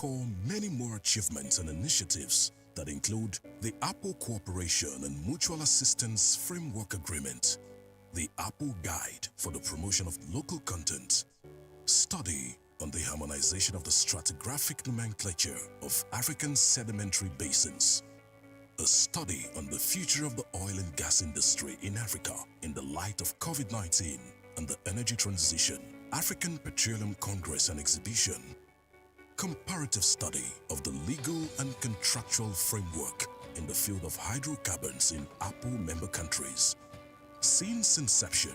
underscore many more achievements and initiatives that include the APPO Cooperation and Mutual Assistance Framework Agreement, the APPO Guide for the Promotion of Local Content, study on the harmonization of the stratigraphic nomenclature of African sedimentary basins, a study on the future of the oil and gas industry in Africa in the light of COVID-19 and the energy transition, African Petroleum Congress and Exhibition, comparative study of the legal and contractual framework in the field of hydrocarbons in APPO member countries. Since inception,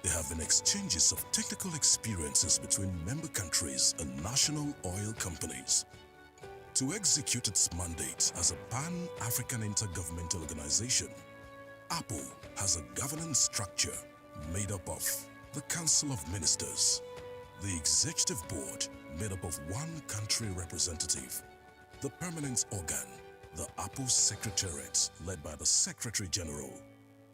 there have been exchanges of technical experiences between member countries and national oil companies. To execute its mandate as a pan-African intergovernmental organization, APPO has a governance structure made up of the Council of Ministers, the Executive Board made up of one country representative, the permanent organ, the APPO Secretariat led by the Secretary General,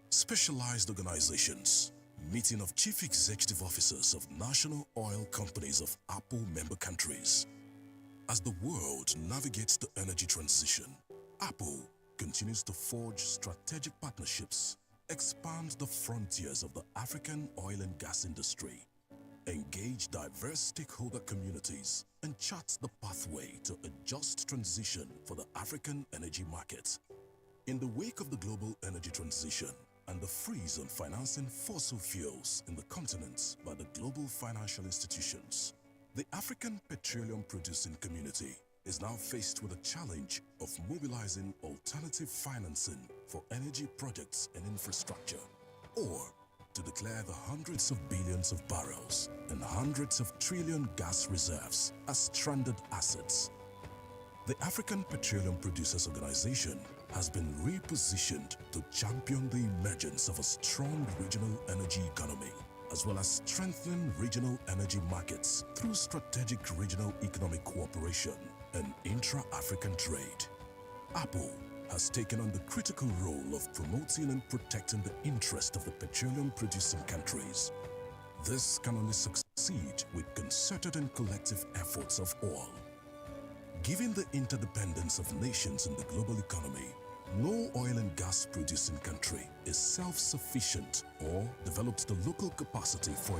specialized organizations, meeting of chief executive officers of national oil companies of APPO member countries. As the world navigates the energy transition, APPO continues to forge strategic partnerships, expand the frontiers of the African oil and gas industry, engage diverse stakeholder communities, and chart the pathway to a just transition for the African energy market. In the wake of the global energy transition and the freeze on financing fossil fuels in the continent by the global financial institutions, the African petroleum producing community is now faced with the challenge of mobilizing alternative financing for energy projects and infrastructure, or to declare the hundreds of billions of barrels and hundreds of trillion gas reserves as stranded assets. The African Petroleum Producers Organization has been repositioned to champion the emergence of a strong regional energy economy, as well as strengthening regional energy markets through strategic regional economic cooperation and intra-African trade. APPO has taken on the critical role of promoting and protecting the interest of the petroleum-producing countries. This can only succeed with concerted and collective efforts of all. Given the interdependence of nations in the global economy, no oil and gas producing country is self-sufficient or develops the local capacity for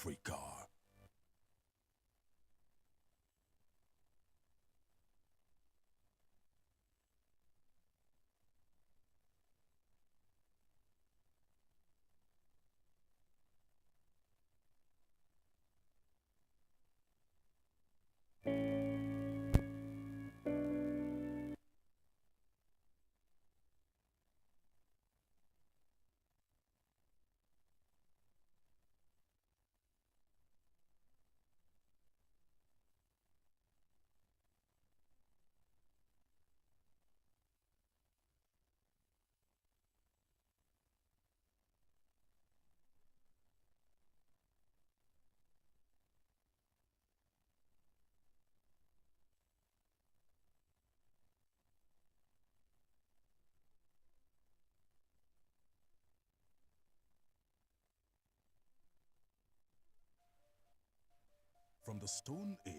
Africa. the Stone Age,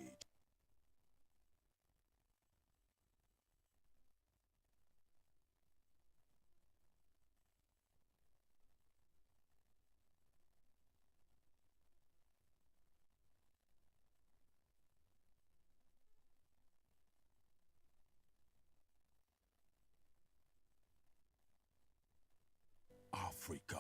Africa.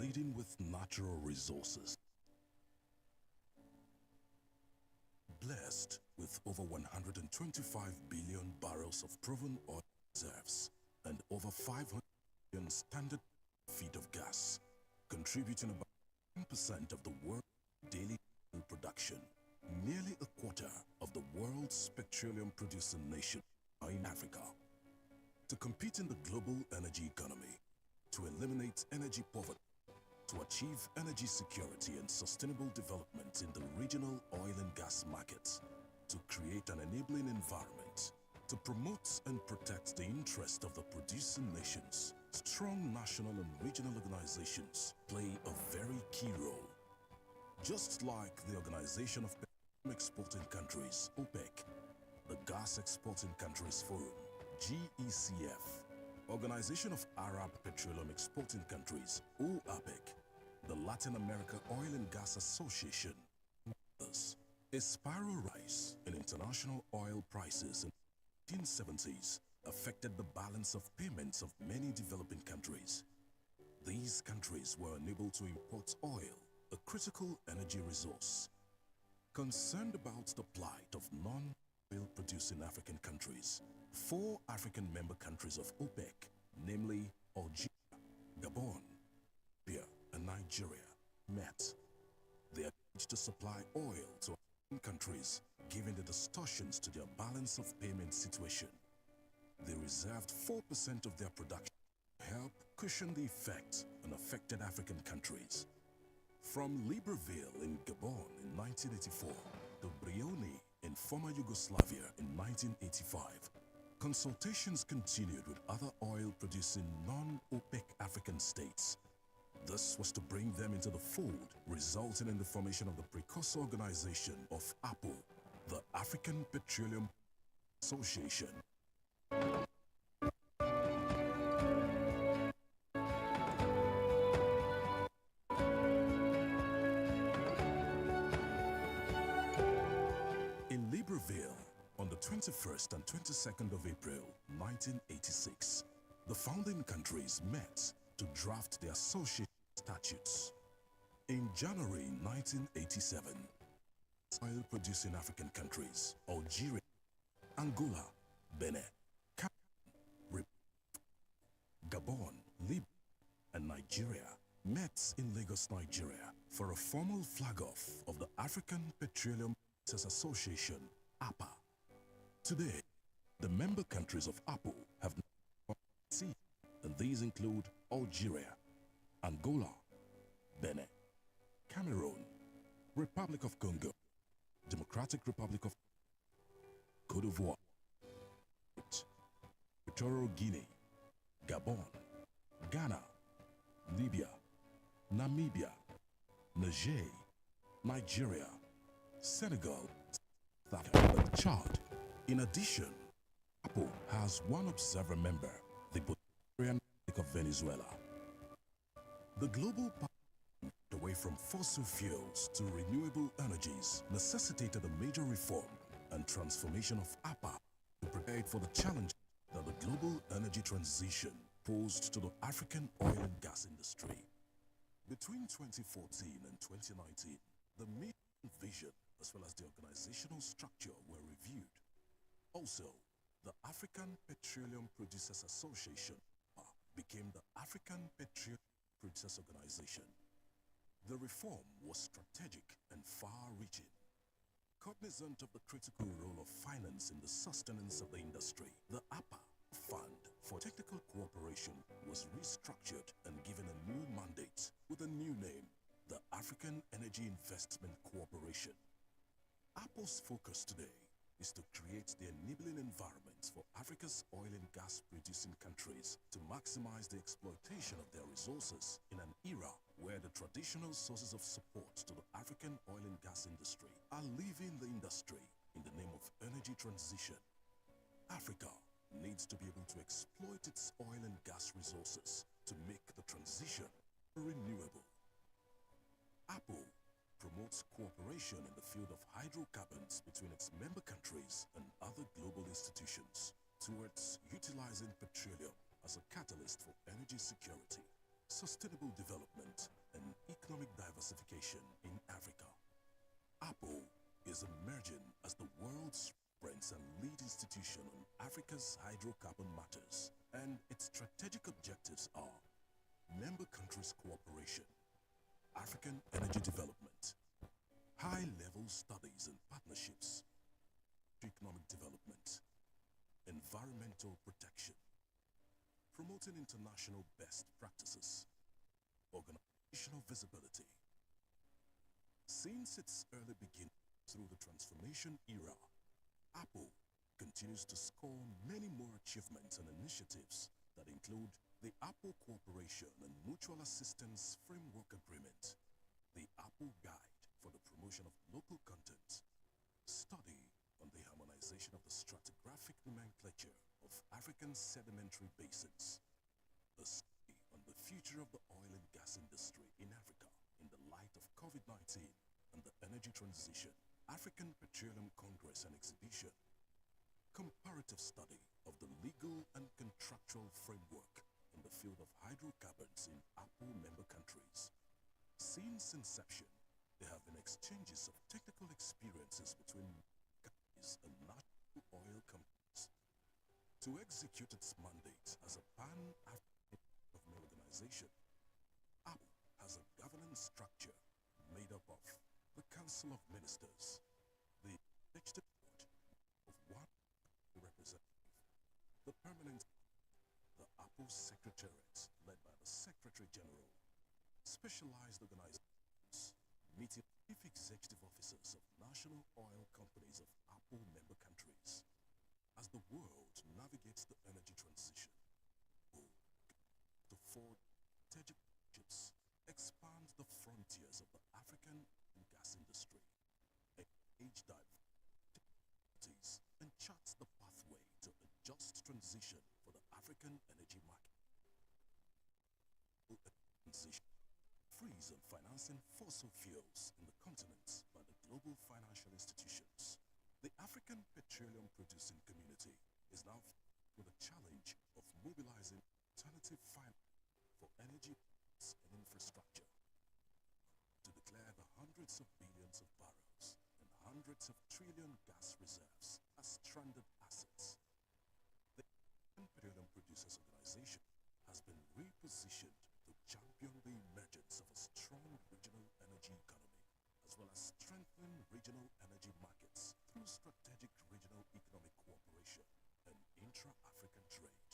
Leading with natural resources, blessed with over 125 billion barrels of proven oil reserves and over 500 billion standard feet of gas, contributing about 10% of the world's daily oil production. Nearly a quarter of the world's petroleum producing nation are in Africa. To compete in the global energy economy, to eliminate energy poverty, to achieve energy security and sustainable development in the regional oil and gas markets, to create an enabling environment, to promote and protect the interest of the producing nations, strong national and regional organizations play a very key role. Just like the Organization of Petroleum Exporting Countries, OPEC, the Gas Exporting Countries Forum, GECF, Organization of Arab Petroleum Exporting Countries, OAPEC, the Latin America Oil and Gas Association, others. A spiral rise in international oil prices in the 1970s affected the balance of payments of many developing countries. These countries were unable to import oil, a critical energy resource. Concerned about the plight of non-oil producing African countries, 4 African member countries of OPEC, namely Algeria, Gabon, Libya, and Nigeria, met. They agreed to supply oil to African countries, given the distortions to their balance of payment situation. They reserved 4% of their production to help cushion the effect on affected African countries. From Libreville in Gabon in 1984 to Brioni in former Yugoslavia in 1985, consultations continued with other oil-producing non-OPEC African states. This was to bring them into the fold, resulting in the formation of the precursor organization of APPO, the African Petroleum Association. In Libreville, on the 21st and 22nd of April 1986, the founding countries met to draft the association statutes. In January 1987, oil-producing African countries, Algeria, Angola, Benin, Cameroon, Gabon, Libya, and Nigeria met in Lagos, Nigeria for a formal flag-off of the African Petroleum Association, APPO. Today, the member countries of APPO have seats, and these include Algeria, Angola, Benin, Cameroon, Republic of Congo, Democratic Republic of Cote d'Ivoire, Equatorial Guinea, Gabon, Ghana, Libya, Namibia, Niger, Nigeria, Senegal, and Chad. In addition, APPO has one observer member, the Bolivarian Republic of Venezuela. The global path away from fossil fuels to renewable energies necessitated a major reform and transformation of APPO to prepare it for the challenge that the global energy transition posed to the African oil and gas industry. Between 2014 and 2019, the mission, vision, as well as the organizational structure were reviewed. Also, the African Petroleum Producers Association became the African Petroleum Producers Organization. The reform was strategic and far-reaching. Cognizant of the critical role of finance in the sustenance of the industry, the APPO Fund for Technical Cooperation was restructured and given a new mandate with a new name, the African Energy Investment Corporation. APPO's focus today is to create the enabling environment for Africa's oil and gas producing countries to maximize the exploitation of their resources in an era where the traditional sources of support to the African oil and gas industry are leaving the industry in the name of energy transition. Africa needs to be able to exploit its oil and gas resources to make the transition renewable. APPO promotes cooperation in the field of hydrocarbons between its member countries and other global institutions towards utilizing petroleum as a catalyst for energy security, sustainable development, and economic diversification in Africa. APPO is emerging as the world's reference and lead institution on Africa's hydrocarbon matters, and its strategic objectives are member countries' cooperation, African energy development, high-level studies and partnerships, economic development, environmental protection, promoting international best practices, organizational visibility. Since its early beginning through the transformation era, APPO continues to score many more achievements and initiatives that include the APPO Cooperation and Mutual Assistance Framework Agreement, the APPO Guide for the Promotion of Local Content, study on the harmonization of the stratigraphic nomenclature of African sedimentary basins, a study on the future of the oil and gas industry in Africa in the light of COVID-19 and the energy transition, African Petroleum Congress and Exhibition, comparative study of the legal and contractual framework in the field of hydrocarbons in APPO member countries. Since inception, there have been exchanges of technical experiences between countries and national oil companies. To execute its mandate as a pan-African government organization, APPO has a governance structure made up of the Council of Ministers, the Executive Board of one representative, the Permanent, the APPO Secretariat led by the Secretary General, specialized organizations meeting chief executive officers of national oil companies of APPO member countries. As the world navigates the energy transition, to forge strategic partnerships, expand the frontiers of the African and gas industry, engage diversities, and charts the pathway to a just transition for the African energy market. Transition, freeze on financing fossil fuels in the continent by the global financial institutions. The African petroleum producing community is now with the challenge of mobilizing alternative finance for energy and infrastructure to declare the hundreds of billions of barrels and hundreds of trillion gas reserves as stranded assets. The African Petroleum Producers Organization has been repositioned to champion the emergence of a strong regional energy economy, as well as strengthen regional energy markets through strategic regional economic cooperation and intra-African trade.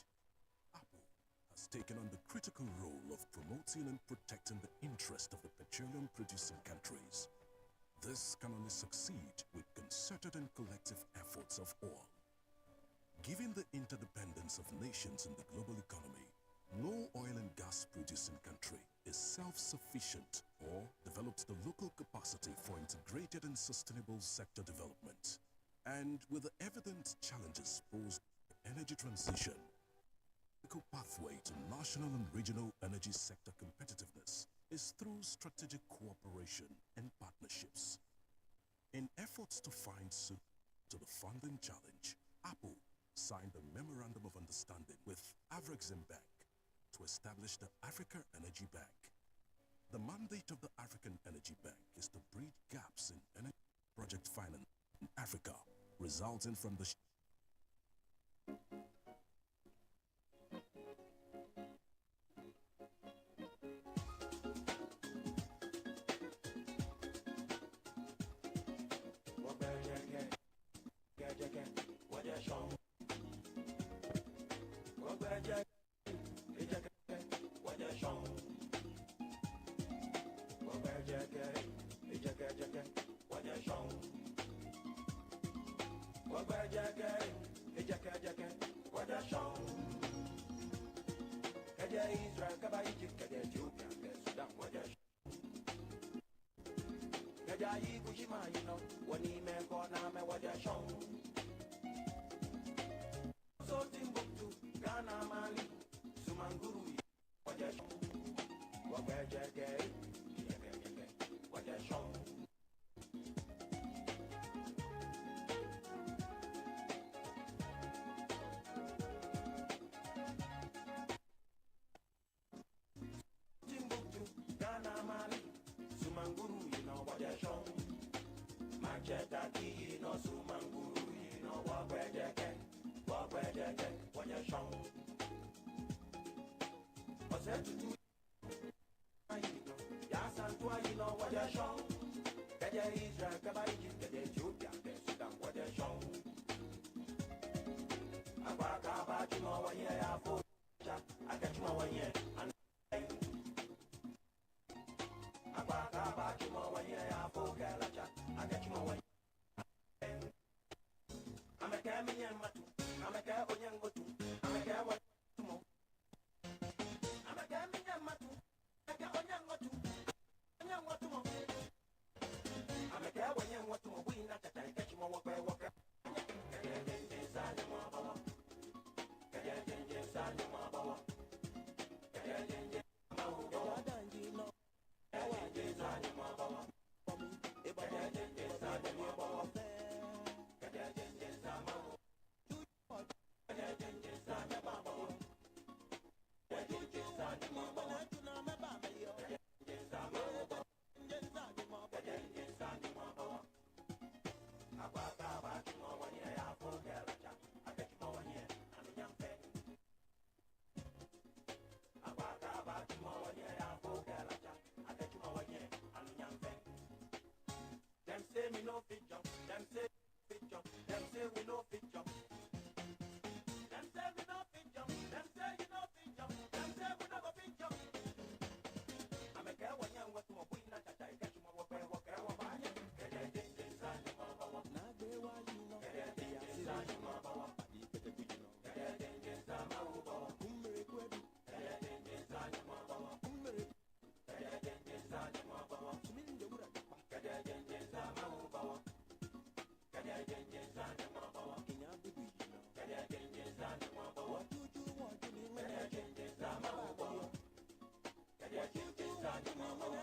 APPO has taken on the critical role of promoting and protecting the interest of the petroleum-producing countries. This can only succeed with concerted and collective efforts of all. Given the interdependence of nations in the global economy, no oil and gas producing country is self-sufficient or develops the local capacity for integrated and sustainable sector development. And with the evident challenges posed by energy transition, the pathway to national and regional energy sector competitiveness is through strategic cooperation and partnerships. In efforts to find solutions to the funding challenge, APPO signed a Memorandum of Understanding with Afrexim Bank to establish the Africa Energy Bank. The mandate of the African Energy Bank is to bridge gaps in energy project finance in Africa, resulting from the Israel, kaba Egypt, kaya Ethiopia, kaya Sudan, waja kaya Fukushima, you know, wani me kona me waja shong. So Timbuktu, Ghana, Mali, Sumanguru, waja shong. Waja gay, waja shong. Timbuktu, Ghana, Mali, Sumanguru, you know what they're showing. Machetaki, you know Sumanguru, you know what they're getting, what they're getting, what they're showing. What's that to do? You know, yes, and you know what they're showing. Get your Israel, get Egypt, get Ethiopia, get Sudan, what they're showing. Abaka, you know what you're for. I get you one year, and I'm a camera, I'm a cat, I'm a cat, I'm a camera, I got on young what to I'm a cat when young what to we not that I catch you one walker. Them say me no fit jump, them say fit jump, them say we no fit jump. Them say me no fit jump, them say you no fit jump, them say we no go fit jump. I'm a girl when you're what to a queen, not that I catch my work, walk, buy it. Get a ding, sign your mama. Now they want you know. Get a ding, sign your mama. Get a ding, sign my mama. Kumere kwebi. Get a ding, sign your mama. Kumere. Get a ding, sign your mama. Sumin de ura. Get a ding, sign my mama. Get a ding, sign your mama. Inya bibi. Get a ding, sign your mama. What do you want to be? Get a ding, sign my mama. Get a ding, sign your mama.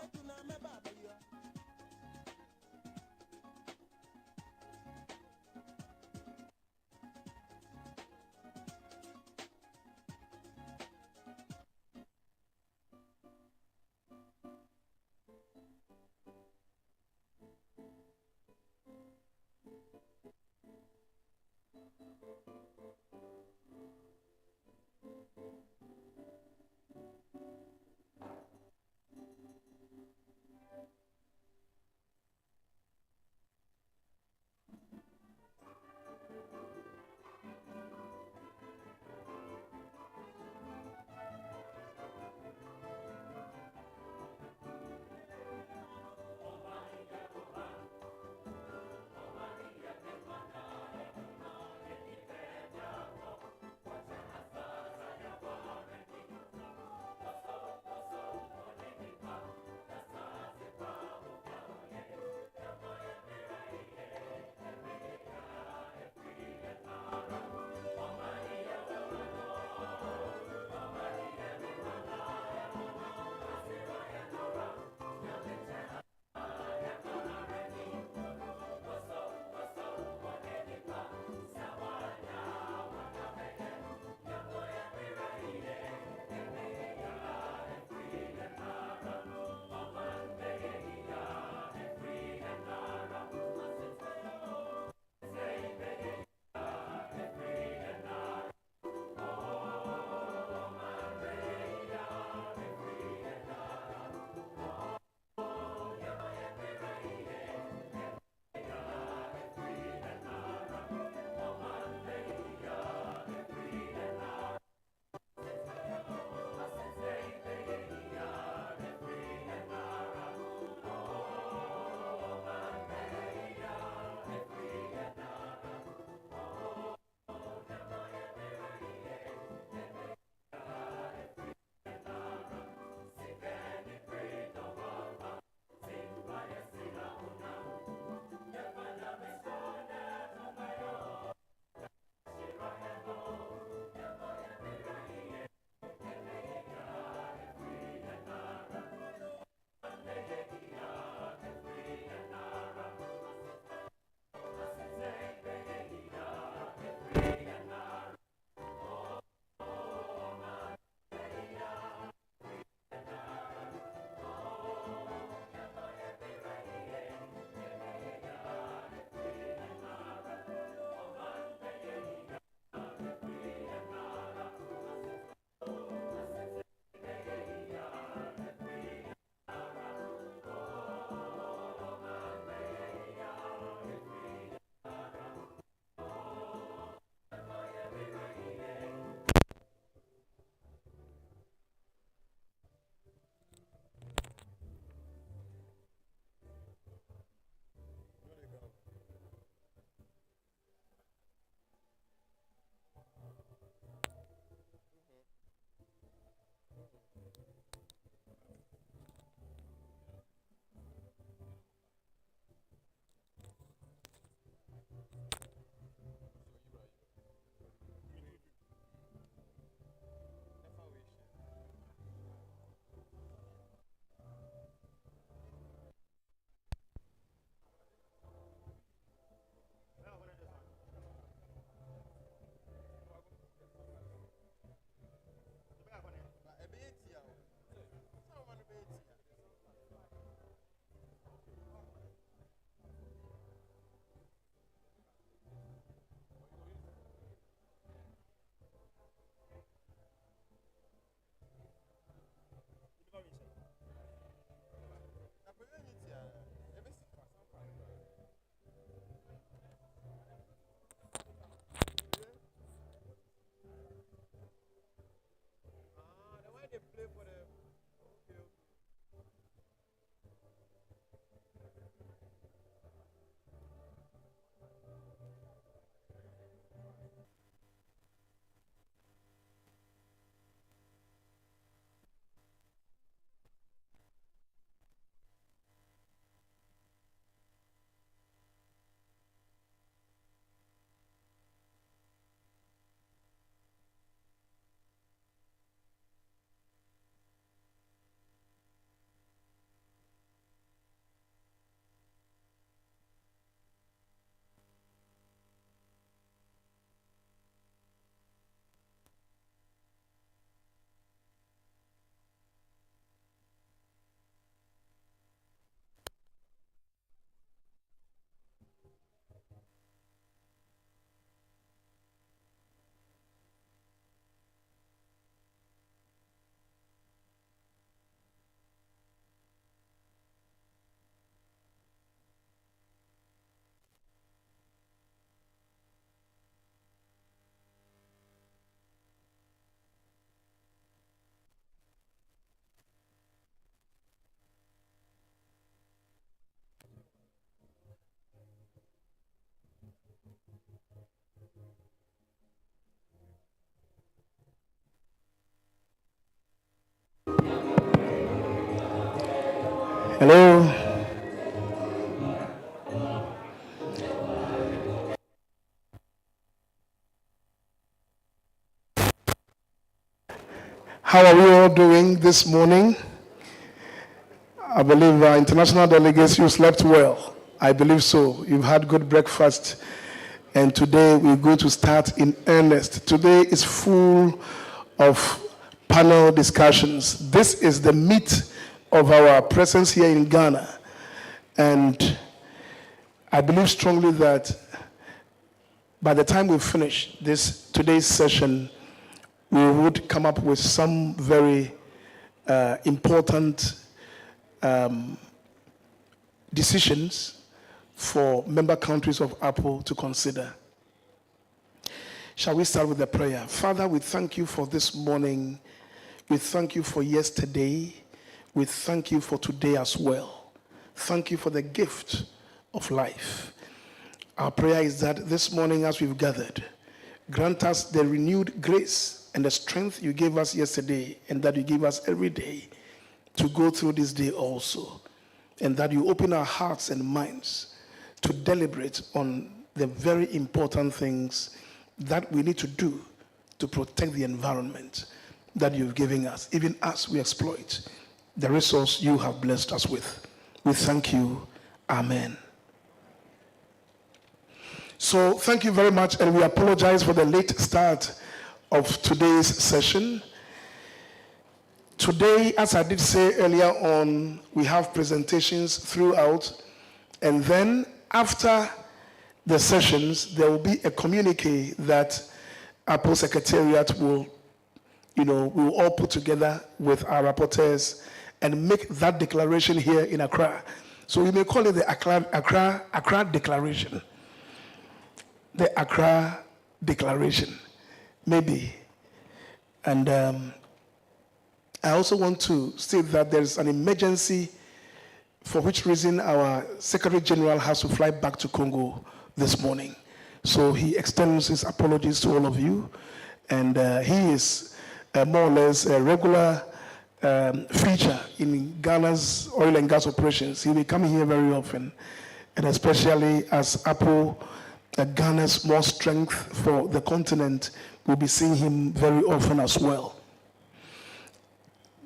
Hello. How are we all doing this morning? I believe our international delegates, you slept well. I believe so. You've had good breakfast. And today we're going to start in earnest. Today is full of panel discussions. This is the meat of our presence here in Ghana. And I believe strongly that by the time we finish today's session, we would come up with some very important decisions for member countries of APPO to consider. Shall we start with the prayer? Father, we thank you for this morning. We thank you for yesterday. We thank you for today as well. Thank you for the gift of life. Our prayer is that this morning as we've gathered, grant us the renewed grace and the strength you gave us yesterday and that you give us every day to go through this day also. And that you open our hearts and minds to deliberate on the very important things that we need to do to protect the environment that you've given us, even as we exploit the resource you have blessed us with. We thank you. Amen. So thank you very much, and we apologize for the late start of today's session. Today, as I did say earlier on, we have presentations throughout, and then after the sessions, there will be a communique that APPO Secretariat will all put together with our rapporteurs and make that declaration here in Accra. So we may call it the Accra Declaration. The Accra Declaration, maybe. And I also want to state that there's an emergency for which reason our Secretary General has to fly back to Congo this morning. So he extends his apologies to all of you. And he is more or less a regular feature in Ghana's oil and gas operations. He'll be coming here very often. And especially as APPO Ghana's more strength for the continent, we'll be seeing him very often as well.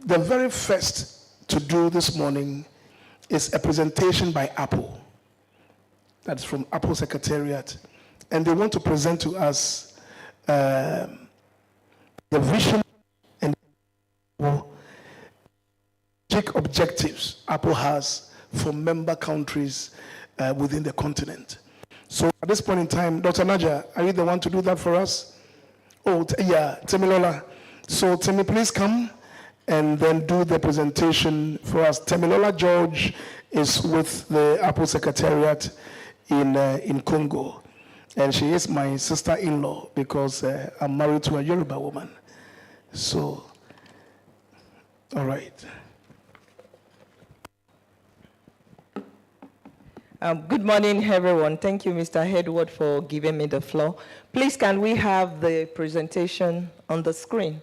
The very first to do this morning is a presentation by APPO. That's from APPO Secretariat. And they want to present to us the vision and objectives APPO has for member countries within the continent. So at this point in time, Dr. Naja, are you the one to do that for us? Oh, yeah, Temilola. So Temi, please come and then do the presentation for us. Temilola George is with the APPO Secretariat in Congo. And she is my sister-in-law because I'm married to a Yoruba woman. So, all right. Good morning, everyone. Thank you, Mr. Edward, for giving me the floor. Please, can we have the presentation on the screen?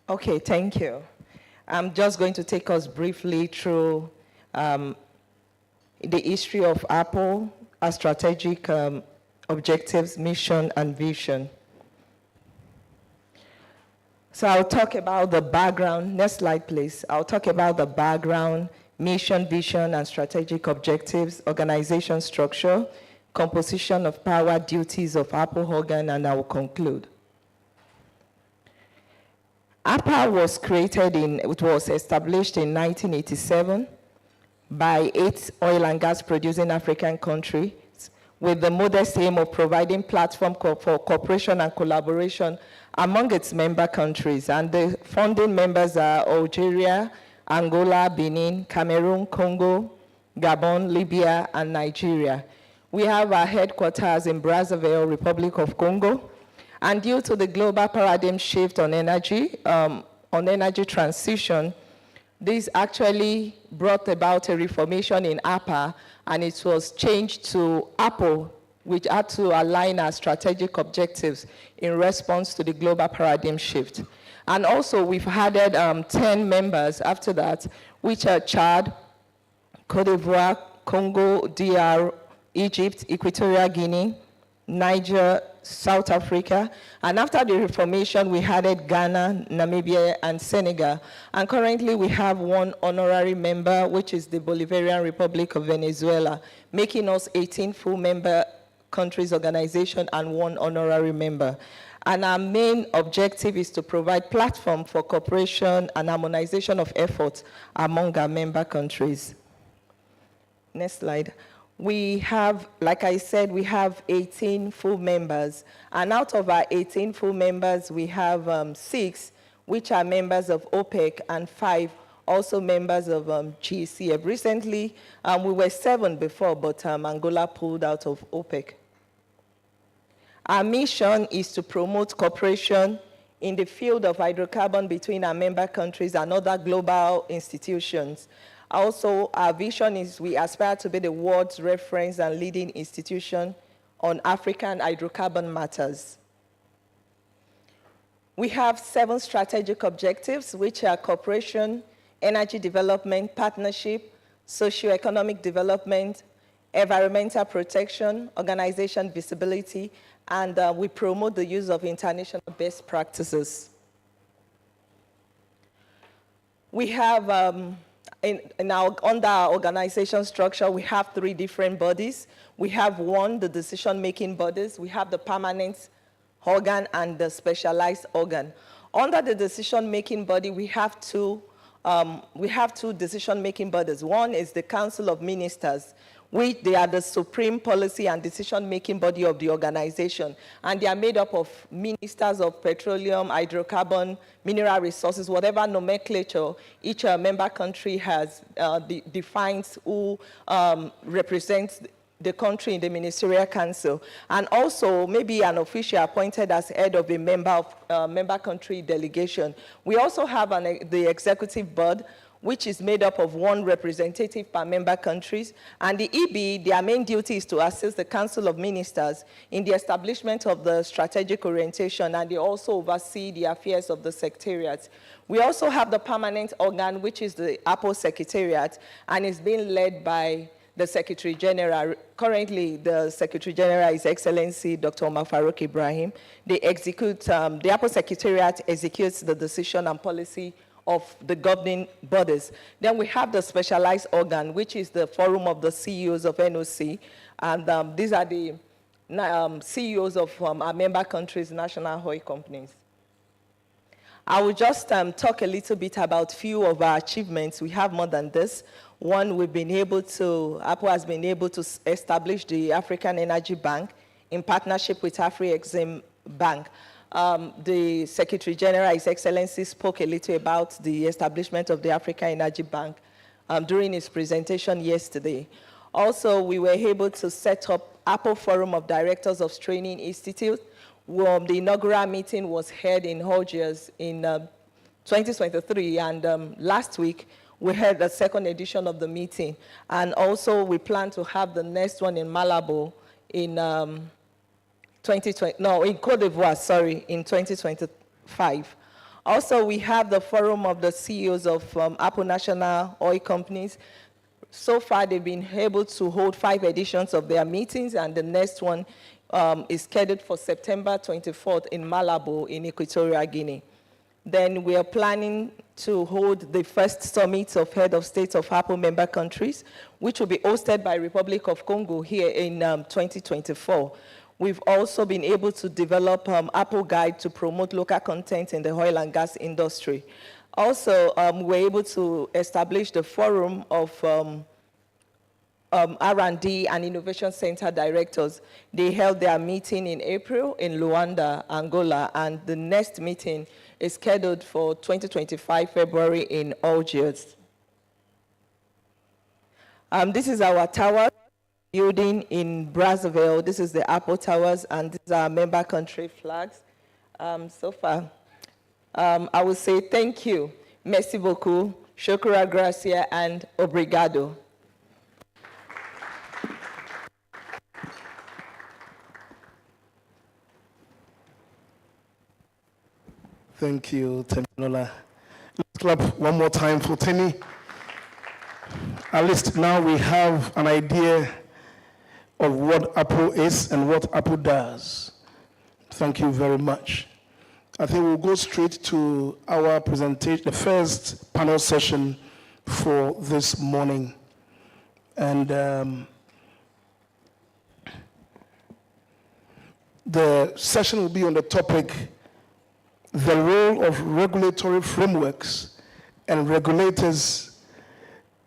Okay, thank you. I'm just going to take us briefly through the history of APPO, our strategic objectives, mission, and vision. So I'll talk about the background. Next slide, please. I'll talk about the background, mission, vision, and strategic objectives, organization structure, composition of power, duties of APPO organ, and I will conclude. APPO was established in 1987 by 8 oil and gas producing African countries with the modest aim of providing platform for cooperation and collaboration among its member countries. And the founding members are Algeria, Angola, Benin, Cameroon, Congo, Gabon, Libya, and Nigeria. We have our headquarters in Brazzaville, Republic of Congo. And due to the global paradigm shift on energy transition, This actually brought about a reformation in APPO, and it was changed to APPO, which had to align our strategic objectives in response to the global paradigm shift. And also, we've added 10 members after that, which are Chad, Cote d'Ivoire, Congo, DR, Egypt, Equatorial Guinea, Niger, South Africa, and after the reformation, we added Ghana, Namibia, and Senegal. And currently, we have one honorary member, which is the Bolivarian Republic of Venezuela, making us 18 full member countries organization and one honorary member. And our main objective is to provide platform for cooperation and harmonization of efforts among our member countries. Next slide. We have, like I said, we have 18 full members. And out of our 18 full members, we have 6 which are members of OPEC and 5 also members of GCF. Recently, we were 7 before, but Angola pulled out of OPEC. Our mission is to promote cooperation in the field of hydrocarbon between our member countries and other global institutions. Also, our vision is we aspire to be the world's reference and leading institution on African hydrocarbon matters. We have 7 strategic objectives, which are cooperation, energy development, partnership, socio-economic development, environmental protection, organization visibility, and we promote the use of international best practices. We have, under our organization structure, we have 3 different bodies. We have one, the decision-making bodies. We have the permanent organ and the specialized organ. Under the decision-making body, we have two decision-making bodies. One is the Council of Ministers, which they are the supreme policy and decision-making body of the organization. And they are made up of ministers of petroleum, hydrocarbon, mineral resources, whatever nomenclature each member country has defines who represents the country in the Ministerial Council. And also maybe an official appointed as head of a member country delegation. We also have the executive board, which is made up of 1 representative per member countries. And the EB, their main duty is to assist the Council of Ministers in the establishment of the strategic orientation, and they also oversee the affairs of the secretariat. We also have the permanent organ, which is the APPO Secretariat, and is being led by the Secretary General. Currently, the Secretary General is Excellency Dr. Omar Farouk Ibrahim. The APPO Secretariat executes the decision and policy of the governing bodies. Then we have the specialized organ, which is the forum of the CEOs of NOC, and these are the CEOs of our member countries' national oil companies. I will just talk a little bit about a few of our achievements. We have more than this. One, APPO has been able to establish the African Energy Bank in partnership with Afri-Exim Bank. The Secretary General, His Excellency, spoke a little about the establishment of the African Energy Bank during his presentation yesterday. Also, we were able to set up APPO Forum of Directors of Training Institute. The inaugural meeting was held in Algiers in 2023, and last week we had the 2nd edition of the meeting. And also, we plan to have the next one in Malabo in in Cote d'Ivoire, sorry, in 2025. Also, we have the forum of the CEOs of APPO national oil companies. So far, they've been able to hold 5 editions of their meetings, and the next one is scheduled for September 24th in Malabo in Equatorial Guinea. Then we are planning to hold the first summit of head of state of APPO member countries, which will be hosted by Republic of Congo here in 2024. We've also been able to develop APPO Guide to promote local content in the oil and gas industry. Also, we were able to establish the forum of R&D and Innovation Center directors. They held their meeting in April in Luanda, Angola, and the next meeting is scheduled for 2025 February in Algiers. This is our tower building in Brazzaville. This is the APPO Towers, and these are member country flags. So far, I will say thank you. Merci beaucoup. Shukura Gracia, and Obrigado. Thank you, Temilola. Let's clap one more time for Temi. At least now we have an idea of what APPO is and what APPO does. Thank you very much. I think we'll go straight to our presentation, the first panel session for this morning. And the session will be on the topic, the role of regulatory frameworks and regulators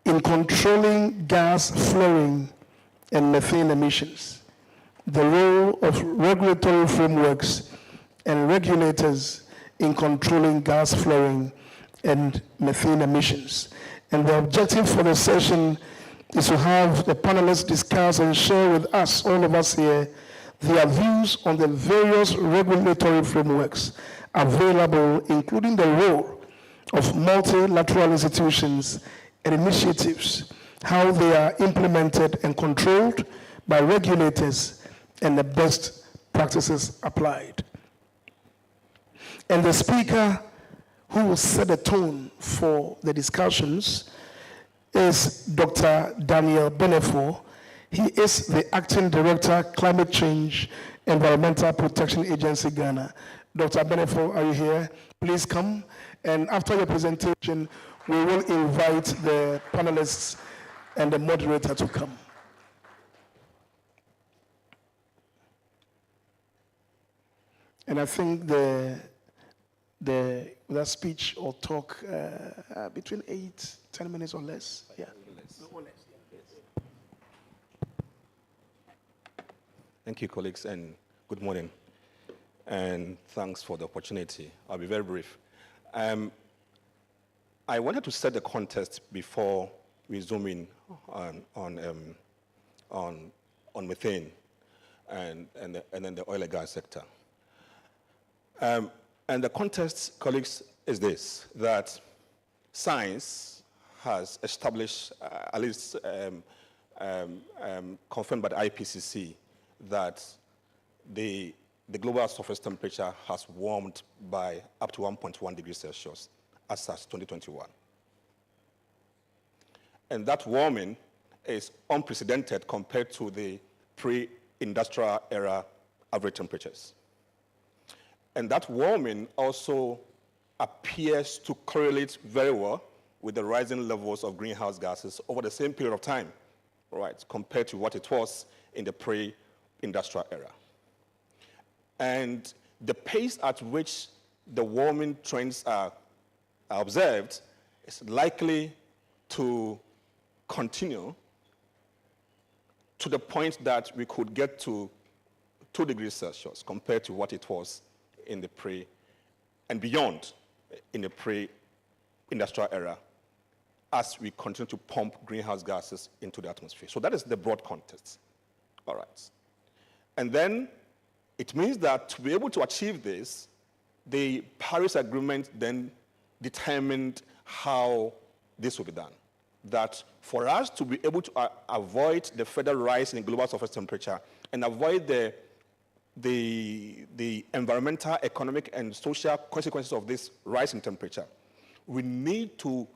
in controlling gas flaring and methane emissions. The role of regulatory frameworks and regulators in controlling gas flaring and methane emissions. And the objective for the session is to have the panelists discuss and share with us, all of us here, their views on the various regulatory frameworks available, including the role of multilateral institutions and initiatives, how they are implemented and controlled by regulators, and the best practices applied. And the speaker who will set the tone for the discussions is Dr. Daniel Benefo. He is the Acting Director, Climate Change, Environmental Protection Agency, Ghana. Dr. Benefo, are you here? Please come. And after your presentation, we will invite the panelists and the moderator to come. And I think that speech or talk between 8-10 minutes or less. Yeah. Or less. Thank you, colleagues, and good morning. And thanks for the opportunity. I'll be very brief. I wanted to set the context before we zoom in on methane and then the oil and gas sector. And the context, colleagues, is this, that science has established, at least confirmed by the IPCC, that the global surface temperature has warmed by up to 1.1 degrees Celsius as of 2021. And that warming is unprecedented compared to the pre-industrial era average temperatures. And that warming also appears to correlate very well with the rising levels of greenhouse gases over the same period of time, right, compared to what it was in the pre-industrial era. And the pace at which the warming trends are observed is likely to continue to the point that we could get to 2 degrees Celsius compared to what it was in the and beyond in the pre-industrial era as we continue to pump greenhouse gases into the atmosphere. So that is the broad context. All right. And then it means that to be able to achieve this, the Paris Agreement then determined how this will be done. That for us to be able to avoid the further rise in global surface temperature and avoid the environmental, economic, and social consequences of this rise in temperature, we need to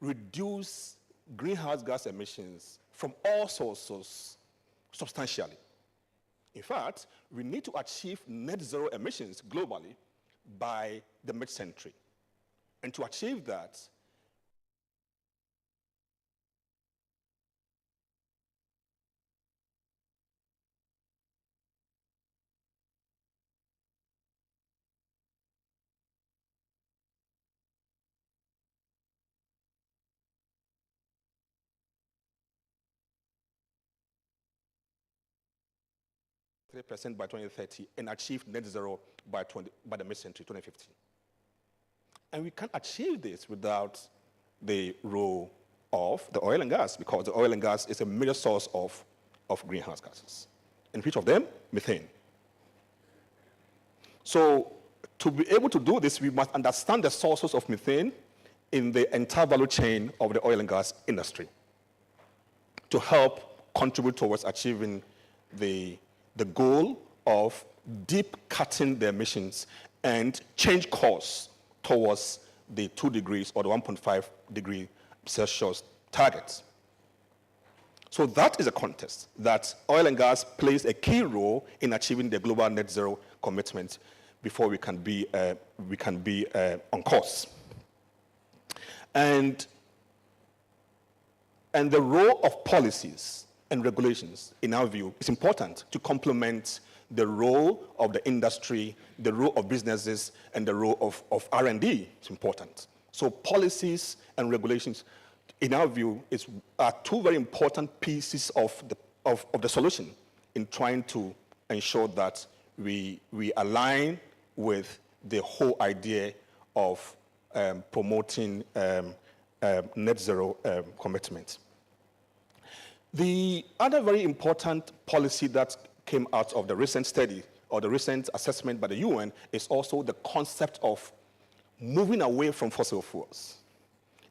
reduce greenhouse gas emissions from all sources substantially. In fact, we need to achieve net zero emissions globally by the mid-century. And to achieve that, % by 2030 and achieve net zero by the mid-century, 2050. And we can't achieve this without the role of the oil and gas, because the oil and gas is a major source of greenhouse gases. And which of them? Methane. So to be able to do this, we must understand the sources of methane in the entire value chain of the oil and gas industry to help contribute towards achieving the goal of deep cutting the emissions and change course towards the 2 degrees or the 1.5 degree Celsius targets. So that is a context that oil and gas plays a key role in achieving the global net zero commitment before we can be on course. And the role of policies and regulations, in our view, is important to complement the role of the industry, the role of businesses, and the role of R&D is important. So policies and regulations, in our view, are 2 very important pieces of the solution in trying to ensure that we align with the whole idea of promoting net zero commitment. The other very important policy that came out of the recent study or the recent assessment by the UN is also the concept of moving away from fossil fuels.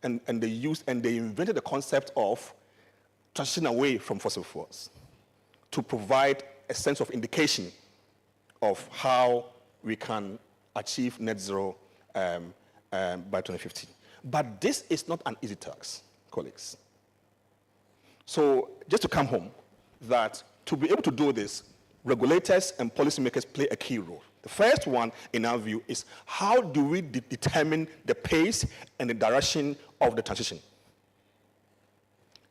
And they invented the concept of transitioning away from fossil fuels to provide a sense of indication of how we can achieve net zero by 2050. But this is not an easy task, colleagues. So just to come home, that to be able to do this, regulators and policymakers play a key role. The first one, in our view, is how do we determine the pace and the direction of the transition?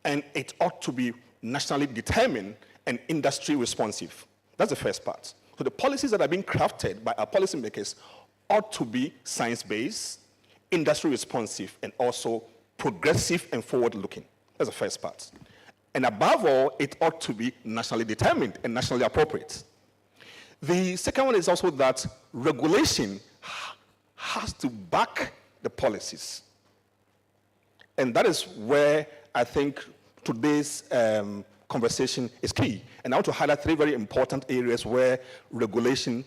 And it ought to be nationally determined and industry responsive. That's the first part. So the policies that are being crafted by our policymakers ought to be science-based, industry responsive, and also progressive and forward-looking. That's the first part. And above all, it ought to be nationally determined and nationally appropriate. The second one is also that regulation has to back the policies. And that is where I think today's conversation is key. And I want to highlight 3 very important areas where regulation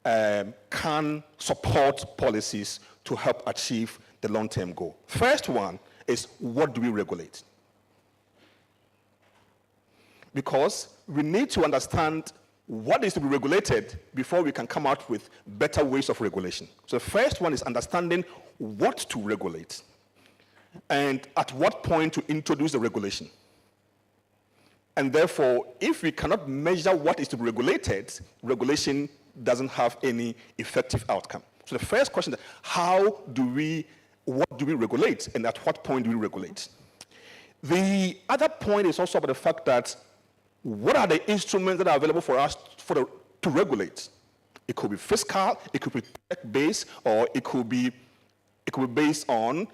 can support policies to help achieve the long-term goal. First one is, what do we regulate? Because we need to understand what is to be regulated before we can come out with better ways of regulation. So the first one is understanding what to regulate and at what point to introduce the regulation. And therefore, if we cannot measure what is to be regulated, regulation doesn't have any effective outcome. So the first question is, what do we regulate, and at what point do we regulate? The other point is also about the fact that what are the instruments that are available for us to regulate? It could be fiscal, it could be tech-based, or it could be based on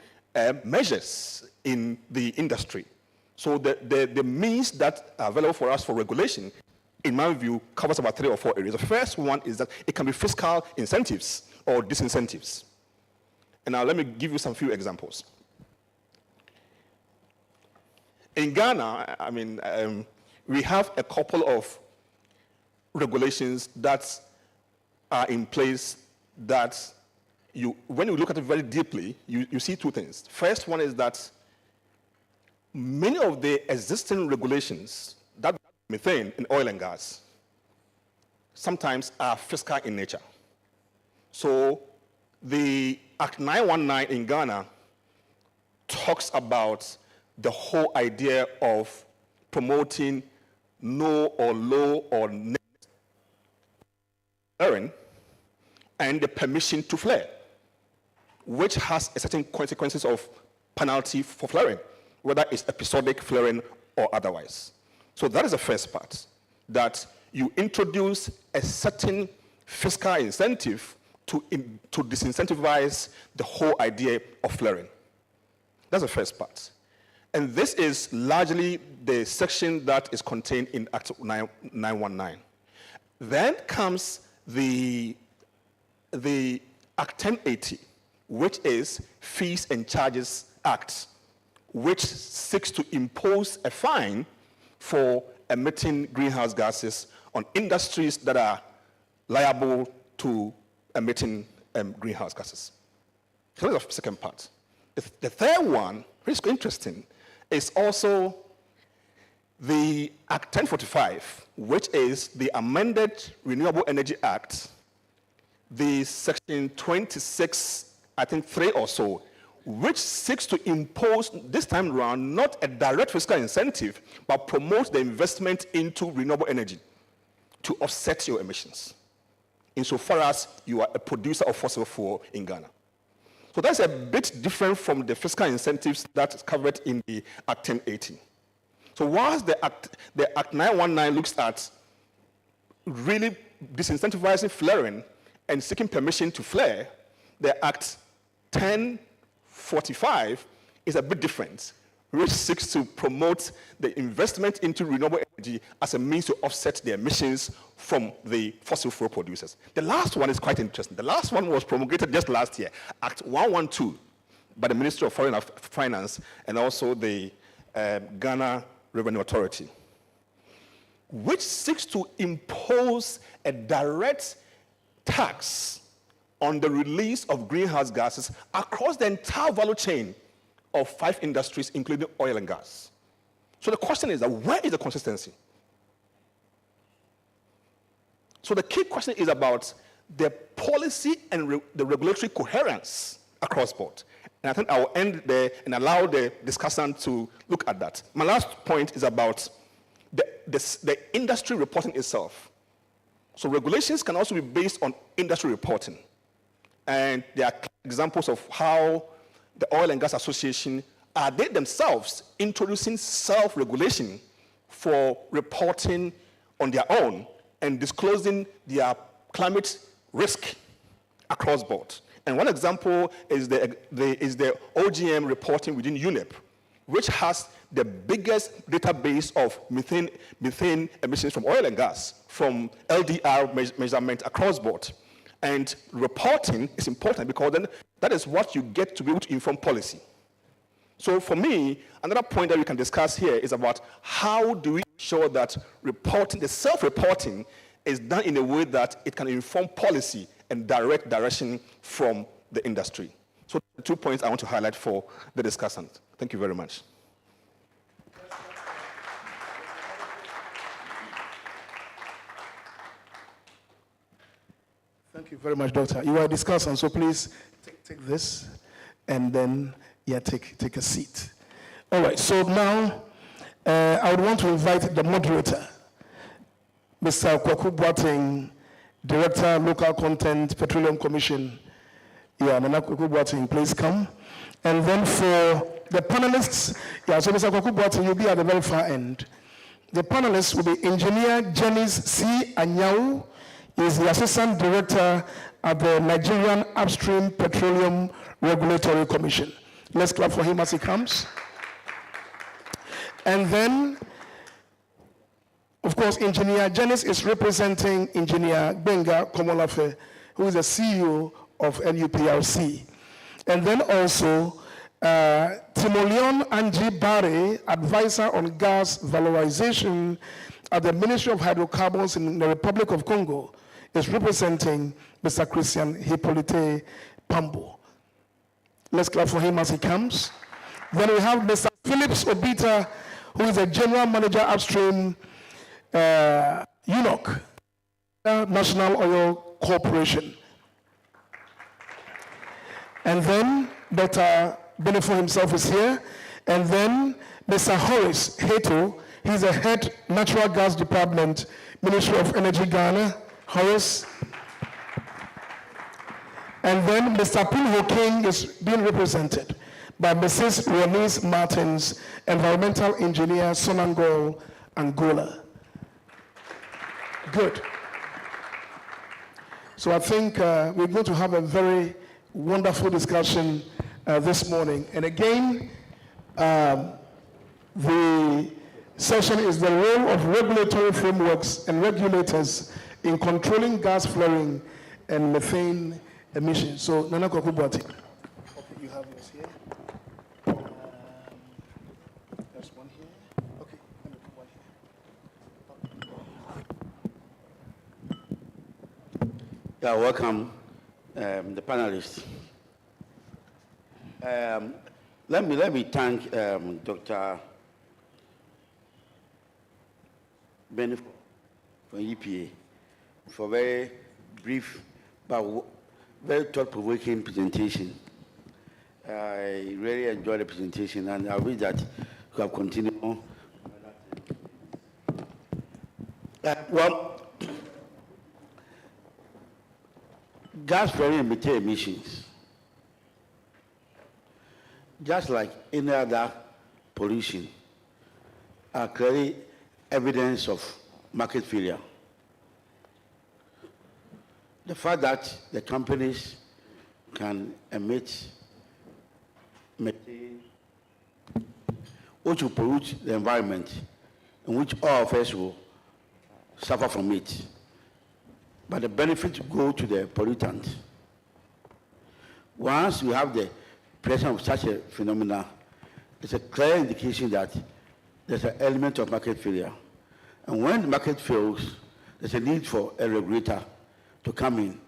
measures in the industry. So the means that are available for us for regulation, in my view, covers about 3 or 4 areas. The first one is that it can be fiscal incentives or disincentives. And now let me give you some few examples. In Ghana, we have a couple of regulations that are in place that when you look at it very deeply, you see 2 things. First one is that many of the existing regulations that methane in oil and gas sometimes are fiscal in nature. So the Act 919 in Ghana talks about the whole idea of promoting no or low or net flaring and the permission to flare, which has a certain consequences of penalty for flaring, whether it's episodic flaring or otherwise. So that is the first part, that you introduce a certain fiscal incentive to disincentivize the whole idea of flaring. That's the first part. And this is largely the section that is contained in Act 919. Then comes the Act 1080, which is Fees and Charges Act, which seeks to impose a fine for emitting greenhouse gases on industries that are liable to emitting greenhouse gases. So that's the second part. The third one, which is interesting, is also the Act 1045, which is the amended Renewable Energy Act, the section 26, I think 3 or so, which seeks to impose, this time around, not a direct fiscal incentive, but promote the investment into renewable energy to offset your emissions, insofar as you are a producer of fossil fuel in Ghana. So that's a bit different from the fiscal incentives that's covered in the Act 1080. So whilst the Act 919 looks at really disincentivizing flaring and seeking permission to flare, the Act 1045 is a bit different, which seeks to promote the investment into renewable energy as a means to offset the emissions from the fossil fuel producers. The last one is quite interesting. The last one was promulgated just last year, Act 112, by the Ministry of Foreign Finance and also the Ghana Revenue Authority, which seeks to impose a direct tax on the release of greenhouse gases across the entire value chain of 5 industries, including oil and gas. So the question is, where is the consistency? So the key question is about the policy and the regulatory coherence across board. And I think I will end there and allow the discussant to look at that. My last point is about the industry reporting itself. So regulations can also be based on industry reporting. And there are examples of how the Oil and Gas Association are they themselves introducing self-regulation for reporting on their own and disclosing their climate risk across board. And one example is the OGM reporting within UNEP, which has the biggest database of methane emissions from oil and gas, from LDR measurement across board. And reporting is important because then that is what you get to be able to inform policy. So for me, another point that we can discuss here is about how do we ensure that reporting, the self-reporting, is done in a way that it can inform policy and direct direction from the industry. So the 2 points I want to highlight for the discussant. Thank you very much. Thank you very much, Doctor. You are a discussant, so please take this and then take a seat. All right, so now I would want to invite the moderator, Mr. Kwaku Boateng, Director, Local Content, Petroleum Commission. Nana Kwaku Boateng, please come. And then for the panelists, so Mr. Kwaku Boateng, you'll be at the very far end. The panelists will be Engineer Janice C. Anyau, is the Assistant Director at the Nigerian Upstream Petroleum Regulatory Commission. Let's clap for him as he comes. And then, of course, Engineer Janice is representing Engineer Benga Komolafe, who is the CEO of NUPRC. And then also, Timoleon Angie Barre, Advisor on Gas Valorization at the Ministry of Hydrocarbons in the Republic of Congo, is representing Mr. Christian Hippolyte Pambo. Let's clap for him as he comes. Then we have Mr. Phillips Obita, who is the General Manager Upstream UNOC, National Oil Corporation. And then Dr. Benefo himself is here. And then Mr. Horace Heto, he's the Head Natural Gas Department, Ministry of Energy Ghana. Horace. And then Mr. Pinho King is being represented by Mrs. Ronise Martins, Environmental Engineer, Sonangol, Angola. Good. So I think we're going to have a very wonderful discussion this morning. And again, the session is the role of regulatory frameworks and regulators in controlling gas flaring and methane emissions. So, Nana Kwaku Boateng. Okay, you have yours here. There's one here. Okay, let me put one here. Yeah, welcome, the panelists. Let me thank Dr. Benny from EPA for very brief but very thought-provoking presentation. I really enjoyed the presentation, and I wish that you have continued on. Well, gas flaring and methane emissions, just like any other pollution, are clearly evidence of market failure. The fact that the companies can emit methane, which will pollute the environment, in which all of us will suffer from it, but the benefits go to the pollutant. Once you have the presence of such a phenomena, it's a clear indication that there's an element of market failure. And when the market fails, there's a need for a regulator to come in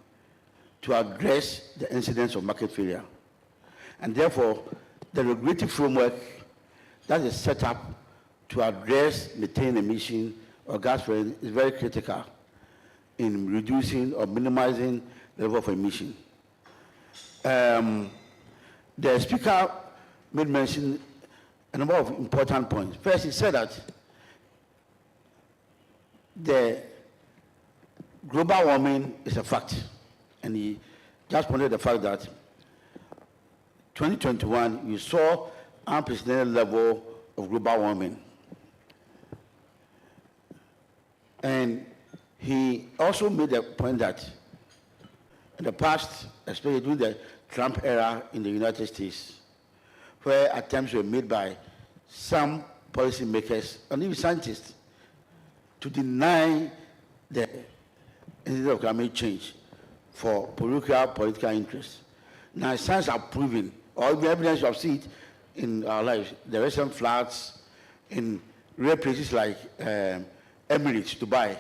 to address the incidence of market failure. And therefore, the regulatory framework that is set up to address methane emission or gas flaring is very critical in reducing or minimizing the level of emission. The speaker made mention a number of important points. First, he said that the global warming is a fact, and he just pointed the fact that 2021, you saw unprecedented level of global warming. And he also made the point that in the past, especially during the Trump era in the United States, where attempts were made by some policymakers and even scientists to deny the incidence of climate change for political interests. Now, science are proving, or the evidence you have seen it in our lives, the recent floods in rare places like Emirates, Dubai,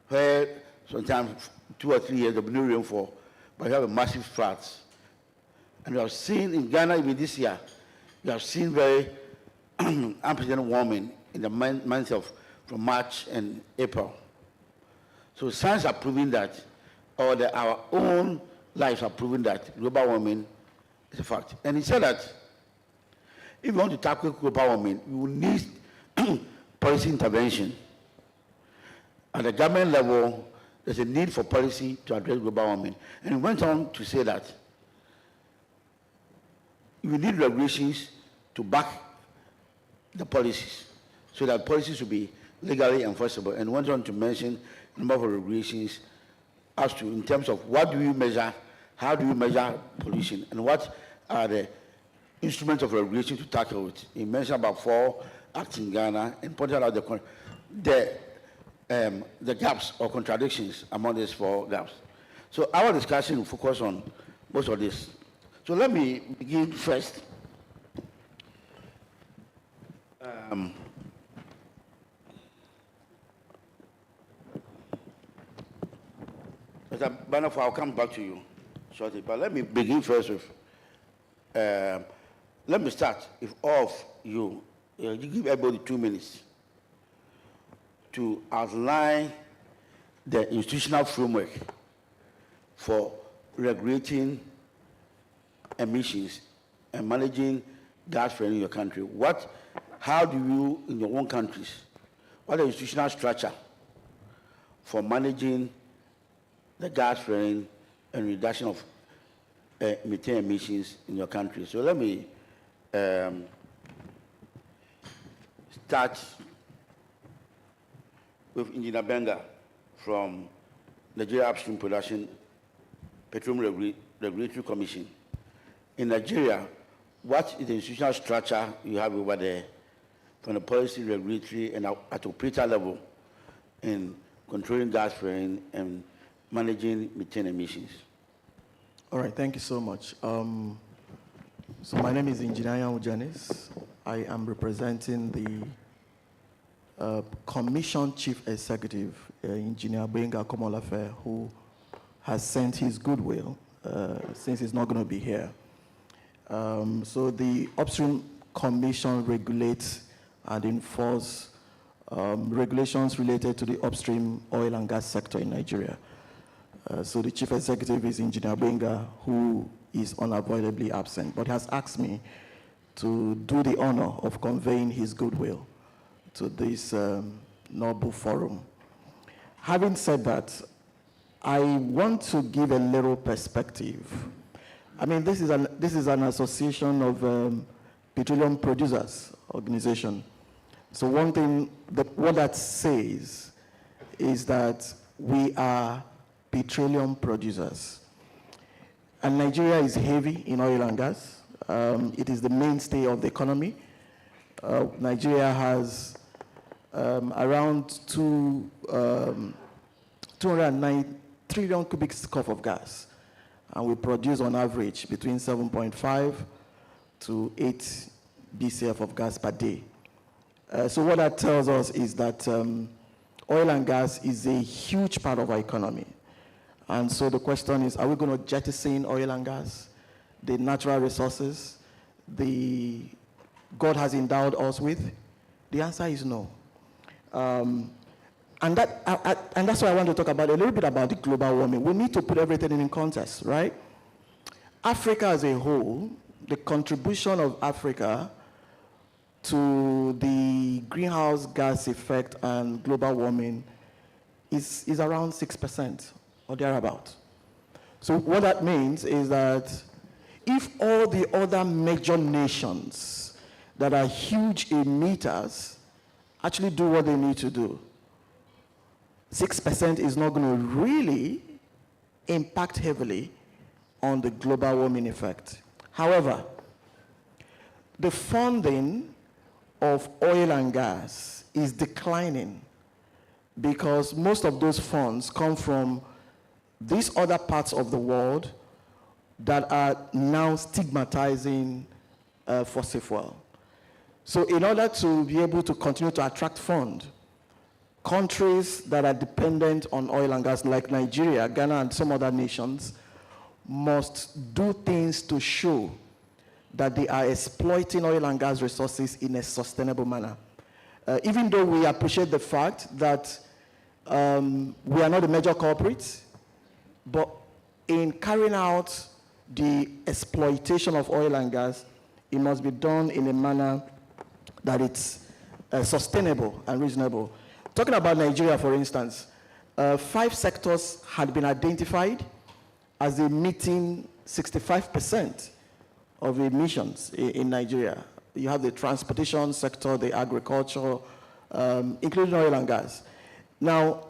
where sometimes 2 or 3 years there will be no rainfall, but you have a massive floods. And you have seen in Ghana even this year, you have seen very unprecedented warming in the months of from March and April. So science are proving that, or our own lives are proving that global warming is a fact. And he said that if you want to tackle global warming, you will need policy intervention. At the government level, there's a need for policy to address global warming. And he went on to say that you need regulations to back the policies so that policies will be legally enforceable. And went on to mention a number of regulations as to in terms of what do you measure, how do you measure pollution, and what are the instruments of regulation to tackle it. He mentioned about 4 acts in Ghana and pointed out the gaps or contradictions among these 4 gaps. So our discussion will focus on most of this. So let me begin first. Mr. Banaf, I'll come back to you shortly, but let me begin first with, let me start, if all of you, you give everybody 2 minutes to outline the institutional framework for regulating emissions and managing gas flaring in your country. How do you, in your own countries, what is the institutional structure for managing the gas flaring and reduction of methane emissions in your country? So let me start with Engineer Benga from Nigeria Upstream Production Petroleum Regulatory Commission. In Nigeria, what is the institutional structure you have over there from the policy, regulatory, and at operator level in controlling gas flaring and managing methane emissions? All right, thank you so much. So my name is Engineer Ujanis. I am representing the Commission Chief Executive, Engineer Benga Komolafe, who has sent his goodwill since he's not going to be here. So the Upstream Commission regulates and enforces regulations related to the upstream oil and gas sector in Nigeria. So the chief executive is Engineer Benga, who is unavoidably absent, but has asked me to do the honor of conveying his goodwill to this noble forum. Having said that, I want to give a little perspective. I mean, this is an association of petroleum producers organization. So one thing, what that says is that we are petroleum producers. And Nigeria is heavy in oil and gas. It is the mainstay of the economy. Nigeria has around 209 trillion cubic scoff of gas. And we produce on average between 7.5 to 8 BCF of gas per day. So what that tells us is that oil and gas is a huge part of our economy. And so the question is, are we going to jettison oil and gas, the natural resources God has endowed us with? The answer is no. And that's why I want to talk about a little bit about the global warming. We need to put everything in context, right? Africa as a whole, the contribution of Africa to the greenhouse gas effect and global warming is around 6% or thereabout. So what that means is that if all the other major nations that are huge emitters actually do what they need to do, 6% is not going to really impact heavily on the global warming effect. However, the funding of oil and gas is declining because most of those funds come from these other parts of the world that are now stigmatizing fossil fuel. So in order to be able to continue to attract funds, countries that are dependent on oil and gas like Nigeria, Ghana, and some other nations must do things to show that they are exploiting oil and gas resources in a sustainable manner. Even though we appreciate the fact that we are not the major culprits, but in carrying out the exploitation of oil and gas, it must be done in a manner that it's sustainable and reasonable. Talking about Nigeria, for instance, 5 sectors had been identified as emitting 65% of emissions in Nigeria. You have the transportation sector, the agriculture, including oil and gas. Now,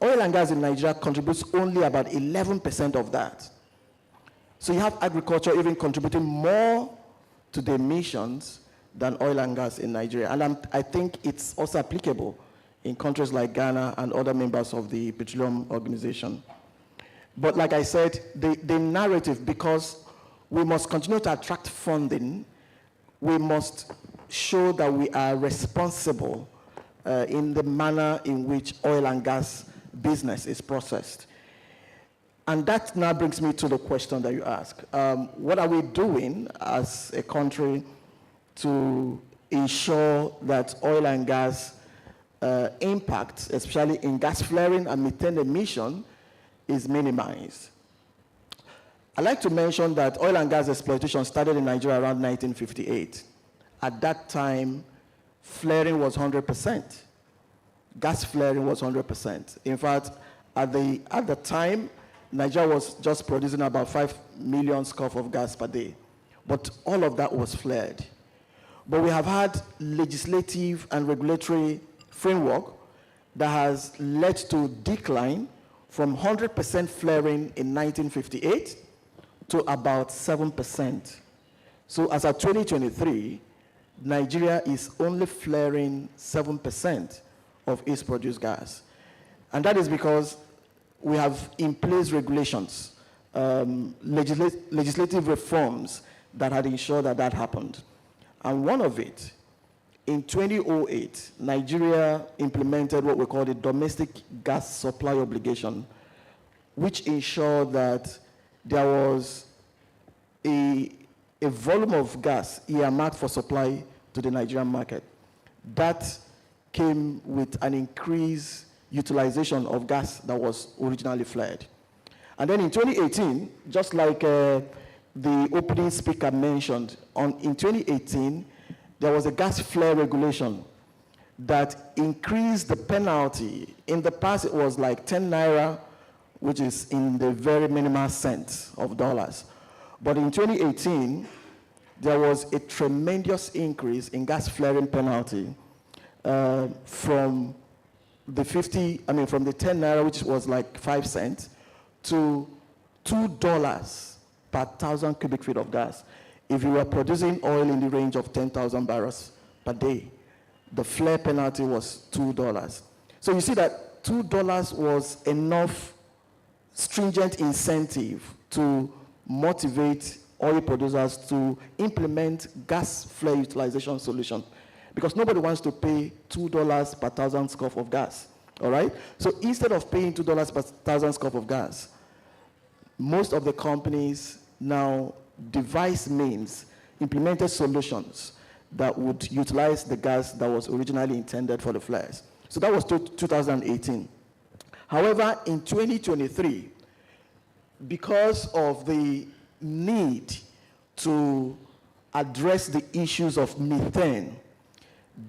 oil and gas in Nigeria contributes only about 11% of that. So you have agriculture even contributing more to the emissions than oil and gas in Nigeria. And I think it's also applicable in countries like Ghana and other members of the Petroleum Organization. But like I said, the narrative, because we must continue to attract funding, we must show that we are responsible in the manner in which oil and gas business is processed. And that now brings me to the question that you ask. What are we doing as a country to ensure that oil and gas impact, especially in gas flaring and methane emission, is minimized? I'd like to mention that oil and gas exploitation started in Nigeria around 1958. At that time, flaring was 100%. Gas flaring was 100%. In fact, at the time, Nigeria was just producing about 5 million scoff of gas per day. But all of that was flared. But we have had legislative and regulatory framework that has led to decline from 100% flaring in 1958 to about 7%. So as of 2023, Nigeria is only flaring 7% of its produced gas. And that is because we have in place regulations, legislative reforms that had ensured that that happened. And one of it, in 2008, Nigeria implemented what we call the domestic gas supply obligation, which ensured that there was a a volume of gas earmarked for supply to the Nigerian market. That came with an increased utilization of gas that was originally flared. And then in 2018, just like the opening speaker mentioned, in 2018, there was a gas flare regulation that increased the penalty. In the past, it was like 10 naira, which is in the very minimal cents of dollars. But in 2018, there was a tremendous increase in gas flaring penalty from the 10 naira, which was like 5 cents, to $2 per 1,000 cubic feet of gas. If you were producing oil in the range of 10,000 barrels per day, the flare penalty was $2. So you see that $2 was enough stringent incentive to motivate oil producers to implement gas flare utilization solution, because nobody wants to pay $2 per 1,000 scoop of gas, all right? So instead of paying $2 per 1,000 scoop of gas, most of the companies now devised means, implemented solutions that would utilize the gas that was originally intended for the flares. So that was 2018. However, in 2023, because of the need to address the issues of methane,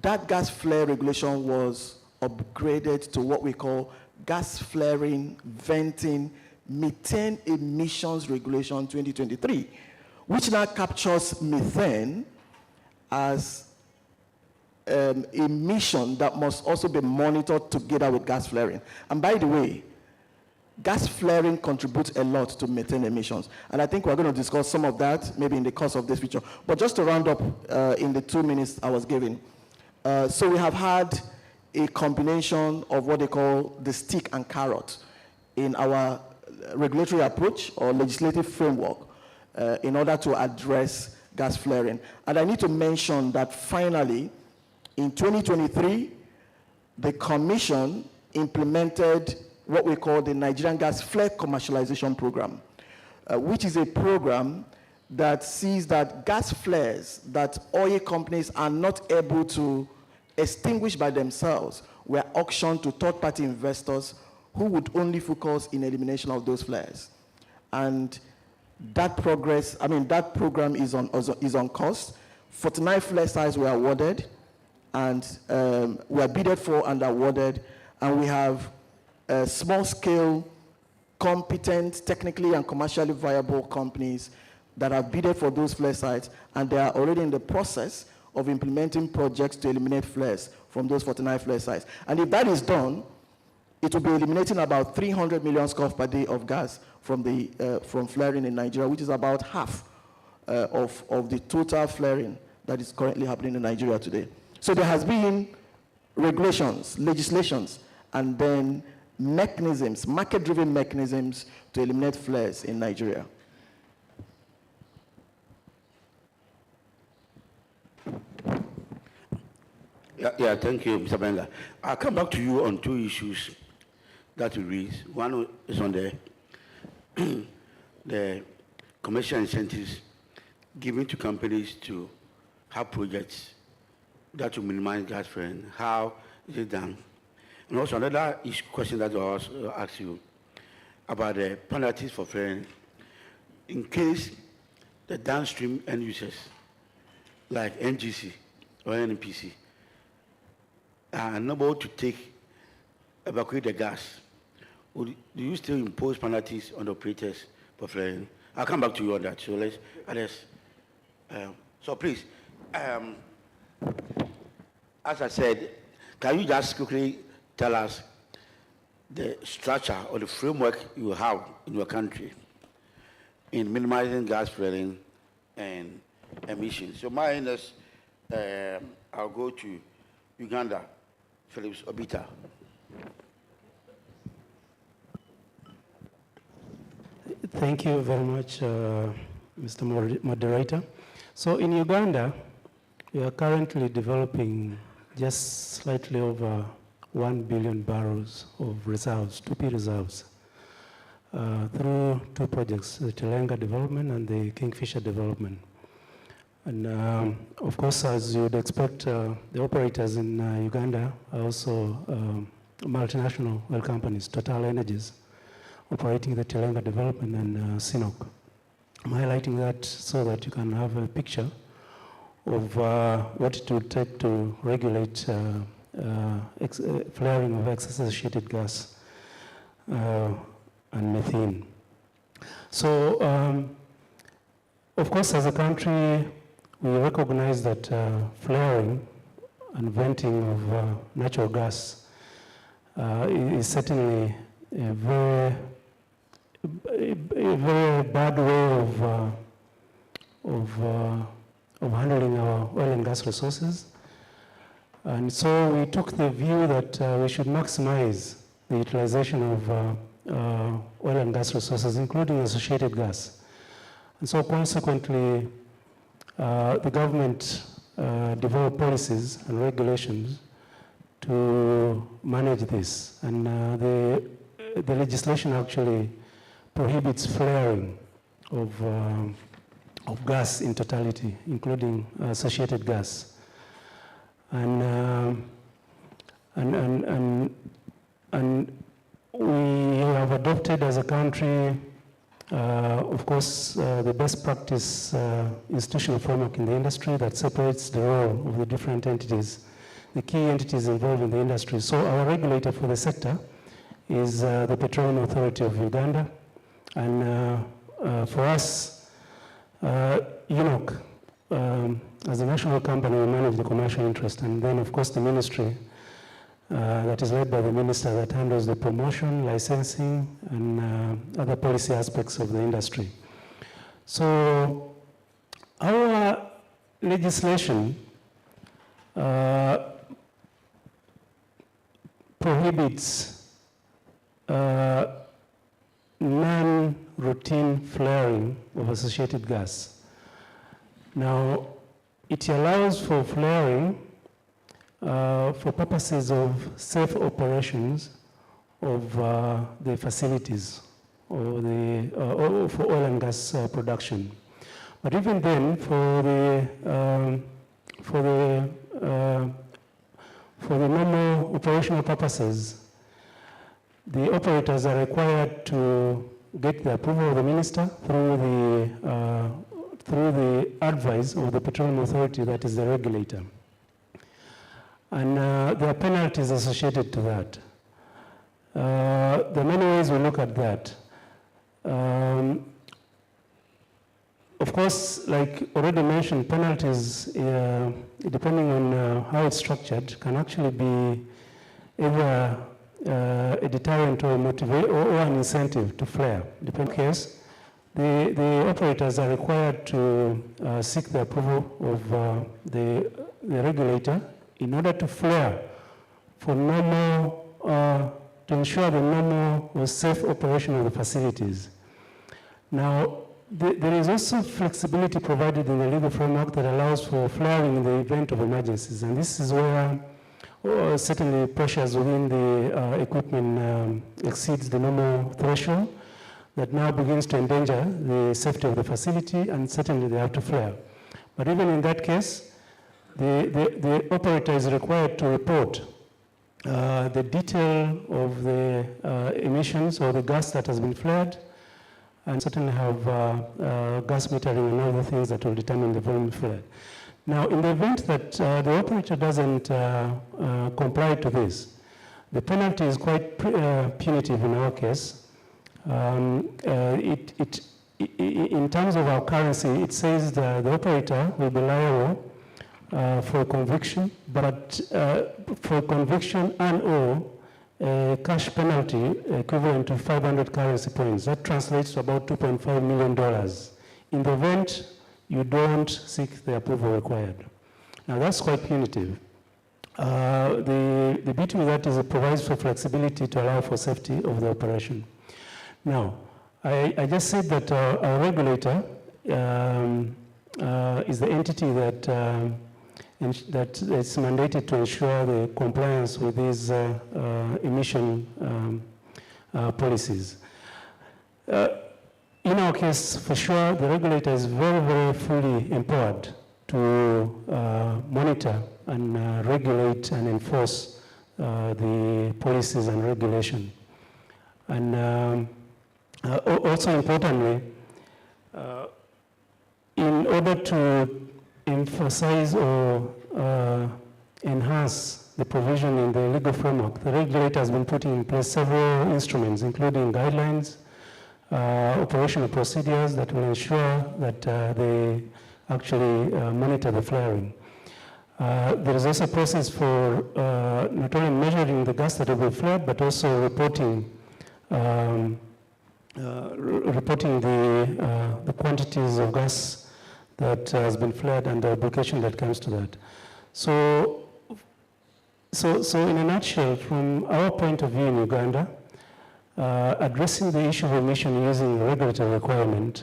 that gas flare regulation was upgraded to what we call gas flaring, venting, methane emissions regulation 2023, which now captures methane as emission that must also be monitored together with gas flaring. And by the way, gas flaring contributes a lot to methane emissions. And I think we're going to discuss some of that maybe in the course of this feature. But just to round up in the 2 minutes I was given. So we have had a combination of what they call the stick and carrot in our regulatory approach or legislative framework in order to address gas flaring. And I need to mention that finally, in 2023, the Commission implemented what we call the Nigerian Gas Flare Commercialization Program, which is a program that sees that gas flares that oil companies are not able to extinguish by themselves were auctioned to third-party investors who would only focus in elimination of those flares. And that program is on course. 49 flare sites were awarded and were bidded for and awarded, and we have small-scale, competent, technically and commercially viable companies that have bidded for those flare sites, and they are already in the process of implementing projects to eliminate flares from those 49 flare sites. And if that is done, it will be eliminating about 300 million scf per day of gas from flaring in Nigeria, which is about half of the total flaring that is currently happening in Nigeria today. So there has been regulations, legislations, and then mechanisms, market-driven mechanisms to eliminate flares in Nigeria. Yeah, thank you, Mr. Benga. I'll come back to you on 2 issues that you raised. One is on the commercial incentives given to companies to have projects that will minimize gas flaring. How is it done? And also another question that I was ask you about the penalties for flaring in case the downstream end users like NGC or NPC are unable to evacuate the gas. Do you still impose penalties on the operators for flaring? I'll come back to you on that. So so please, as I said, can you just quickly tell us the structure or the framework you have in your country in minimizing gas flaring and emissions? So my next, I'll go to Uganda, Phillips Obita. Thank you very much, Mr. Moderator. So in Uganda, we are currently developing just slightly over 1 billion barrels of reserves, 2P reserves, through 2 projects, the Telenga development and the Kingfisher development. And of course, as you'd expect, the operators in Uganda are also multinational oil companies, Total Energies, operating the Telenga development, and Sinok. I'm highlighting that so that you can have a picture of what it would take to regulate flaring of excess-associated gas and methane. So, of course, as a country, we recognize that flaring and venting of natural gas is certainly a very bad way of handling our oil and gas resources. And so we took the view that we should maximize the utilization of oil and gas resources, including associated gas. And so consequently, the government developed policies and regulations to manage this. And the legislation actually prohibits flaring of gas in totality, including associated gas. And we have adopted as a country, of course, the best practice institutional framework in the industry that separates the role of the different entities, the key entities involved in the industry. So our regulator for the sector is the Petroleum Authority of Uganda. And for us, UNOC, as a national company, we manage the commercial interest. And then, of course, the ministry that is led by the minister that handles the promotion, licensing, and other policy aspects of the industry. So our legislation prohibits non-routine flaring of associated gas. Now, it allows for flaring for purposes of safe operations of the facilities or for oil and gas production. But even then, for the normal operational purposes, the operators are required to get the approval of the minister through the advice of the Petroleum Authority, that is the regulator. And there are penalties associated to that. There are many ways we look at that. Of course, like already mentioned, penalties, depending on how it's structured, can actually be either a deterrent or an incentive to flare. Depending on the case, the operators are required to seek the approval of the regulator in order to flare for normal, to ensure the normal or safe operation of the facilities. Now, there is also flexibility provided in the legal framework that allows for flaring in the event of emergencies, and this is where certainly pressures within the equipment exceeds the normal threshold that now begins to endanger the safety of the facility, and certainly they have to flare. But even in that case, the operator is required to report the detail of the emissions or the gas that has been flared, and certainly have gas metering and other things that will determine the volume flared. Now, in the event that the operator doesn't comply to this, the penalty is quite punitive in our case. In terms of our currency, it says that the operator will be liable for conviction, but for conviction and/or a cash penalty equivalent to 500 currency points. That translates to about $2.5 million. In the event you don't seek the approval required. Now that's quite punitive. The beauty with that is it provides for flexibility to allow for safety of the operation. Now, I just said that our regulator is the entity that is mandated to ensure the compliance with these emission policies. In our case, for sure, the regulator is very, very fully empowered to monitor and regulate and enforce the policies and regulation. And also importantly, in order to emphasize or enhance the provision in the legal framework, the regulator has been putting in place several instruments, including guidelines, operational procedures that will ensure that they actually monitor the flaring. There is also a process for not only measuring the gas that will be flared, but also reporting the quantities of gas that has been flared and the application that comes to that. So in a nutshell, from our point of view in Uganda, addressing the issue of emission using regulatory requirement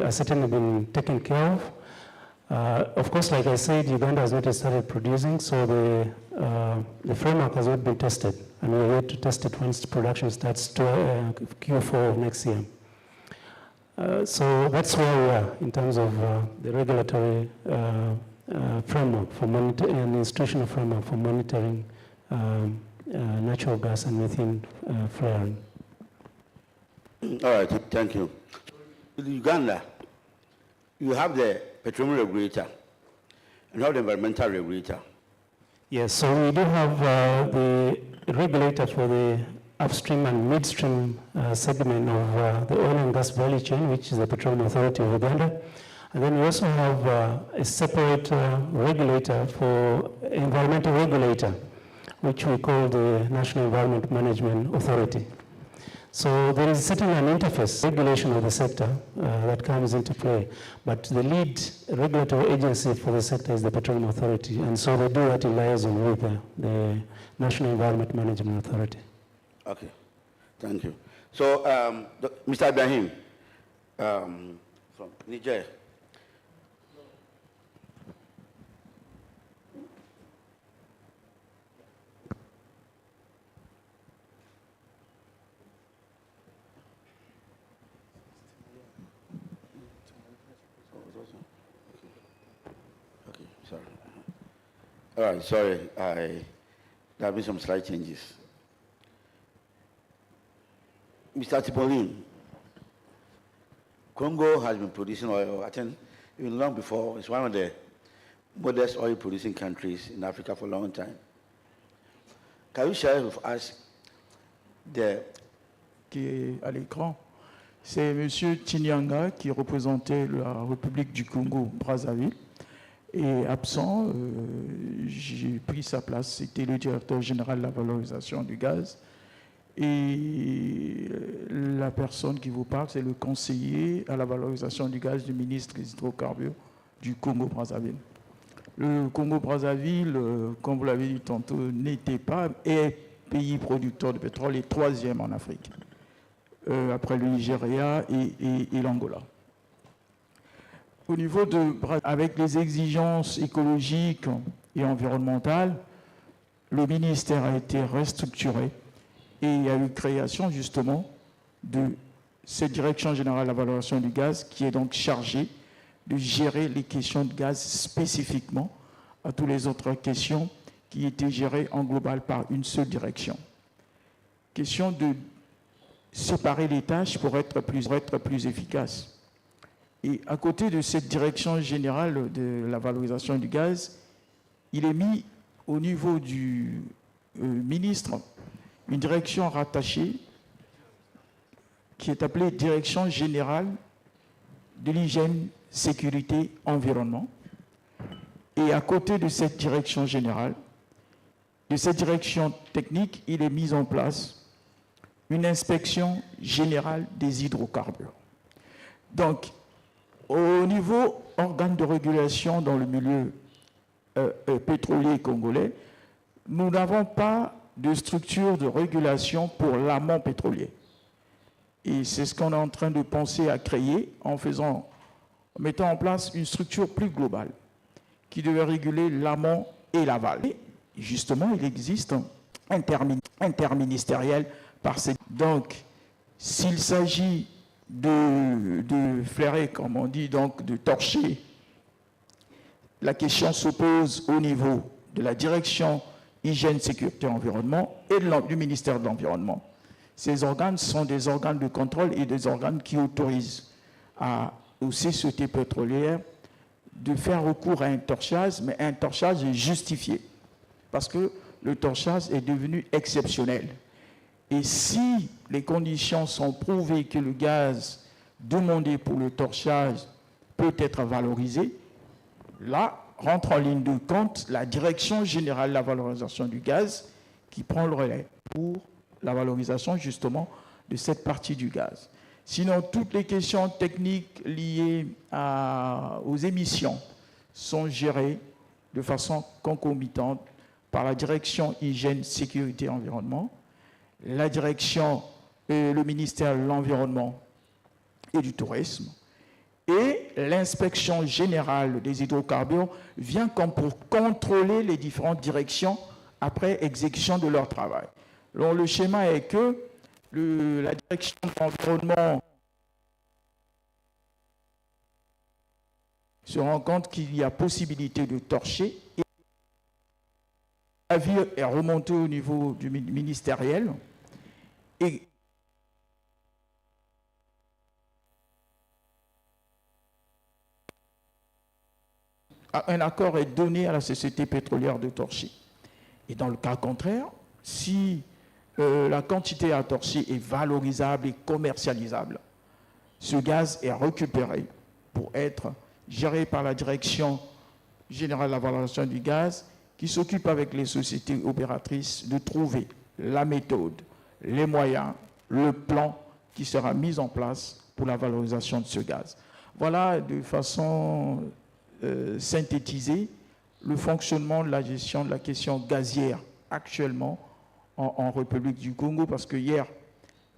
has certainly been taken care of. Of course, like I said, Uganda has not yet started producing, so the framework has not been tested, and we're yet to test it once production starts to Q4 of next year. So that's where we are in terms of the regulatory framework for an institutional framework for monitoring natural gas and methane flaring. All right, thank you. In Uganda, you have the petroleum regulator and you have the environmental regulator. Yes, so we do have the regulator for the upstream and midstream segment of the oil and gas value chain, which is the Petroleum Authority of Uganda. And then we also have a separate regulator for environmental regulator, which we call the National Environment Management Authority. So there is certainly an interface regulation of the sector that comes into play, but the lead regulatory agency for the sector is the Petroleum Authority, and so they do that in liaison with the National Environment Management Authority. Okay, thank you. So, Mr. Ibrahim, from Niger. All right, sorry, there have been some slight changes. Mr. Tipolin, Congo has been producing oil, I think, even long before. It's one of the modest oil producing countries in Africa for a long time. Can you share with us the... Qui est à l'écran, c'est M. Chinyanga qui représentait la République du Congo-Brazzaville. Et absent, j'ai pris sa place, c'était le directeur général de la valorisation du gaz. Et la personne qui vous parle, c'est le conseiller à la valorisation du gaz du ministre des hydrocarbures du Congo-Brazzaville. Le Congo-Brazzaville, comme vous l'avez dit tantôt, n'était pas et pays producteur de pétrole et troisième en Afrique, après le Nigeria et l'Angola. Au niveau de, avec les exigences écologiques et environnementales, le ministère a été restructuré et il y a eu création justement de cette direction générale de la valorisation du gaz qui est donc chargée de gérer les questions de gaz spécifiquement à toutes les autres questions qui étaient gérées en global par une seule direction. Question de séparer les tâches pour être plus efficace. Et à côté de cette direction générale de la valorisation du gaz, il est mis au niveau du ministre une direction rattachée qui est appelée Direction générale de l'hygiène, sécurité, environnement. Et à côté de cette direction générale, de cette direction technique, il est mis en place une inspection générale des hydrocarbures. Donc, au niveau organe de régulation dans le milieu pétrolier congolais, nous n'avons pas de structure de régulation pour l'amont pétrolier. Et c'est ce qu'on est en train de penser à créer en mettant en place une structure plus globale qui devait réguler l'amont et l'aval. Et justement, il existe un interministériel par ces... Donc, s'il s'agit de flairer, comme on dit, donc de torcher la question se pose au niveau de la direction hygiène, sécurité, environnement et du ministère de l'Environnement. Ces organes sont des organes de contrôle et des organes qui autorisent aux sociétés pétrolières de faire recours à un torchage, mais un torchage est justifié parce que le torchage est devenu exceptionnel. Et si les conditions sont prouvées que le gaz demandé pour le torchage peut être valorisé, là rentre en ligne de compte la Direction générale de la valorisation du gaz qui prend le relais pour la valorisation justement de cette partie du gaz. Sinon, toutes les questions techniques liées aux émissions sont gérées de façon concomitante par la Direction hygiène, sécurité, environnement, la direction, le ministère de l'Environnement et du Tourisme, et l'inspection générale des hydrocarbures vient comme pour contrôler les différentes directions après exécution de leur travail. Alors, le schéma est que la direction de l'environnement se rend compte qu'il y a possibilité de torcher et l'avis est remonté au niveau du ministériel et un accord est donné à la société pétrolière de torcher. Et dans le cas contraire, si la quantité à torcher est valorisable et commercialisable, ce gaz est récupéré pour être géré par la Direction générale de la valorisation du gaz qui s'occupe avec les sociétés opératrices de trouver la méthode, les moyens, le plan qui sera mis en place pour la valorisation de ce gaz. Voilà de façon synthétisée le fonctionnement de la gestion de la question gazière actuellement en République du Congo, parce que hier,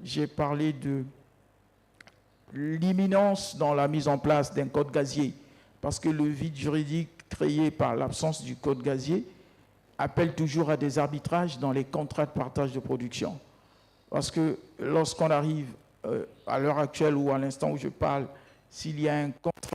j'ai parlé de l'imminence dans la mise en place d'un code gazier, parce que le vide juridique créé par l'absence du code gazier appelle toujours à des arbitrages dans les contrats de partage de production. Parce que lorsqu'on arrive à l'heure actuelle ou à l'instant où je parle, s'il y a un contrat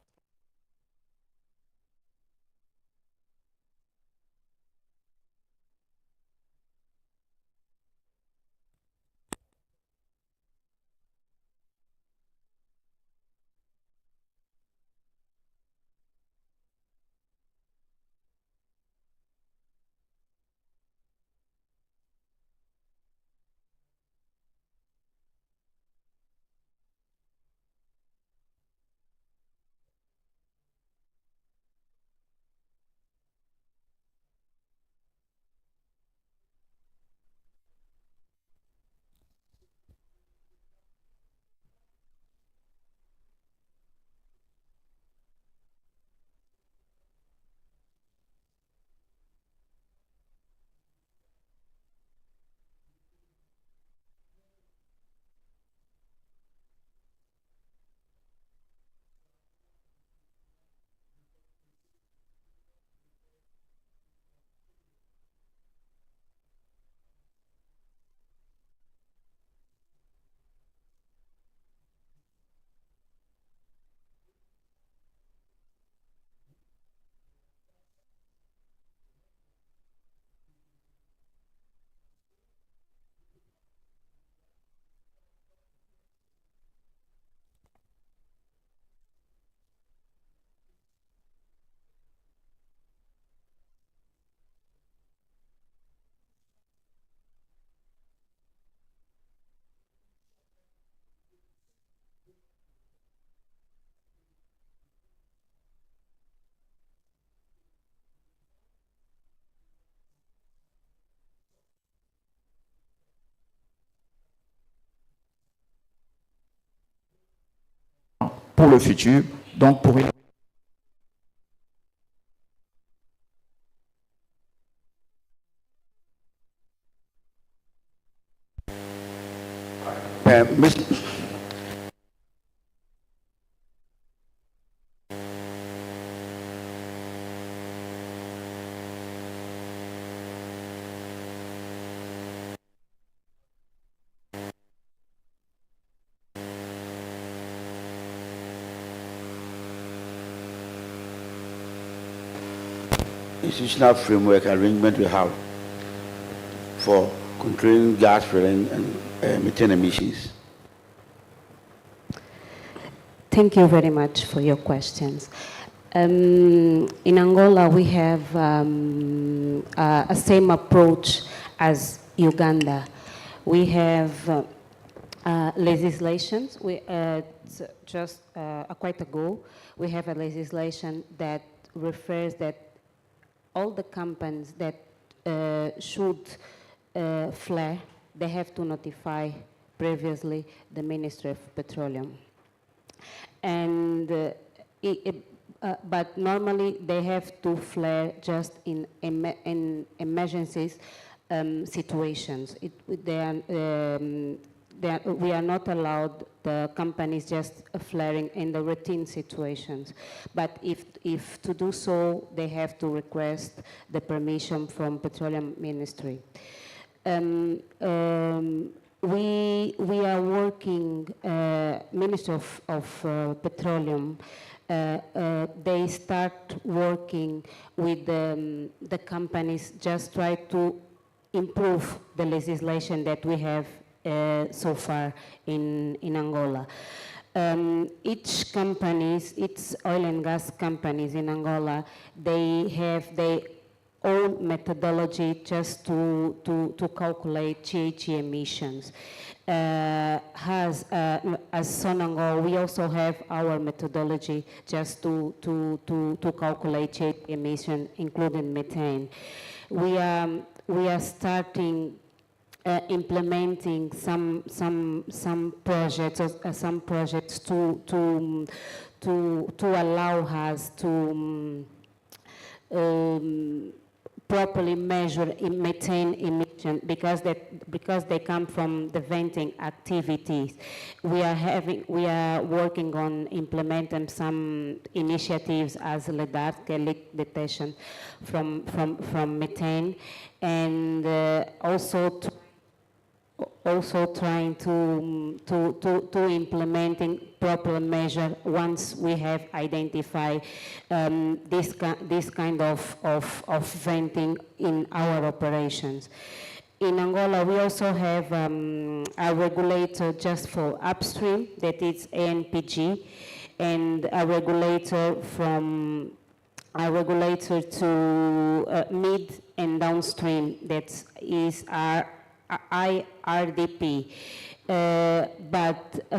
pour le futur, donc pour une... institutional framework arrangement we have for controlling gas flaring and methane emissions? Thank you very much for your questions. In Angola, we have a same approach as Uganda. We have legislations. Just quite ago, we have a legislation that refers that all the companies that should flare, they have to notify previously the Ministry of Petroleum. And but normally they have to flare just in emergencies situations. We are not allowed the companies just flaring in the routine situations. But if to do so, they have to request the permission from Petroleum Ministry. We are working, Ministry of Petroleum, they start working with the companies, just try to improve the legislation that we have so far in Angola. Each oil and gas companies in Angola, they have their own methodology just to calculate GHG emissions. As Sonangol, we also have our methodology just to calculate GHG emission, including methane. We are starting implementing some projects to allow us to properly measure methane emission because they come from the venting activities. We are working on implementing some initiatives as LEDAR, leak detection from methane, and also trying to implementing proper measure once we have identified this kind of venting in our operations. In Angola, we also have a regulator just for upstream, that is ANPG, and a regulator to mid and downstream, that is IRDP. But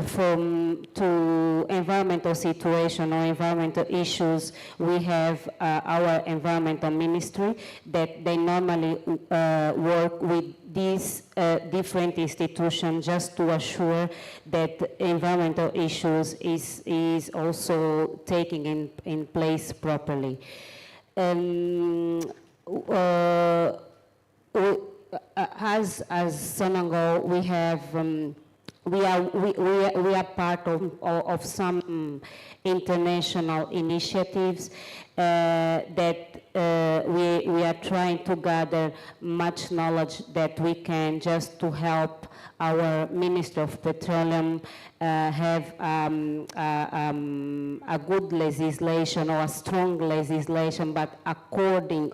to environmental situation or environmental issues, we have our environmental ministry that they normally work with these different institutions just to assure that environmental issues is also taken in place properly. As Sonangol, we are part of some international initiatives that we are trying to gather much knowledge that we can just to help our Minister of Petroleum have a good legislation or a strong legislation, but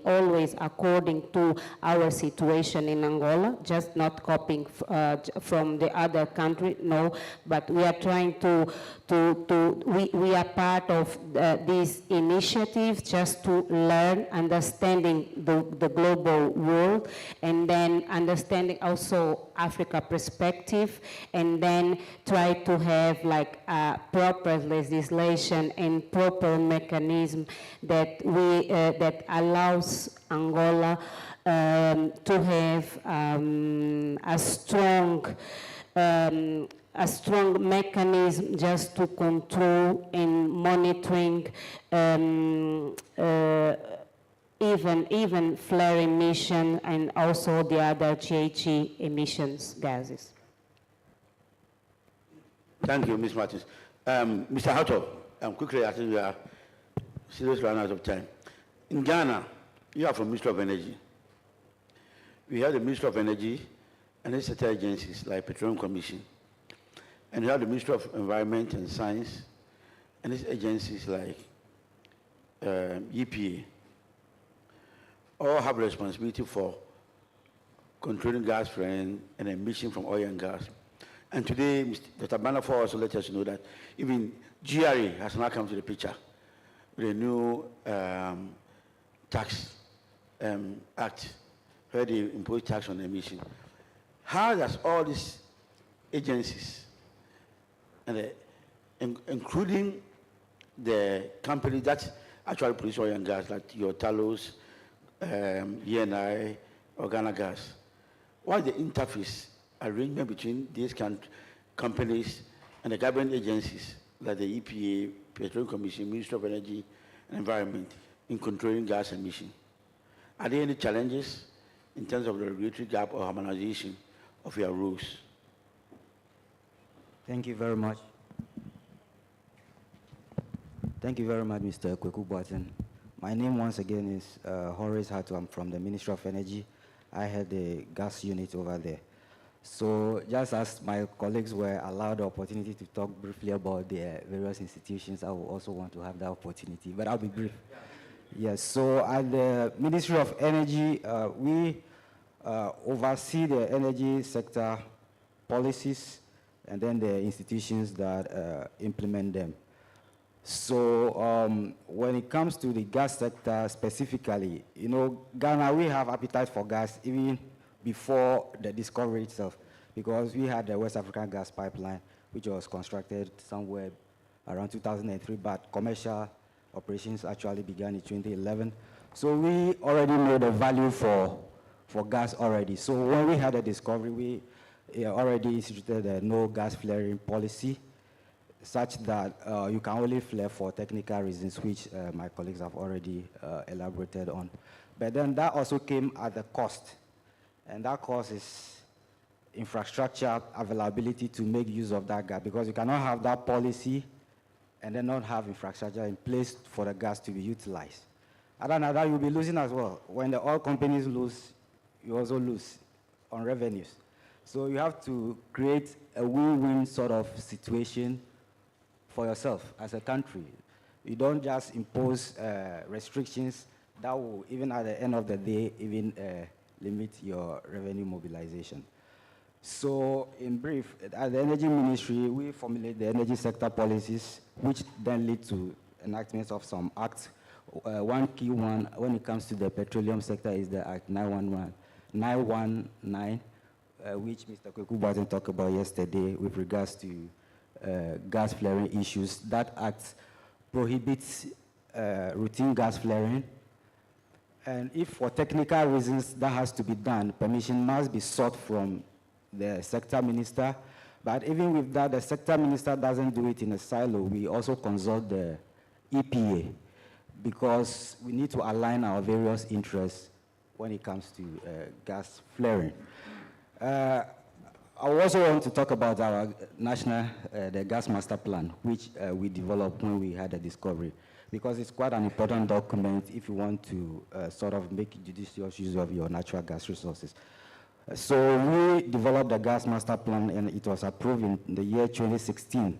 always according to our situation in Angola, just not copying from the other country, no, but we are trying we are part of these initiatives just to learn, understanding the global world, and then understanding also Africa perspective, and then try to have like a proper legislation and proper mechanism that that allows Angola to have a strong mechanism just to control and monitoring even flare emission and also the other GHG emissions gases. Thank you, Ms. Martins. Mr. Hato, quickly, I think we are seriously running out of time. In Ghana, you are from Ministry of Energy. We have the Ministry of Energy and its agencies like Petroleum Commission. And you have the Ministry of Environment and Science and its agencies like EPA. all have responsibility for controlling gas flaring and emission from oil and gas. And today, Dr. Banafo also let us know that even GRA has now come to the picture with a new tax act where they impose tax on emission. How does all these agencies, and including the company that actually produce oil and gas, like your Talos, ENI, or Ghana Gas, what is the interface arrangement between these companies and the government agencies like the EPA, Petroleum Commission, Ministry of Energy and Environment in controlling gas emission? Are there any challenges in terms of the regulatory gap or harmonization of your rules? Thank you very much. Thank you very much, Mr. Kweku Boateng. My name once again is Horace Hatu. I'm from the Ministry of Energy. I had the gas unit over there. So just as my colleagues were allowed the opportunity to talk briefly about the various institutions, I will also want to have that opportunity, but I'll be brief. Yes, so at the Ministry of Energy, we oversee the energy sector policies and then the institutions that implement them. So when it comes to the gas sector specifically, you know, Ghana, we have appetite for gas even before the discovery itself, because we had the West African gas pipeline, which was constructed somewhere around 2003, but commercial operations actually began in 2011. So we already know the value for gas already. So when we had a discovery, we already instituted a no gas flaring policy, such that you can only flare for technical reasons, which my colleagues have already elaborated on. But then that also came at a cost. And that cost is infrastructure availability to make use of that gas, because you cannot have that policy and then not have infrastructure in place for the gas to be utilized. Other than that, you'll be losing as well. When the oil companies lose, you also lose on revenues. So you have to create a win-win sort of situation for yourself as a country. You don't just impose restrictions that will, even at the end of the day, even limit your revenue mobilization. So in brief, at the Energy Ministry, we formulate the energy sector policies, which then lead to enactments of some acts. One key one, when it comes to the petroleum sector, is the Act 919, which Mr. Kweku Boateng talked about yesterday with regards to gas flaring issues. That act prohibits routine gas flaring. And if for technical reasons that has to be done, permission must be sought from the sector minister. But even with that, the sector minister doesn't do it in a silo. We also consult the EPA, because we need to align our various interests when it comes to gas flaring. I also want to talk about our national, the gas master plan, which we developed when we had a discovery, because it's quite an important document if you want to sort of make judicious use of your natural gas resources. So we developed the gas master plan, and it was approved in the year 2016.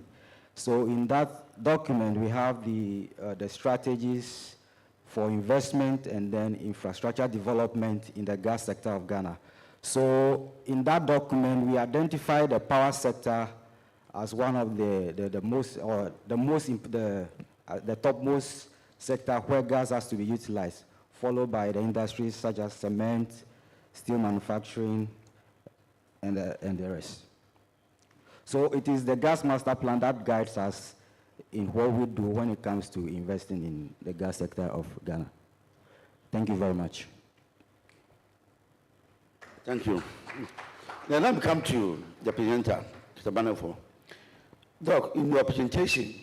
So in that document, we have the strategies for investment and then infrastructure development in the gas sector of Ghana. So in that document, we identified the power sector as one of the topmost sector where gas has to be utilized, followed by the industries such as cement, steel manufacturing, and the rest. So it is the gas master plan that guides us in what we do when it comes to investing in the gas sector of Ghana. Thank you very much. Thank you. Now let me come to the presenter, Mr. Banafo. Doc, in your presentation,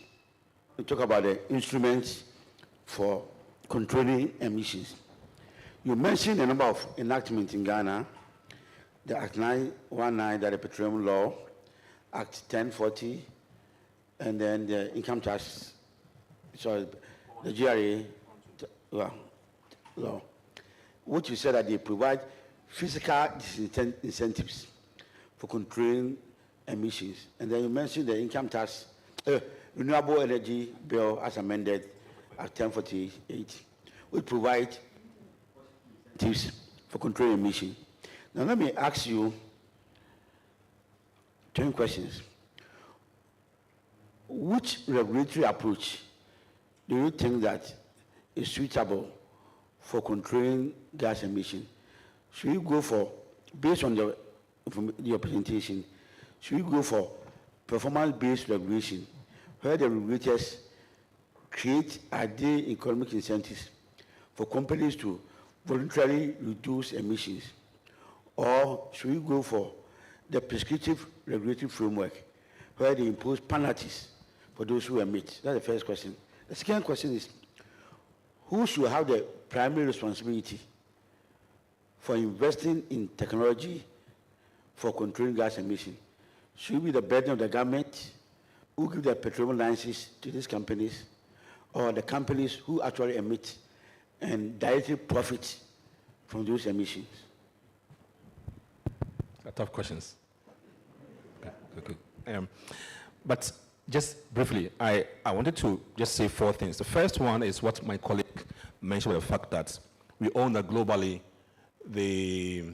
you talk about the instruments for controlling emissions. You mentioned a number of enactments in Ghana, the Act 919, that the Petroleum Law, Act 1040, and then the income tax, sorry, the GRA law, which you said that they provide physical incentives for controlling emissions. And then you mentioned the income tax, renewable energy bill as amended at 1048, which provide tips for controlling emission. Now let me ask you 10 questions. Which regulatory approach do you think that is suitable for controlling gas emission? Should we go for, based on your presentation, should we go for performance-based regulation, where the regulators create ideal economic incentives for companies to voluntarily reduce emissions? Or should we go for the prescriptive regulatory framework, where they impose penalties for those who emit? That's the first question. The second question is, who should have the primary responsibility for investing in technology for controlling gas emission? Should it be the burden of the government who give the petroleum licenses to these companies, or the companies who actually emit and directly profit from those emissions? Tough questions. Okay. But just briefly, I wanted to just say 4 things. The first one is what my colleague mentioned, the fact that we all know globally the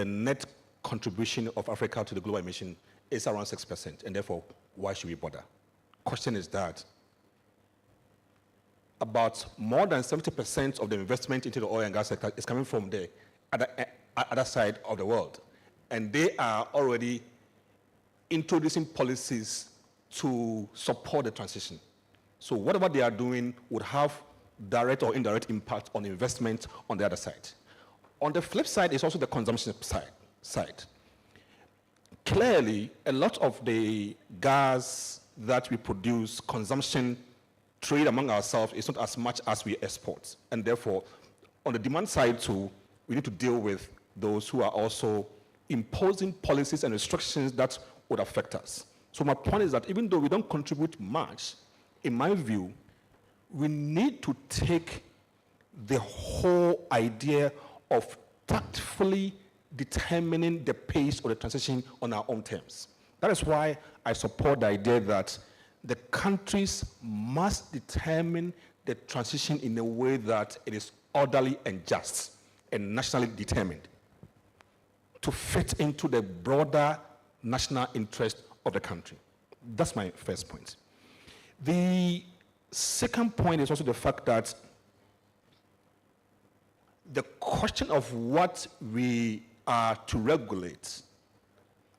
net contribution of Africa to the global emission is around 6%, and therefore, why should we bother? Question is that about more than 70% of the investment into the oil and gas sector is coming from the other side of the world, and they are already introducing policies to support the transition. So whatever they are doing would have direct or indirect impact on investment on the other side. On the flip side is also the consumption side. Clearly, a lot of the gas that we produce, consumption, trade among ourselves is not as much as we export. And therefore, on the demand side too, we need to deal with those who are also imposing policies and restrictions that would affect us. So my point is that even though we don't contribute much, in my view, we need to take the whole idea of tactfully determining the pace of the transition on our own terms. That is why I support the idea that the countries must determine the transition in a way that it is orderly and just and nationally determined to fit into the broader national interest of the country. That's my first point. The second point is also the fact that the question of what we are to regulate,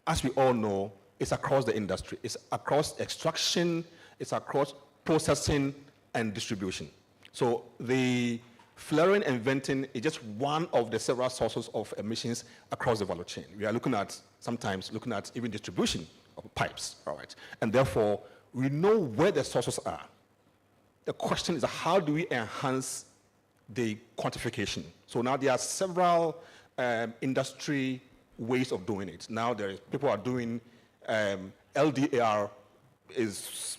as we all know, is across the industry. It's across extraction, it's across processing and distribution. So the flaring and venting is just one of the several sources of emissions across the value chain. We are sometimes looking at even distribution of pipes, all right? And therefore, we know where the sources are. The question is, how do we enhance the quantification? So now there are several industry ways of doing it. Now people are doing LDAR is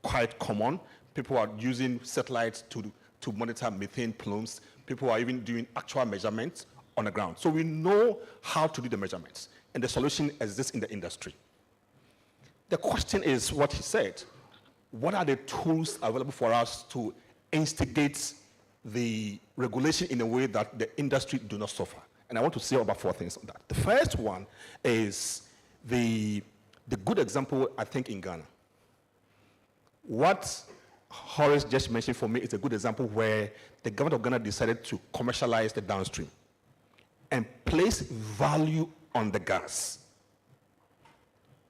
quite common. People are using satellites to monitor methane plumes. People are even doing actual measurements on the ground. So we know how to do the measurements, and the solution exists in the industry. The question is what he said. What are the tools available for us to instigate the regulation in a way that the industry do not suffer? And I want to say about 4 things on that. The first one is the good example, I think, in Ghana. What Horace just mentioned for me is a good example where the government of Ghana decided to commercialize the downstream and place value on the gas.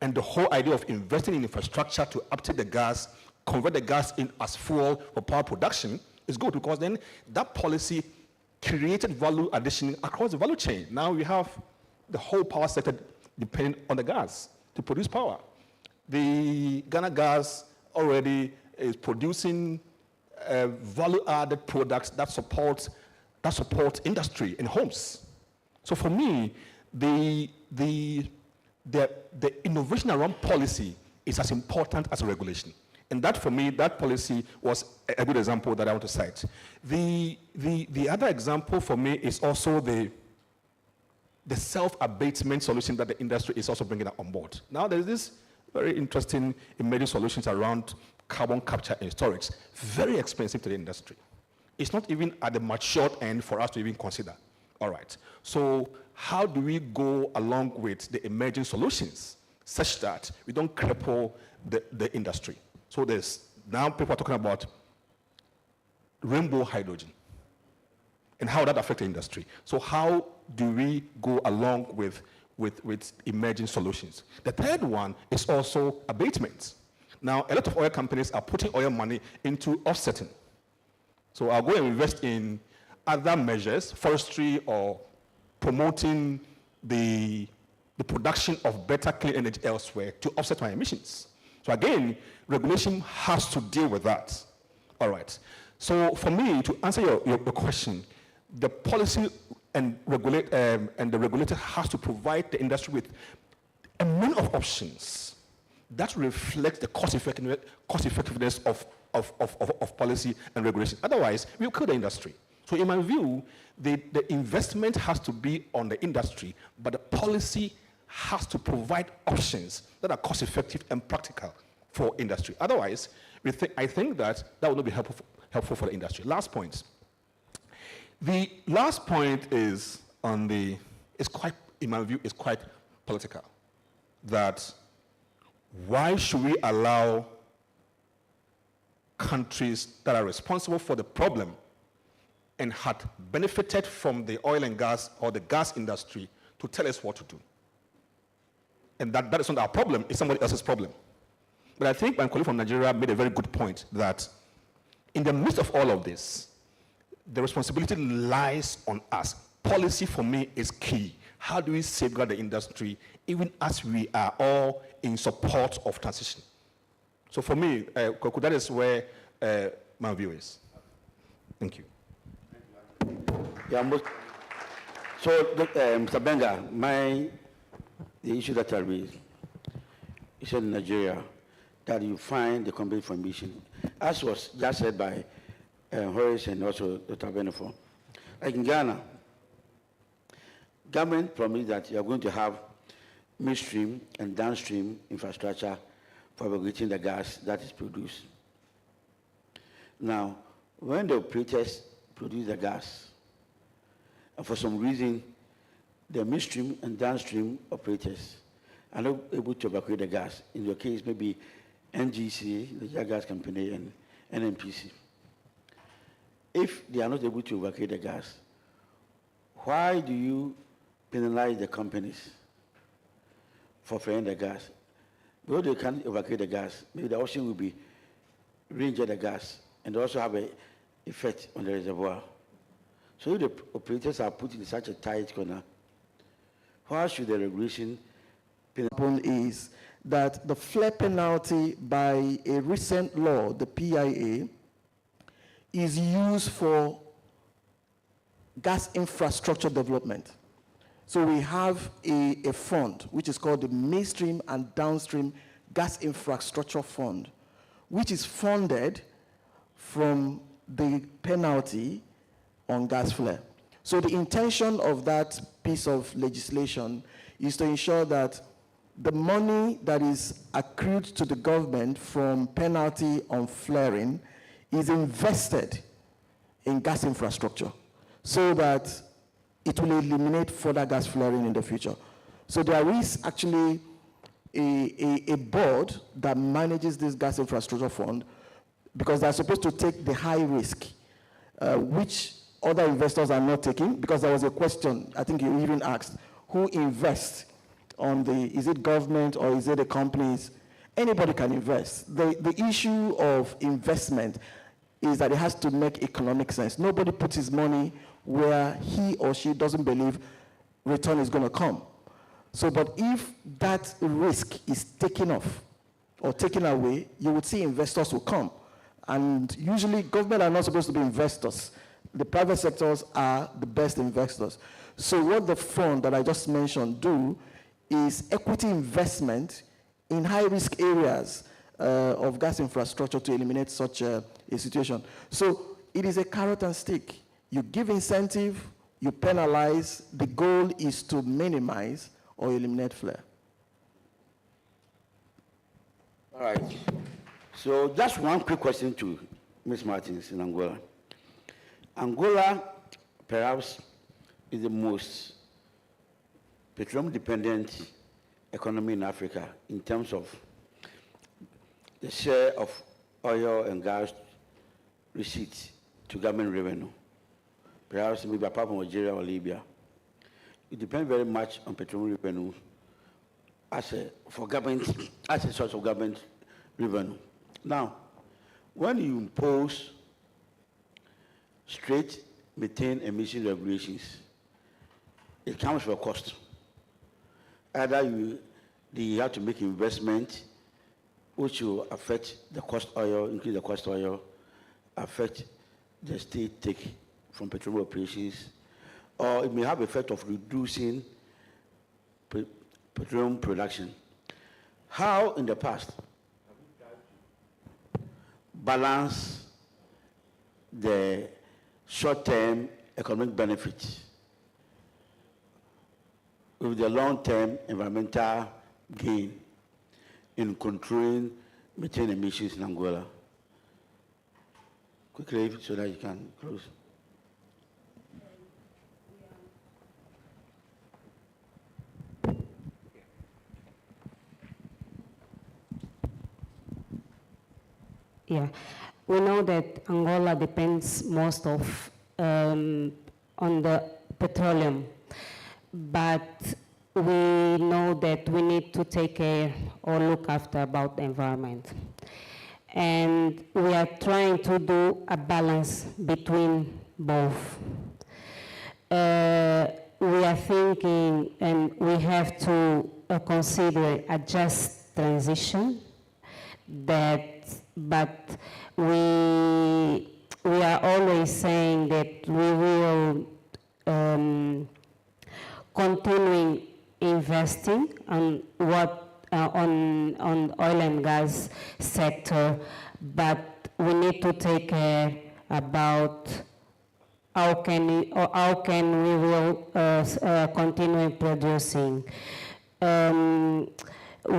And the whole idea of investing in infrastructure to uptake the gas, convert the gas in as fuel for power production is good, because then that policy created value addition across the value chain. Now we have the whole power sector depending on the gas to produce power. The Ghana gas already is producing value-added products that support industry in homes. So for me, the innovation around policy is as important as regulation. And that, for me, that policy was a good example that I want to cite. The other example for me is also the self-abatement solution that the industry is also bringing on board. Now, there's this very interesting emerging solutions around carbon capture and storage. Very expensive to the industry. It's not even at the matured end for us to even consider. All right. So how do we go along with the emerging solutions such that we don't cripple the industry? So there's now people are talking about rainbow hydrogen and how that affects the industry. So how do we go along with emerging solutions? The third one is also abatement. Now, a lot of oil companies are putting oil money into offsetting. So I'll go and invest in other measures, forestry or promoting the production of better clean energy elsewhere to offset my emissions. So again, regulation has to deal with that. All right. So for me, to answer your question, the policy and the regulator has to provide the industry with a many of options that reflect the cost effectiveness of policy and regulation. Otherwise, we'll kill the industry. So in my view, the investment has to be on the industry, but the policy has to provide options that are cost effective and practical for industry. Otherwise, I think that will not be helpful for the industry. Last point. The last point is in my view, is quite political. That why should we allow countries that are responsible for the problem and had benefited from the oil and gas or the gas industry to tell us what to do? And that is not our problem, it's somebody else's problem. But I think my colleague from Nigeria made a very good point that in the midst of all of this, the responsibility lies on us. Policy for me is key. How do we safeguard the industry even as we are all in support of transition? So for me, Koku, that is where my view is. Thank you. Yeah, so, Mr. Benga, the issue that I raised, you said in Nigeria that you find the complete formation, as was just said by Horace and also Dr. Benefo. Like in Ghana, government promised that you are going to have midstream and downstream infrastructure for regulating the gas that is produced. Now, when the operators produce the gas, and for some reason, the midstream and downstream operators are not able to evacuate the gas. In your case, maybe NGC, the gas company, and NNPC. If they are not able to evacuate the gas, why do you penalize the companies for flaring the gas? Because they can't evacuate the gas, maybe the ocean will be re-inject the gas and also have an effect on the reservoir. So if the operators are put in such a tight corner, why should the regulation is that the flare penalty by a recent law, the PIA, is used for gas infrastructure development. So we have a fund, which is called the Midstream and Downstream Gas Infrastructure Fund, which is funded from the penalty on gas flare. So the intention of that piece of legislation is to ensure that the money that is accrued to the government from penalty on flaring is invested in gas infrastructure so that it will eliminate further gas flaring in the future. So there is actually a board that manages this gas infrastructure fund because they're supposed to take the high risk, which other investors are not taking, because there was a question, I think you even asked, who invests on is it government or is it the companies? Anybody can invest. The issue of investment is that it has to make economic sense. Nobody puts his money where he or she doesn't believe return is going to come. So, but if that risk is taken off or taken away, you would see investors will come. And usually government are not supposed to be investors. The private sectors are the best investors. So what the fund that I just mentioned do is equity investment in high-risk areas of gas infrastructure to eliminate such a situation. So it is a carrot and stick. You give incentive, you penalize. The goal is to minimize or eliminate flare. All right. So just one quick question to Ms. Martins in Angola. Angola, perhaps, is the most petroleum-dependent economy in Africa in terms of the share of oil and gas receipts to government revenue. Perhaps maybe apart from Algeria or Libya. It depends very much on petroleum revenue as a source of government revenue. Now, when you impose straight methane emission regulations, it comes with a cost. Either you have to make investment which will affect the cost oil, increase the cost oil, affect the state take from petroleum operations, or it may have effect of reducing petroleum production. How in the past balance the short-term economic benefits with the long-term environmental gain in controlling methane emissions in Angola? Quickly, so that you can close. Yeah, we know that Angola depends most of on the petroleum, but we know that we need to take care or look after about the environment. And we are trying to do a balance between both. We are thinking, and we have to consider a just transition, but we are always saying that we will continue investing on on oil and gas sector, but we need to take care about how can we will continue producing. We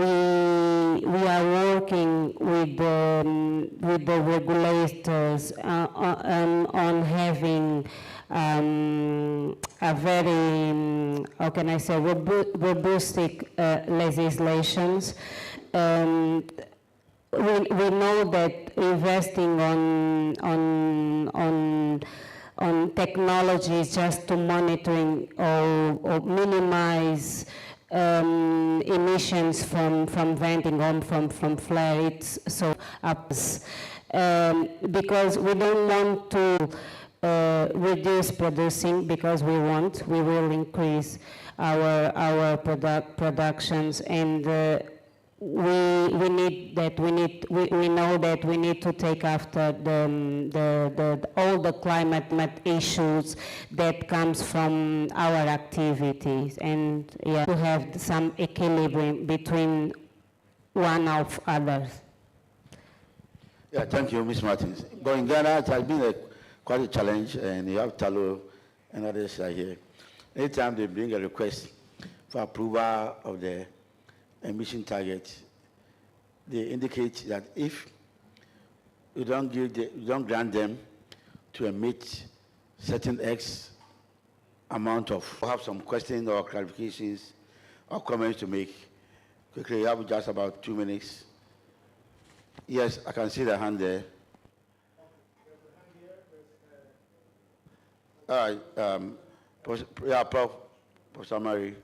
are working with the regulators on having a very, how can I say, robust legislations. We know that investing on technologies just to monitoring or minimize emissions from venting on from flare, it's so up because we don't want to reduce producing, because we will increase our productions, and we know that we need to take after all the climate issues that comes from our activities, and yeah, to have some equilibrium between one of others. Yeah, thank you, Ms. Martins. But in Ghana, it has been quite a challenge, and you have Talo and others are here. Anytime they bring a request for approval of the emission target, they indicate that if you don't grant them to emit certain X amount of, have some questions or clarifications or comments to make. Quickly, you have just about 2 minutes. Yes, I can see the hand there. All right, Professor Mary.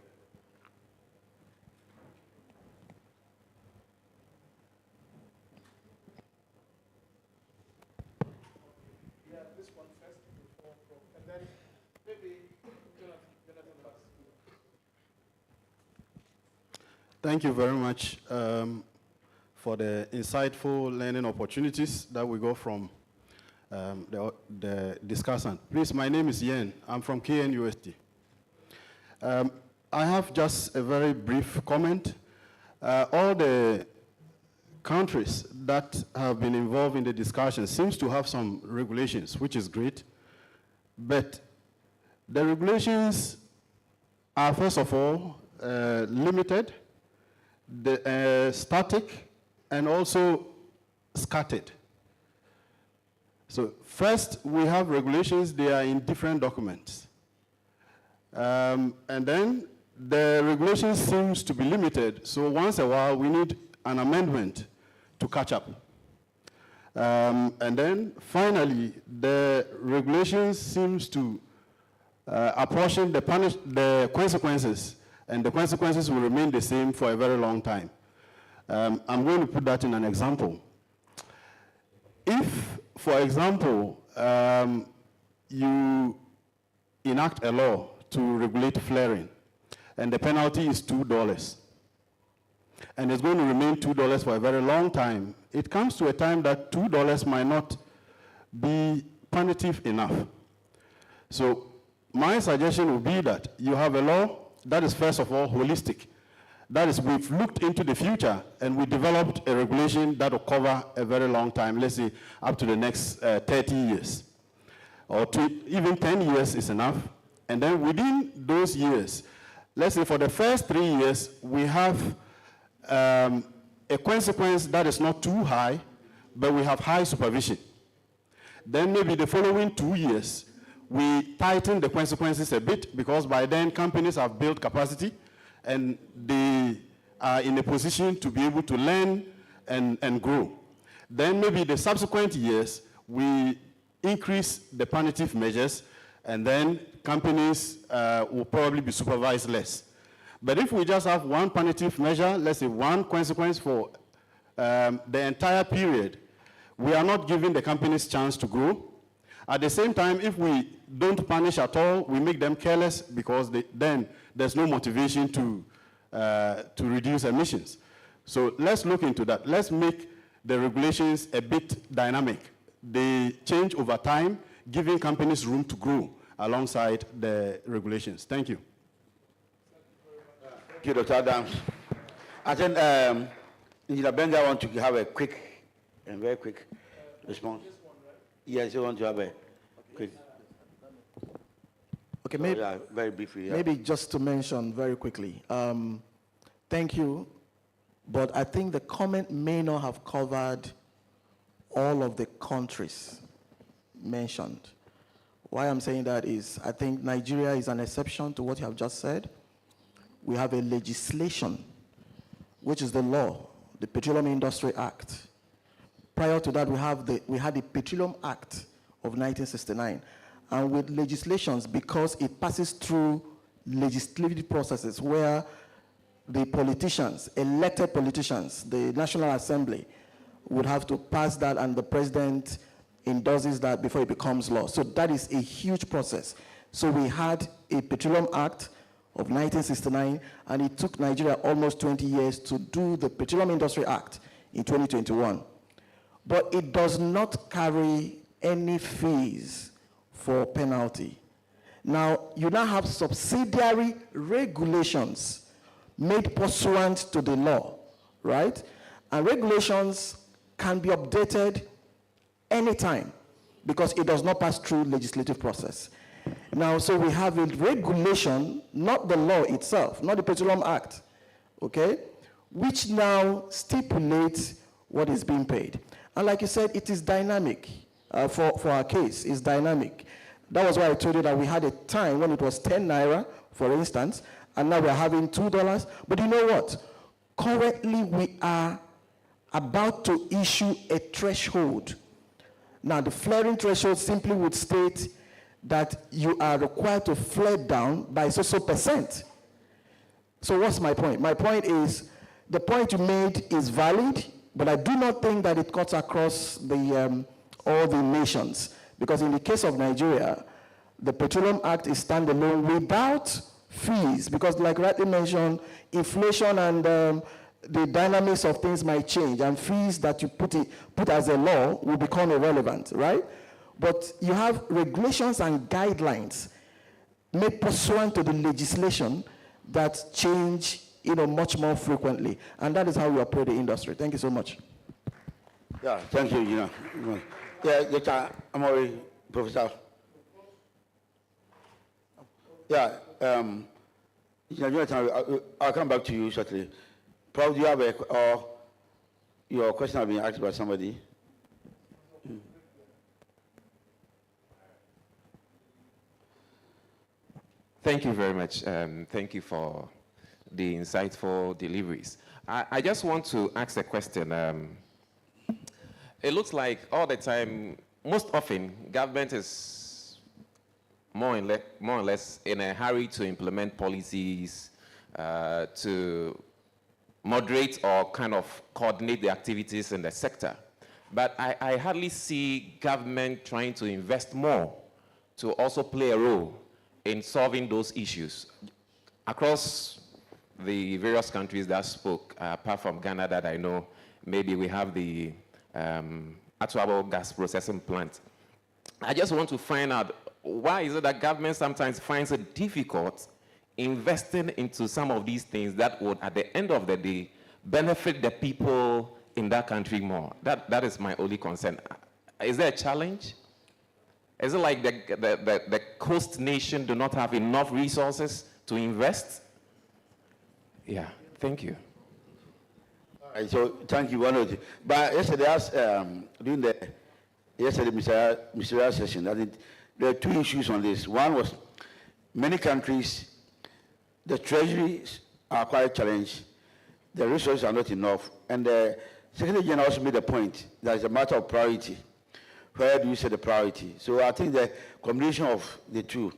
Thank you very much for the insightful learning opportunities that we got from the discussant. Please, my name is Yen. I'm from KNUST. I have just a very brief comment. All the countries that have been involved in the discussion seems to have some regulations, which is great. But the regulations are, first of all, limited, static, and also scattered. So first, we have regulations. They are in different documents. And then the regulation seems to be limited. So once a while, we need an amendment to catch up. And then finally, the regulation seems to apportion the consequences, and the consequences will remain the same for a very long time. I'm going to put that in an example. If, for example, you enact a law to regulate flaring, and the penalty is $2, and it's going to remain $2 for a very long time, it comes to a time that $2 might not be punitive enough. So my suggestion would be that you have a law that is, first of all, holistic. That is, we've looked into the future and we developed a regulation that will cover a very long time, let's say up to the next 30 years. Or even 10 years is enough. And then within those years, let's say for the first 3 years, we have a consequence that is not too high, but we have high supervision. Then maybe the following 2 years, we tighten the consequences a bit, because by then companies have built capacity and they are in a position to be able to learn and grow. Then maybe the subsequent years, we increase the punitive measures, and then companies will probably be supervised less. But if we just have one punitive measure, let's say one consequence for the entire period, we are not giving the companies chance to grow. At the same time, if we don't punish at all, we make them careless, because then there's no motivation to reduce emissions. So let's look into that. Let's make the regulations a bit dynamic. They change over time, giving companies room to grow alongside the regulations. Thank you. Thank you, Dr. Adams. I think Engineer Benga wants to have a quick and very quick response. Yes, you want to have a quick. Okay, maybe, yeah, very briefly. Yeah. maybe just to mention very quickly. Thank you, but I think the comment may not have covered all of the countries mentioned. Why I'm saying that is, I think Nigeria is an exception to what you have just said. We have a legislation, which is the law, the Petroleum Industry Act. Prior to that, we had the Petroleum Act of 1969. And with legislations, because it passes through legislative processes where the politicians, elected politicians, the National Assembly, would have to pass that, and the president endorses that before it becomes law. So that is a huge process. So we had a Petroleum Act of 1969, and it took Nigeria almost 20 years to do the Petroleum Industry Act in 2021. But it does not carry any fees for penalty. Now, you now have subsidiary regulations made pursuant to the law, right? And regulations can be updated anytime because it does not pass through legislative process. Now, so we have a regulation, not the law itself, not the Petroleum Act, okay, which now stipulates what is being paid. And like you said, it is dynamic. For our case, it's dynamic. That was why I told you that we had a time when it was 10 naira, for instance, and now we're having $2. But you know what? Currently, we are about to issue a threshold. Now, the flaring threshold simply would state that you are required to flare down by so percent. So what's my point? My point is, the point you made is valid, but I do not think that it cuts across the all the nations. Because in the case of Nigeria, the Petroleum Act is standalone without fees, because like rightly mentioned, inflation and the dynamics of things might change, and fees that you put as a law will become irrelevant, right? But you have regulations and guidelines made pursuant to the legislation that change, much more frequently. And that is how we operate the industry. Thank you so much. Yeah, thank you, Yeah, Dr. Amori, Professor. Yeah, I'll come back to you shortly. Probably you have your question has been asked by somebody. Thank you very much. Thank you for the insightful deliveries. I just want to ask a question. It looks like all the time, most often, government is more or less in a hurry to implement policies, to moderate or kind of coordinate the activities in the sector. But I hardly see government trying to invest more to also play a role in solving those issues. Across the various countries that spoke, apart from Ghana that I know, maybe we have the APPO gas processing plant. I just want to find out, why is it that government sometimes finds it difficult investing into some of these things that would, at the end of the day, benefit the people in that country more? That is my only concern. Is there a challenge? Is it like the coast nation do not have enough resources to invest? Yeah, thank you. All right, so thank you, Wanoji. But yesterday, during the ministerial session, I think there are two issues on this. One was many countries, the treasuries are quite challenged, the resources are not enough, and the Secretary General also made a point that it's a matter of priority. Where do you set the priority? So I think the combination of the two,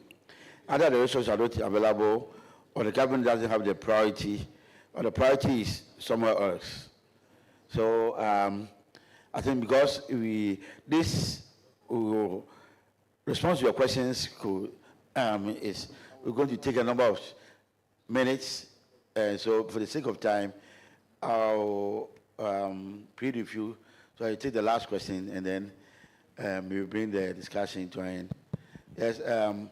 either the resources are not available, or the government doesn't have the priority, or the priority is somewhere else. So I think because response to your questions is we're going to take a number of minutes, and so for the sake of time, I'll plead with you. So I take the last question, and then we'll bring the discussion to an end.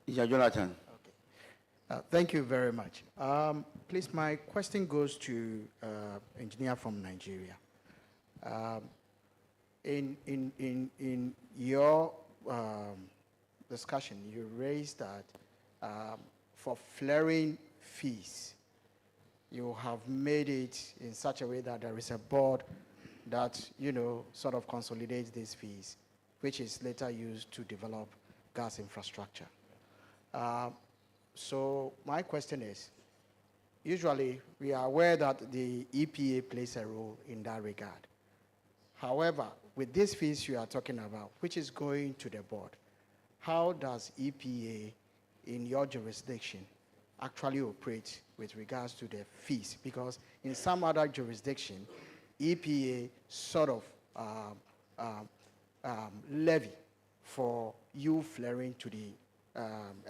Yes, Jonathan. Thank you very much. Please, my question goes to engineer from Nigeria. In your discussion, you raised that for flaring fees, you have made it in such a way that there is a board that, sort of consolidates these fees, which is later used to develop gas infrastructure. So my question is, usually we are aware that the EPA plays a role in that regard. However, with these fees you are talking about, which is going to the board, how does EPA in your jurisdiction actually operate with regards to the fees? Because in some other jurisdiction, EPA sort of levy for you flaring to the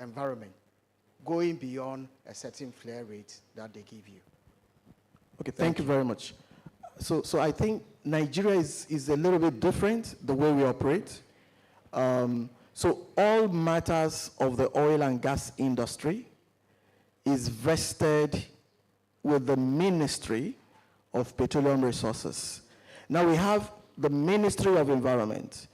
environment, going beyond a certain flare rate that they give you. Okay, thank you very much. So I think Nigeria is a little bit different, the way we operate. So all matters of the oil and gas industry is vested with the Ministry of Petroleum Resources. Now we have the Ministry of Environment,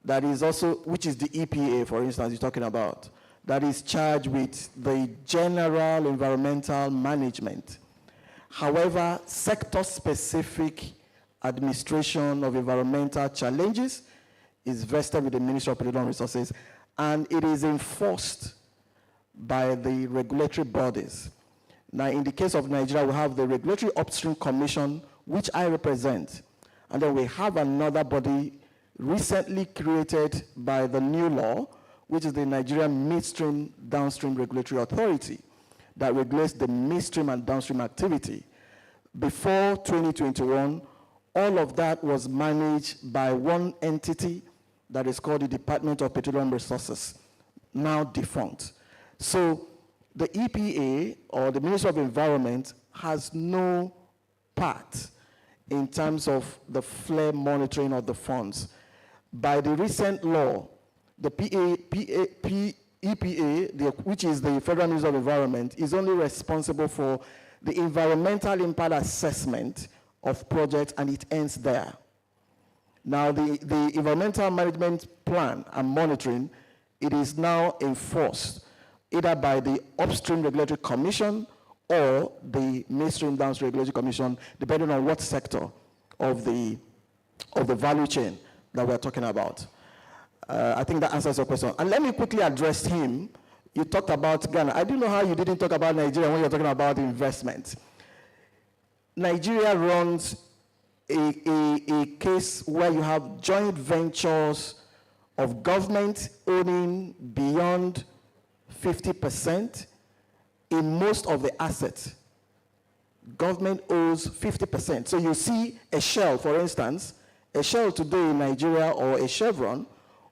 that is also, which is the EPA, for instance, you're talking about, that is charged with the general environmental management. However, sector-specific administration of environmental challenges is vested with the Ministry of Petroleum Resources, and it is enforced by the regulatory bodies. Now, in the case of Nigeria, we have the Regulatory Upstream Commission, which I represent, and then we have another body recently created by the new law, which is the Nigerian Midstream Downstream Regulatory Authority, that regulates the midstream and downstream activity. Before 2021, all of that was managed by one entity that is called the Department of Petroleum Resources, now defunct. So the EPA, or the Ministry of Environment, has no part in terms of the flare monitoring of the funds. By the recent law, the EPA, which is the Federal Ministry of Environment, is only responsible for the environmental impact assessment of projects, and it ends there. Now, the environmental management plan and monitoring, it is now enforced either by the Upstream Regulatory Commission or the Midstream Downstream Regulatory Commission, depending on what sector of the value chain that we're talking about. I think that answers your question. And let me quickly address him You talked about Ghana. I don't know how you didn't talk about Nigeria when you're talking about investment. Nigeria runs a case where you have joint ventures of government owning beyond 50% in most of the assets. Government owns 50%. So you see a Shell, for instance, a Shell today in Nigeria or a Chevron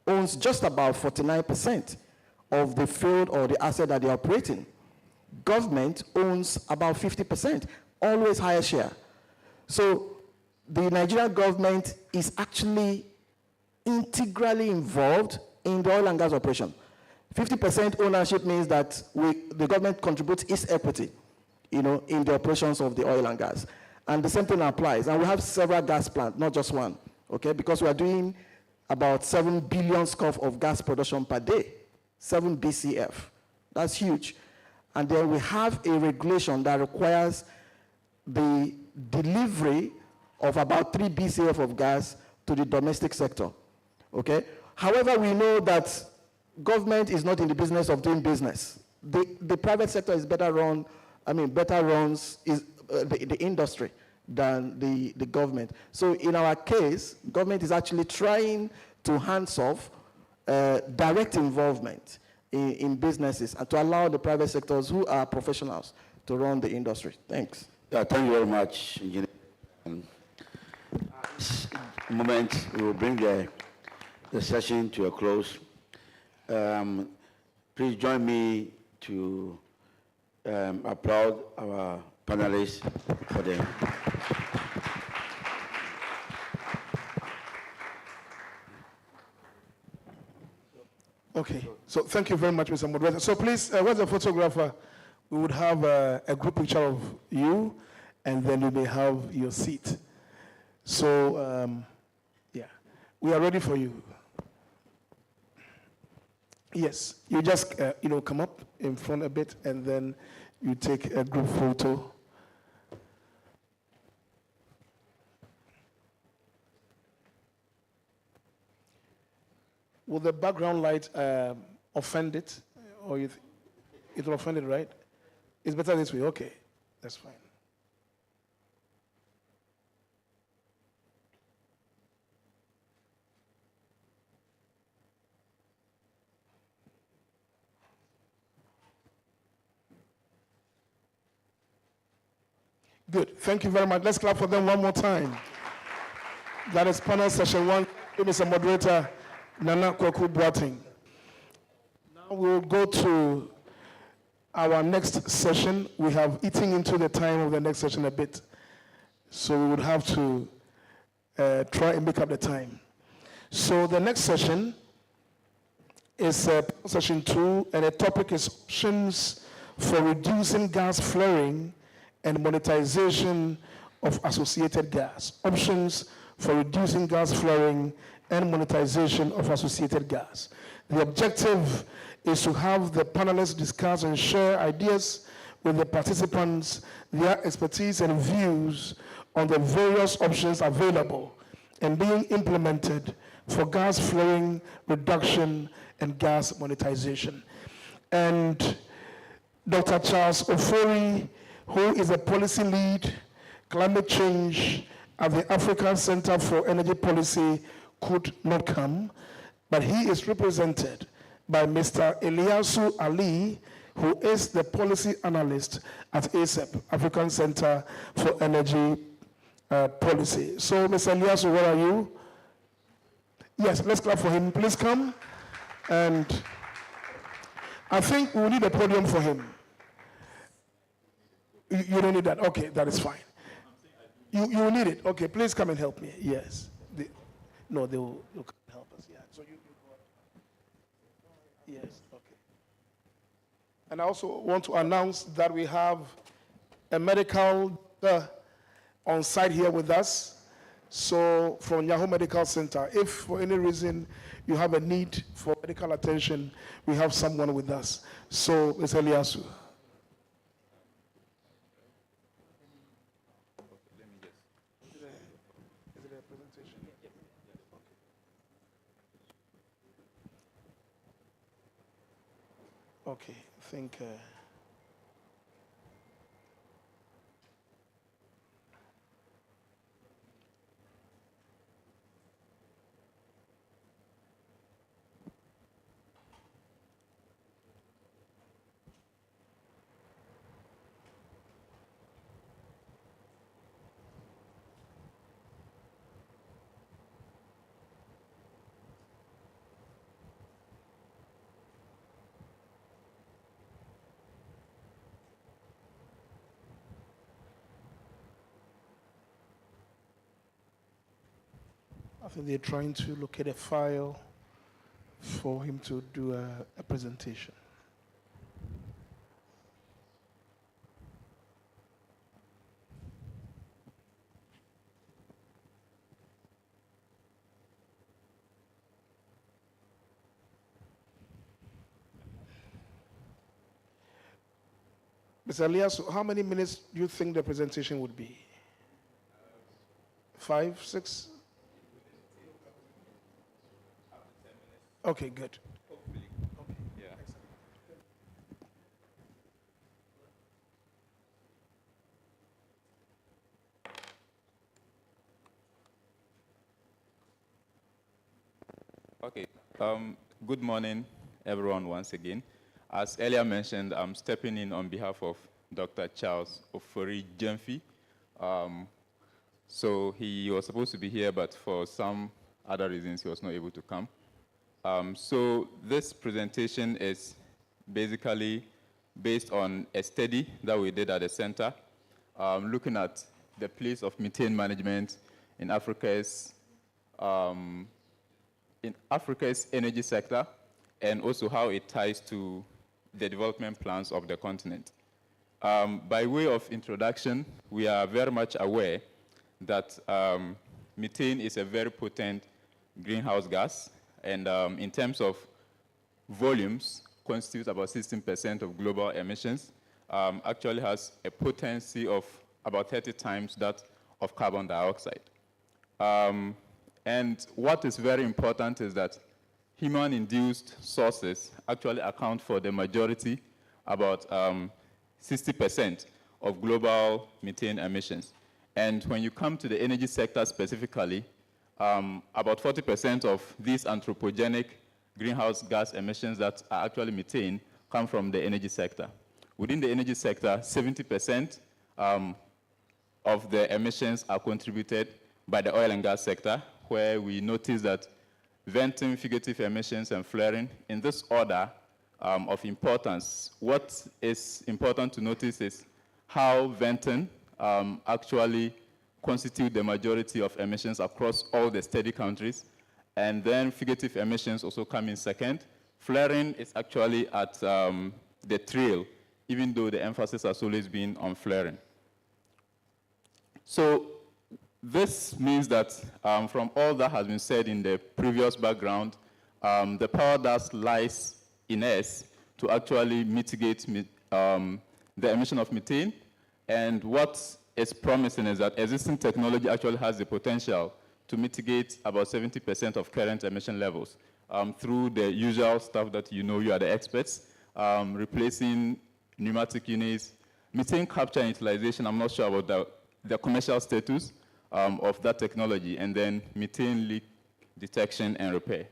owns just about 49% of the field or the asset that they're operating. Government owns about 50%, always higher share. So the Nigerian government is actually integrally involved in the oil and gas operation. 50% ownership means that the government contributes its equity, in the operations of the oil and gas. And the same thing applies. And we have several gas plants, not just one, okay? Because we are doing about 7 billion scf of gas production per day, 7 BCF. That's huge. And then we have a regulation that requires the delivery of about 3 BCF of gas to the domestic sector, okay? However, we know that government is not in the business of doing business. The private sector is better runs the industry than the government. So in our case, government is actually trying to hands off direct involvement in businesses and to allow the private sectors who are professionals to run the industry. Thanks. Yeah, thank you very much, Engineer. At this moment, we will bring the session to a close. Please join me to applaud our panelists for them. Okay, so thank you very much, Mr. Moderator. So please, where's the photographer? We would have a group picture of you, and then you may have your seat. So, yeah, we are ready for you. Yes, you just, come up in front a bit, and then you take a group photo. Will the background light offend it? Or it will offend it, right? It's better this way. Okay, that's fine. Good. Thank you very much. Let's clap for them one more time. That is panel session 1. Mr. Moderator, Nana Kwaku Boateng. Now we'll go to our next session. We have eaten into the time of the next session a bit. So we would have to try and make up the time. So the next session is session 2, and the topic is options for reducing gas flaring and monetization of associated gas. Options for reducing gas flaring and monetization of associated gas. The objective is to have the panelists discuss and share ideas with the participants, their expertise and views on the various options available and being implemented for gas flaring reduction and gas monetization. And Dr. Charles Ofori, who is a policy lead, climate change at the African Center for Energy Policy, could not come, but he is represented by Mr. Eliasu Ali, who is the policy analyst at ASEP, African Center for Energy Policy. So, Mr. Eliasu, where are you? Yes, let's clap for him. Please come. And I think we need a podium for him. You don't need that? Okay, that is fine. You need it? Okay, please come and help me. Yes. They will help us. Yeah. So you go up. Yes, okay. And I also want to announce that we have a medical on site here with us. So from Yahoo Medical Center, if for any reason you have a need for medical attention, we have someone with us. So, Mr. Eliasu. Okay, I think. I think they're trying to locate a file for him to do a presentation. Mr. Elias, how many minutes do you think the presentation would be? 5, 6? Okay, good. Yeah. Okay. Good morning, everyone, once again. As earlier mentioned, I'm stepping in on behalf of Dr. Charles Ofori Jemfi. So he was supposed to be here, but for some other reasons, he was not able to come. So this presentation is basically based on a study that we did at the center, looking at the place of methane management in Africa's energy sector, and also how it ties to the development plans of the continent. By way of introduction, we are very much aware that methane is a very potent greenhouse gas, and in terms of volumes, constitutes about 16% of global emissions, actually has a potency of about 30 times that of carbon dioxide. And what is very important is that human-induced sources actually account for the majority, about 60% of global methane emissions. And when you come to the energy sector specifically, about 40% of these anthropogenic greenhouse gas emissions that are actually methane come from the energy sector. Within the energy sector, 70% of the emissions are contributed by the oil and gas sector, where we notice that venting, fugitive emissions, and flaring, in this order of importance, what is important to notice is how venting actually constitute the majority of emissions across all the study countries. And then fugitive emissions also come in second. Flaring is actually at the trail, even though the emphasis has always been on flaring. So this means that from all that has been said in the previous background, the power that lies in us to actually mitigate the emission of methane. And what is promising is that existing technology actually has the potential to mitigate about 70% of current emission levels through the usual stuff that you know, you are the experts, replacing pneumatic units, methane capture and utilization. I'm not sure about the commercial status of that technology, and then methane leak detection and repair.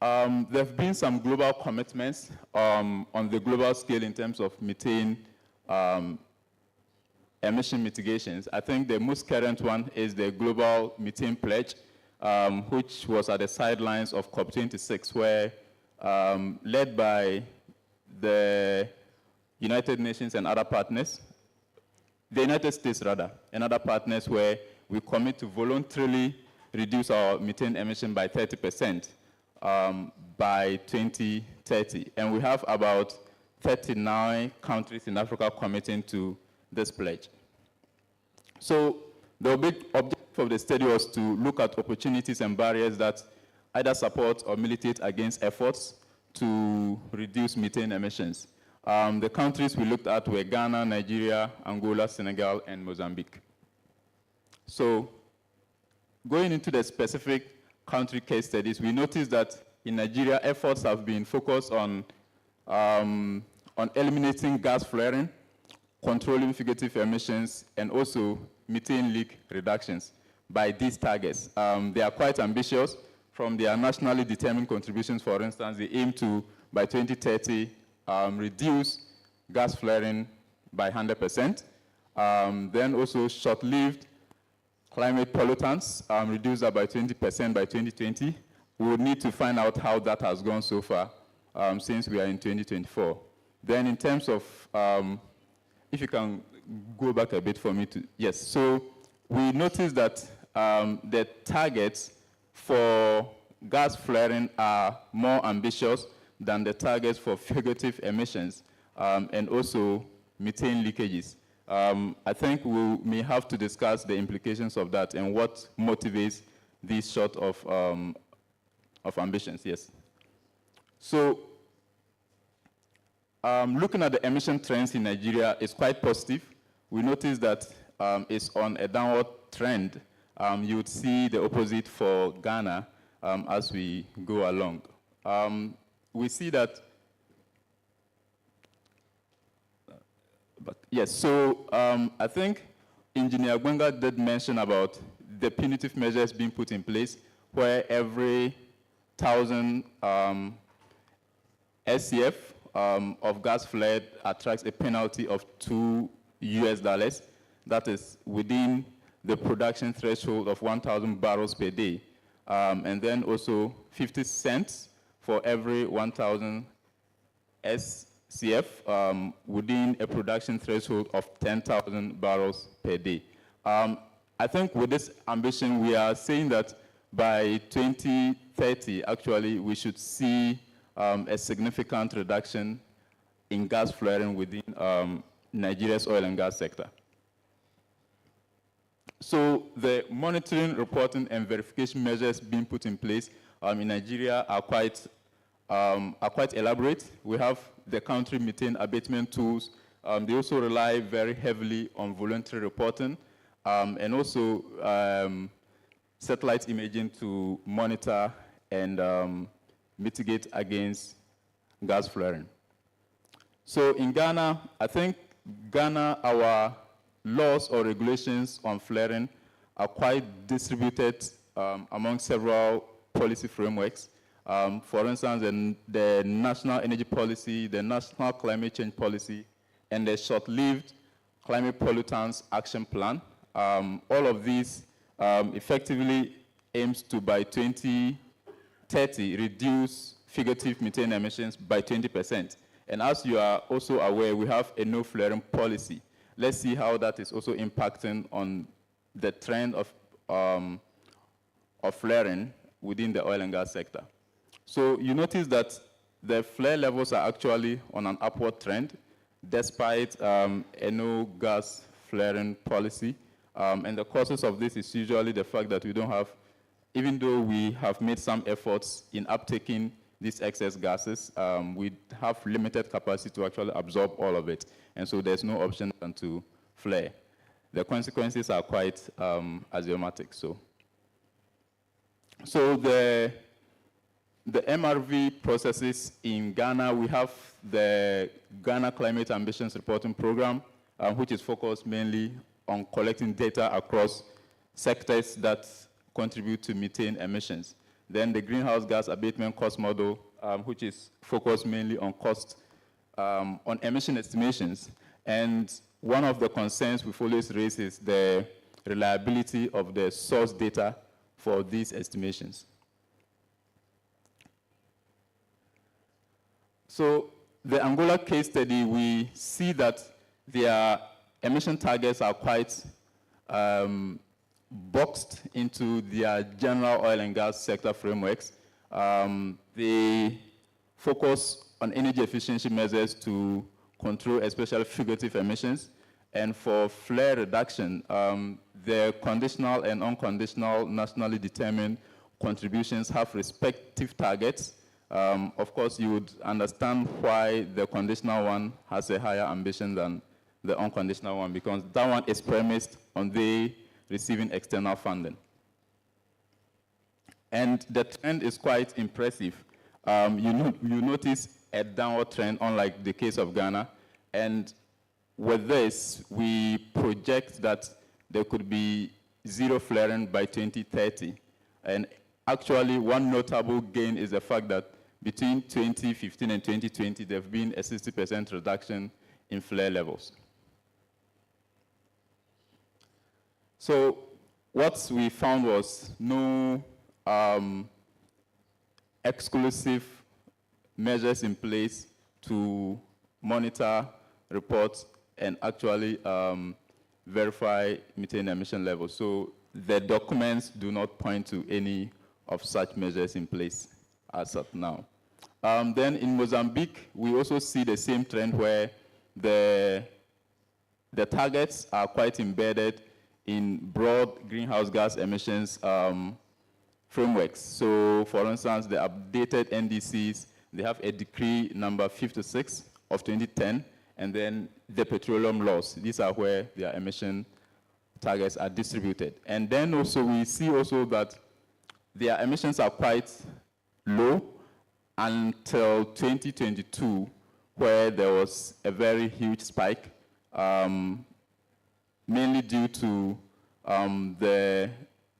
There have been some global commitments on the global scale in terms of methane emission mitigations. I think the most current one is the Global Methane Pledge, which was at the sidelines of COP26, where led by the United Nations and other partners, the United States rather, and other partners, where we commit to voluntarily reduce our methane emission by 30% by 2030. And we have about 39 countries in Africa committing to this pledge. So the big objective of the study was to look at opportunities and barriers that either support or militate against efforts to reduce methane emissions. The countries we looked at were Ghana, Nigeria, Angola, Senegal, and Mozambique. So going into the specific country case studies, we noticed that in Nigeria, efforts have been focused on on eliminating gas flaring, controlling fugitive emissions, and also methane leak reductions by these targets. They are quite ambitious. From their nationally determined contributions, for instance, they aim to, by 2030, reduce gas flaring by 100%. Then also short-lived climate pollutants, reduce that by 20% by 2020. We would need to find out how that has gone so far since we are in 2024. Then in terms of, if you can go back a bit for me to, yes. So we noticed that the targets for gas flaring are more ambitious than the targets for fugitive emissions and also methane leakages. I think we may have to discuss the implications of that and what motivates these sort of ambitions, yes. So looking at the emission trends in Nigeria is quite positive. We notice that it's on a downward trend. You would see the opposite for Ghana as we go along. We see that, but yes, so I think Engineer Gwenga did mention about the punitive measures being put in place where every 1,000 SCF of gas flared attracts a penalty of $2 US. That is within the production threshold of 1,000 barrels per day. And then also 50 cents for every 1,000 SCF within a production threshold of 10,000 barrels per day. I think with this ambition, we are saying that by 2030, actually, we should see a significant reduction in gas flaring within Nigeria's oil and gas sector. So the monitoring, reporting, and verification measures being put in place in Nigeria are quite elaborate. We have the country methane abatement tools. They also rely very heavily on voluntary reporting and also satellite imaging to monitor and mitigate against gas flaring. So in Ghana, I think our laws or regulations on flaring are quite distributed among several policy frameworks. For instance, the National Energy Policy, the National Climate Change Policy, and the short-lived Climate Pollutants Action Plan. All of these effectively aims to, by 2030, reduce fugitive methane emissions by 20%. And as you are also aware, we have a no flaring policy. Let's see how that is also impacting on the trend of flaring within the oil and gas sector. So you notice that the flare levels are actually on an upward trend, despite a no gas flaring policy. And the causes of this is usually the fact that we don't have, even though we have made some efforts in uptaking these excess gases, we have limited capacity to actually absorb all of it. And so there's no option than to flare. The consequences are quite axiomatic. So the MRV processes in Ghana, we have the Ghana Climate Ambitions Reporting Program, which is focused mainly on collecting data across sectors that contribute to methane emissions. Then the greenhouse gas abatement cost model, which is focused mainly on cost, on emission estimations. And one of the concerns we've always raised is the reliability of the source data for these estimations. So the Angola case study, we see that their emission targets are quite boxed into their general oil and gas sector frameworks. They focus on energy efficiency measures to control especially fugitive emissions. And for flare reduction, the conditional and unconditional nationally determined contributions have respective targets. Of course, you would understand why the conditional one has a higher ambition than the unconditional one, because that one is premised on they receiving external funding. And the trend is quite impressive. You notice a downward trend, unlike the case of Ghana. And with this, we project that there could be zero flaring by 2030. And actually, one notable gain is the fact that between 2015 and 2020, there have been a 60% reduction in flare levels. So what we found was no exclusive measures in place to monitor, report, and actually verify methane emission levels. So the documents do not point to any of such measures in place as of now. Then in Mozambique, we also see the same trend where the targets are quite embedded in broad greenhouse gas emissions frameworks. So for instance, the updated NDCs, they have a decree number 56 of 2010, and then the petroleum laws. These are where their emission targets are distributed. And then also we see also that their emissions are quite low until 2022, where there was a very huge spike, mainly due to the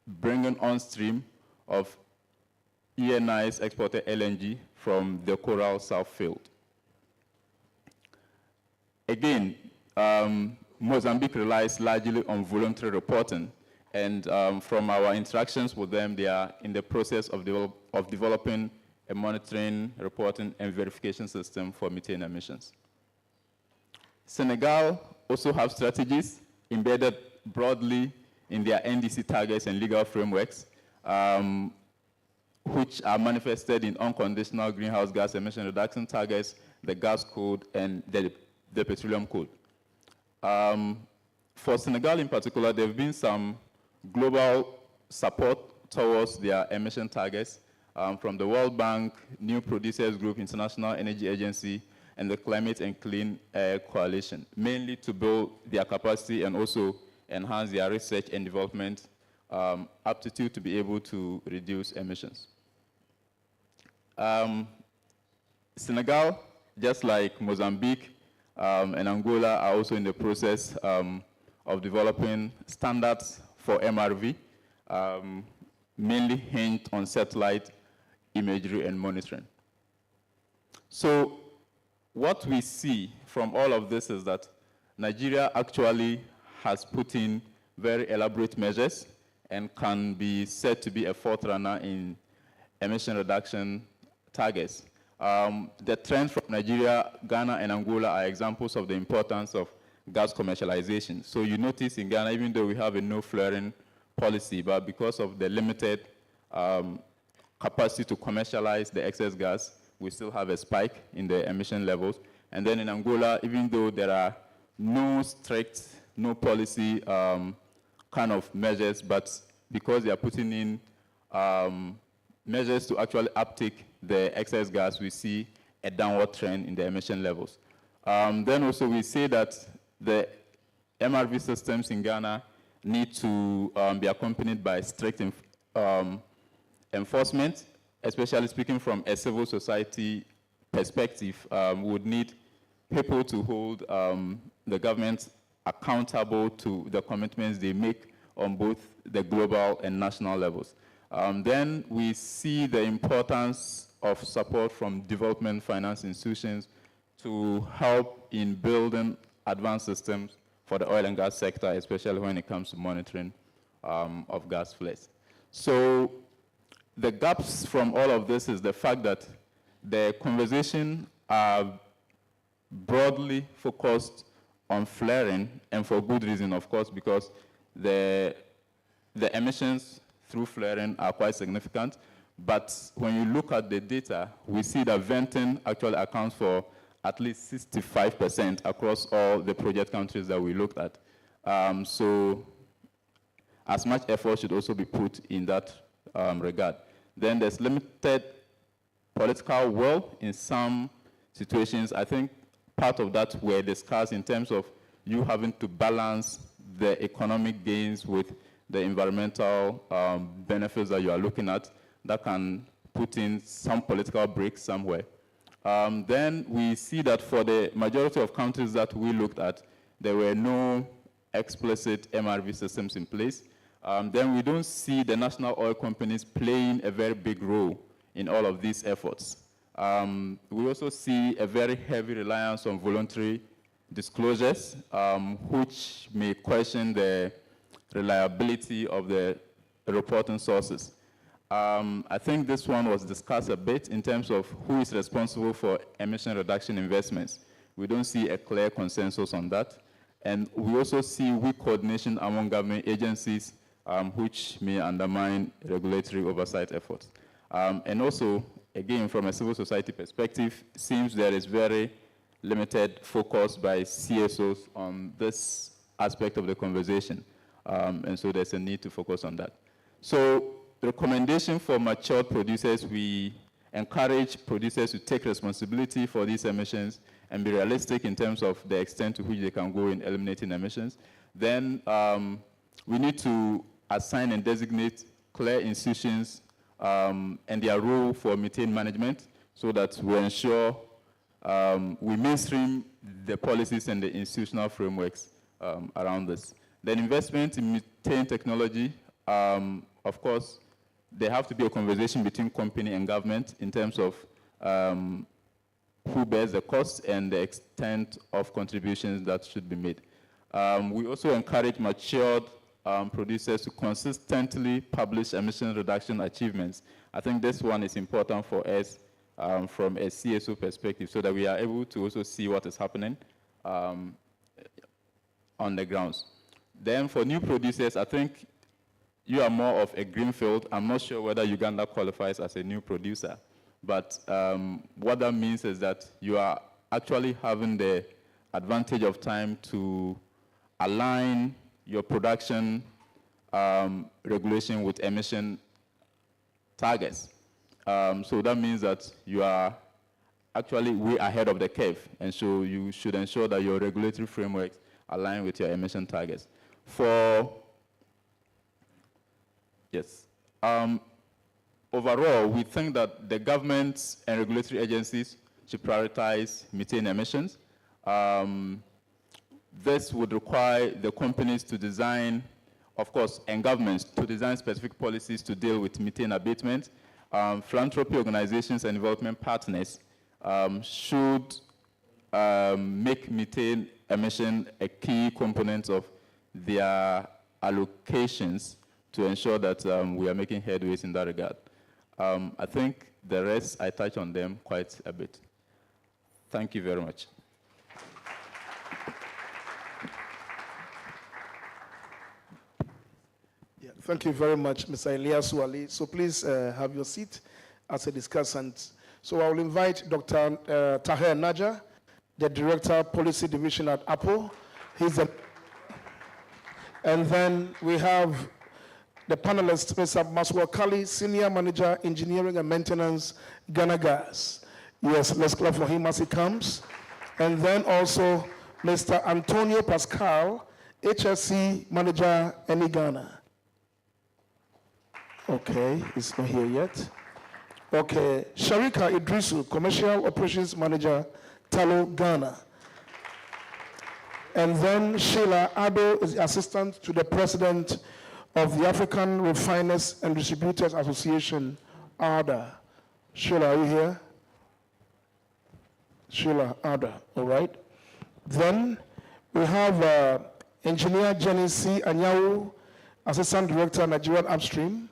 bringing on stream of ENI's exported LNG from the Coral South field. Again, Mozambique relies largely on voluntary reporting, and from our interactions with them, they are in the process of developing a monitoring, reporting, and verification system for methane emissions. Senegal also have strategies embedded broadly in their NDC targets and legal frameworks, which are manifested in unconditional greenhouse gas emission reduction targets, the gas code, and the petroleum code. For Senegal in particular, there have been some global support towards their emission targets from the World Bank, New Producers Group, International Energy Agency, and the Climate and Clean Air Coalition, mainly to build their capacity and also enhance their research and development aptitude to be able to reduce emissions. Senegal, just like Mozambique and Angola, are also in the process of developing standards for MRV, mainly hinged on satellite imagery and monitoring. So what we see from all of this is that Nigeria actually has put in very elaborate measures and can be said to be a forerunner in emission reduction targets. The trends from Nigeria, Ghana, and Angola are examples of the importance of gas commercialization. So you notice in Ghana, even though we have a no flaring policy, but because of the limited capacity to commercialize the excess gas, we still have a spike in the emission levels. And then in Angola, even though there are no strict, no policy kind of measures, but because they are putting in measures to actually uptake the excess gas, we see a downward trend in the emission levels. Then also we say that the MRV systems in Ghana need to be accompanied by strict enforcement, especially speaking from a civil society perspective. We would need people to hold the government accountable to the commitments they make on both the global and national levels. Then we see the importance of support from development finance institutions to help in building advanced systems for the oil and gas sector, especially when it comes to monitoring of gas flares. So the gaps from all of this is the fact that the conversation are broadly focused on flaring, and for good reason, of course, because the emissions through flaring are quite significant. But when you look at the data, we see that venting actually accounts for at least 65% across all the project countries that we looked at. So as much effort should also be put in that regard. Then there's limited political will in some situations. I think part of that were discussed in terms of you having to balance the economic gains with the environmental benefits that you are looking at. That can put in some political breaks somewhere. Then we see that for the majority of countries that we looked at, there were no explicit MRV systems in place. Then we don't see the national oil companies playing a very big role in all of these efforts. We also see a very heavy reliance on voluntary disclosures, which may question the reliability of the reporting sources. I think this one was discussed a bit in terms of who is responsible for emission reduction investments. We don't see a clear consensus on that. And we also see weak coordination among government agencies, which may undermine regulatory oversight efforts. And also, again, from a civil society perspective, it seems there is very limited focus by CSOs on this aspect of the conversation. And so there's a need to focus on that. So the recommendation for mature producers, we encourage producers to take responsibility for these emissions and be realistic in terms of the extent to which they can go in eliminating emissions. Then we need to assign and designate clear institutions and their role for methane management so that we ensure we mainstream the policies and the institutional frameworks around this. Then investment in methane technology, of course, there have to be a conversation between company and government in terms of who bears the cost and the extent of contributions that should be made. We also encourage matured producers to consistently publish emission reduction achievements. I think this one is important for us from a CSO perspective so that we are able to also see what is happening on the grounds. Then for new producers, I think you are more of a greenfield. I'm not sure whether Uganda qualifies as a new producer, but what that means is that you are actually having the advantage of time to align your production regulation with emission targets. So that means that you are actually way ahead of the curve, and so you should ensure that your regulatory frameworks align with your emission targets. Overall, we think that the governments and regulatory agencies should prioritize methane emissions. This would require the companies to design, of course, and governments to design specific policies to deal with methane abatement. Philanthropy organizations and development partners should make methane emission a key component of their allocations to ensure that we are making headways in that regard. I think the rest, I touch on them quite a bit. Thank you very much. Yeah, thank you very much, Mr. Eliasu Ali. So please have your seat as a discussant. So I will invite Dr. Taher Naja, the Director, Policy Division at APPO. And then we have the panelist, Mr. Maswa Kali, Senior Manager, Engineering and Maintenance, Ghana Gas. Yes, let's clap for him as he comes. And then also Mr. Antonio Pascal, HSC Manager, Eni Ghana. Okay, he's not here yet. Okay, Sharika Idrisu, Commercial Operations Manager, Talo, Ghana. And then Sheila Ado is the Assistant to the President of the African Refiners and Distributors Association, ARDA. Sheila, are you here? Sheila Ada, all right. Then we have Engineer Jenny C. Anyawu, Assistant Director, Nigerian Upstream.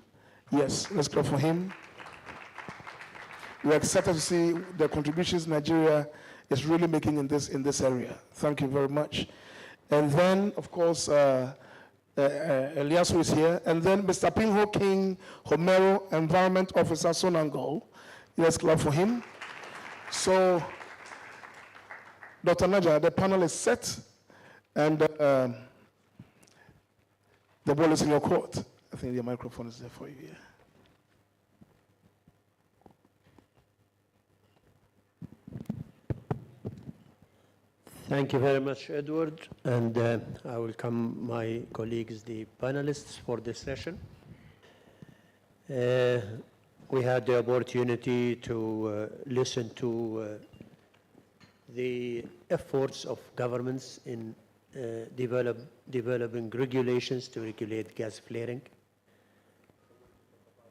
Yes, let's clap for him. We're excited to see the contributions Nigeria is really making in this area. Thank you very much. And then, of course, Eliasu is here. And then Mr. Pinho King Homero, Environment Officer, Sonangol. Let's clap for him. So, Dr. Naja, the panel is set, and the ball is in your court. I think the microphone is there for you. Yeah. Thank you very much, Edward, and I welcome my colleagues, the panelists, for this session. we had the opportunity to listen to the efforts of governments in developing regulations to regulate gas flaring,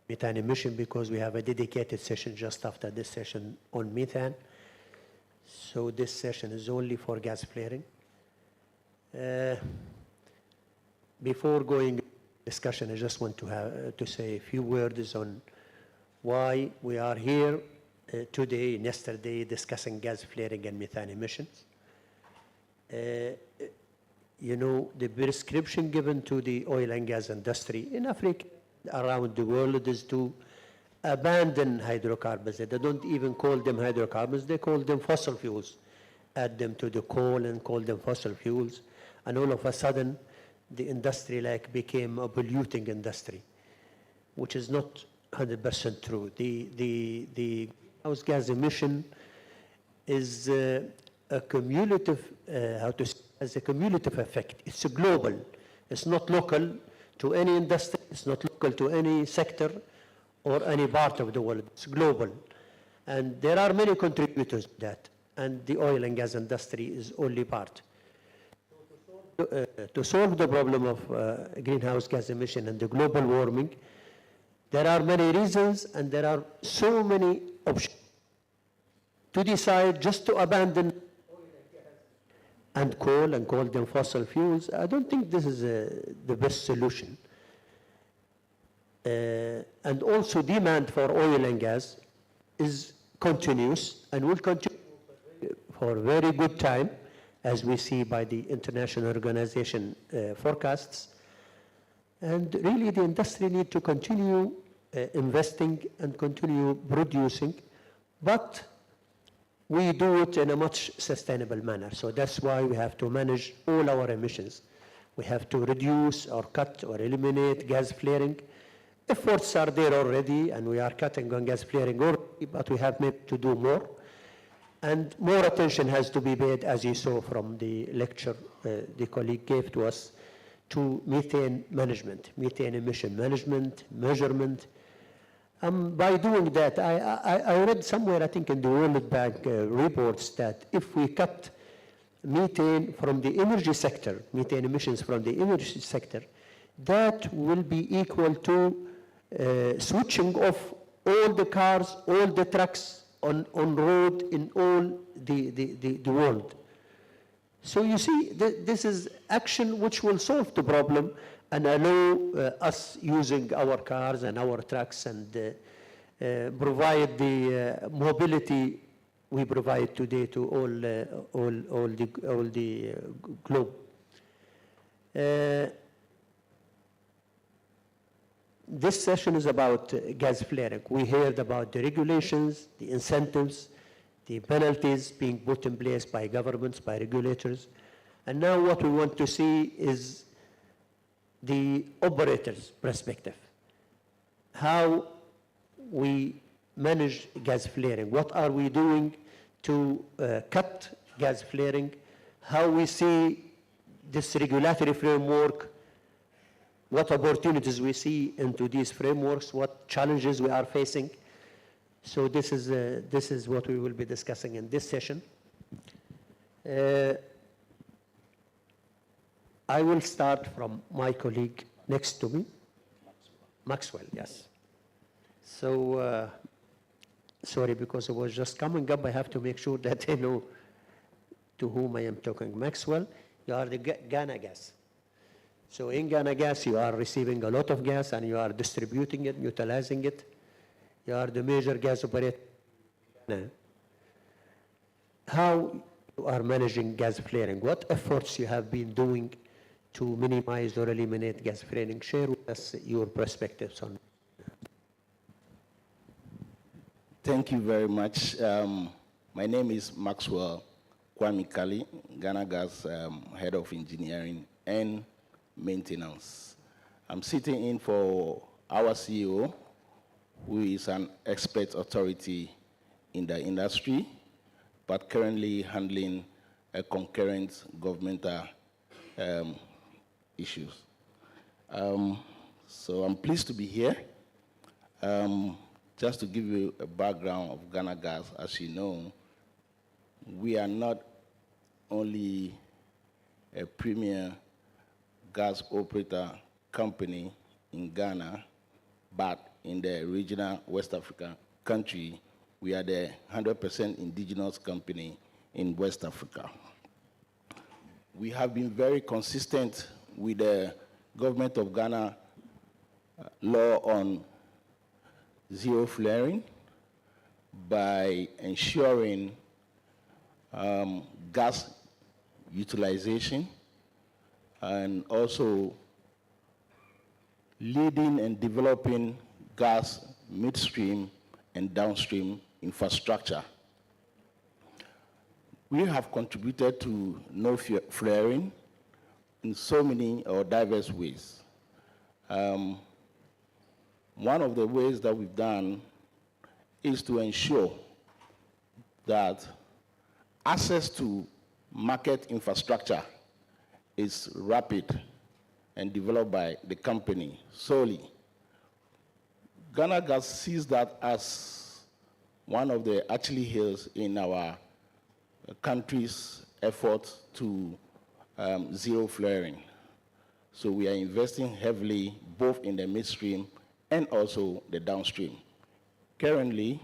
methane emission, because we have a dedicated session just after this session on methane. So this session is only for gas flaring. Before going discussion, I just want to say a few words on why we are here today and yesterday discussing gas flaring and methane emissions. You know, the prescription given to the oil and gas industry in Africa, around the world, is to abandon hydrocarbons. They don't even call them hydrocarbons, they call them fossil fuels. Add them to the coal and call them fossil fuels. And all of a sudden, the industry became a polluting industry, which is not 100% true. The greenhouse gas emission is a cumulative, as a cumulative effect. It's a global. It's not local to any industry. It's not local to any sector or any part of the world. It's global. And there are many contributors to that. And the oil and gas industry is only part. To solve the problem of greenhouse gas emission and the global warming, there are many reasons and there are so many options. To decide just to abandon and call them fossil fuels, I don't think this is the best solution. And also demand for oil and gas is continuous and will continue for a very good time, as we see by the International Organization forecasts. And really the industry need to continue investing and continue producing, but we do it in a much sustainable manner. So that's why we have to manage all our emissions. We have to reduce or cut or eliminate gas flaring. Efforts are there already, and we are cutting on gas flaring already, but we have maybe to do more. And more attention has to be paid, as you saw from the lecture the colleague gave to us, to methane management, methane emission management, measurement. By doing that, I read somewhere, I think in the World Bank reports, that if we cut methane from the energy sector, methane emissions from the energy sector, that will be equal to switching off all the cars, all the trucks on road in all the world. So you see, this is action which will solve the problem and allow us using our cars and our trucks and provide the mobility we provide today to all the globe. This session is about gas flaring. We heard about the regulations, the incentives, the penalties being put in place by governments, by regulators. And now what we want to see is the operator's perspective. How we manage gas flaring. What are we doing to cut gas flaring? How we see this regulatory framework, what opportunities we see into these frameworks, what challenges we are facing. So this is what we will be discussing in this session. I will start from my colleague next to me, Maxwell, yes. So, sorry, because I was just coming up, I have to make sure that I know to whom I am talking. Maxwell, you are the Ghana gas. So in Ghana gas, you are receiving a lot of gas and you are distributing it, utilizing it. You are the major gas operator. How you are managing gas flaring? What efforts you have been doing to minimize or eliminate gas flaring? Share with us your perspectives on. Thank you very much. My name is Maxwell Kwame Kali, Ghana Gas Head of Engineering and Maintenance. I'm sitting in for our CEO, who is an expert authority in the industry, but currently handling a concurrent governmental issues. So I'm pleased to be here. just to give you a background of Ghana Gas, as you know, we are not only a premier gas operator company in Ghana, but in the regional West African country, we are the 100% indigenous company in West Africa. We have been very consistent with the government of Ghana law on zero flaring by ensuring gas utilization and also leading and developing gas midstream and downstream infrastructure. We have contributed to no flaring in so many or diverse ways. One of the ways that we've done is to ensure that access to market infrastructure is rapid and developed by the company solely. Ghana Gas sees that as one of the Achilles heels in our country's effort to zero flaring. So we are investing heavily both in the midstream and also the downstream. Currently,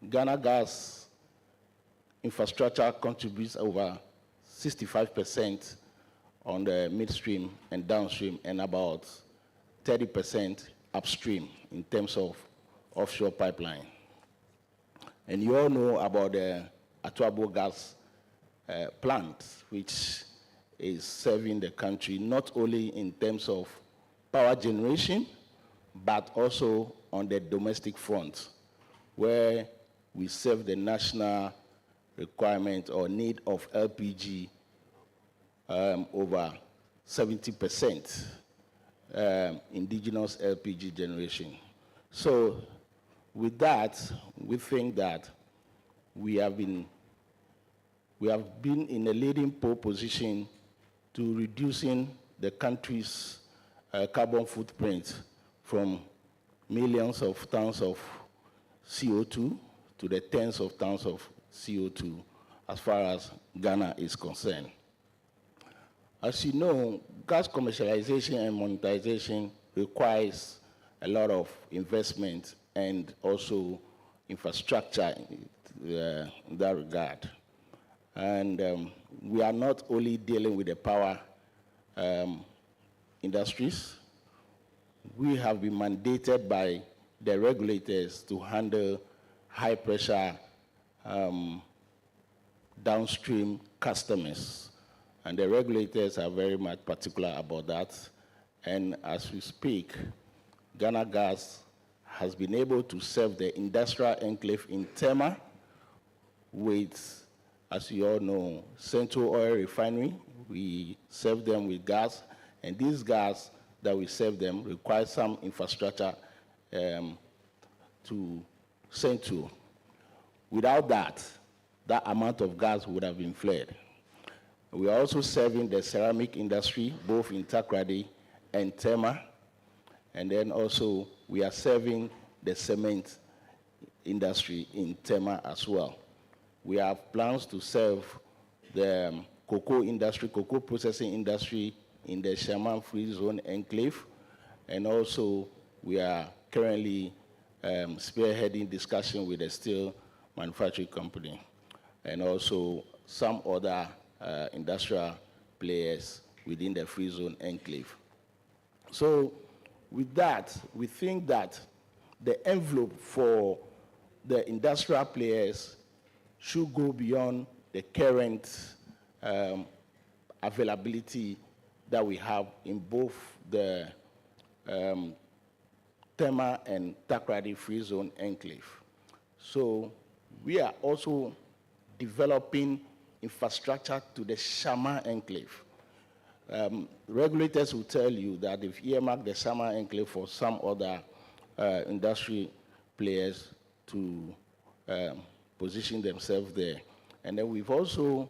Ghana Gas infrastructure contributes over 65% on the midstream and downstream and about 30% upstream in terms of offshore pipeline. And you all know about the APPO gas plant, which is serving the country not only in terms of power generation, but also on the domestic front, where we serve the national requirement or need of LPG over 70% indigenous LPG generation. So with that, we think that we have been in a leading pole position to reducing the country's carbon footprint from millions of tons of CO2 to the tens of tons of CO2 as far as Ghana is concerned. As you know, gas commercialization and monetization requires a lot of investment and also infrastructure in that regard. And we are not only dealing with the power industries, we have been mandated by the regulators to handle high pressure downstream customers. And the regulators are very much particular about that. And as we speak, Ghana Gas has been able to serve the industrial enclave in Tema with, as you all know, Central Oil Refinery. We serve them with gas, and this gas that we serve them requires some infrastructure to Central. Without that, that amount of gas would have been flared. We are also serving the ceramic industry, both in Takoradi and Tema, and then also we are serving the cement industry in Tema as well. We have plans to serve the cocoa industry, cocoa processing industry in the Shaman Free Zone Enclave, and also we are currently spearheading discussion with the steel manufacturing company, and also some other industrial players within the Free Zone Enclave. So with that, we think that the envelope for the industrial players should go beyond the current availability that we have in both the Tema and Takoradi Free Zone Enclave. So we are also developing infrastructure to the Shama Enclave. Regulators will tell you that if earmark the Shama Enclave for some other industry players to position themselves there. And then we've also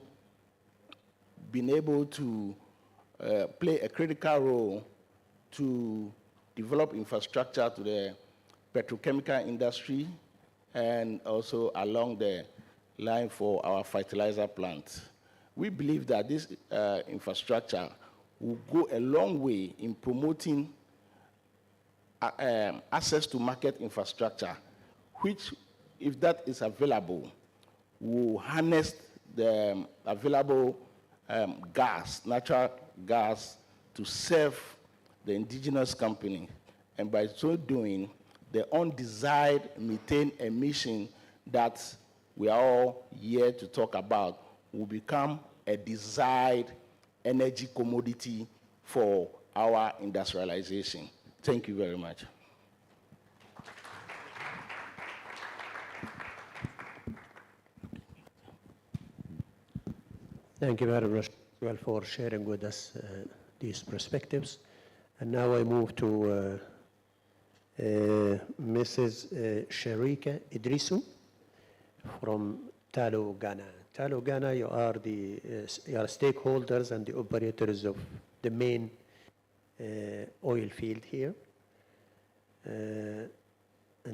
been able to play a critical role to develop infrastructure to the petrochemical industry and also along the line for our fertilizer plant. We believe that this infrastructure will go a long way in promoting access to market infrastructure, which, if that is available, will harness the available gas, natural gas, to serve the indigenous company. And by so doing, the undesired methane emission that we are all here to talk about will become a desired energy commodity for our industrialization. Thank you very much. Thank you very much for sharing with us these perspectives. And now I move to Mrs. Sharika Idrisu from Talo, Ghana. Talo, Ghana, you are stakeholders and the operators of the main oil field here. And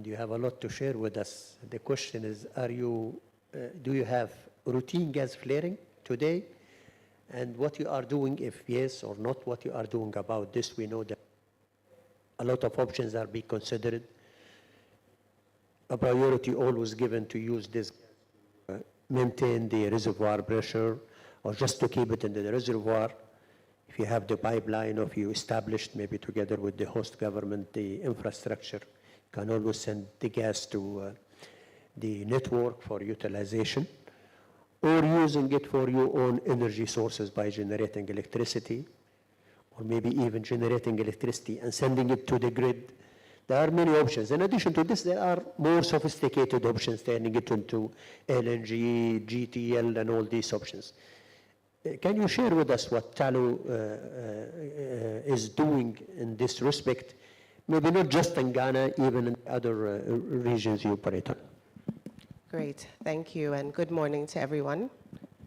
you have a lot to share with us. The question is, do you have routine gas flaring today? And what you are doing, if yes or not, what you are doing about this. We know that a lot of options are being considered. A priority always given to use this, maintain the reservoir pressure, or just to keep it in the reservoir. If you have the pipeline, or if you established maybe together with the host government the infrastructure, you can always send the gas to the network for utilization, or using it for your own energy sources by generating electricity, or maybe even generating electricity and sending it to the grid. There are many options. In addition to this, there are more sophisticated options, turning it into LNG, GTL, and all these options. Can you share with us what Talo is doing in this respect? Maybe not just in Ghana, even in other regions you operate on. Great, thank you, and good morning to everyone.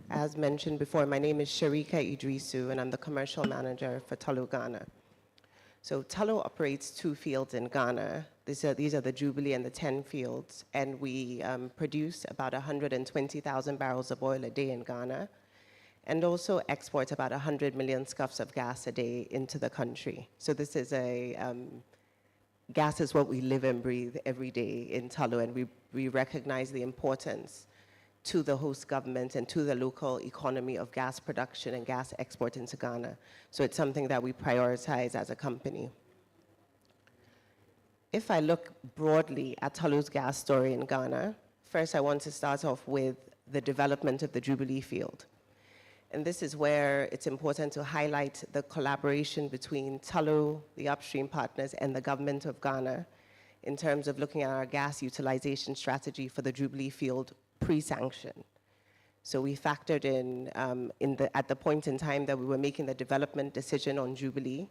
As mentioned before, my name is Sharika Idrisu, and I'm the commercial manager for Talo, Ghana. So Talo operates 2 fields in Ghana. These are the Jubilee and the 10 fields, and we produce about 120,000 barrels of oil a day in Ghana, and also export about 100 million scuffs of gas a day into the country. So this is gas is what we live and breathe every day in Talo, and we recognize the importance to the host government and to the local economy of gas production and gas export into Ghana. So it's something that we prioritize as a company. If I look broadly at Talo's gas story in Ghana, first I want to start off with the development of the Jubilee field. And this is where it's important to highlight the collaboration between Talo, the upstream partners, and the government of Ghana in terms of looking at our gas utilization strategy for the Jubilee field pre-sanction. So we factored in, at the point in time that we were making the development decision on Jubilee,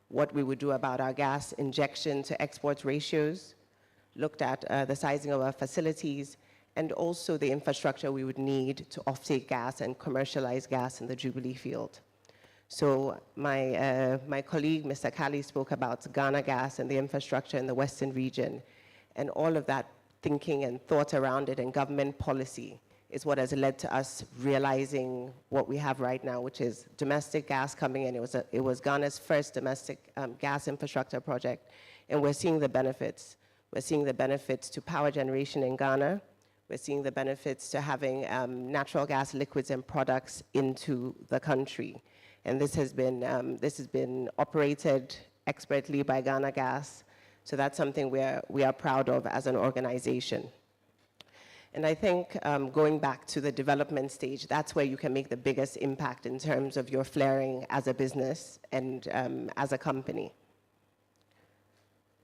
what we would do about our gas injection to export ratios, looked at the sizing of our facilities, and also the infrastructure we would need to offtake gas and commercialize gas in the Jubilee field. So my colleague, Mr. Kali, spoke about Ghana Gas and the infrastructure in the Western region, and all of that thinking and thought around it and government policy is what has led to us realizing what we have right now, which is domestic gas coming in. It was Ghana's first domestic gas infrastructure project, and we're seeing the benefits. We're seeing the benefits to power generation in Ghana. We're seeing the benefits to having natural gas liquids and products into the country. And this has been operated expertly by Ghana Gas. So that's something we are proud of as an organization. And I think going back to the development stage, that's where you can make the biggest impact in terms of your flaring as a business and as a company.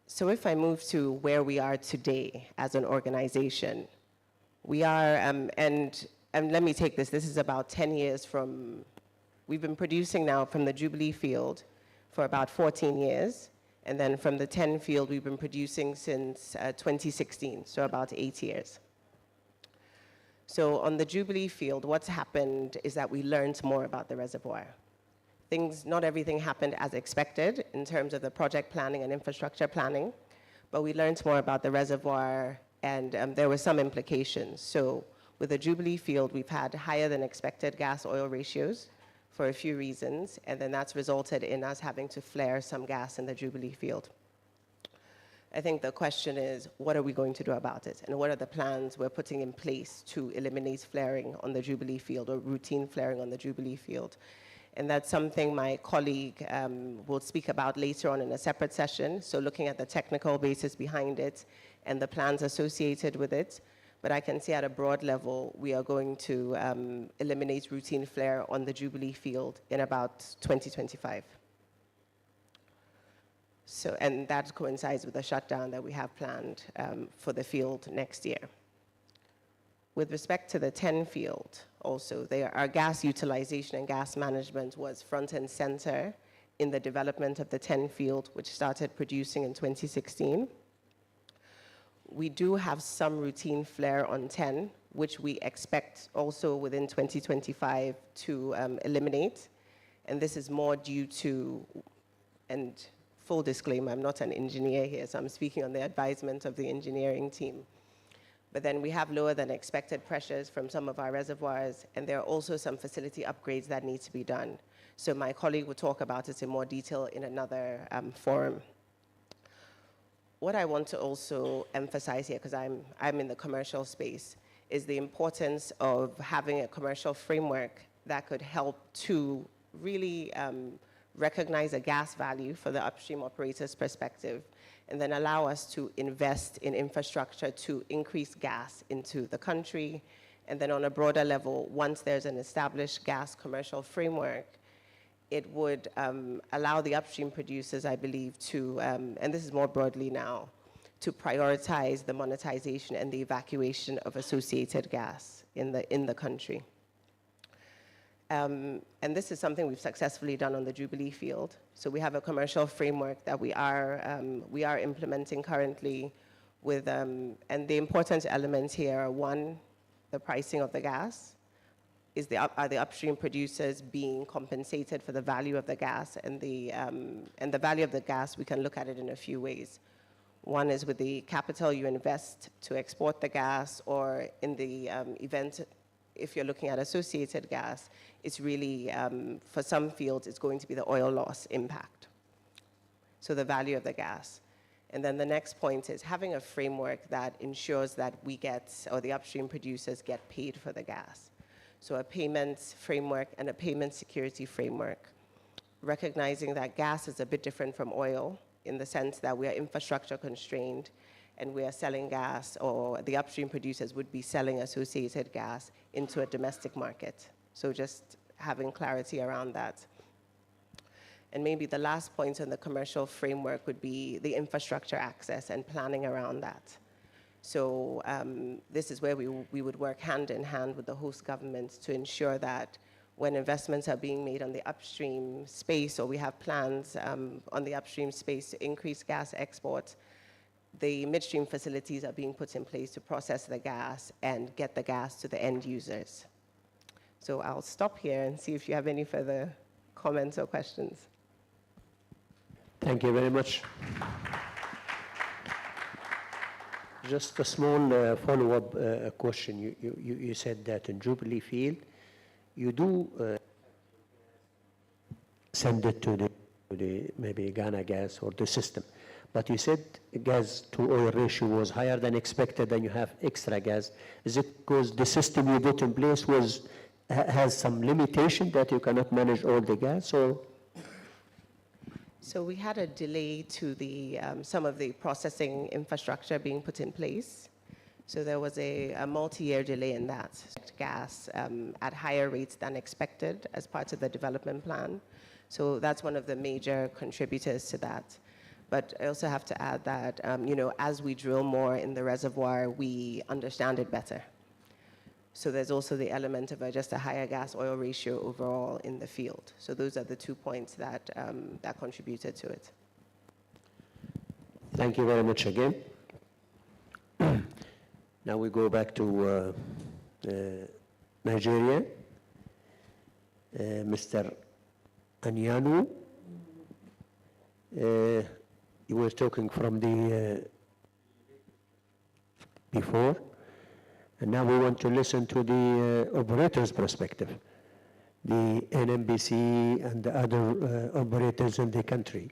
So if I move to where we are today as an organization, we are, and let me take this is about 10 years from, we've been producing now from the Jubilee field for about 14 years. And then from the 10 field, we've been producing since 2016, so about 8 years. So on the Jubilee field, what's happened is that we learned more about the reservoir. Not everything happened as expected in terms of the project planning and infrastructure planning, but we learned more about the reservoir, and there were some implications. So with the Jubilee field, we've had higher than expected gas-oil ratios for a few reasons, and then that's resulted in us having to flare some gas in the Jubilee field. I think the question is, what are we going to do about it? And what are the plans we're putting in place to eliminate flaring on the Jubilee field, or routine flaring on the Jubilee field? And that's something my colleague will speak about later on in a separate session. So looking at the technical basis behind it and the plans associated with it. But I can say at a broad level, we are going to eliminate routine flare on the Jubilee field in about 2025. So, and that coincides with the shutdown that we have planned for the field next year. With respect to the 10 field, also, our gas utilization and gas management was front and center in the development of the 10 field, which started producing in 2016. We do have some routine flare on 10, which we expect also within 2025 to eliminate. And this is more due to, and full disclaimer, I'm not an engineer here, so I'm speaking on the advisement of the engineering team. But then we have lower than expected pressures from some of our reservoirs, and there are also some facility upgrades that need to be done. So my colleague will talk about it in more detail in another forum. What I want to also emphasize here, because I'm in the commercial space, is the importance of having a commercial framework that could help to really recognize a gas value for the upstream operator's perspective, and then allow us to invest in infrastructure to increase gas into the country. And then on a broader level, once there's an established gas commercial framework, it would allow the upstream producers, I believe, to, and this is more broadly now, to prioritize the monetization and the evacuation of associated gas in the country. And this is something we've successfully done on the Jubilee field. So we have a commercial framework that we are implementing currently with, and the important elements here are, one, the pricing of the gas. Are the upstream producers being compensated for the value of the gas? And the value of the gas, we can look at it in a few ways. One is with the capital you invest to export the gas, or in the event, if you're looking at associated gas, it's really, for some fields, it's going to be the oil loss impact. So the value of the gas. And then the next point is having a framework that ensures that we get, or the upstream producers get paid for the gas. So a payments framework and a payment security framework, recognizing that gas is a bit different from oil in the sense that we are infrastructure constrained, and we are selling gas, or the upstream producers would be selling associated gas into a domestic market. So just having clarity around that. And maybe the last point on the commercial framework would be the infrastructure access and planning around that. So this is where we would work hand in hand with the host governments to ensure that when investments are being made on the upstream space, or we have plans on the upstream space to increase gas exports, the midstream facilities are being put in place to process the gas and get the gas to the end users. So I'll stop here and see if you have any further comments or questions. Thank you very much. Just a small follow-up question. You said that in Jubilee Field, you do send it to the maybe Ghana gas or the system. But you said gas to oil ratio was higher than expected and you have extra gas. Is it because the system you put in place has some limitation that you cannot manage all the gas, or? So we had a delay to the some of the processing infrastructure being put in place. So there was a multi-year delay in that. Gas at higher rates than expected as part of the development plan. So that's one of the major contributors to that. But I also have to add that, as we drill more in the reservoir, we understand it better. So there's also the element of just a higher gas-oil ratio overall in the field. So those are the 2 points that, that contributed to it. Thank you very much again. Now we go back to Nigeria. Mr. Anyanu, you were talking from the before, and now we want to listen to the operator's perspective, the NMBC and the other operators in the country.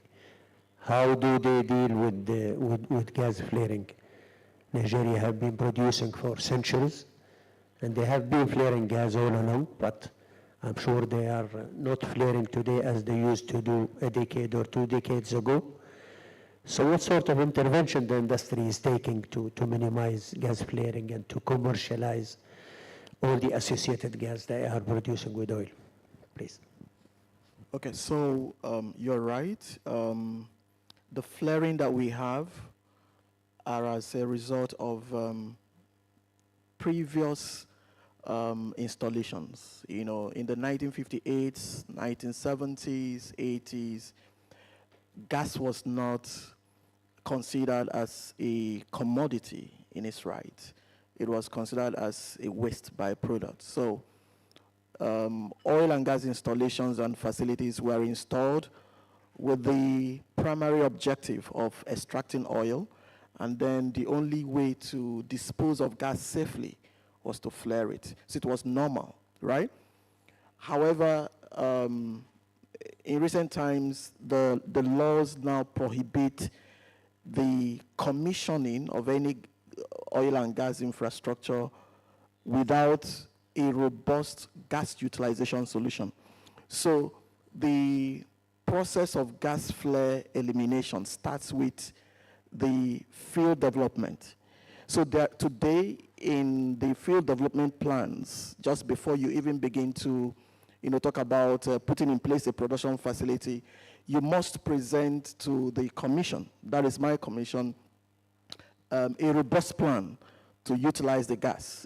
How do they deal with gas flaring? Nigeria have been producing for centuries, and they have been flaring gas all along, but I'm sure they are not flaring today as they used to do a decade or 2 decades ago. So what sort of intervention the industry is taking to minimize gas flaring and to commercialize all the associated gas they are producing with oil? Please. Okay, so you're right. The flaring that we have are as a result of previous installations. You know, in the 1958s, 1970s, 80s, gas was not considered as a commodity in its right. It was considered as a waste byproduct. So oil and gas installations and facilities were installed with the primary objective of extracting oil, and then the only way to dispose of gas safely was to flare it. So it was normal, right? However, in recent times, the laws now prohibit the commissioning of any oil and gas infrastructure without a robust gas utilization solution. So the process of gas flare elimination starts with the field development. So today in the field development plans, just before you even begin to talk about putting in place a production facility, you must present to the commission, that is my commission, a robust plan to utilize the gas,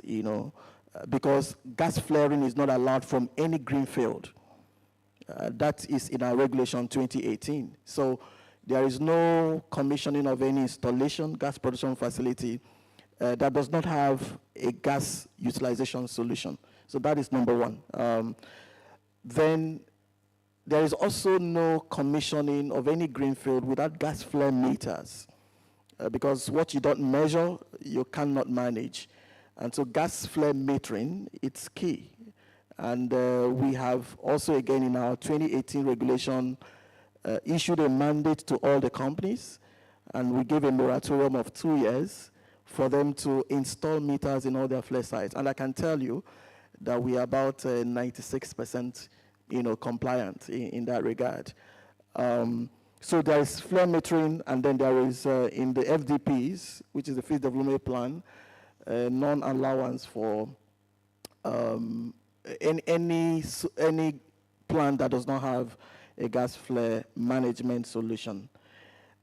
because gas flaring is not allowed from any greenfield. That is in our regulation 2018. So there is no commissioning of any installation, gas production facility that does not have a gas utilization solution. So that is number one. Then there is also no commissioning of any greenfield without gas flare meters, because what you don't measure, you cannot manage. And so gas flare metering, it's key. And we have also, again, in our 2018 regulation, issued a mandate to all the companies, and we gave a moratorium of 2 years for them to install meters in all their flare sites. And I can tell you that we are about 96% compliant in that regard. So there is flare metering, and then there is in the FDPs, which is the Field Development Plan, non-allowance for any plan that does not have a gas flare management solution.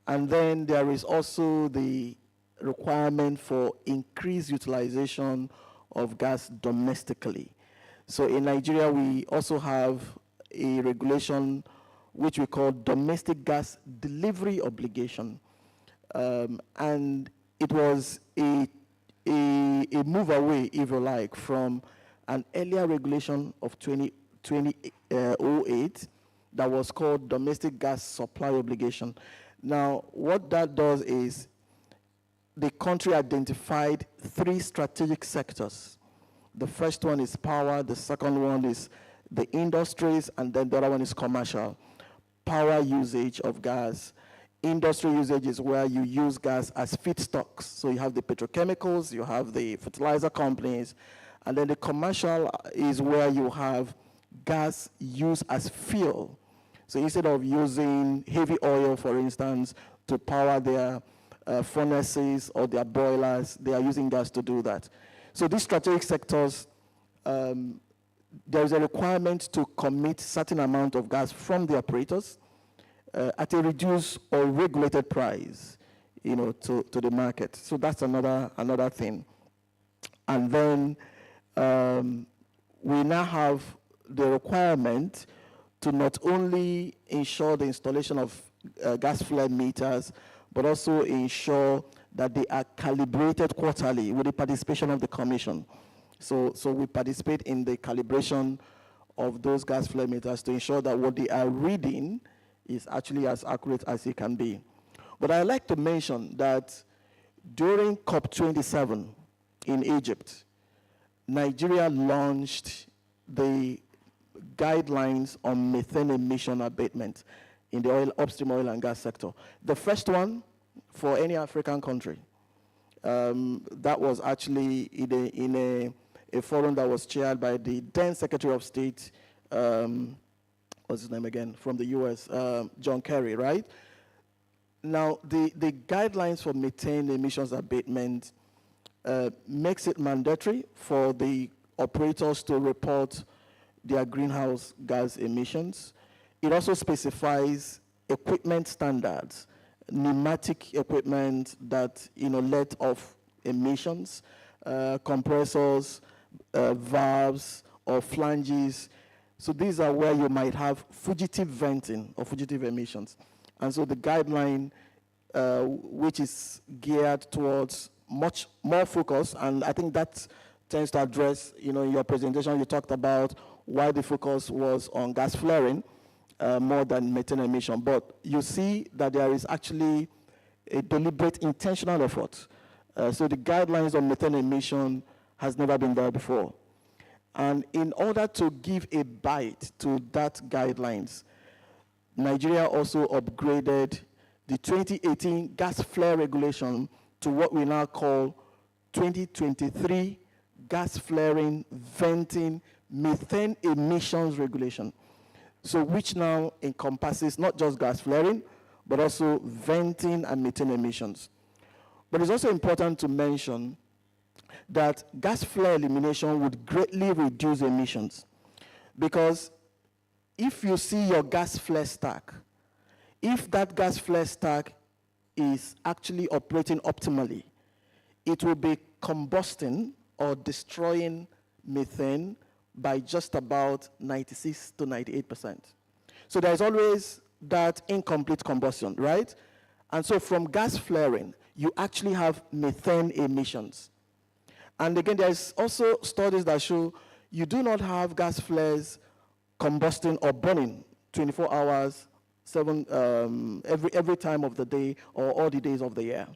And then there is also the requirement for increased utilization of gas domestically. So in Nigeria, we also have a regulation which we call domestic gas delivery obligation. And it was a move away, if you like, from an earlier regulation of 2008 that was called domestic gas supply obligation. Now, what that does is the country identified 3 strategic sectors. The first one is power, the second one is the industries, and then the other one is commercial. Power usage of gas. Industry usage is where you use gas as feedstocks. So you have the petrochemicals, you have the fertilizer companies, and then the commercial is where you have gas used as fuel. So instead of using heavy oil, for instance, to power their furnaces or their boilers, they are using gas to do that. So these strategic sectors, there is a requirement to commit certain amount of gas from the operators at a reduced or regulated price, to the market. So that's another thing. And then we now have the requirement to not only ensure the installation of gas flare meters, but also ensure that they are calibrated quarterly with the participation of the commission. So we participate in the calibration of those gas flare meters to ensure that what they are reading is actually as accurate as it can be. But I'd like to mention that during COP27, in Egypt, Nigeria launched the guidelines on methane emission abatement in the upstream oil and gas sector. The first one for any African country. That was actually in a forum that was chaired by the then Secretary of State, what's his name again, from the US, John Kerry, right? Now, the guidelines for methane emissions abatement makes it mandatory for the operators to report their greenhouse gas emissions. It also specifies equipment standards, pneumatic equipment that let off emissions, compressors, valves, or flanges. So these are where you might have fugitive venting or fugitive emissions. And so the guideline, which is geared towards much more focus, and I think that tends to address, in your presentation, you talked about why the focus was on gas flaring more than methane emission. But you see that there is actually a deliberate, intentional effort. So the guidelines on methane emission has never been there before. And in order to give a bite to that guidelines, Nigeria also upgraded the 2018 gas flare regulation to what we now call 2023 gas flaring, venting, methane emissions regulation. So which now encompasses not just gas flaring, but also venting and methane emissions. But it's also important to mention that gas flare elimination would greatly reduce emissions, because if you see your gas flare stack, if that gas flare stack is actually operating optimally, it will be combusting or destroying methane by just about 96 to 98%. So there's always that incomplete combustion, right? And so from gas flaring, you actually have methane emissions. And again, there's also studies that show you do not have gas flares combusting or burning 24 hours, every time of the day or all the days of the year.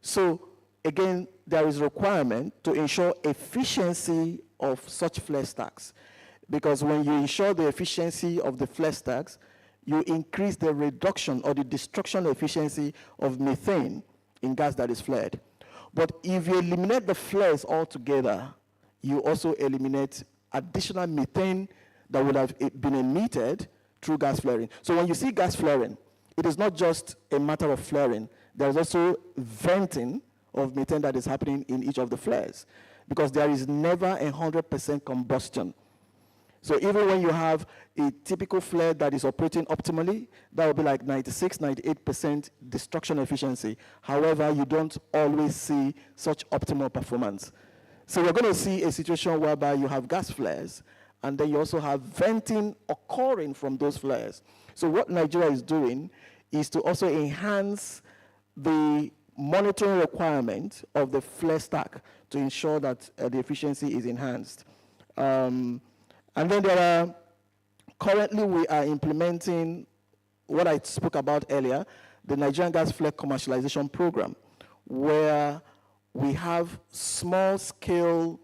So again, there is a requirement to ensure efficiency of such flare stacks, because when you ensure the efficiency of the flare stacks, you increase the reduction or the destruction efficiency of methane in gas that is flared. But if you eliminate the flares altogether, you also eliminate additional methane that would have been emitted through gas flaring. So when you see gas flaring, it is not just a matter of flaring. There's also venting of methane that is happening in each of the flares, because there is never 100% combustion. So even when you have a typical flare that is operating optimally, that will be like 96, 98% destruction efficiency. However, you don't always see such optimal performance. So we're going to see a situation whereby you have gas flares, and then you also have venting occurring from those flares. So what Nigeria is doing is to also enhance the monitoring requirement of the flare stack to ensure that the efficiency is enhanced. And then currently we are implementing what I spoke about earlier, the Nigerian Gas Flare Commercialization Program, where we have small-scale,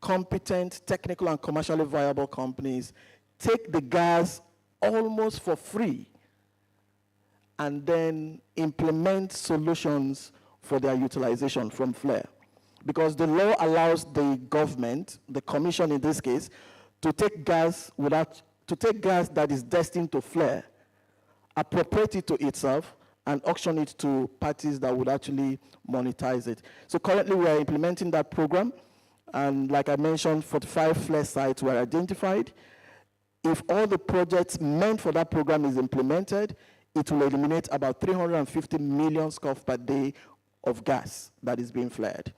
competent, technical, and commercially viable companies take the gas almost for free and then implement solutions for their utilization from flare. Because the law allows the government, the commission in this case, to take gas that is destined to flare, appropriate it to itself, and auction it to parties that would actually monetize it. So currently we are implementing that program, and like I mentioned, 45 flare sites were identified. If all the projects meant for that program is implemented, it will eliminate about 350 million scoff per day of gas that is being flared.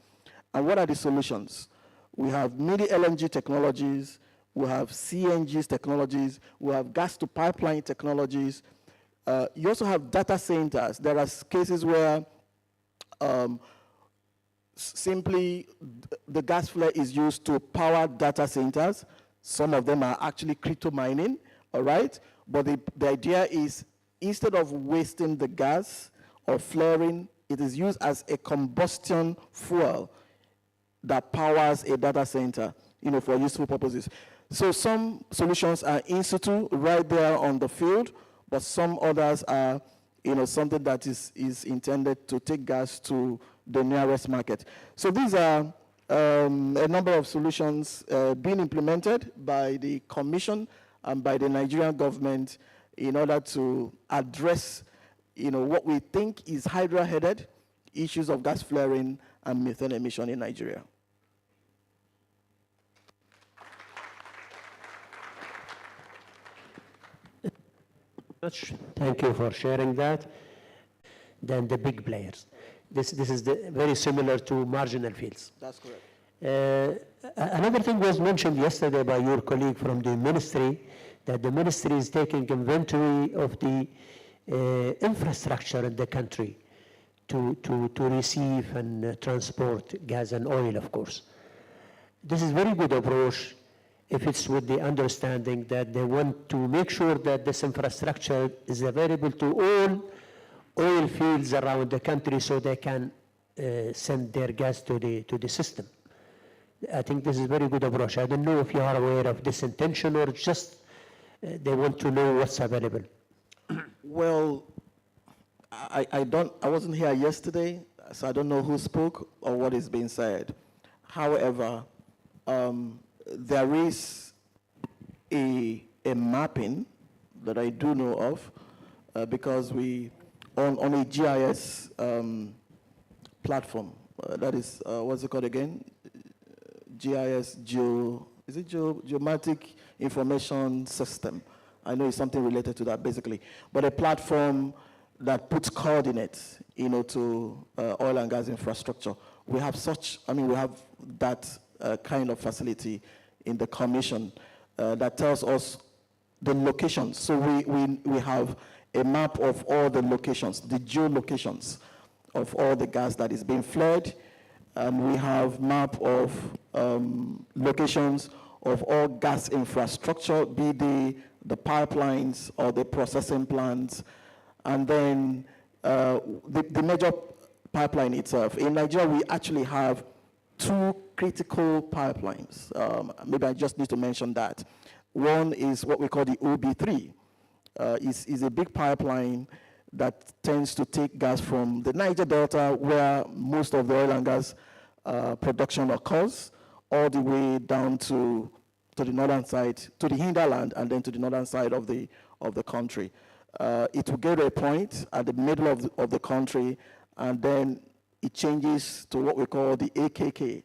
And what are the solutions? We have mini LNG technologies, we have CNG technologies, we have gas-to-pipeline technologies. You also have data centers. There are cases where simply the gas flare is used to power data centers. Some of them are actually crypto mining, all right? But the idea is, instead of wasting the gas or flaring, it is used as a combustion fuel that powers a data center, for useful purposes. So some solutions are in situ, right there on the field, but some others are, something that is intended to take gas to the nearest market. So these are a number of solutions being implemented by the Commission and by the Nigerian government in order to address, what we think is hydra-headed issues of gas flaring and methane emission in Nigeria. Thank you for sharing that. Then the big players. This is very similar to marginal fields. That's correct. Another thing was mentioned yesterday by your colleague from the ministry, that the ministry is taking inventory of the infrastructure in the country to receive and transport gas and oil, of course. This is a very good approach if it's with the understanding that they want to make sure that this infrastructure is available to all oil fields around the country so they can send their gas to the system. I think this is a very good approach. I don't know if you are aware of this intention or just they want to know what's available. Well, I wasn't here yesterday, so I don't know who spoke or what is being said. However, there is a mapping that I do know of because we, on a GIS platform, that is, what's it called again? GIS, Geomatic Information System. I know it's something related to that, basically. But a platform that puts coordinates, to oil and gas infrastructure. We have we have that kind of facility in the Commission that tells us the locations. So we have a map of all the locations, the geolocations of all the gas that is being flared, and we have map of locations of all gas infrastructure, be the pipelines or the processing plants, and then the major pipeline itself. In Nigeria, we actually have 2 critical pipelines. Maybe I just need to mention that. One is what we call the OB3. Is a big pipeline that tends to take gas from the Niger Delta, where most of the oil and gas production occurs, all the way down to the northern side, to the hinterland, and then to the northern side of the country. It will get to a point at the middle of the country, and then it changes to what we call the AKK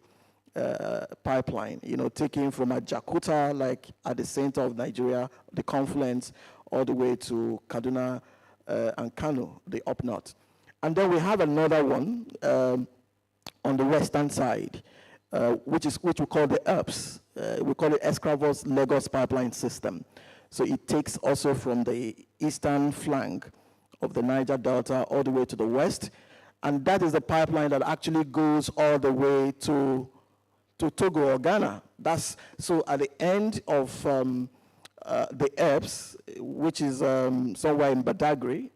pipeline, taking from Jakarta, like at the center of Nigeria, the confluence, all the way to Kaduna and Kano, the up north. And then we have another one on the western side, which we call the APPO. We call it Escravos Lagos Pipeline System. So it takes also from the eastern flank of the Niger Delta all the way to the west. And that is the pipeline that actually goes all the way to Togo or Ghana. So at the end of the APPO, which is somewhere in Badagry,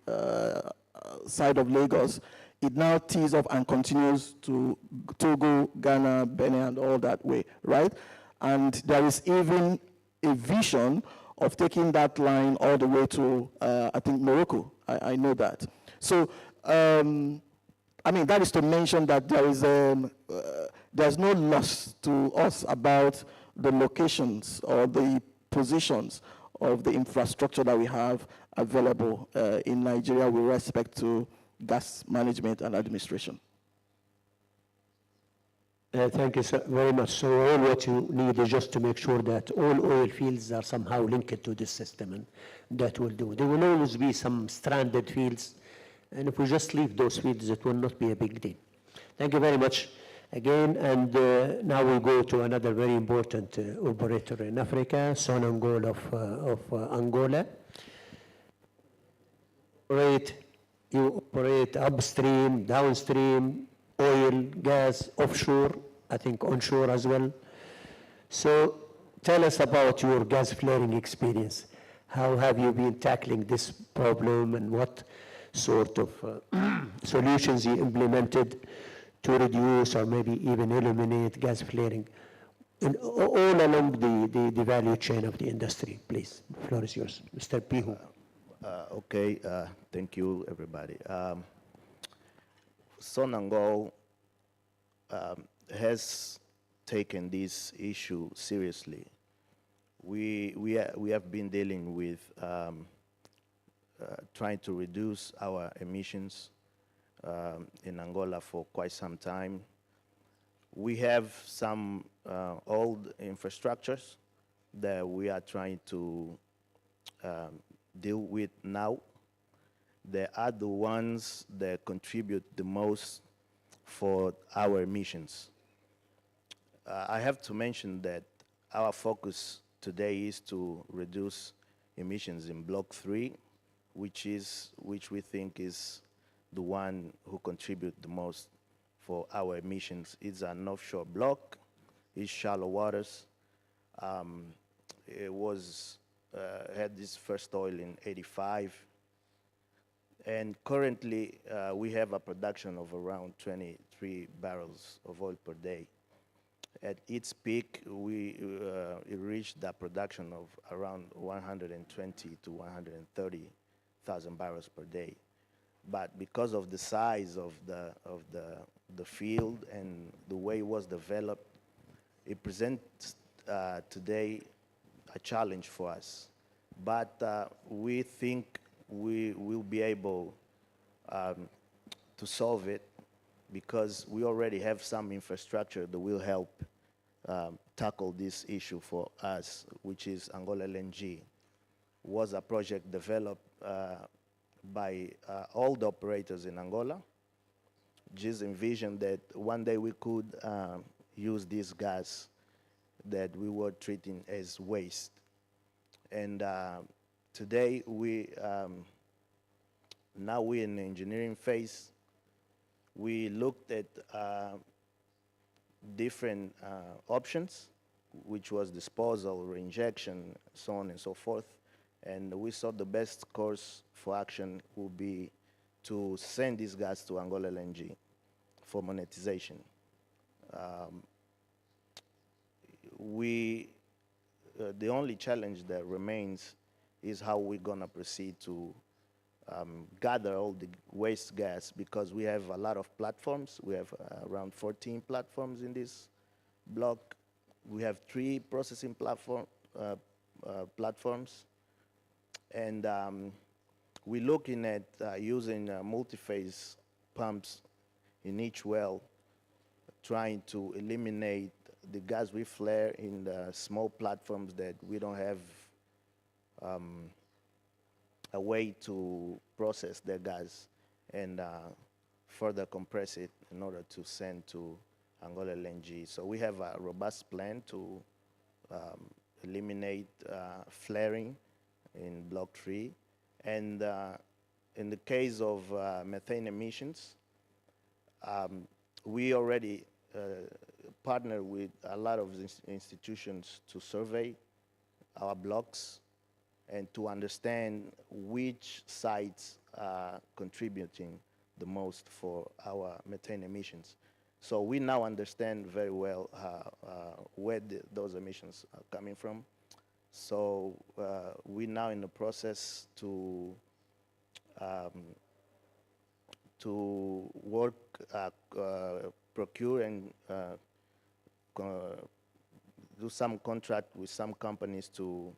side of Lagos, it now tees up and continues to Togo, Ghana, Benin, and all that way, right? And there is even a vision of taking that line all the way to, I think, Morocco. I know that. So, that is to mention that there is there's no loss to us about the locations or the positions of the infrastructure that we have available in Nigeria with respect to gas management and administration. Thank you very much. So all what you need is just to make sure that all oil fields are somehow linked to this system, and that will do. There will always be some stranded fields, and if we just leave those fields, it will not be a big deal. Thank you very much again, and now we go to another very important operator in Africa, Sonangol of Angola. You operate upstream, downstream, oil, gas, offshore, I think onshore as well. So tell us about your gas flaring experience. How have you been tackling this problem, and what sort of solutions you implemented to reduce or maybe even eliminate gas flaring all along the value chain of the industry? Please, the floor is yours. Mr. Pihu. Okay, thank you, everybody. Sonangol has taken this issue seriously. We have been dealing with trying to reduce our emissions in Angola for quite some time. We have some old infrastructures that we are trying to deal with now. They are the ones that contribute the most for our emissions. I have to mention that our focus today is to reduce emissions in Block 3, which we think is the one who contribute the most for our emissions. It's an offshore block, it's shallow waters. It was had this first oil in '85, and currently we have a production of around 23 barrels of oil per day. At its peak, it reached a production of around 120 to 130,000 barrels per day. But because of the size of the field and the way it was developed, it presents today a challenge for us. But we think we will be able to solve it, because we already have some infrastructure that will help tackle this issue for us, which is Angola LNG. Was a project developed by all the operators in Angola. Just envisioned that one day we could use this gas that we were treating as waste. And today now we're in the engineering phase. We looked at different options, which was disposal, reinjection, so on and so forth. And we saw the best course for action would be to send this gas to Angola LNG for monetization. The only challenge that remains is how we're gonna proceed to gather all the waste gas, because we have a lot of platforms. We have around 14 platforms in this block. We have 3 processing platforms. And we're looking at using multi-phase pumps in each well, trying to eliminate the gas we flare in the small platforms that we don't have a way to process the gas and further compress it in order to send to Angola LNG. So we have a robust plan to eliminate flaring in Block 3. And in the case of methane emissions, we already partner with a lot of institutions to survey our blocks and to understand which sites are contributing the most for our methane emissions. So we now understand very well where those emissions are coming from. So we're now in the process to work, procure and do some contract with some companies to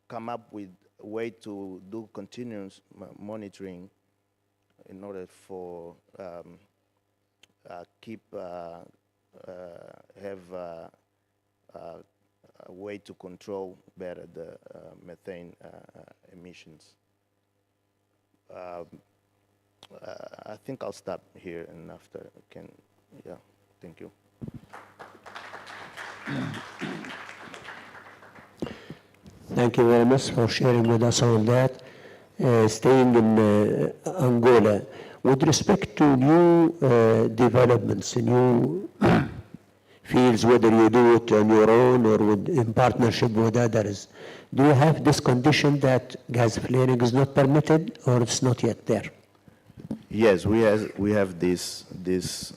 come up with a way to do continuous monitoring in order for have a way to control better the methane emissions. I think I'll stop here, and after I can, yeah, thank you. Thank you very much for sharing with us all that. Staying in Angola, with respect to new developments, new fields, whether you do it on your own or in partnership with others, do you have this condition that gas flaring is not permitted, or it's not yet there? Yes, we have this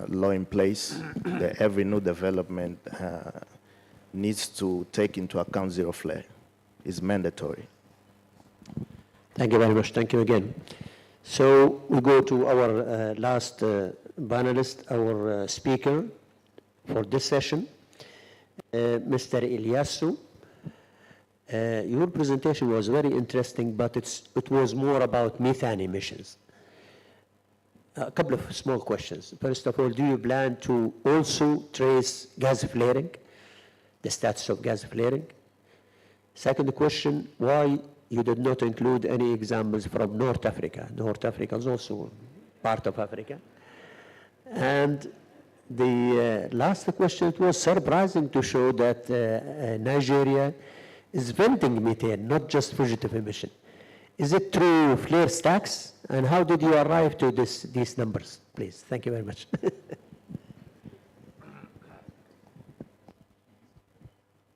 law in place that every new development needs to take into account zero flare. It's mandatory. Thank you very much. Thank you again. So we go to our last panelist, our speaker for this session, Mr. Ilyasu. Your presentation was very interesting, but it was more about methane emissions. A couple of small questions. First of all, do you plan to also trace gas flaring, the status of gas flaring? Second question, why you did not include any examples from North Africa? North Africa is also part of Africa. And the last question, it was surprising to show that Nigeria is venting methane, not just fugitive emission. Is it through flare stacks? And how did you arrive to these numbers? Please, thank you very much.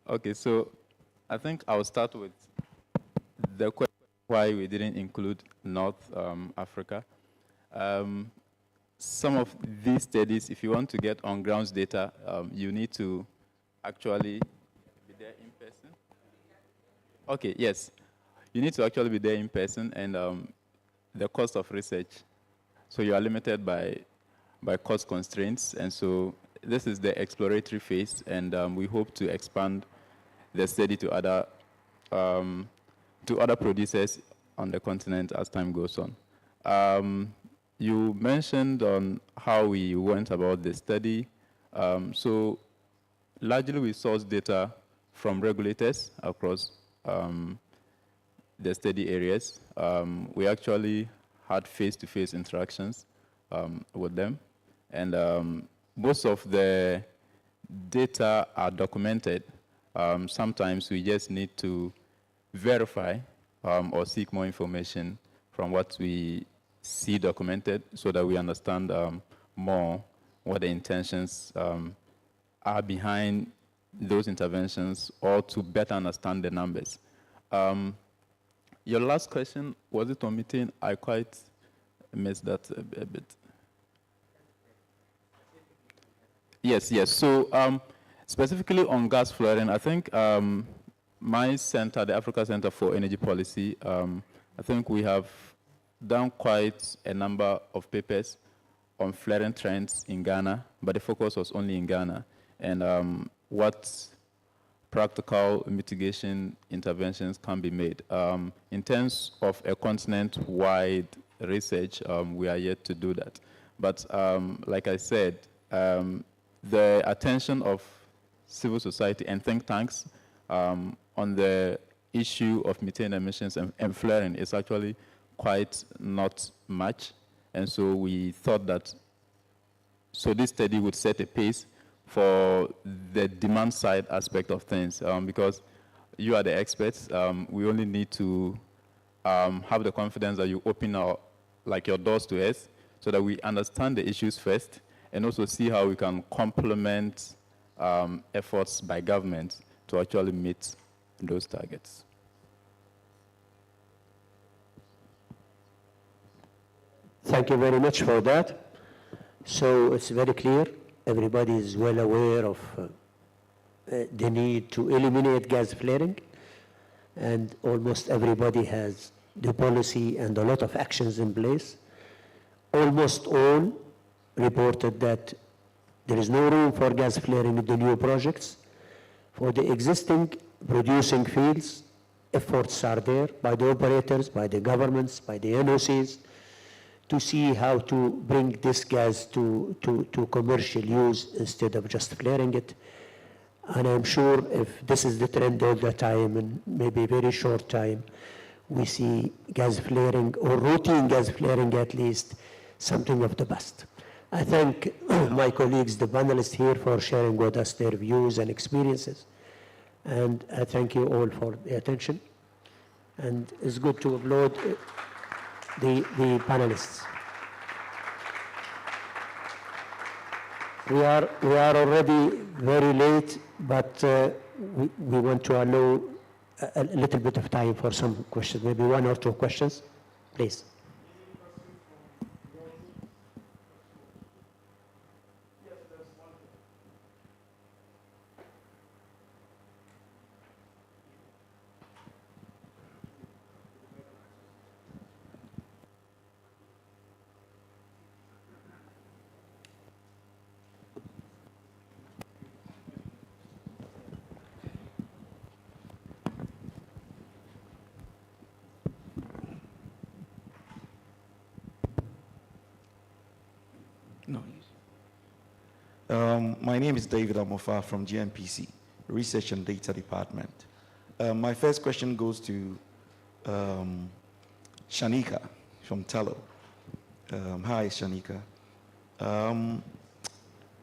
Okay, so I think I'll start with the question why we didn't include North Africa. Some of these studies, if you want to get on-ground data, you need to actually be there in person. Okay, yes. You need to actually be there in person, and the cost of research. So you are limited by cost constraints, and so this is the exploratory phase, and we hope to expand the study to other producers on the continent as time goes on. You mentioned on how we went about the study. So largely we sourced data from regulators across the study areas. We actually had face-to-face interactions with them, and most of the data are documented. Sometimes we just need to verify or seek more information from what we see documented so that we understand more what the intentions are behind those interventions, or to better understand the numbers. Your last question, was it on methane? I quite missed that a bit. Yes. So specifically on gas flaring, I think my center, the Africa Center for Energy Policy, I think we have done quite a number of papers on flaring trends in Ghana, but the focus was only in Ghana, and what practical mitigation interventions can be made. In terms of a continent-wide research, we are yet to do that. But like I said, the attention of civil society and think tanks on the issue of methane emissions and flaring is actually quite not much. And so we thought that, so this study would set a pace for the demand side aspect of things, because you are the experts. We only need to have the confidence that you open your doors to us so that we understand the issues first, and also see how we can complement efforts by government to actually meet those targets. Thank you very much for that. So it's very clear. Everybody is well aware of the need to eliminate gas flaring, and almost everybody has the policy and a lot of actions in place. Almost all reported that there is no room for gas flaring in the new projects. For the existing producing fields, efforts are there by the operators, by the governments, by the NOCs, to see how to bring this gas to commercial use instead of just flaring it. And I'm sure if this is the trend all the time, and maybe very short time, we see gas flaring, or routine gas flaring at least, something of the best. I thank my colleagues, the panelists here, for sharing with us their views and experiences. And I thank you all for the attention. And it's good to applaud the panelists. We are already very late, but we want to allow a little bit of time for some questions, maybe one or two questions, please. No. My name is David Amofa from GMPC, Research and Data Department. My first question goes to Shanika from Tello. Hi, Shanika.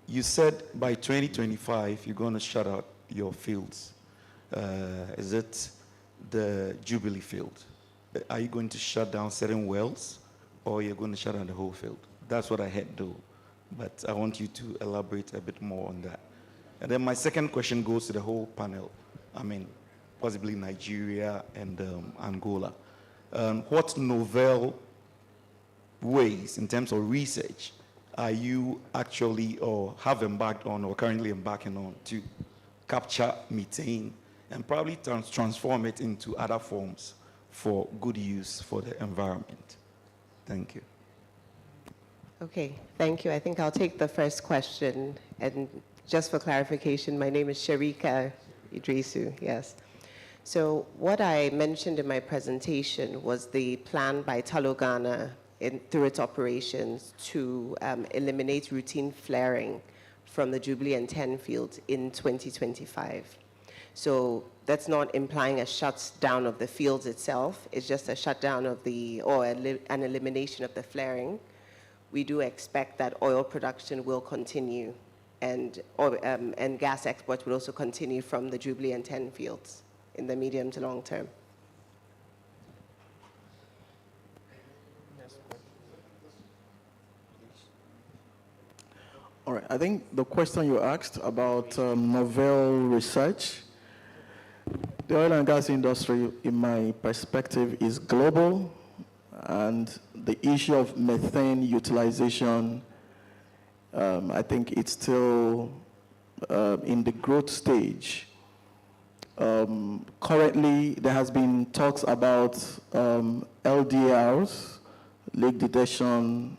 You said by 2025 you're going to shut out your fields. Is it the Jubilee field? Are you going to shut down certain wells, or you're going to shut down the whole field? That's what I had though, but I want you to elaborate a bit more on that. And then my second question goes to the whole panel. I mean, possibly Nigeria and Angola. What novel ways in terms of research are you actually or have embarked on or currently embarking on to capture methane and probably transform it into other forms for good use for the environment? Thank you. Okay, thank you. I think I'll take the first question. And just for clarification, my name is Sharika Idrisu, yes. So what I mentioned in my presentation was the plan by Tullow Ghana through its operations to eliminate routine flaring from the Jubilee and 10 fields in 2025. So that's not implying a shutdown of the fields itself. It's just a shutdown of an elimination of the flaring. We do expect that oil production will continue and gas exports will also continue from the Jubilee and 10 fields in the medium to long term. All right, I think the question you asked about novel research, the oil and gas industry, in my perspective, is global, and the issue of methane utilization, I think it's still in the growth stage. Currently, there has been talks about LDRs, leak detection,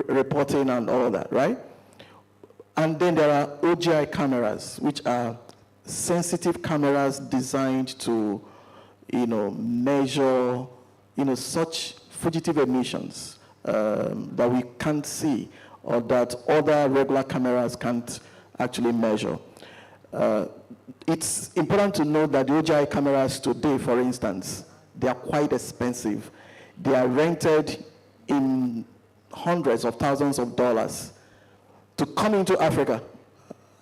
reporting and all that, right? And then there are OGI cameras, which are sensitive cameras designed to, measure, such fugitive emissions that we can't see or that other regular cameras can't actually measure. It's important to note that the OGI cameras today, for instance, they are quite expensive. They are rented in hundreds of thousands of dollars to come into Africa.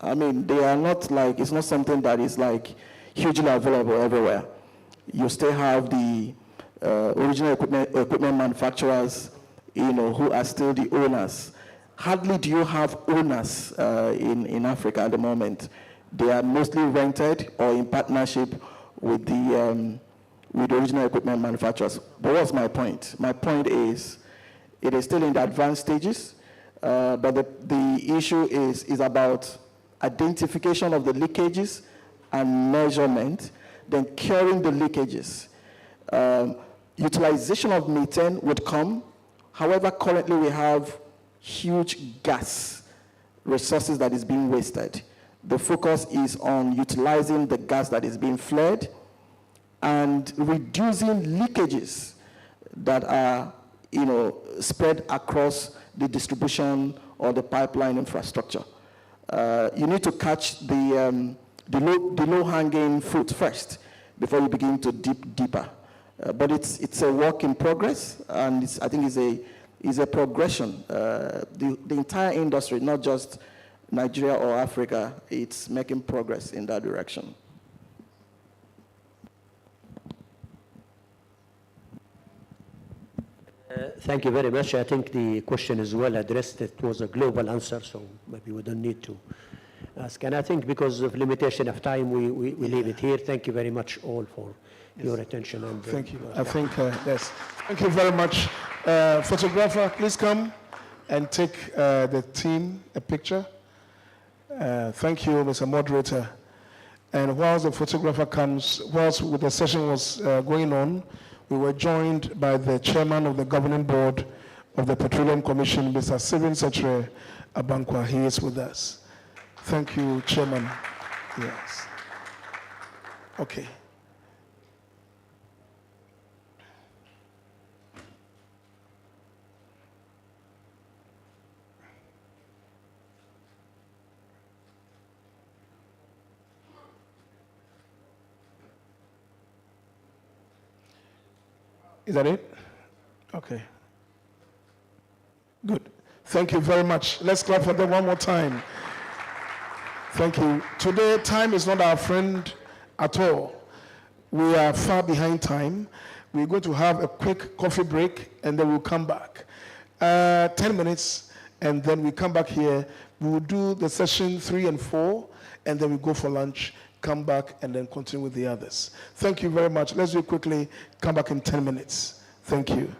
I mean, they are not like, it's not something that is like hugely available everywhere. You still have the original equipment manufacturers, who are still the owners. Hardly do you have owners in Africa at the moment. They are mostly rented or in partnership with the original equipment manufacturers. But what's my point? My point is, it is still in the advanced stages, but the issue is about identification of the leakages and measurement, then curing the leakages. Utilization of methane would come. However, currently we have huge gas resources that is being wasted. The focus is on utilizing the gas that is being flared and reducing leakages that are, spread across the distribution or the pipeline infrastructure. You need to catch the low-hanging fruit first before you begin to dip deeper. But it's a work in progress, and I think it's a progression. The entire industry, not just Nigeria or Africa, it's making progress in that direction. Thank you very much. I think the question is well addressed. It was a global answer, so maybe we don't need to ask. And I think because of limitation of time, we leave it here. Thank you very much all for your attention. And thank you. I think, yes. Thank you very much. Photographer, please come and take the team a picture. Thank you, Mr. Moderator. And whilst the photographer comes, whilst the session was going on, we were joined by the chairman of the governing board of the Petroleum Commission, Mr. Sylvain Setre Abankwa. He is with us. Thank you, Chairman. Yes. Okay. Is that it? Okay. Good. Thank you very much. Let's clap for them one more time. Thank you. Today, time is not our friend at all. We are far behind time. We're going to have a quick coffee break, and then we'll come back. 10 minutes, and then we come back here. We will do the session 3 and 4, and then we go for lunch, come back, and then continue with the others. Thank you very much. Let's do it quickly. Come back in 10 minutes. Thank you.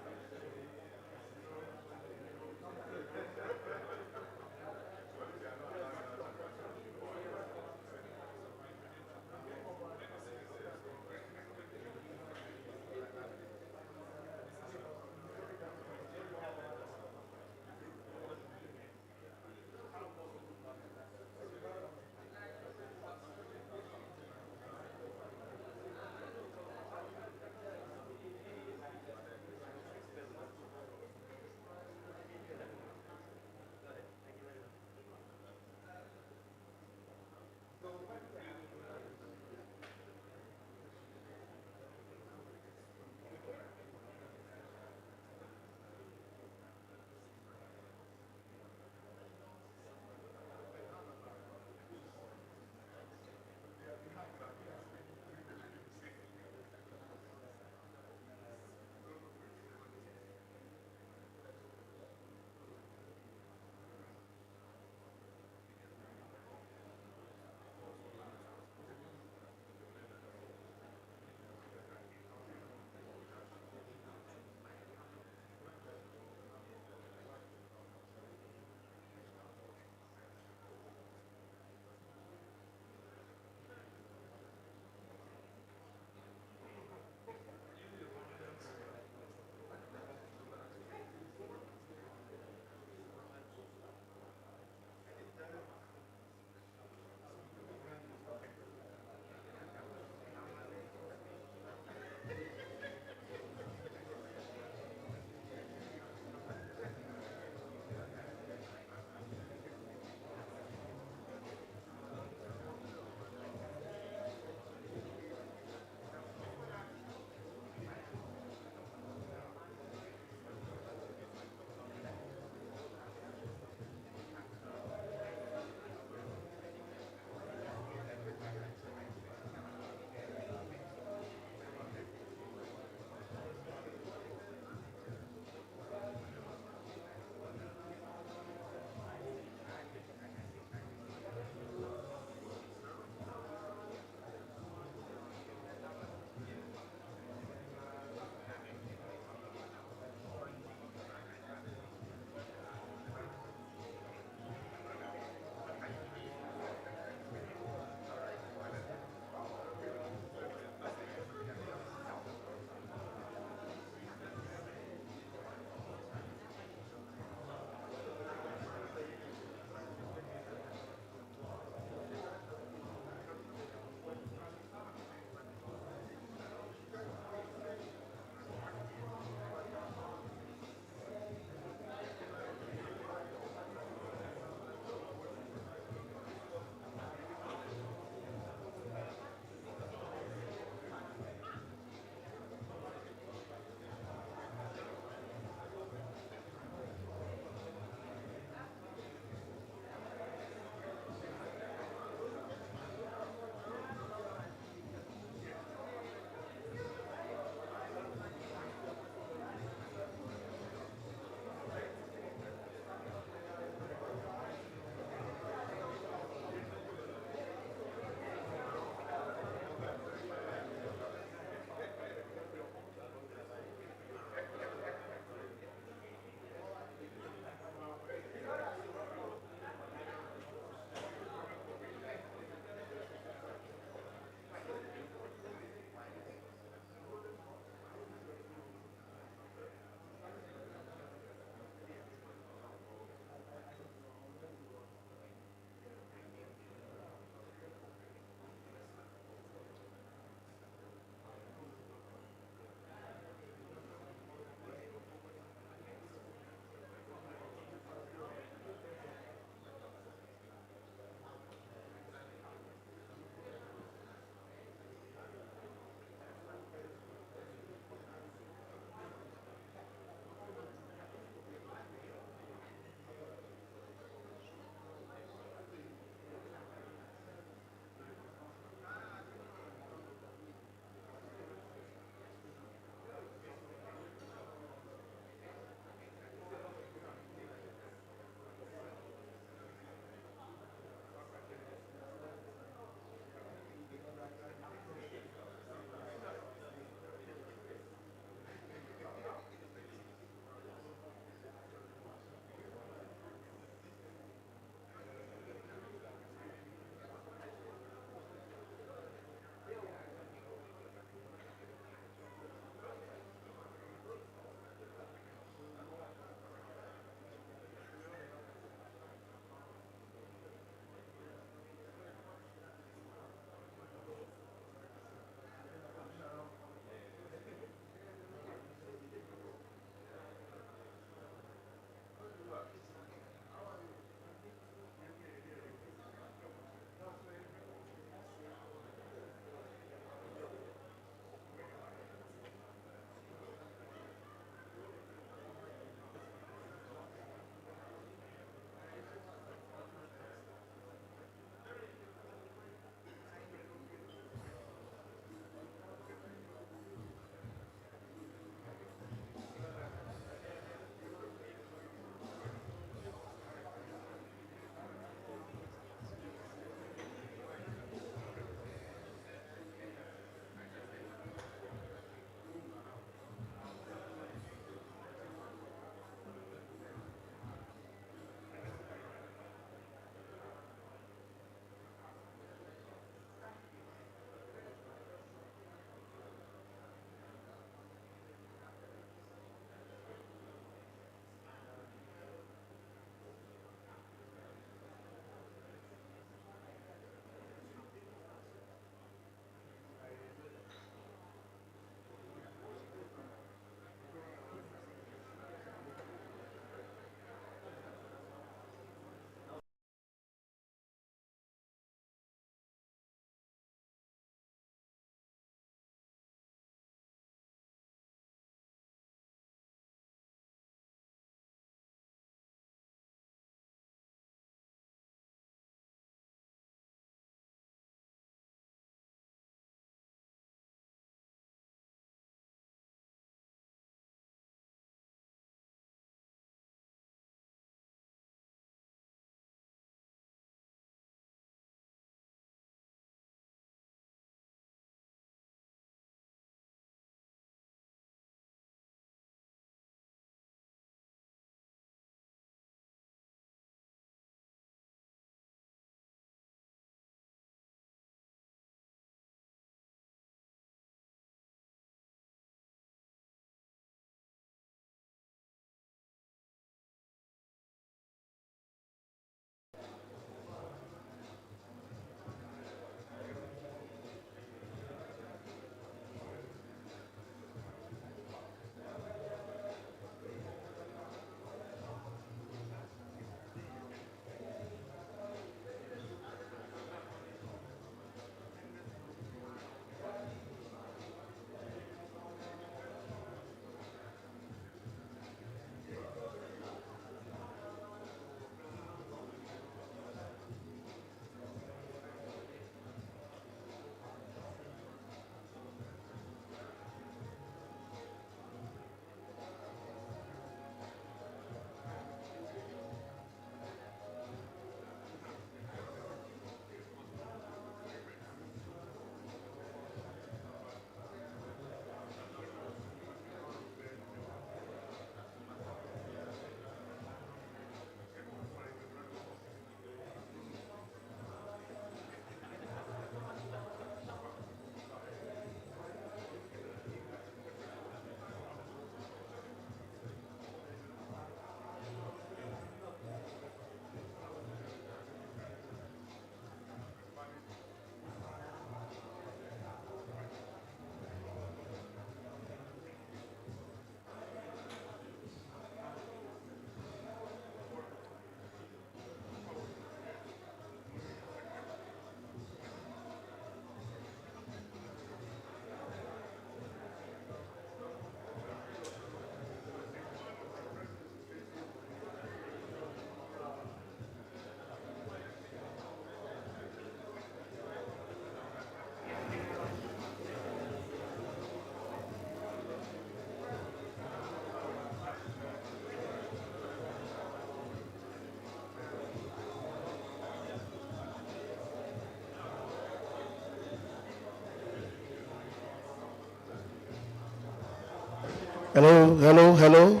Hello, hello, hello.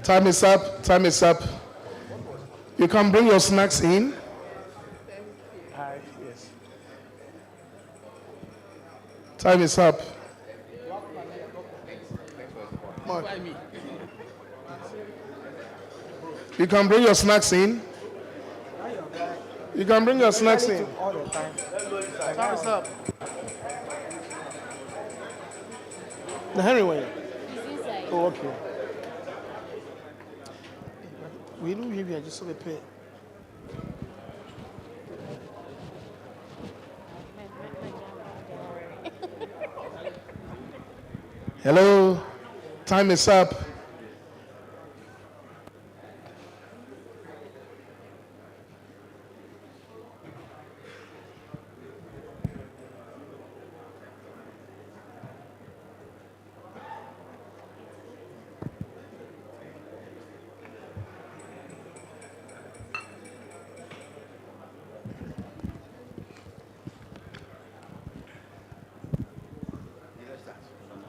Time is up, time is up. You can bring your snacks in. Hi, yes. Time is up. Mark. You can bring your snacks in. You can bring your snacks in. Time is up. The Henry way. Oh, okay. We know you just so pay. Hello, time is up.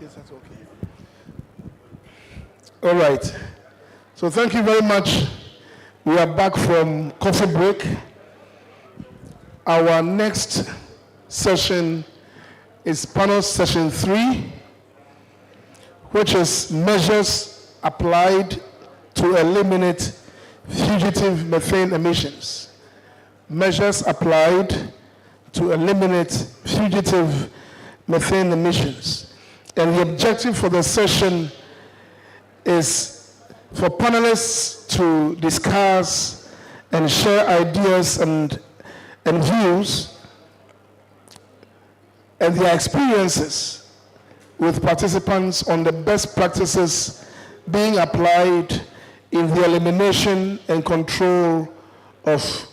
Yes, that's okay. All right. So thank you very much. We are back from coffee break. Our next session is panel session 3, which is measures applied to eliminate fugitive methane emissions. Measures applied to eliminate fugitive methane emissions. And the objective for the session is for panelists to discuss and share ideas and views and their experiences with participants on the best practices being applied in the elimination and control of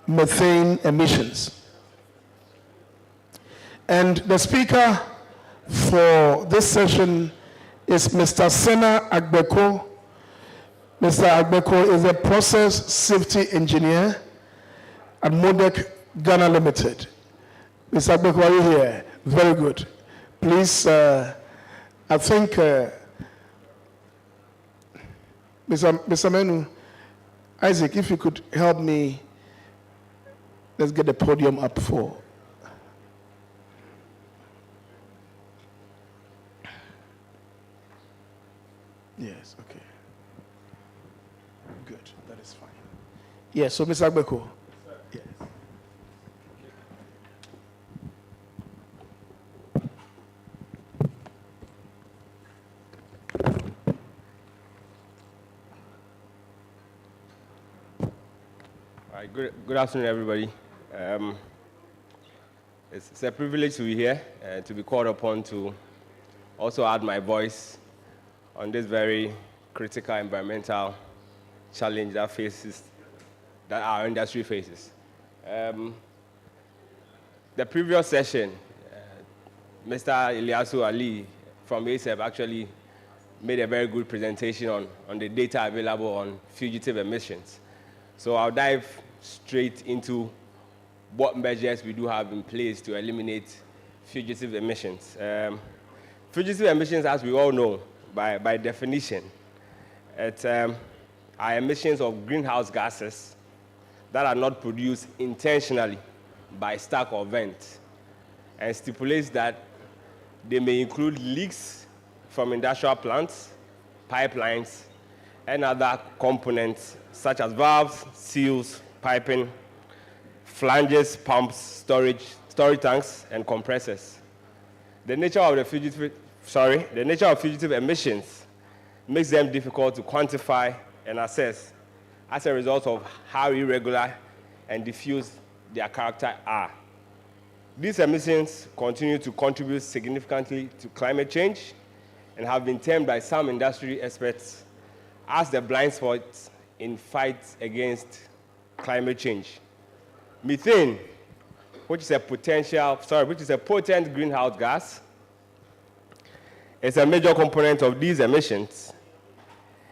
methane emissions. And the speaker for this session is Mr. Sena Agbeko. Mr. Agbeko is a process safety engineer at Modec Ghana Limited. Mr. Agbeko, are you here? Very good. Please, I think, Mr. Menu, Isaac, if you could help me, let's get the podium up for. Yes, okay. Good, that is fine. Yes, so Mr. Agbeko. Yes. All right, good afternoon, everybody. It's a privilege to be here, to be called upon to also add my voice on this very critical environmental challenge that our industry faces. The previous session, Mr. Ilyasu Ali from ASEP actually made a very good presentation on the data available on fugitive emissions. So I'll dive straight into what measures we do have in place to eliminate fugitive emissions. Fugitive emissions, as we all know, by definition, are emissions of greenhouse gases that are not produced intentionally by stack or vent, and stipulates that they may include leaks from industrial plants, pipelines, and other components such as valves, seals, piping, flanges, pumps, storage tanks, and compressors. The nature of fugitive emissions makes them difficult to quantify and assess as a result of how irregular and diffuse their character are. These emissions continue to contribute significantly to climate change and have been termed by some industry experts as the blind spot in fight against climate change. Methane, which is a potent greenhouse gas, is a major component of these emissions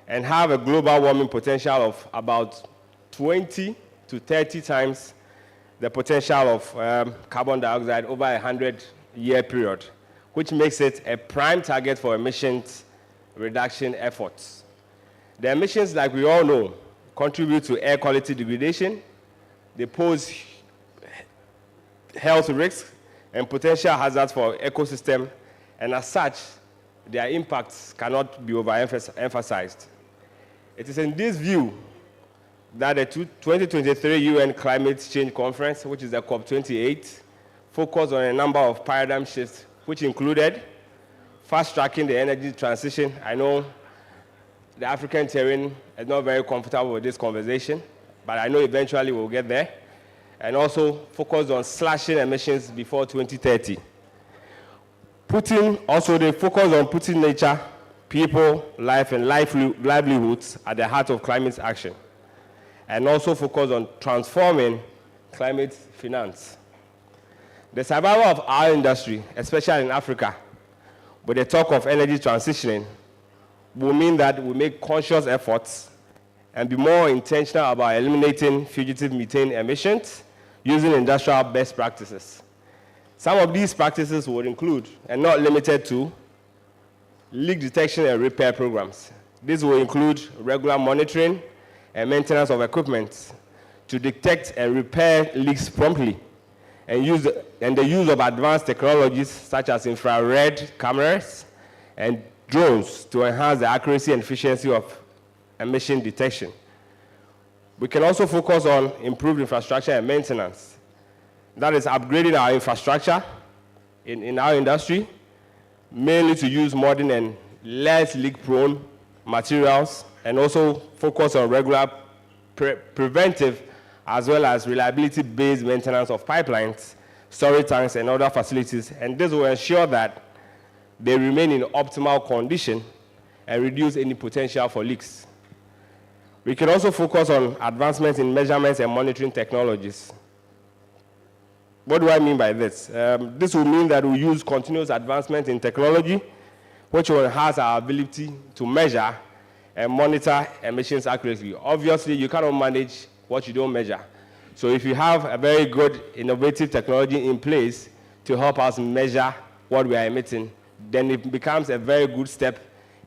and have a global warming potential of about 20 to 30 times the potential of carbon dioxide over a 100-year period, which makes it a prime target for emissions reduction efforts. The emissions, like we all know, contribute to air quality degradation. They pose health risks and potential hazards for ecosystem, and as such, their impacts cannot be overemphasized. It is in this view that the 2023 UN Climate Change Conference, which is the COP28, focused on a number of paradigm shifts, which included fast-tracking the energy transition. I know the African terrain is not very comfortable with this conversation, but I know eventually we'll get there. And also focused on slashing emissions before 2030. They focus on putting nature, people, life, and livelihoods at the heart of climate action. And also focus on transforming climate finance. The survival of our industry, especially in Africa, with the talk of energy transitioning, will mean that we make conscious efforts and be more intentional about eliminating fugitive methane emissions using industrial best practices. Some of these practices would include, and not limited to, leak detection and repair programs. This will include regular monitoring and maintenance of equipment to detect and repair leaks promptly, and the use of advanced technologies such as infrared cameras and drones to enhance the accuracy and efficiency of emission detection. We can also focus on improved infrastructure and maintenance. That is upgrading our infrastructure in our industry, mainly to use modern and less leak-prone materials, and also focus on regular preventive as well as reliability-based maintenance of pipelines, storage tanks, and other facilities. And this will ensure that they remain in optimal condition and reduce any potential for leaks. We can also focus on advancements in measurements and monitoring technologies. What do I mean by this? This will mean that we use continuous advancement in technology, which will enhance our ability to measure and monitor emissions accurately. Obviously, you cannot manage what you don't measure. So if you have a very good innovative technology in place to help us measure what we are emitting, then it becomes a very good step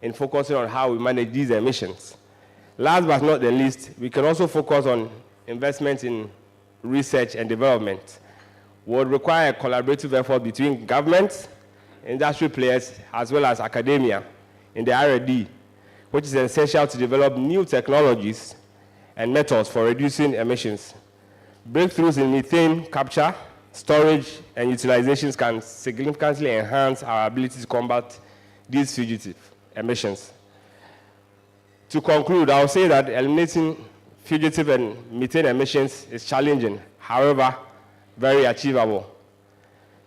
in focusing on how we manage these emissions. Last but not the least, we can also focus on investment in research and development. Would require a collaborative effort between governments, industry players, as well as academia in the R&D, which is essential to develop new technologies and methods for reducing emissions. Breakthroughs in methane capture, storage, and utilizations can significantly enhance our ability to combat these fugitive emissions. To conclude, I will say that eliminating fugitive and methane emissions is challenging, however, very achievable.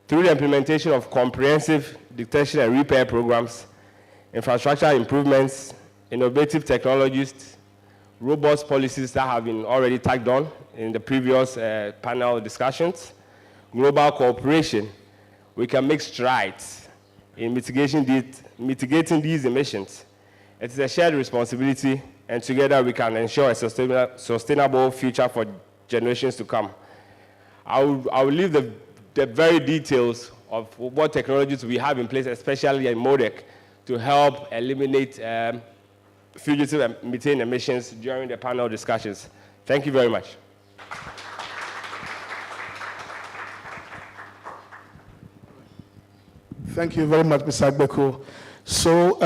Through the implementation of comprehensive detection and repair programs, infrastructure improvements, innovative technologies, robust policies that have been already tagged on in the previous panel discussions, global cooperation, we can make strides in mitigating these emissions. It is a shared responsibility, and together we can ensure a sustainable future for generations to come. I will leave the very details of what technologies we have in place, especially in MODEC, to help eliminate fugitive methane emissions during the panel discussions. Thank you very much. Thank you very much, Mr. Agbeko. So,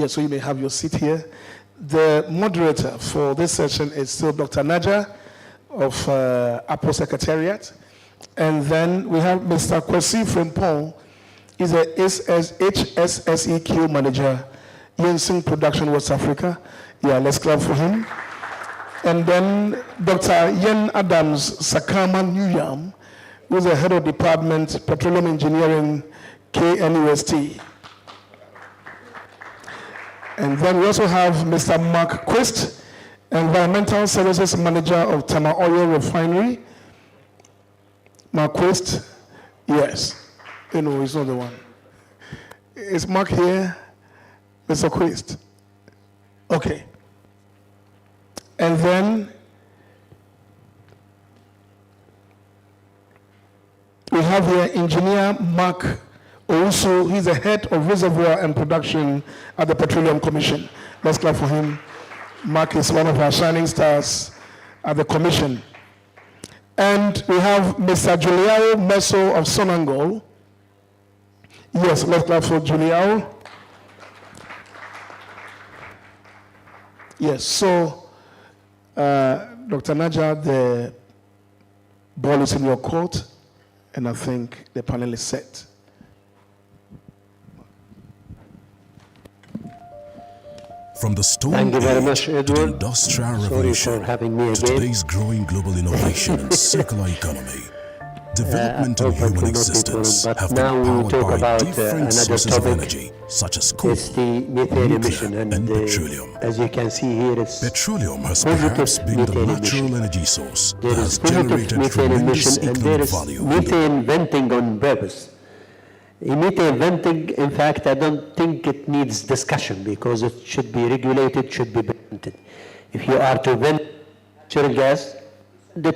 so you may have your seat here. The moderator for this session is still Dr. Naja of APPO Secretariat. And then we have Mr. Kwesi Frimpong. He's a HSSEQ manager, Yensing Production West Africa. Yeah, let's clap for him. And then Dr. Yen Adams Sakama Newyam, who's the head of department, Petroleum Engineering, KNUST. And then we also have Mr. Mark Quist, Environmental Services Manager of Tama Oil Refinery. Mark Quist, yes. No, he's not the one. Is Mark here? Mr. Quist. Okay. And then we have here Engineer Mark Also, he's the head of reservoir and production at the Petroleum Commission. Let's clap for him. Mark is one of our shining stars at the Commission. And we have Mr. Juliao Meso of Sonangol. Yes, let's clap for Juliao. Yes, so, Dr. Naja, the ball is in your court, and I think the panel is set. From the stone Thank you very age much, to the Edward. industrial Sorry revolution for having me to again. today's growing global innovation and circular economy, development and human existence have been now we powered talk by about different another sources of topic. energy, such as coal, It's the methane nuclear, emission, and petroleum. as you can see here, it's Petroleum has positive perhaps been the methane natural emission. energy source There that is has positive generated methane tremendous emission, and there economic is value. methane venting on purpose. Methane venting, in fact, I don't think it needs discussion because it should be regulated, should be prevented. If you are to vent natural gas, the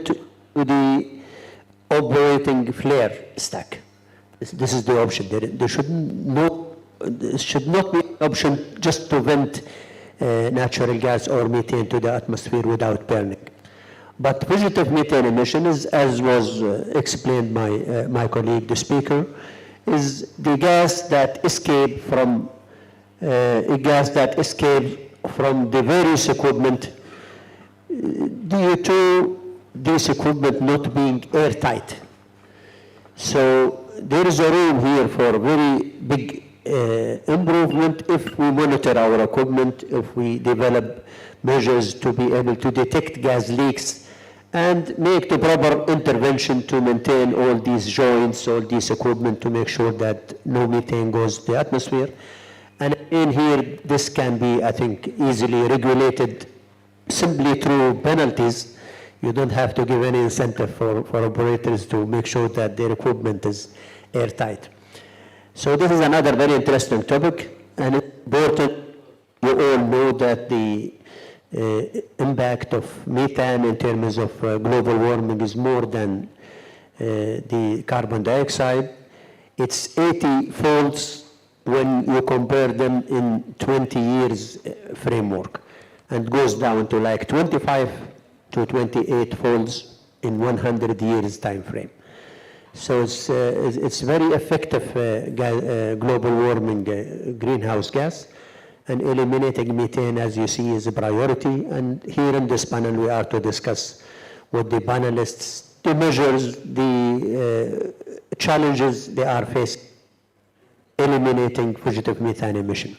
operating flare stack. This is the option. There should not be an option just to vent natural gas or methane to the atmosphere without burning. But fugitive methane emission is, as was explained by my colleague, the speaker, is the gas that escaped from the various equipment due to this equipment not being airtight. So there is a room here for very big improvement if we monitor our equipment, if we develop measures to be able to detect gas leaks and make the proper intervention to maintain all these joints, all this equipment to make sure that no methane goes to the atmosphere. And in here, this can be, I think, easily regulated simply through penalties. You don't have to give any incentive for operators to make sure that their equipment is airtight. So this is another very interesting topic, and it's important you all know that the impact of methane in terms of global warming is more than the carbon dioxide. It's 80 folds when you compare them in 20 years framework, and goes down to like 25 to 28 folds in 100 years time frame. So it's very effective global warming greenhouse gas, and eliminating methane, as you see, is a priority. And here in this panel, we are to discuss with the panelists the measures, the challenges they are facing, eliminating fugitive methane emission.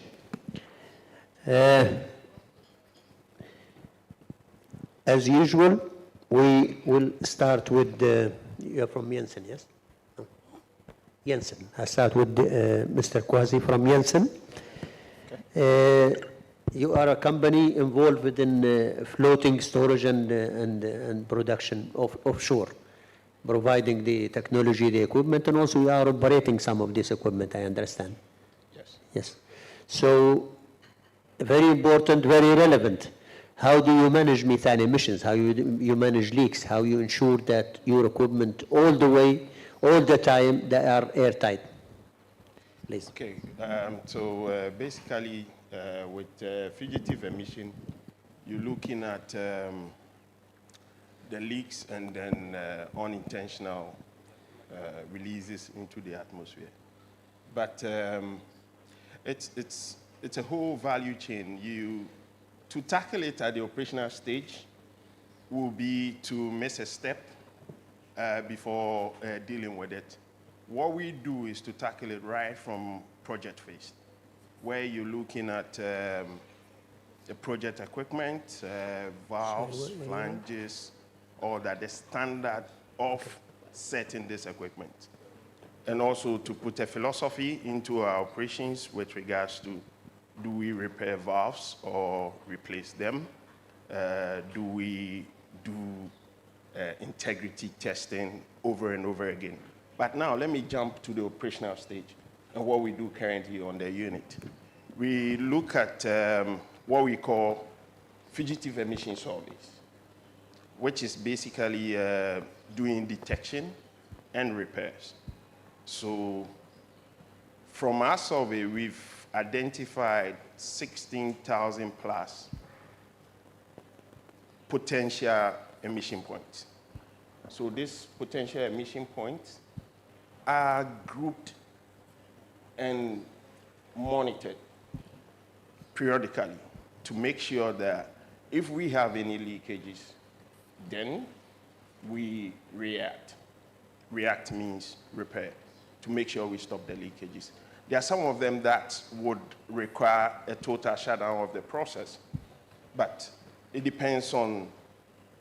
As usual, we will start with, you're from Jensen, yes? No. Jensen. I start with Mr. Kwasi from Jensen. You are a company involved in floating storage and production offshore, providing the technology, the equipment, and also you are operating some of this equipment, I understand. Yes. Yes. So, very important, very relevant. How do you manage methane emissions? How you manage leaks? How you ensure that your equipment all the way, all the time, they are airtight? Please. Okay, basically with fugitive emission, you're looking at the leaks and then unintentional releases into the atmosphere. But it's a whole value chain. To tackle it at the operational stage will be to miss a step before dealing with it. What we do is to tackle it right from project phase, where you're looking at the project equipment, valves, flanges, all that, the standard of setting this equipment. And also to put a philosophy into our operations with regards to, do we repair valves or replace them? Do we do integrity testing over and over again? But now let me jump to the operational stage and what we do currently on the unit. We look at what we call fugitive emission surveys, which is basically doing detection and repairs. So from our survey, we've identified 16,000 plus potential emission points. So these potential emission points are grouped and monitored periodically to make sure that if we have any leakages, then we react. React means repair, to make sure we stop the leakages. There are some of them that would require a total shutdown of the process, but it depends on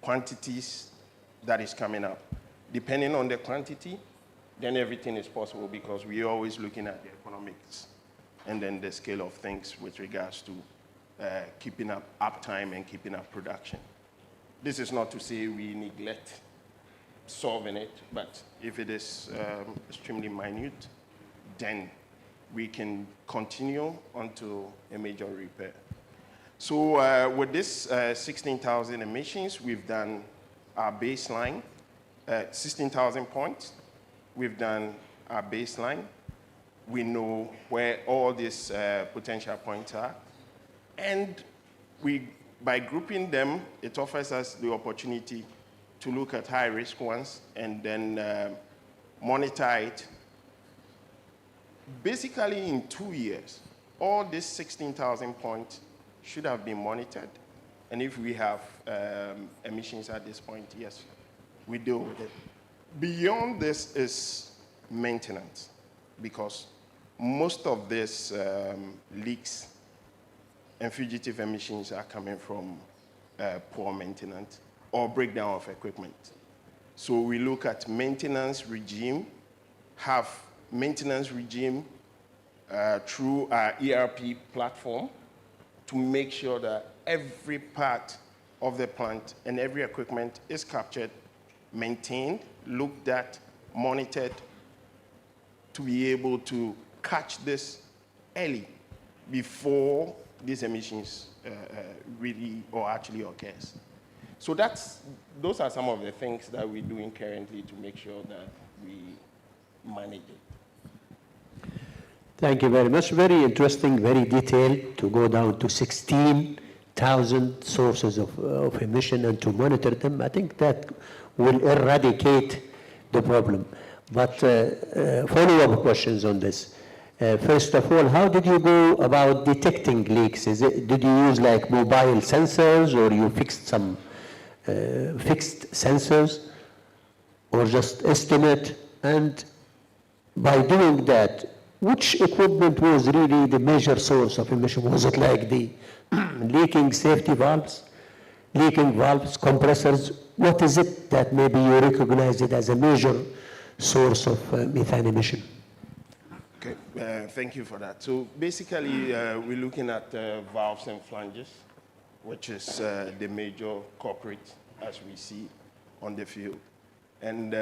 quantities that is coming up. Depending on the quantity, then everything is possible because we're always looking at the economics and then the scale of things with regards to keeping up uptime and keeping up production. This is not to say we neglect solving it, but if it is extremely minute, then we can continue onto a major repair. So with this 16,000 emissions, we've done our baseline, 16,000 points. We've done our baseline. We know where all these potential points are. And by grouping them, it offers us the opportunity to look at high-risk ones and then monitor it. Basically, in 2 years, all these 16,000 points should have been monitored. And if we have emissions at this point, yes, we deal with it. Beyond this is maintenance, because most of these leaks and fugitive emissions are coming from poor maintenance or breakdown of equipment. So we look at maintenance regime, have maintenance regime through our ERP platform to make sure that every part of the plant and every equipment is captured, maintained, looked at, monitored, to be able to catch this early before these emissions really or actually occurs. So those are some of the things that we're doing currently to make sure that we manage it. Thank you very much. Very interesting, very detailed, to go down to 16,000 sources of emission and to monitor them. I think that will eradicate the problem. But follow-up questions on this. First of all, how did you go about detecting leaks? Did you use like mobile sensors, or you fixed some fixed sensors, or just estimate? And by doing that, which equipment was really the major source of emission? Was it like the leaking safety valves, leaking valves, compressors? What is it that maybe you recognize it as a major source of methane emission? Okay, thank you for that. So basically, we're looking at valves and flanges, which is the major culprit as we see on the field. And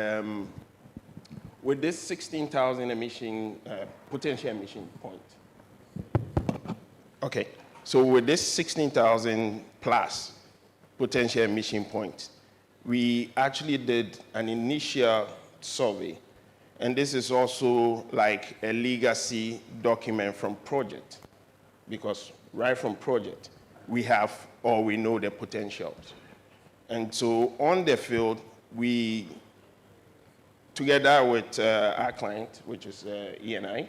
with this 16,000 emission, potential emission point. Okay, so with this 16,000 plus potential emission point, we actually did an initial survey. And this is also like a legacy document from project, because right from project, we have or we know the potentials. And so on the field, we, together with our client, which is E&I,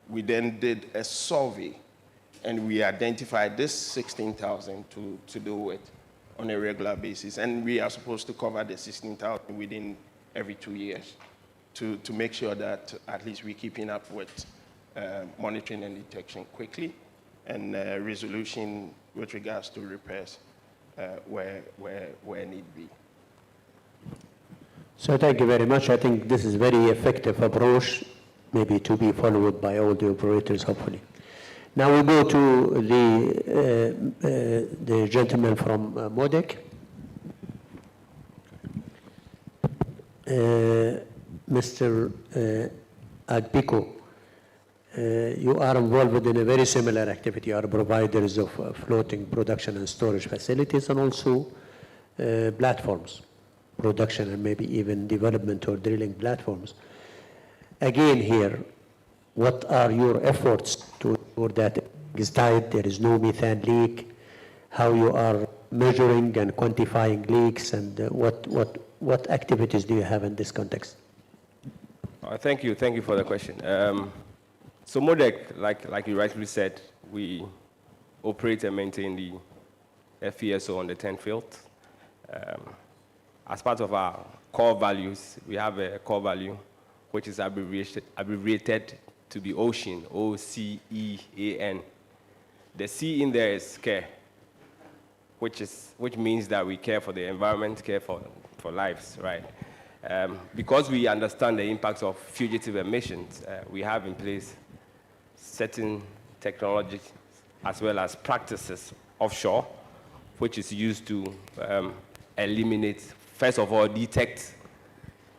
we then did a survey, and we identified this 16,000 to do it on a regular basis. And we are supposed to cover the 16,000 within every 2 years to make sure that at least we're keeping up with monitoring and detection quickly, and resolution with regards to repairs where need be. So thank you very much. I think this is a very effective approach, maybe to be followed by all the operators, hopefully. Now we go to the gentleman from MODEC. Mr. APPO, you are involved in a very similar activity. You are providers of floating production and storage facilities, and also platforms, production and maybe even development or drilling platforms. Again here, what are your efforts to ensure that is tight, there is no methane leak, how you are measuring and quantifying leaks, and what activities do you have in this context? Thank you for the question. So MODEC, like you rightly said, we operate and maintain the FPSO on the 10th field. As part of our core values, we have a core value which is abbreviated to be ocean, O-C-E-A-N. The C in there is care, which means that we care for the environment, care for lives, right? Because we understand the impacts of fugitive emissions, we have in place certain technologies as well as practices offshore, which is used to eliminate, first of all, detect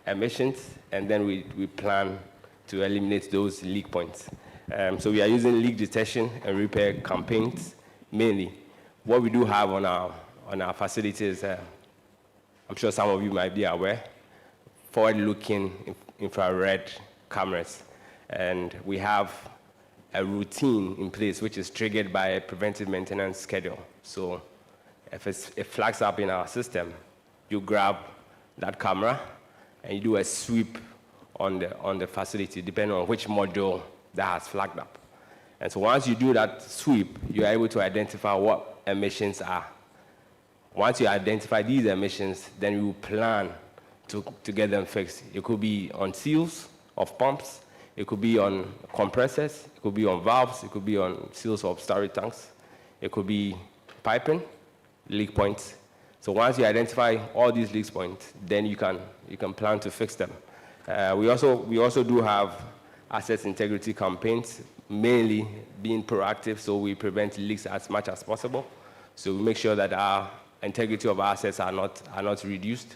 emissions, and then we plan to eliminate those leak points. So we are using leak detection and repair campaigns mainly. What we do have on our facilities, I'm sure some of you might be aware, forward-looking infrared cameras, and we have a routine in place which is triggered by a preventive maintenance schedule. So if it flags up in our system, you grab that camera and you do a sweep on the facility, depending on which module that has flagged up. And so once you do that sweep, you are able to identify what emissions are. Once you identify these emissions, then you plan to get them fixed. It could be on seals of pumps, it could be on compressors, it could be on valves, it could be on seals of storage tanks, it could be piping, leak points. So once you identify all these leak points, then you can plan to fix them. We also do have asset integrity campaigns, mainly being proactive, so we prevent leaks as much as possible. So we make sure that our integrity of our assets are not reduced.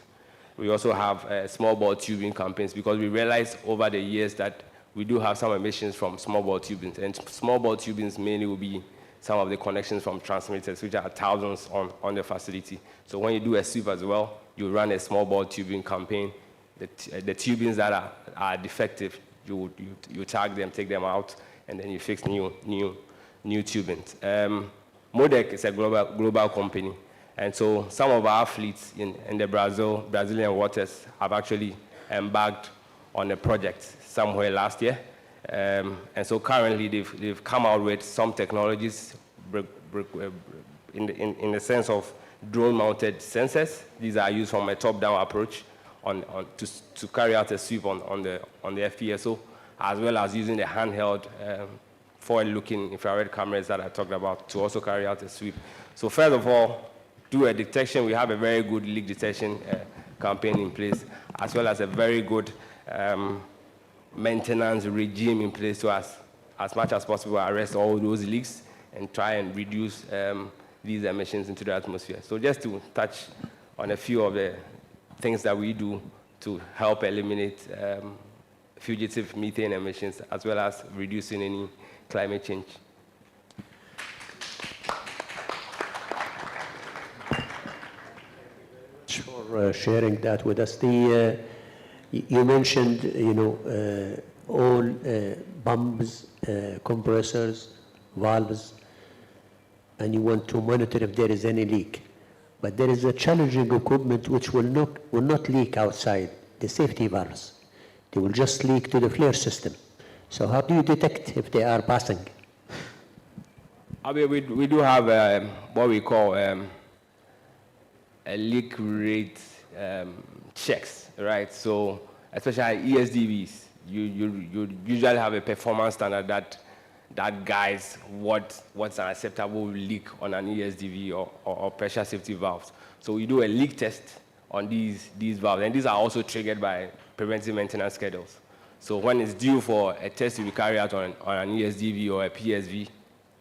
We also have small bore tubing campaigns because we realized over the years that we do have some emissions from small bore tubings, and small bore tubings mainly will be some of the connections from transmitters, which are thousands on the facility. So when you do a sweep as well, you run a small bore tubing campaign. The tubings that are defective, you tag them, take them out, and then you fix new tubings. MODEC is a global company, and so some of our fleets in the Brazilian waters have actually embarked on a project somewhere last year. And so currently they've come out with some technologies in the sense of drone-mounted sensors. These are used from a top-down approach to carry out a sweep on the FPSO, as well as using the handheld forward-looking infrared cameras that I talked about to also carry out a sweep. So first of all, do a detection. We have a very good leak detection campaign in place, as well as a very good maintenance regime in place to as much as possible arrest all those leaks and try and reduce these emissions into the atmosphere. So just to touch on a few of the things that we do to help eliminate fugitive methane emissions, as well as reducing any climate change. For sharing that with us. You mentioned, all pumps, compressors, valves, and you want to monitor if there is any leak. But there is a challenging equipment which will not leak outside, the safety valves. They will just leak to the flare system. So how do you detect if they are passing? I mean, we do have what we call a leak rate checks, right? So especially ESDVs, you usually have a performance standard that guides what's an acceptable leak on an ESDV or pressure safety valves. So we do a leak test on these valves, and these are also triggered by preventive maintenance schedules. So when it's due for a test to be carried out on an ESDV or a PSV,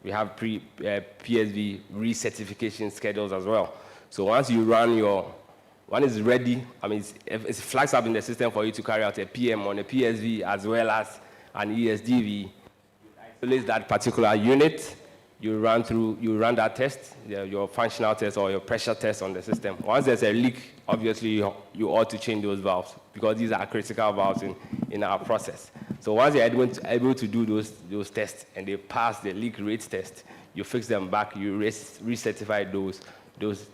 we have PSV recertification schedules as well. So once you run one is ready, I mean, it flags up in the system for you to carry out a PM on a PSV as well as an ESDV. You isolate that particular unit, you run that test, your functional test or your pressure test on the system. Once there's a leak, obviously you ought to change those valves because these are critical valves in our process. So once you're able to do those tests and they pass the leak rate test, you fix them back, you recertify those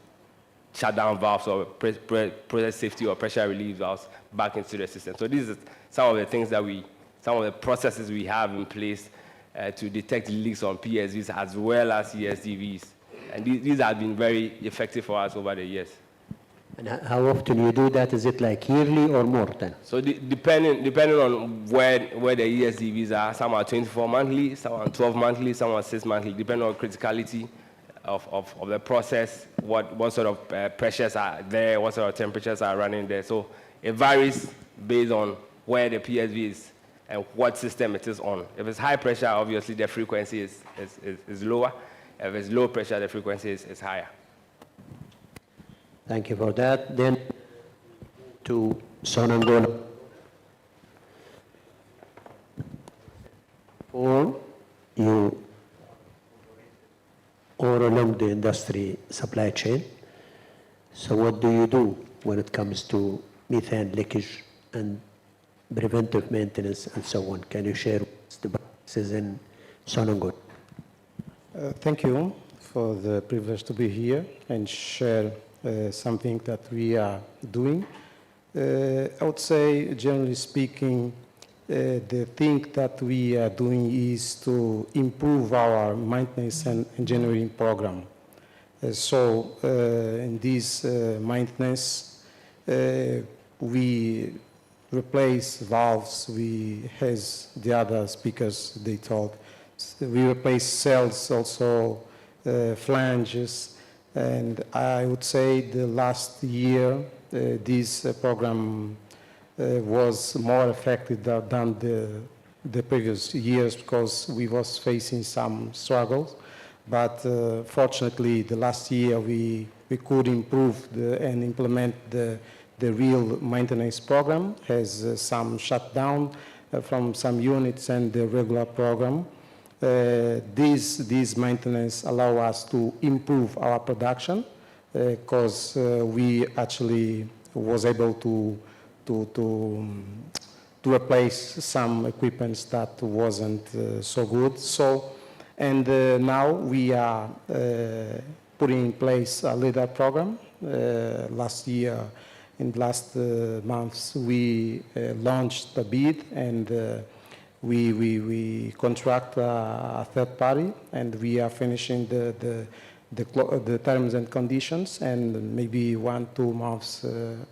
shutdown valves or process safety or pressure relief valves back into the system. So these are some of the things some of the processes we have in place to detect leaks on PSVs as well as ESDVs. And these have been very effective for us over the years. And how often you do that? Is it like yearly or more than? So depending on where the ESDVs are, some are 24 monthly, some are 12 monthly, some are 6 monthly, depending on criticality of the process, what sort of pressures are there, what sort of temperatures are running there. So it varies based on where the PSV is and what system it is on. If it's high pressure, obviously the frequency is lower. If it's low pressure, the frequency is higher. Thank you for that. Then to Sonangol. Or you all along the industry supply chain. So what do you do when it comes to methane leakage and preventive maintenance and so on? Can you share the practices in Sonangol? Thank you for the privilege to be here and share something that we are doing. I would say, generally speaking, the thing that we are doing is to improve our maintenance and engineering program. So in this maintenance, we replace valves, as the other speakers they told, we replace cells also, flanges, and I would say the last year this program was more effective than the previous years because we was facing some struggles. But fortunately, the last year we could improve and implement the real maintenance program, has some shutdown from some units and the regular program. This maintenance allow us to improve our production because we actually was able to replace some equipment that wasn't so good. So, and now we are putting in place a leader program. Last year, in the last months, we launched the bid and we contract a third party, and we are finishing the terms and conditions, and maybe 1-2 months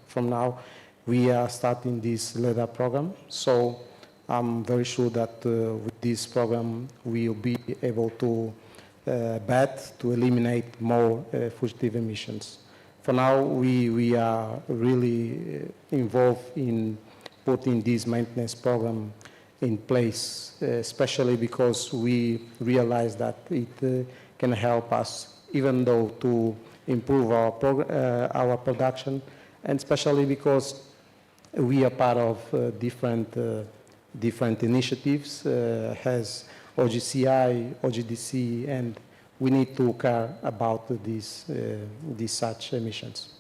from now, we are starting this leader program. So I'm very sure that with this program, we'll be able to eliminate more fugitive emissions. For now, we are really involved in putting this maintenance program in place, especially because we realize that it can help us, even though to improve our production, and especially because we are part of different initiatives, has OGCI, OGDC, and we need to care about these such emissions.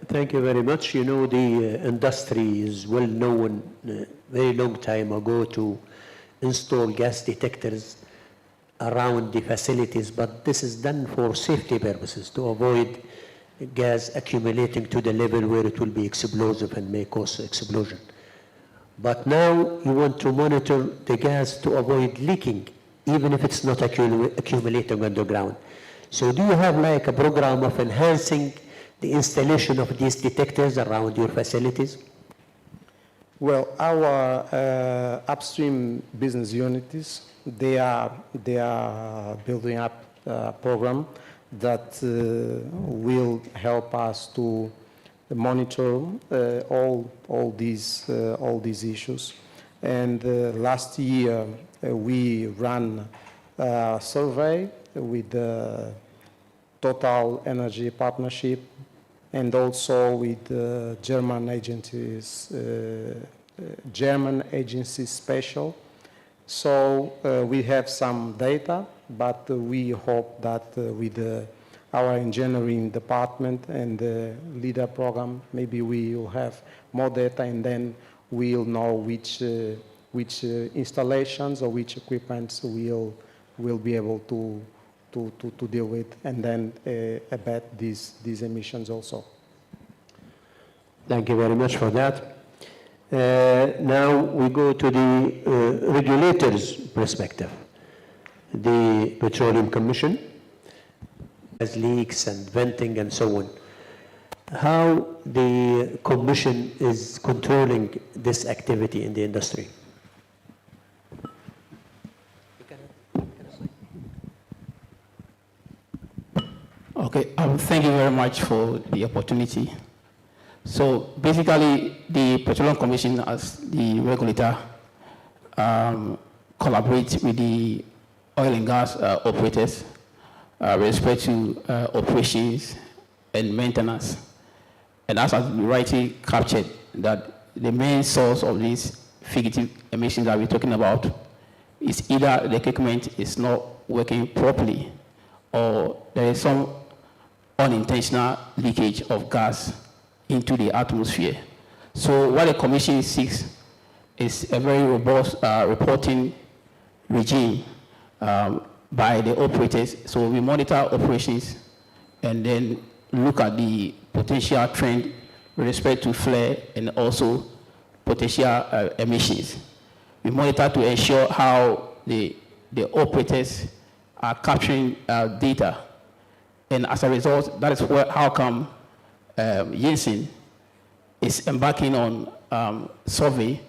Thank you very much. You know, the industry is well known very long time ago to install gas detectors around the facilities, but this is done for safety purposes to avoid gas accumulating to the level where it will be explosive and may cause explosion. But now you want to monitor the gas to avoid leaking, even if it's not accumulating underground. So do you have like a program of enhancing the installation of these detectors around your facilities? Well, our upstream business units, they are building up a program that will help us to monitor all these issues. And last year we ran a survey with the Total Energy Partnership and also with German agencies special So we have some data, but we hope that with our engineering department and the LEADER program, maybe we will have more data, and then we'll know which installations or which equipments will be able to deal with, and then abate these emissions also. Thank you very much for that. Now we go to the regulator's perspective. The Petroleum Commission has leaks and venting and so on. How the Commission is controlling this activity in the industry? Okay, thank you very much for the opportunity. So basically, the Petroleum Commission, as the regulator, collaborates with the oil and gas operators with respect to operations and maintenance. And as has been rightly captured, that the main source of these fugitive emissions that we're talking about is either the equipment is not working properly, or there is some unintentional leakage of gas into the atmosphere. So what the Commission seeks is a very robust reporting regime by the operators. So we monitor operations and then look at the potential trend with respect to flare and also potential emissions. We monitor to ensure how the operators are capturing data. And as a result, that is how come Yinsin is embarking on survey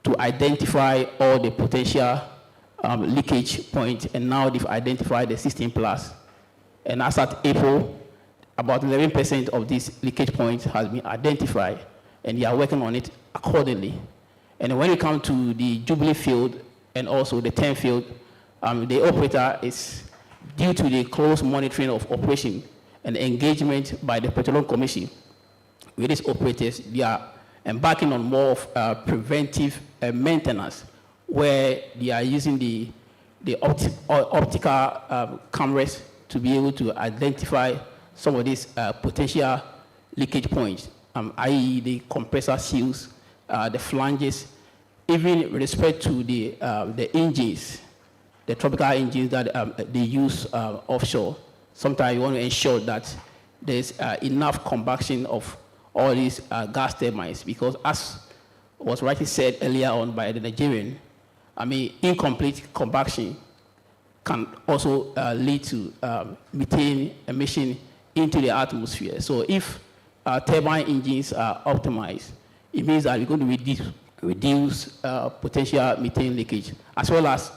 to identify all the potential leakage points, and now they've identified the 16 plus. And as at April, about 11% of these leakage points has been identified, and they are working on it accordingly. And when it comes to the Jubilee field and also the 10 field, the operator is, due to the close monitoring of operation and engagement by the Petroleum Commission with these operators, they are embarking on more of preventive maintenance, where they are using the optical cameras to be able to identify some of these potential leakage points, i.e. the compressor seals, the flanges, even with respect to the engines, the tropical engines that they use offshore. Sometimes you want to ensure that there's enough combustion of all these gas turbines, because as was rightly said earlier on by the Nigerian, incomplete combustion can also lead to methane emission into the atmosphere. So if turbine engines are optimized, it means that we're going to reduce potential methane leakage, as well as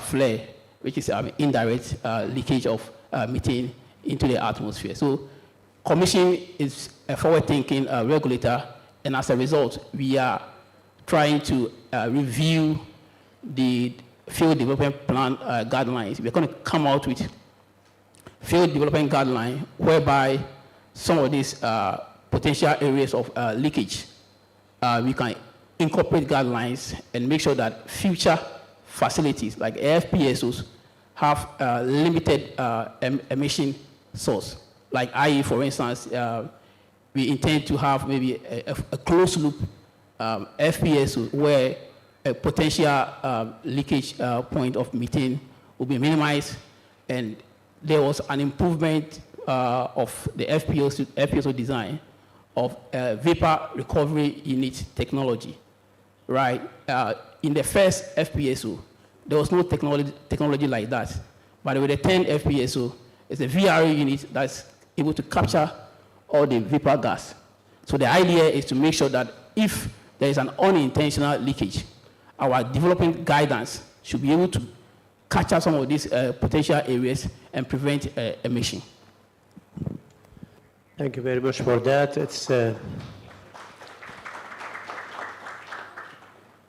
flare, which is indirect leakage of methane into the atmosphere. So Commission is a forward-thinking regulator, and as a result, we are trying to review the field development plan guidelines. We're going to come out with field development guideline whereby some of these potential areas of leakage, we can incorporate guidelines and make sure that future facilities like APPOs have limited emission source. Like i.e., for instance, we intend to have maybe a closed loop FPSO where a potential leakage point of methane will be minimized, and there was an improvement of the FPSO design of vapor recovery unit technology, right? In the first FPSO, there was no technology like that, but with the 10 FPSO, it's a VRE unit that's able to capture all the vapor gas. So the idea is to make sure that if there is an unintentional leakage, our development guidance should be able to capture some of these potential areas and prevent emission. Thank you very much for that. It's to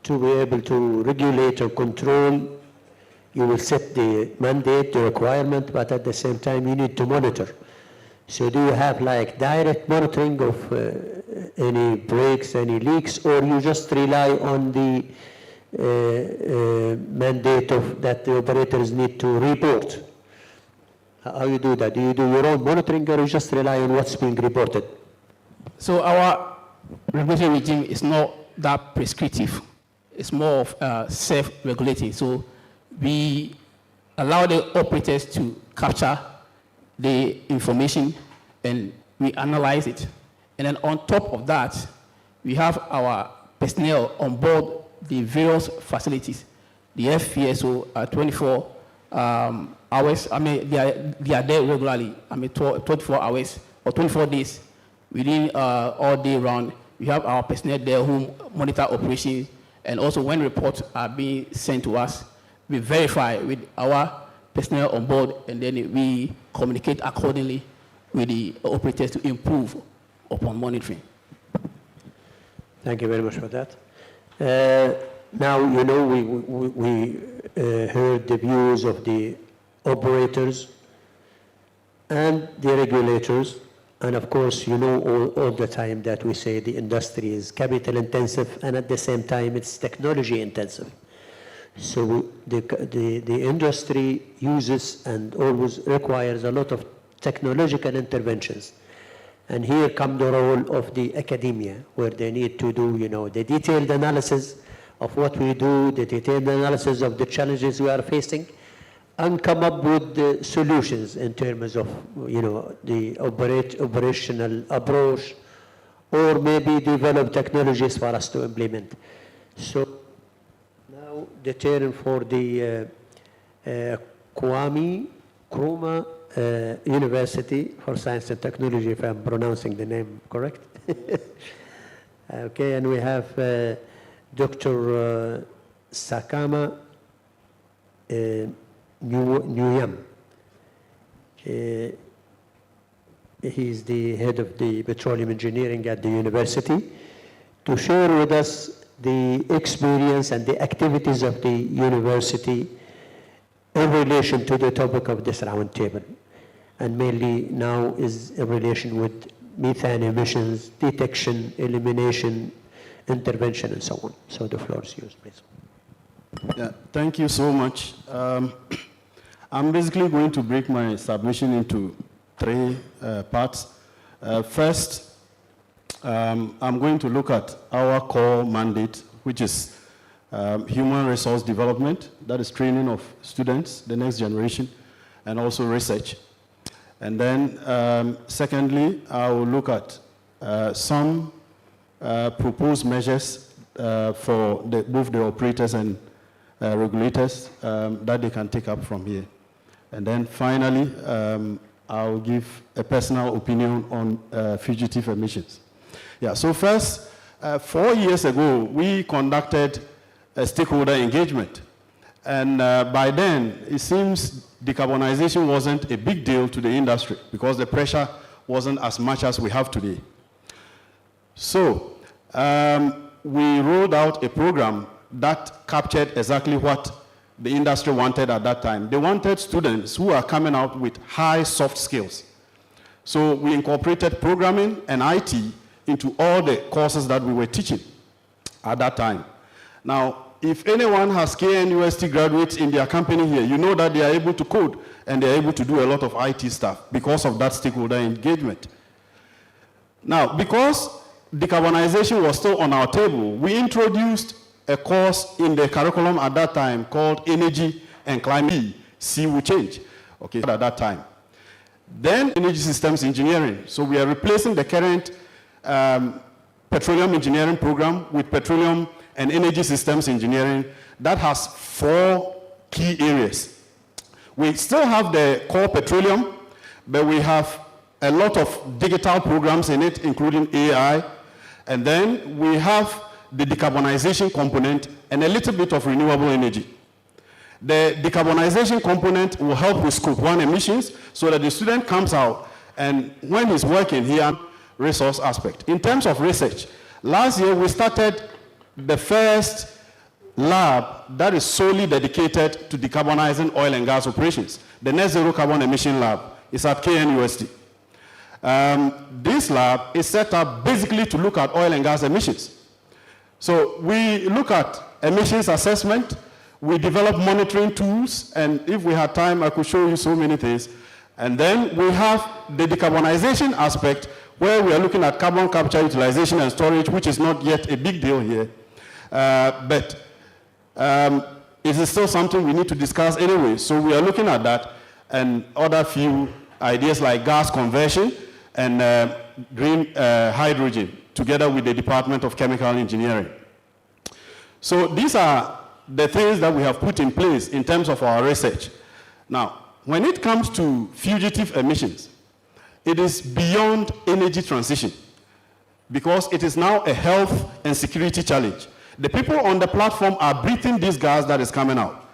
be able to regulate or control, you will set the mandate, the requirement, but at the same time you need to monitor. So do you have like direct monitoring of any breaks, any leaks, or you just rely on the mandate of that the operators need to report. How you do that? Do you do your own monitoring or you just rely on what's being reported? So our regulatory regime is not that prescriptive. It's more of self-regulating. So we allow the operators to capture the information and we analyze it. And then on top of that, we have our personnel on board the various facilities. The FPSO 24 hours, I mean, they are there regularly. I mean, 24 hours or 24 days within all day round. We have our personnel there who monitor operations, and also when reports are being sent to us, we verify with our personnel on board, and then we communicate accordingly with the operators to improve upon monitoring. Thank you very much for that. Now, you know, we heard the views of the operators and the regulators, and of course, you know all the time that we say the industry is capital intensive and at the same time it's technology intensive. So the industry uses and always requires a lot of technological interventions. And here come the role of the academia, where they need to do, you know, the detailed analysis of what we do, the detailed analysis of the challenges we are facing, and come up with the solutions in terms of, you know, the operational approach, or maybe develop technologies for us to implement. So now the turn for the Krumah University for Science and Technology, if I'm pronouncing the name correct. Okay, and we have Dr. Sakama Nyuyam. He's the head of the petroleum engineering at the university, to share with us the experience and the activities of the university in relation to the topic of this roundtable. And mainly now is in relation with methane emissions, detection, elimination, intervention, and so on. So the floor is yours, please. Yeah, thank you so much. I'm basically going to break my submission into three parts. First, I'm going to look at our core mandate, which is human resource development, that is training of students, the next generation, and also research. And then, secondly, I will look at some proposed measures for both the operators and regulators that they can take up from here. And then finally, I'll give a personal opinion on fugitive emissions. Yeah, so first, 4 years ago, we conducted a stakeholder engagement. And by then, it seems decarbonization wasn't a big deal to the industry because the pressure wasn't as much as we have today. So we rolled out a program that captured exactly what the industry wanted at that time. They wanted students who are coming out with high soft skills. So we incorporated programming and IT into all the courses that we were teaching at that time. Now, if anyone has KNUST graduates in their company here, you know that they are able to code and they are able to do a lot of IT stuff because of that stakeholder engagement. Now, because decarbonization was still on our table, we introduced a course in the curriculum at that time called Energy and Climate, Sea Will Change, okay, at that time. Then Energy Systems Engineering. So we are replacing the current petroleum engineering program with petroleum and energy systems engineering that has 4 key areas. We still have the core petroleum, but we have a lot of digital programs in it, including AI, and then we have the decarbonization component and a little bit of renewable energy. The decarbonization component will help with scope 1 emissions so that the student comes out and when he's working, he has resource aspect. In terms of research, last year we started the first lab that is solely dedicated to decarbonizing oil and gas operations. The Net Zero Carbon Emission Lab is at KNUST. This lab is set up basically to look at oil and gas emissions. So we look at emissions assessment. We develop monitoring tools, and if we had time, I could show you so many things. And then we have the decarbonization aspect, where we are looking at carbon capture, utilization, and storage, which is not yet a big deal here. But it is still something we need to discuss anyway. So we are looking at that and other few ideas like gas conversion and green hydrogen, together with the Department of Chemical Engineering. So these are the things that we have put in place in terms of our research. Now, when it comes to fugitive emissions, it is beyond energy transition because it is now a health and security challenge. The people on the platform are breathing this gas that is coming out.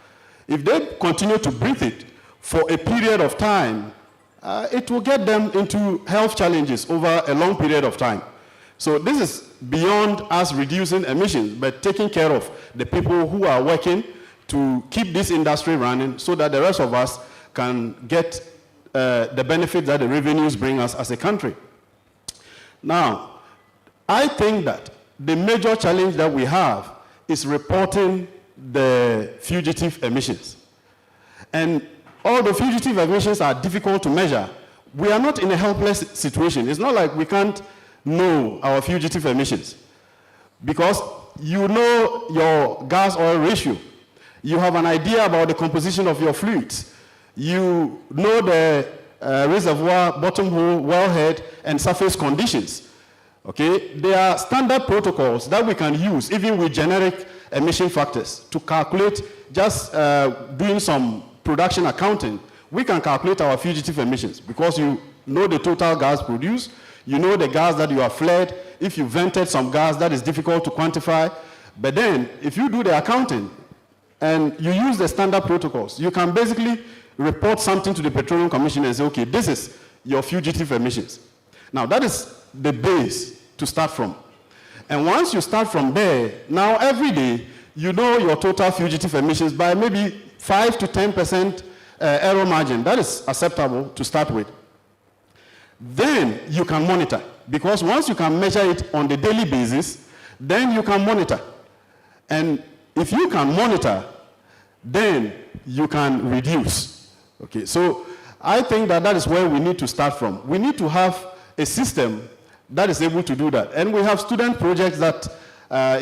If they continue to breathe it for a period of time, it will get them into health challenges over a long period of time. So this is beyond us reducing emissions, but taking care of the people who are working to keep this industry running so that the rest of us can get the benefit that the revenues bring us as a country. Now, I think that the major challenge that we have is reporting the fugitive emissions. And although fugitive emissions are difficult to measure, we are not in a helpless situation. It's not like we can't know our fugitive emissions because you know your gas oil ratio. You have an idea about the composition of your fluids. You know the reservoir, bottom hole, wellhead, and surface conditions. Okay? There are standard protocols that we can use, even with generic emission factors, to calculate, just doing some production accounting, we can calculate our fugitive emissions because you know the total gas produced, you know the gas that you have flared. If you vented some gas, that is difficult to quantify. But then, if you do the accounting and you use the standard protocols, you can basically report something to the Petroleum Commission and say, okay, this is your fugitive emissions. Now, that is the base to start from. And once you start from there, now every day, you know your total fugitive emissions by maybe 5 to 10% error margin. That is acceptable to start with. Then you can monitor, because once you can measure it on the daily basis, then you can monitor. And if you can monitor, then you can reduce. Okay, so I think that that is where we need to start from. We need to have a system that is able to do that. And we have student projects that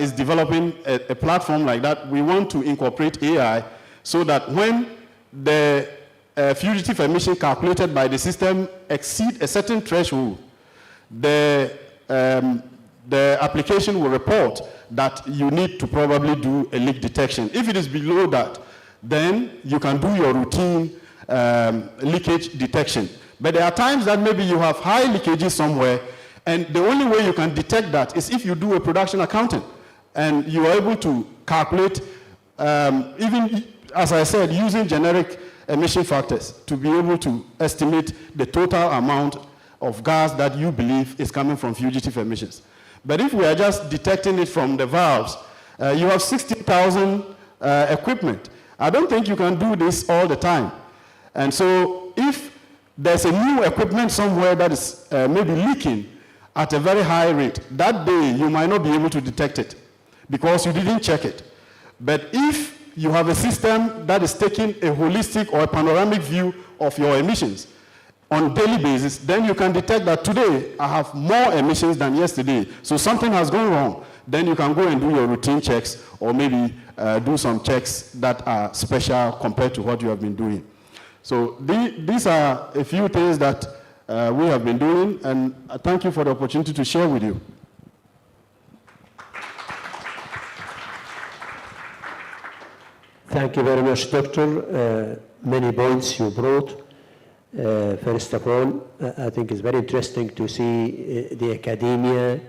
is developing a platform like that. We want to incorporate AI so that when the fugitive emission calculated by the system exceed a certain threshold, the application will report that you need to probably do a leak detection. If it is below that, then you can do your routine leakage detection. But there are times that maybe you have high leakages somewhere, and the only way you can detect that is if you do a production accounting, and you are able to calculate, even, as I said, using generic emission factors to be able to estimate the total amount of gas that you believe is coming from fugitive emissions. But if we are just detecting it from the valves, you have 60,000 equipment. I don't think you can do this all the time. And so if there's a new equipment somewhere that is maybe leaking at a very high rate, that day you might not be able to detect it because you didn't check it. But if you have a system that is taking a holistic or a panoramic view of your emissions on a daily basis, then you can detect that today I have more emissions than yesterday. So something has gone wrong. Then you can go and do your routine checks or maybe do some checks that are special compared to what you have been doing. So these are a few things that we have been doing, and I thank you for the opportunity to share with you. Thank you very much, Doctor. Many points you brought. First of all, I think it's very interesting to see the academia,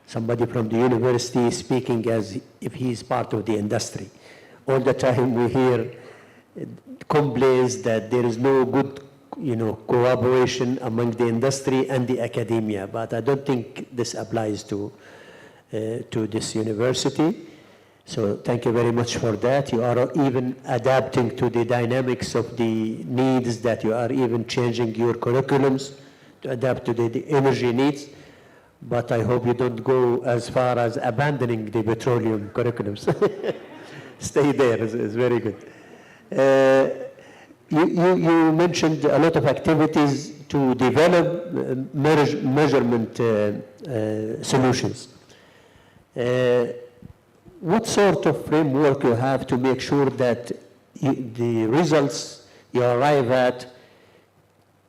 somebody from the university speaking as if he is part of the industry. All the time we hear complaints that there is no good, cooperation among the industry and the academia, but I don't think this applies to this university. So thank you very much for that. You are even adapting to the dynamics of the needs, that you are even changing your curriculums to adapt to the energy needs. But I hope you don't go as far as abandoning the petroleum curriculums. Stay there, it's very good. You mentioned a lot of activities to develop measurement solutions. What sort of framework you have to make sure that the results you arrive at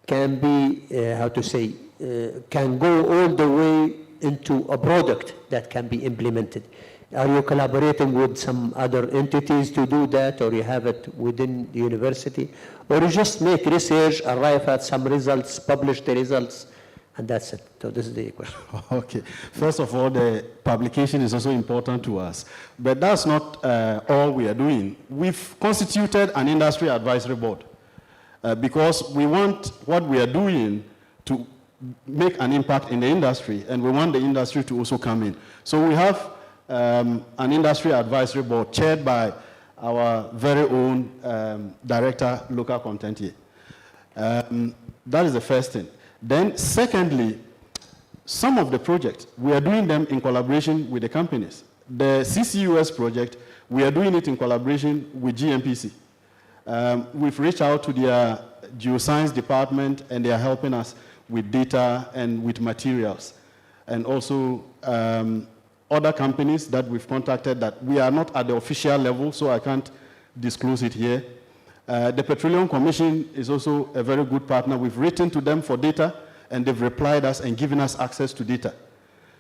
can be, can go all the way into a product that can be implemented? Are you collaborating with some other entities to do that, or you have it within the university? Or you just make research, arrive at some results, publish the results, and that's it? So this is the question. Okay. First of all, the publication is also important to us. But that's not all we are doing. We've constituted an industry advisory board because we want what we are doing to make an impact in the industry, and we want the industry to also come in. So we have an industry advisory board chaired by our very own director, local content here. That is the first thing. Then secondly, some of the projects, we are doing them in collaboration with the companies. The CCUS project, we are doing it in collaboration with GMPC. We've reached out to their geoscience department, and they are helping us with data and with materials. And also other companies that we've contacted that we are not at the official level, so I can't disclose it here. The Petroleum Commission is also a very good partner. We've written to them for data, and they've replied us and given us access to data.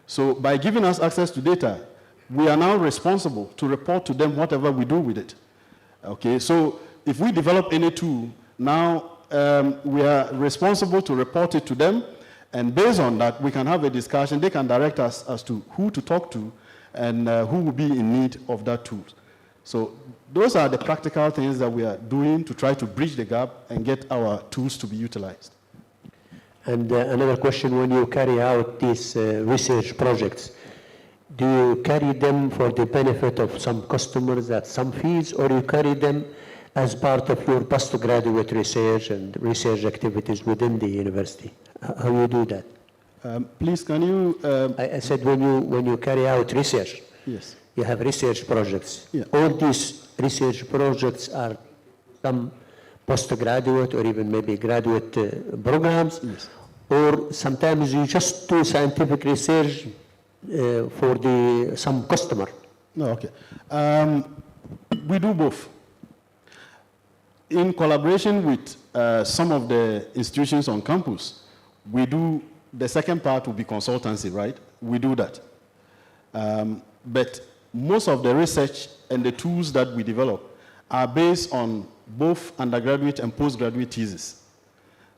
So by giving us access to data, we are now responsible to report to them whatever we do with it. Okay, so if we develop any tool, now we are responsible to report it to them, and based on that, we can have a discussion. They can direct us as to who to talk to and who will be in need of that tool. So those are the practical things that we are doing to try to bridge the gap and get our tools to be utilized. And another question, when you carry out these research projects, do you carry them for the benefit of some customers at some fees, or you carry them as part of your postgraduate research and research activities within the university? How you do that? Please, can you... I said when you carry out research, yes, you have research projects. Yeah. All these research projects are some postgraduate or even maybe graduate programs, yes, or sometimes you just do scientific research for some customer. No, okay. We do both. In collaboration with some of the institutions on campus, we do, the second part will be consultancy, right? We do that. But most of the research and the tools that we develop are based on both undergraduate and postgraduate thesis.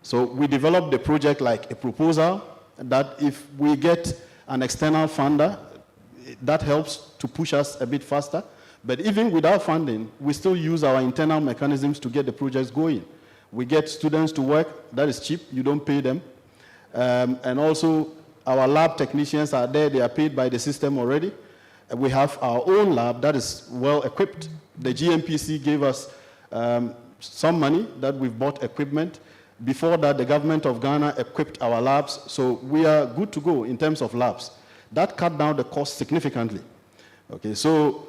So we develop the project like a proposal that if we get an external funder, that helps to push us a bit faster. But even without funding, we still use our internal mechanisms to get the projects going. We get students to work, that is cheap, you don't pay them. And also our lab technicians are there, they are paid by the system already. We have our own lab that is well equipped. The GMPC gave us some money that we've bought equipment. Before that, the government of Ghana equipped our labs, so we are good to go in terms of labs. That cut down the cost significantly. Okay, so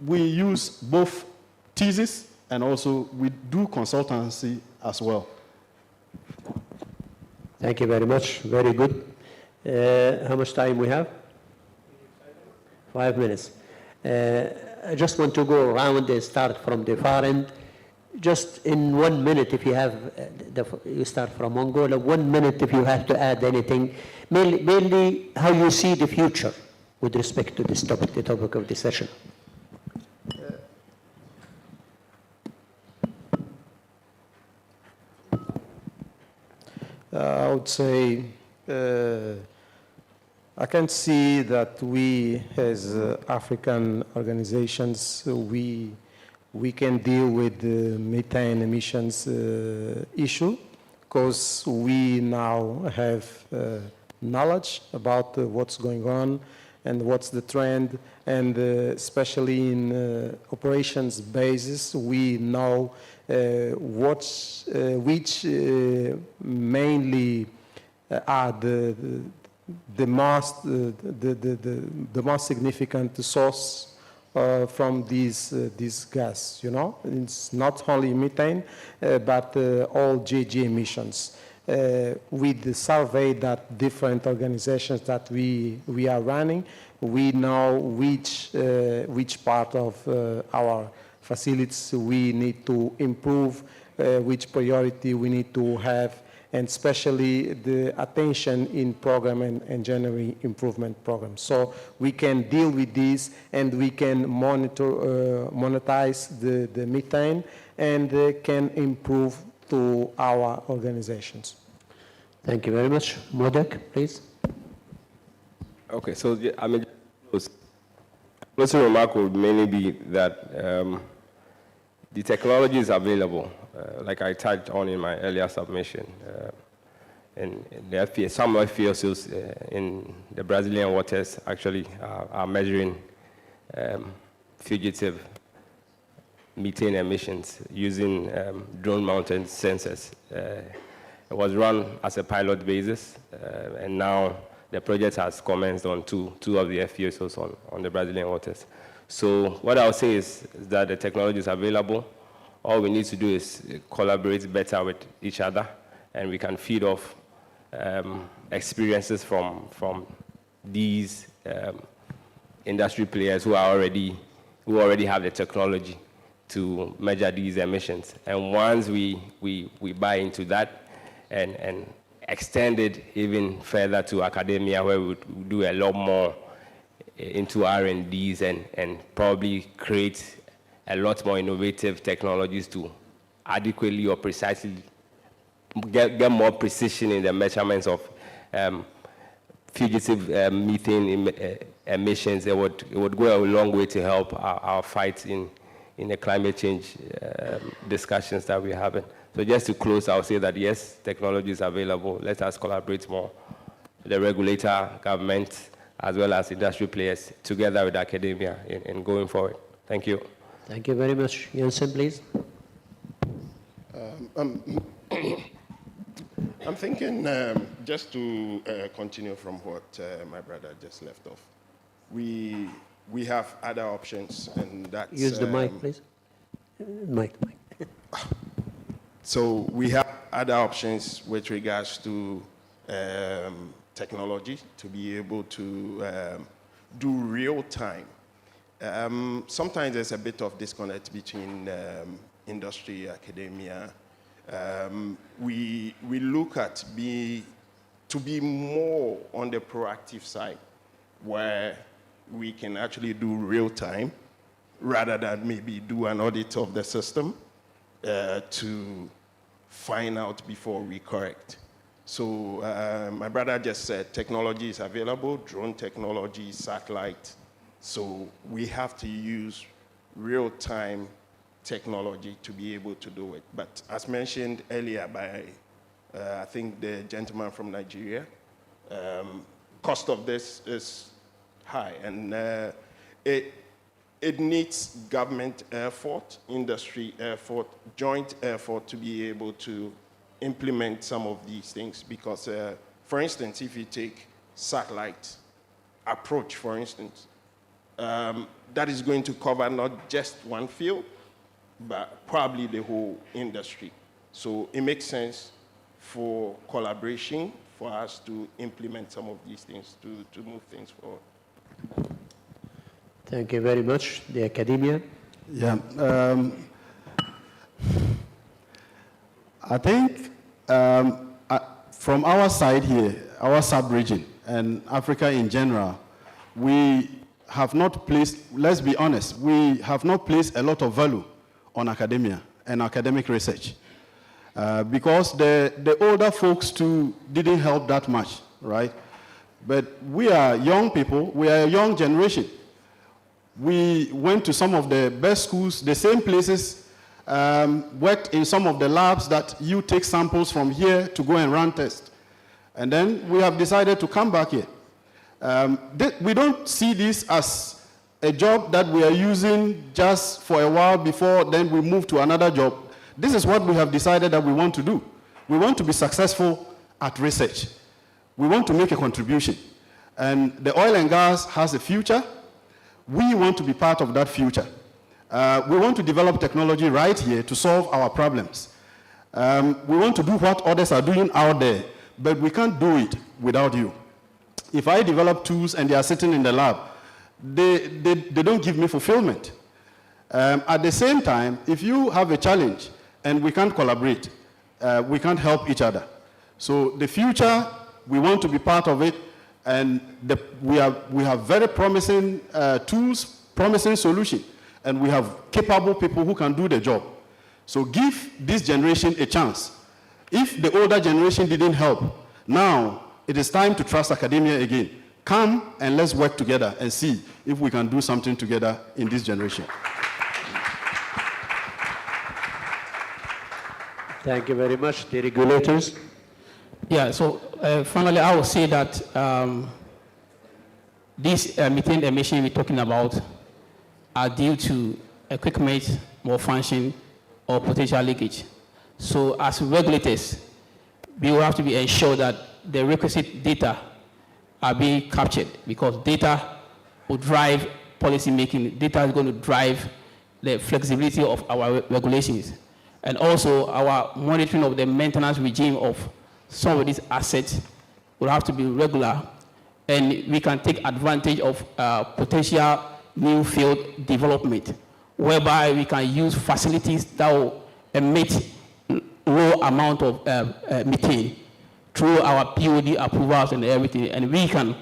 we use both thesis and also we do consultancy as well. Thank you very much. Very good. How much time we have? 5 minutes. I just want to go around and start from the far end. Just in 1 minute, if you have, you start from Angola, 1 minute if you have to add anything, mainly how you see the future with respect to this topic, the topic of the session. I would say I can see that we as African organizations, we can deal with the methane emissions issue because we now have knowledge about what's going on and what's the trend, and especially in operations basis, we know which mainly are the most significant source from this gas, you know. It's not only methane, but all GHG emissions. With the survey that different organizations that we are running, we know which part of our facilities we need to improve, which priority we need to have, and especially the attention in program and engineering improvement programs. So we can deal with this, and we can monetize the methane, and can improve to our organizations. Thank you very much. Modek, please. Okay, so I mean, closing remark would mainly be that the technology is available, like I touched on in my earlier submission. And the FPSO, some FPSOs in the Brazilian waters actually are measuring fugitive methane emissions using drone-mounted sensors. It was run as a pilot basis, and now the project has commenced on two of the FPSOs on the Brazilian waters. So what I'll say is that the technology is available. All we need to do is collaborate better with each other, and we can feed off experiences from these industry players who already have the technology to measure these emissions. And once we buy into that and extend it even further to academia, where we would do a lot more into R&Ds and probably create a lot more innovative technologies to adequately or precisely get more precision in the measurements of fugitive methane emissions. It would go a long way to help our fight in the climate change discussions that we're having. So just to close, I'll say that yes, technology is available. Let us collaborate more, the regulator, government, as well as industry players, together with academia in going forward. Thank you. Thank you very much. Jensen, please. I'm thinking, just to continue from what my brother just left off, we have other options, and that's... Use the mic, please. Mic. So we have other options with regards to technology to be able to do real time. Sometimes there's a bit of disconnect between industry, academia. We look at to be more on the proactive side, where we can actually do real time rather than maybe do an audit of the system to find out before we correct. So my brother just said technology is available, drone technology, satellite. So we have to use real-time technology to be able to do it. But as mentioned earlier by, I think, the gentleman from Nigeria, cost of this is high, and it needs government effort, industry effort, joint effort to be able to implement some of these things. Because, for instance, if you take satellite approach, for instance, that is going to cover not just one field, but probably the whole industry. So it makes sense for collaboration for us to implement some of these things to move things forward. Thank you very much. The academia? Yeah. I think from our side here, our sub-region, and Africa in general, we have not placed, let's be honest, we have not placed a lot of value on academia and academic research. Because the older folks too didn't help that much, right? But we are young people, we are a young generation. We went to some of the best schools, the same places, worked in some of the labs that you take samples from here to go and run tests. And then we have decided to come back here. We don't see this as a job that we are using just for a while before then we move to another job. This is what we have decided that we want to do. We want to be successful at research. We want to make a contribution. And the oil and gas has a future. we want to be part of that future. We want to develop technology right here to solve our problems. We want to do what others are doing out there, but we can't do it without you. If I develop tools and they are sitting in the lab, they don't give me fulfillment. At the same time, if you have a challenge and we can't collaborate, we can't help each other. So the future, we want to be part of it, and we have very promising tools, promising solutions, and we have capable people who can do the job. So give this generation a chance. If the older generation didn't help, now it is time to trust academia again. Come and let's work together and see if we can do something together in this generation. Thank you very much. The regulators. Yeah, so finally, I will say that these methane emissions we're talking about are due to equipment malfunction or potential leakage. So as regulators, we will have to be ensured that the requisite data are being captured, because data will drive policy making. Data is going to drive the flexibility of our regulations. And also our monitoring of the maintenance regime of some of these assets will have to be regular, and we can take advantage of potential new field development, whereby we can use facilities that will emit low amount of methane through our POD approvals and everything, and we can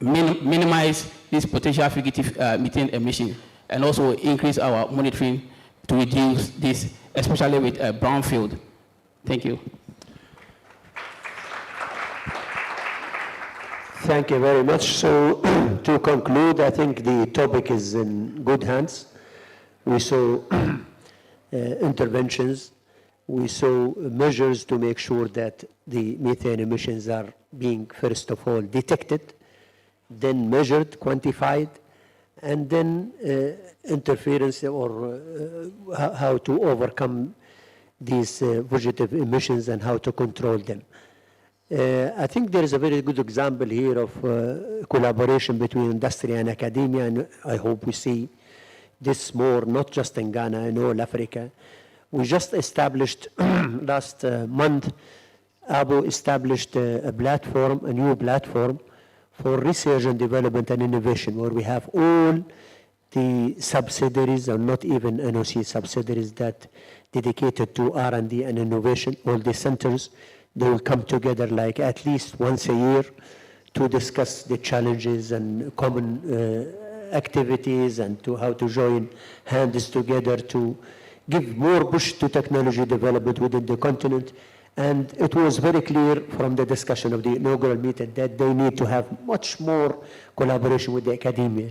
minimize this potential fugitive methane emission, and also increase our monitoring to reduce this, especially with brownfield. Thank you. Thank you very much. So to conclude, I think the topic is in good hands. We saw interventions. We saw measures to make sure that the methane emissions are being, first of all, detected, then measured, quantified, and then interference or how to overcome these fugitive emissions and how to control them. I think there is a very good example here of collaboration between industry and academia, and I hope we see this more, not just in Ghana, in all Africa. We just established last month, APPO established a platform, a new platform for research and development and innovation, where we have all the subsidiaries, or not even NOC subsidiaries, that dedicated to R&D and innovation, all the centers. They will come together like at least once a year to discuss the challenges and common activities, and to how to join hands together to give more push to technology development within the continent. And it was very clear from the discussion of the inaugural meeting that they need to have much more collaboration with the academia.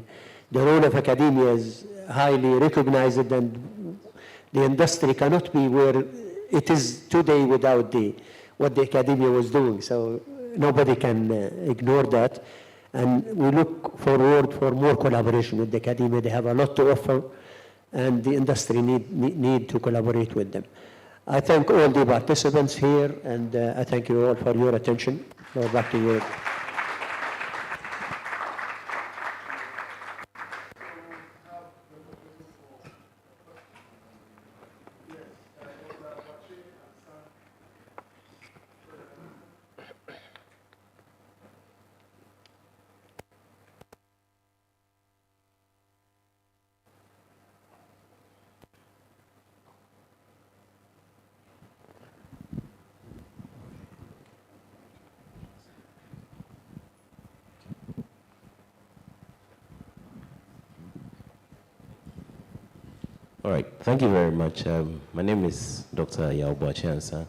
The role of academia is highly recognized, and the industry cannot be where it is today without what the academia was doing. So nobody can ignore that. And we look forward for more collaboration with the academia. They have a lot to offer, and the industry need to collaborate with them. I thank all the participants here, and I thank you all for your attention. So back to you. All right, thank you very much. My name is Dr. Yaobo Achiansa.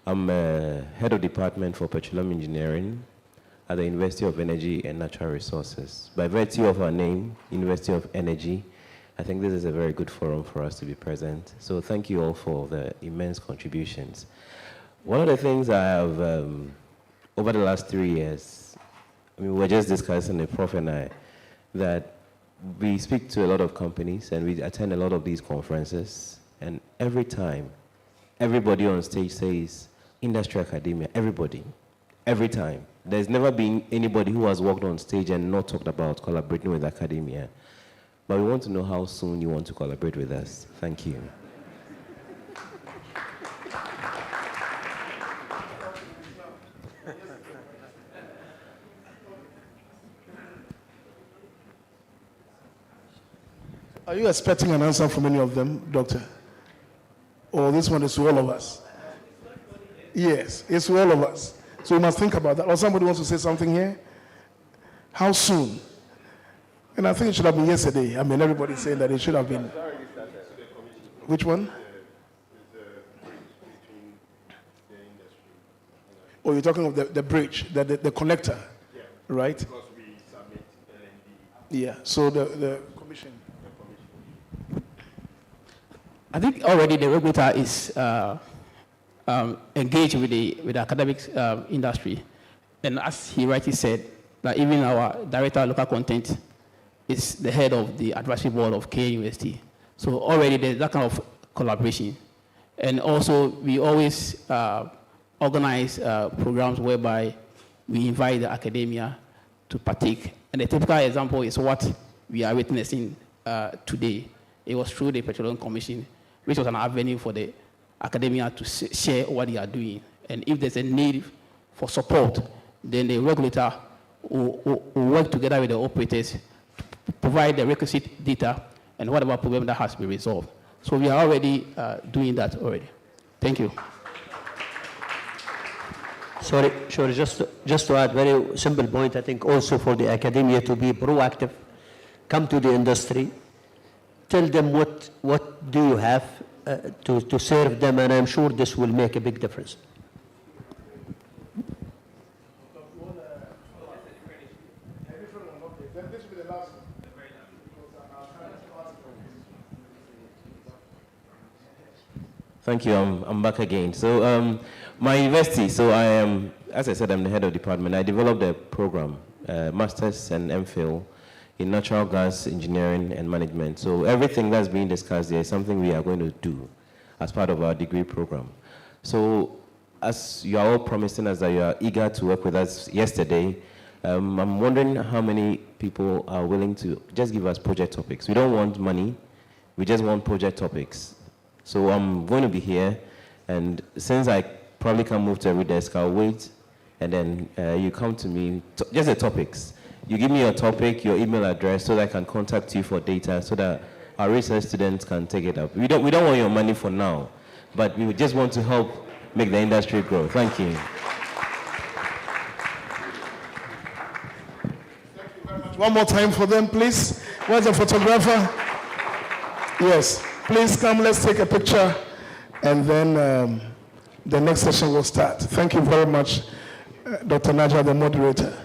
I'm head of department for petroleum engineering at the University of Energy and Natural Resources. By virtue of our name, University of Energy, I think this is a very good forum for us to be present. So thank you all for the immense contributions. One of the things I have, over the last 3 years, I mean, we were just discussing, the Prof and I, that we speak to a lot of companies and we attend a lot of these conferences, and every time, everybody on stage says, industry, academia, everybody, every time. There's never been anybody who has walked on stage and not talked about collaborating with academia. but we want to know how soon you want to collaborate with us. Thank you. Are you expecting an answer from any of them, Doctor? Or this one is to all of us? Yes, it's to all of us. So we must think about that. Or somebody wants to say something here? How soon? And I think it should have been yesterday. I mean, everybody's saying that it should have been. Which one? Oh, you're talking of the bridge, the connector, right? Because we submit LND. Yeah, so the commission. I think already the regulator is engaged with the academic industry. And as he rightly said, that even our director of local content is the head of the advisory board of K University. So already there's that kind of collaboration. And also we always organize programs whereby we invite the academia to partake. And the typical example is what we are witnessing today. It was through the Petroleum Commission, which was an avenue for the academia to share what they are doing. And if there's a need for support, then the regulator will work together with the operators to provide the requisite data and whatever problem that has to be resolved. So we are already doing that already. Thank you. Sorry, sure. Just to add, very simple point. I think also for the academia to be proactive, come to the industry, tell them what do you have to serve them, and I'm sure this will make a big difference. Thank you. I'm back again. So my university, so I am, as I said, I'm the head of department. I developed a program, Masters and MPhil in Natural Gas Engineering and Management. So everything that's being discussed there is something we are going to do as part of our degree program. So as you are all promising us that you are eager to work with us yesterday, I'm wondering how many people are willing to just give us project topics. We don't want money, we just want project topics. So I'm going to be here, and since I probably can't move to every desk, I'll wait, and then you come to me, just the topics. You give me your topic, your email address, so that I can contact you for data, so that our research students can take it up. We don't want your money for now, but we just want to help make the industry grow. Thank you. One more time for them, please. Where's the photographer? Yes, please come, let's take a picture, and then the next session will start. Thank you very much, Dr. Naja, the moderator.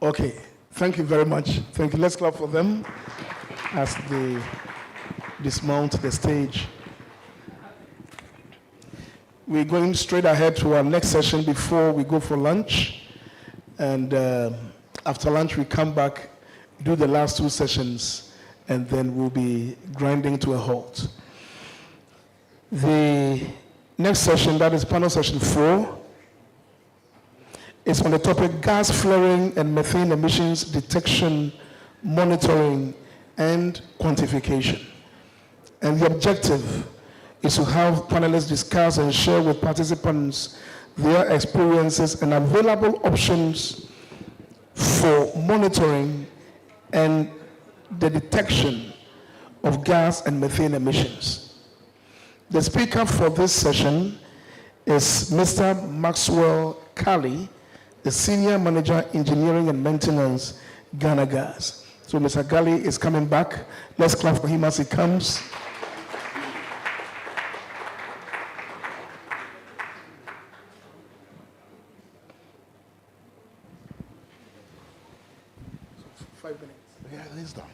Okay, thank you very much. Thank you. Let's clap for them as they dismount the stage. We're going straight ahead to our next session before we go for lunch. And after lunch, we come back, do the last two sessions, and then we'll be grinding to a halt. The next session, that is panel session 4, is on the topic gas flaring and methane emissions detection, monitoring, and quantification. And the objective is to have panelists discuss and share with participants their experiences and available options for monitoring and the detection of gas and methane emissions. The speaker for this session is Mr. Maxwell Kali, the Senior Manager, Engineering and Maintenance, Ghana Gas. So Mr. Gali is coming back. Let's clap for him as he comes. Minister.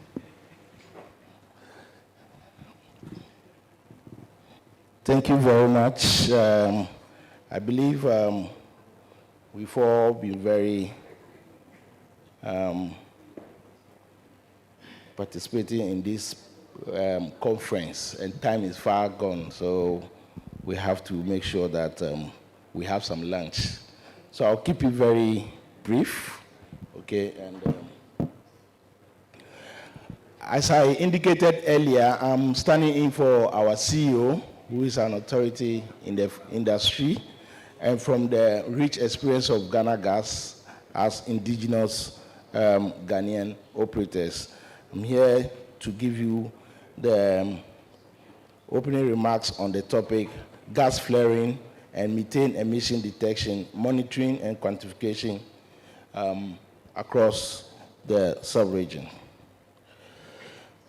Thank you very much. I believe we've all been very participating in this conference, and time is far gone, so we have to make sure that we have some lunch. So I'll keep it very brief, okay? And as I indicated earlier, I'm standing in for our CEO, who is an authority in the industry, and from the rich experience of Ghana Gas as indigenous Ghanaian operators. I'm here to give you the opening remarks on the topic gas flaring and methane emission detection, monitoring and quantification across the sub-region.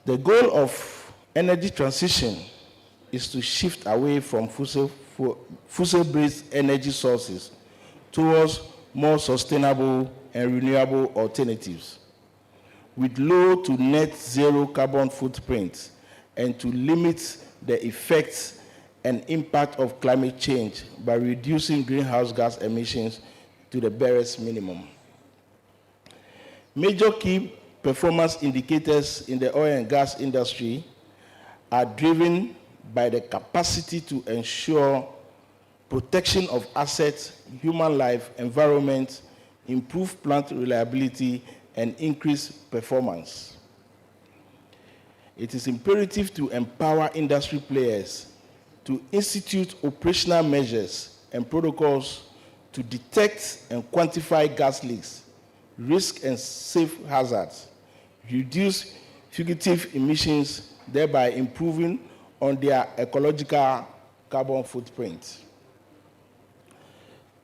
The goal of energy transition is to shift away from fossil-based energy sources towards more sustainable and renewable alternatives with low to net zero carbon footprint, and to limit the effects and impact of climate change by reducing greenhouse gas emissions to the barest minimum. Major key performance indicators in the oil and gas industry are driven by the capacity to ensure protection of assets, human life, environment, improve plant reliability, and increase performance. It is imperative to empower industry players to institute operational measures and protocols to detect and quantify gas leaks, risk and safe hazards, reduce fugitive emissions, thereby improving on their ecological carbon footprint.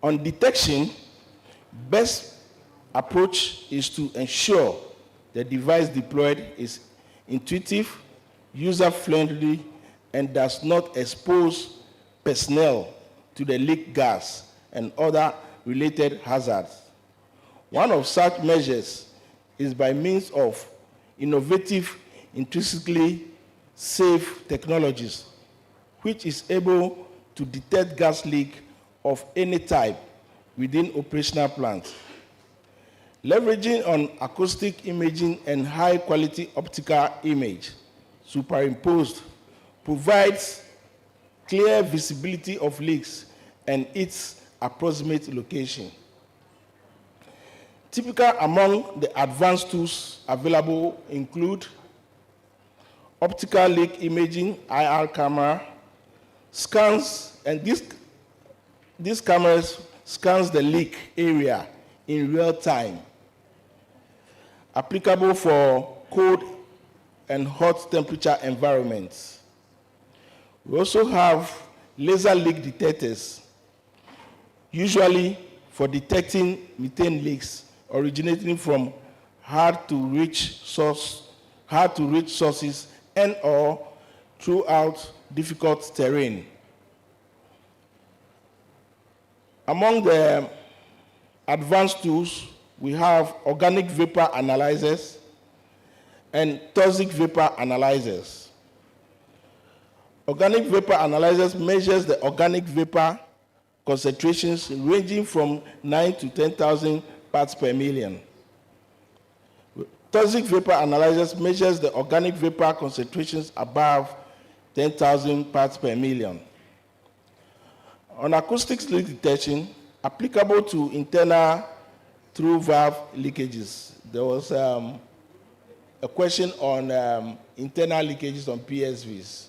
On detection, best approach is to ensure the device deployed is intuitive, user-friendly, and does not expose personnel to the leak gas and other related hazards. One of such measures is by means of innovative, intrinsically safe technologies, which is able to detect gas leak of any type within operational plants. Leveraging on acoustic imaging and high-quality optical image superimposed provides clear visibility of leaks and its approximate location. Typical among the advanced tools available include optical leak imaging, IR camera, scans, and these cameras scans the leak area in real time, applicable for cold and hot temperature environments. We also have laser leak detectors, usually for detecting methane leaks originating from hard-to-reach sources and or throughout difficult terrain. Among the advanced tools, we have organic vapor analyzers and toxic vapor analyzers. Organic vapor analyzers measures the organic vapor concentrations ranging from 9 to 10,000 parts per million. Toxic vapor analyzers measures the organic vapor concentrations above 10,000 parts per million. On acoustic leak detection, applicable to internal through valve leakages. There was a question on internal leakages on PSVs,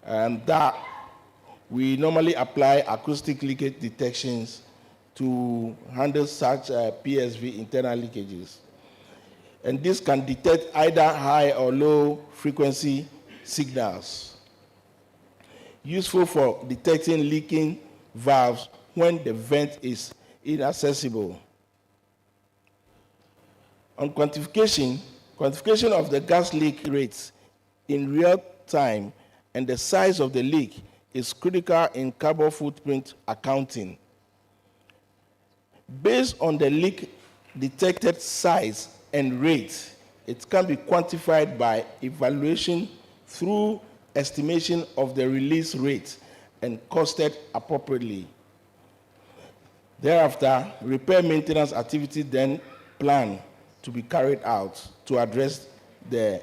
and that we normally apply acoustic leakage detections to handle such PSV internal leakages. And this can detect either high or low frequency signals, useful for detecting leaking valves when the vent is inaccessible. On quantification of the gas leak rates in real time and the size of the leak is critical in carbon footprint accounting. Based on the leak detected size and rate, It can be quantified by evaluation through estimation of the release rate and costed appropriately. Thereafter, repair maintenance activity then planned to be carried out to address the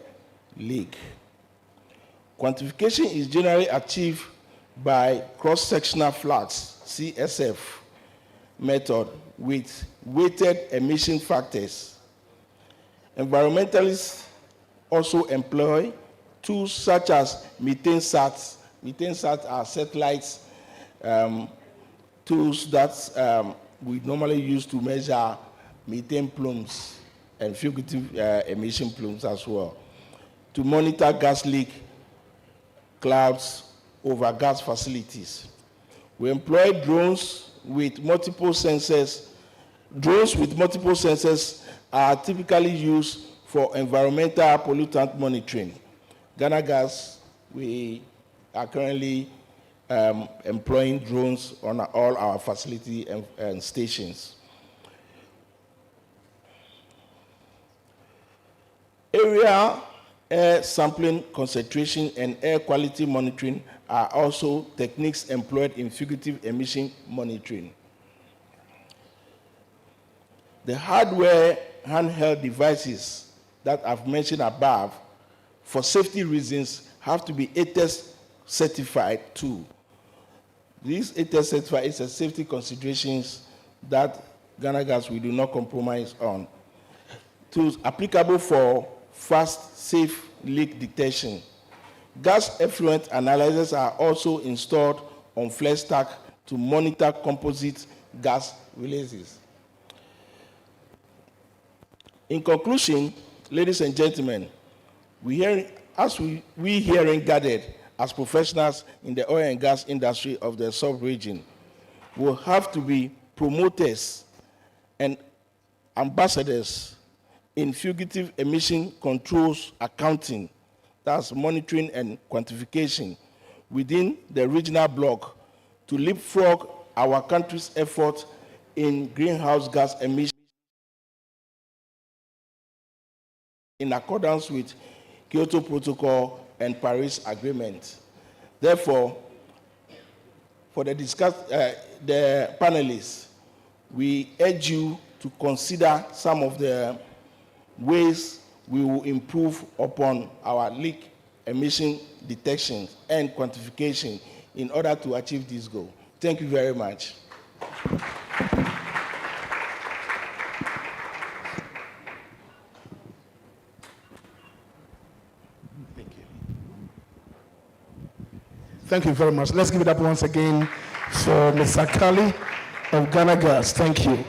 leak. Quantification is generally achieved by cross-sectional flats, CSF, method with weighted emission factors. Environmentalists also employ tools such as methane sats. Methane sats are satellites tools that we normally use to measure methane plumes and fugitive emission plumes as well, to monitor gas leak clouds over gas facilities. We employ drones with multiple sensors. Drones with multiple sensors are typically used for environmental pollutant monitoring. Ghana Gas, we are currently employing drones on all our facility and stations. Area air sampling, concentration, and air quality monitoring are also techniques employed in fugitive emission monitoring. The hardware handheld devices that I've mentioned above, for safety reasons, have to be ATES certified too. These ATES certified is a safety considerations that Ghana Gas we do not compromise on. Tools applicable for fast, safe leak detection. Gas effluent analyzers are also installed on flex stack to monitor composite gas releases. In conclusion, ladies and gentlemen, we hearing gathered as professionals in the oil and gas industry of the sub-region will have to be promoters and ambassadors in fugitive emission controls accounting, that's monitoring and quantification, within the regional bloc to leapfrog our country's effort in greenhouse gas emissions in accordance with Kyoto Protocol and Paris Agreement. Therefore, for the panelists, we urge you to consider some of the ways we will improve upon our leak emission detection and quantification in order to achieve this goal. Thank you very much. Thank you very much. Let's give it up once again for Mr. Kali of Ghana Gas. Thank you.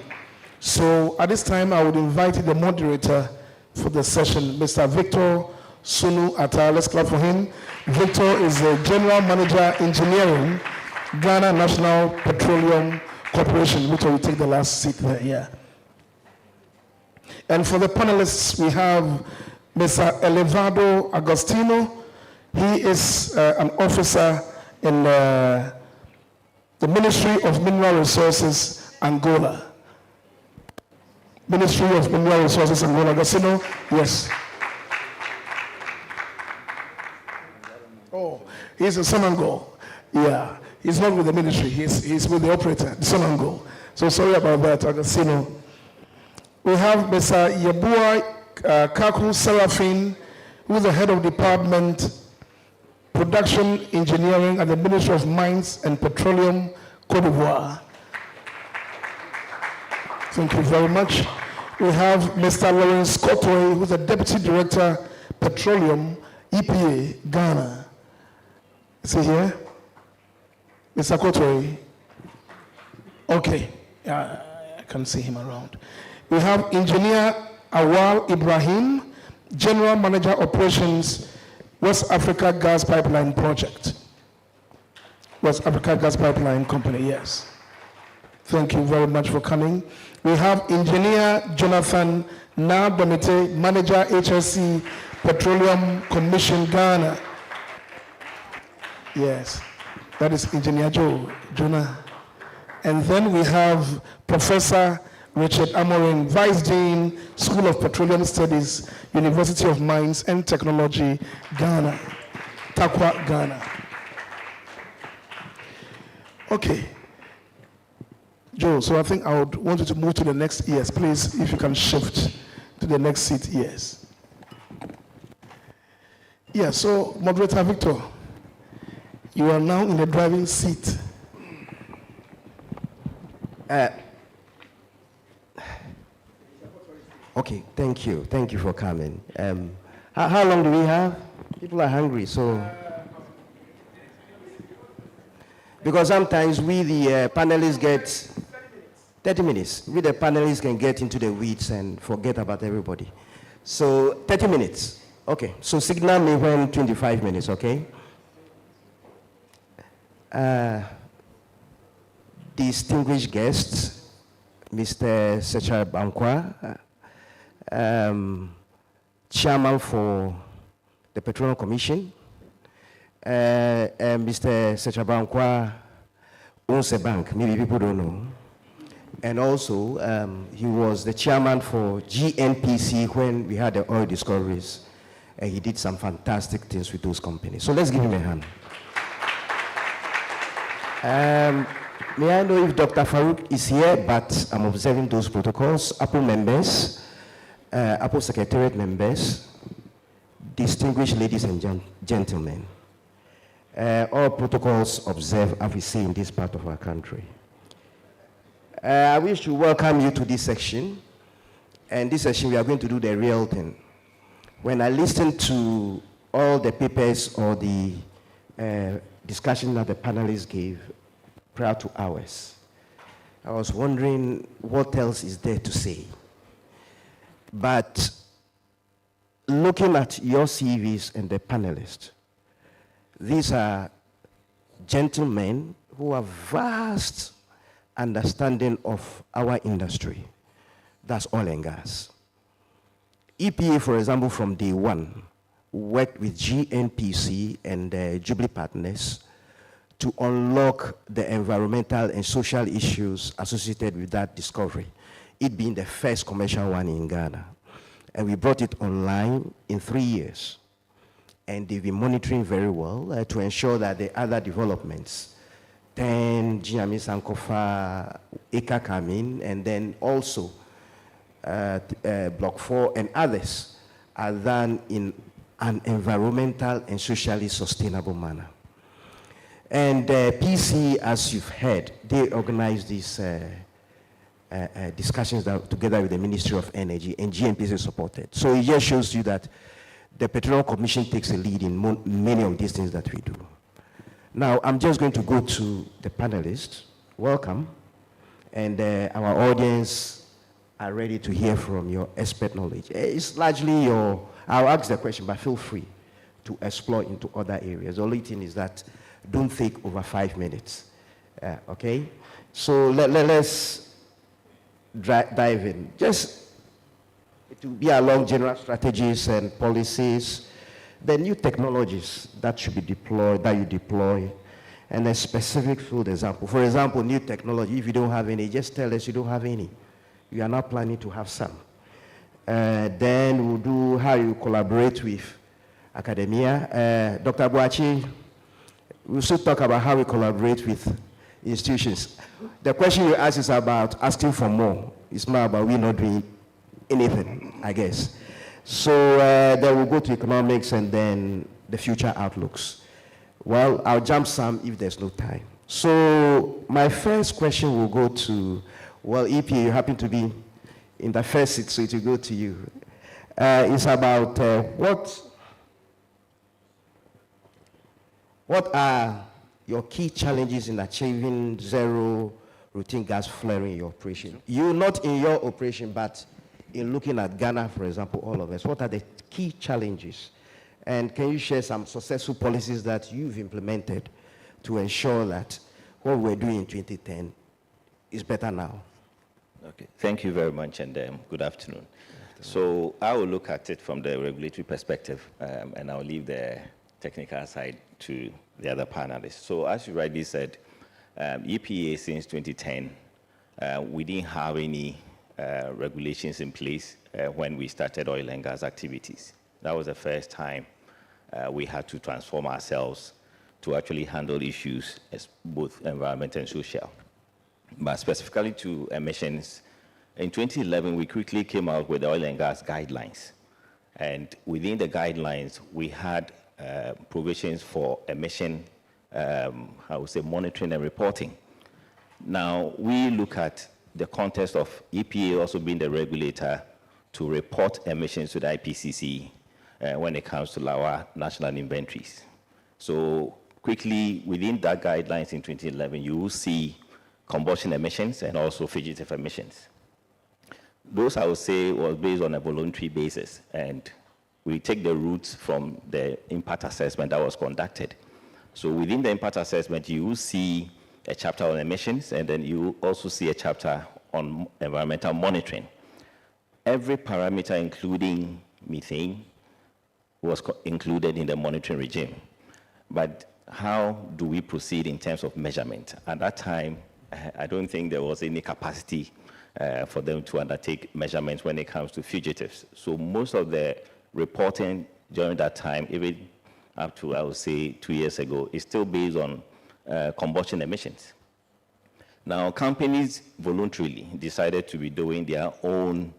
So at this time, I would invite the moderator for the session, Mr. Victor Sunu Atta. Let's clap for him. Victor is the General Manager Engineering, Ghana National Petroleum Corporation. Victor will take the last seat there, yeah. And for the panelists, we have Mr. Elevado Agostino. He is an officer in the Ministry of Mineral Resources, Angola. Ministry of Mineral Resources, Angola. Agostino, yes. Oh, he's a Sonango. Yeah, he's not with the ministry. He's with the operator, Sonango. So sorry about that, Agostino. We have Mr. Yebua Kaku Serafin, who is the head of department Production Engineering at the Ministry of Mines and Petroleum, Cote d'Ivoire. Thank you very much. We have Mr. Lawrence Kotoi, who's the Deputy Director, Petroleum, EPA, Ghana. Is he here? Mr. Kotoi? Okay, I can see him around. We have Engineer Awal Ibrahim, General Manager Operations, West Africa Gas Pipeline Project. West Africa Gas Pipeline Company, yes. Thank you very much for coming. We have Engineer Jonathan Nabonite, Manager HSC Petroleum Commission Ghana. Yes, that is Engineer Jonah. And then we have Professor Richard Amorin, Vice Dean, School of Petroleum Studies, University of Mines and Technology, Ghana, Takwa, Ghana. Okay. Joe, so I think I would want you to move to the next ES, please, if you can shift to the next seat, ES. Yeah, so Moderator Victor, you are now in the driving seat. Okay, thank you. Thank you for coming. How long do we have? People are hungry, so. Because sometimes we, the panelists, get 30 minutes. We, the panelists, can get into the weeds and forget about everybody. So 30 minutes. Okay, so signal me when 25 minutes, okay? Distinguished guests, Mr. Secha Bankwa, Chairman for the Petroleum Commission, Mr. Secha Bankwa owns a bank, maybe people don't know. And also, he was the chairman for GNPC when we had the oil discoveries. And he did some fantastic things with those companies. So let's give him a hand. May I know if Dr. Farouk is here, but I'm observing those protocols. APPO members, APPO Secretariat members, distinguished ladies and gentlemen, all protocols observed, as we say in this part of our country. I wish to welcome you to this section. And this section, we are going to do the real thing. When I listened to all the papers or the discussion that the panelists gave prior to ours, I was wondering what else is there to say. But looking at your CVs and the panelists, these are gentlemen who have vast understanding of our industry. That's oil and gas. EPA, for example, from day one, worked with GNPC and Jubilee partners to unlock the environmental and social issues associated with that discovery, it being the first commercial one in Ghana. And we brought it online in 3 years. And they've been monitoring very well to ensure that the other developments, 10, Giami Sankofa, Eka come in, and then also Block 4 and others are done in an environmental and socially sustainable manner. And PC, as you've heard, they organize these discussions together with the Ministry of Energy, and GNPC supported. So it just shows you that the Petroleum Commission takes a lead in many of these things that we do. Now, I'm just going to go to the panelists. Welcome. And our audience are ready to hear from your expert knowledge. It's largely I'll ask the question, but feel free to explore into other areas. The only thing is that don't take over 5 minutes, okay? So let's dive in. Just to be along general strategies and policies, the new technologies that should be deployed, that you deploy, and a specific field example. For example, new technology, if you don't have any, just tell us you don't have any. You are not planning to have some. Then we'll do how you collaborate with academia. Dr. Boachi, we'll still talk about how we collaborate with institutions. The question you ask is about asking for more. It's more about we not doing anything, I guess. So then we'll go to economics and then the future outlooks. Well, I'll jump some if there's no time. So my first question will go to, well, EPA, you happen to be in the first seat, so it will go to you. It's about what are your key challenges in achieving zero routine gas flaring in your operation? You, not in your operation, but in looking at Ghana, for example, all of us. What are the key challenges? And can you share some successful policies that you've implemented to ensure that what we're doing in 2010 is better now? Okay, thank you very much, and good afternoon. So I will look at it from the regulatory perspective, and I'll leave the technical side to the other panelists. So as you rightly said, EPA since 2010, we didn't have any regulations in place when we started oil and gas activities. That was the first time we had to transform ourselves to actually handle issues as both environmental and social. But specifically to emissions, in 2011, we quickly came out with the oil and gas guidelines. And within the guidelines, we had provisions for emission, I would say, monitoring and reporting. Now, we look at the context of EPA also being the regulator to report emissions to the IPCC when it comes to our national inventories. So quickly, within that guidelines in 2011, you will see combustion emissions and also fugitive emissions. Those, I would say, was based on a voluntary basis, and we take the roots from the impact assessment that was conducted. So within the impact assessment, you will see a chapter on emissions, and then you will also see a chapter on environmental monitoring. Every parameter, including methane, was included in the monitoring regime. But how do we proceed in terms of measurement? At that time, I don't think there was any capacity for them to undertake measurements when it comes to fugitives. So most of the reporting during that time, even up to, I would say, 2 years ago, is still based on combustion emissions. Now, companies voluntarily decided to be doing their own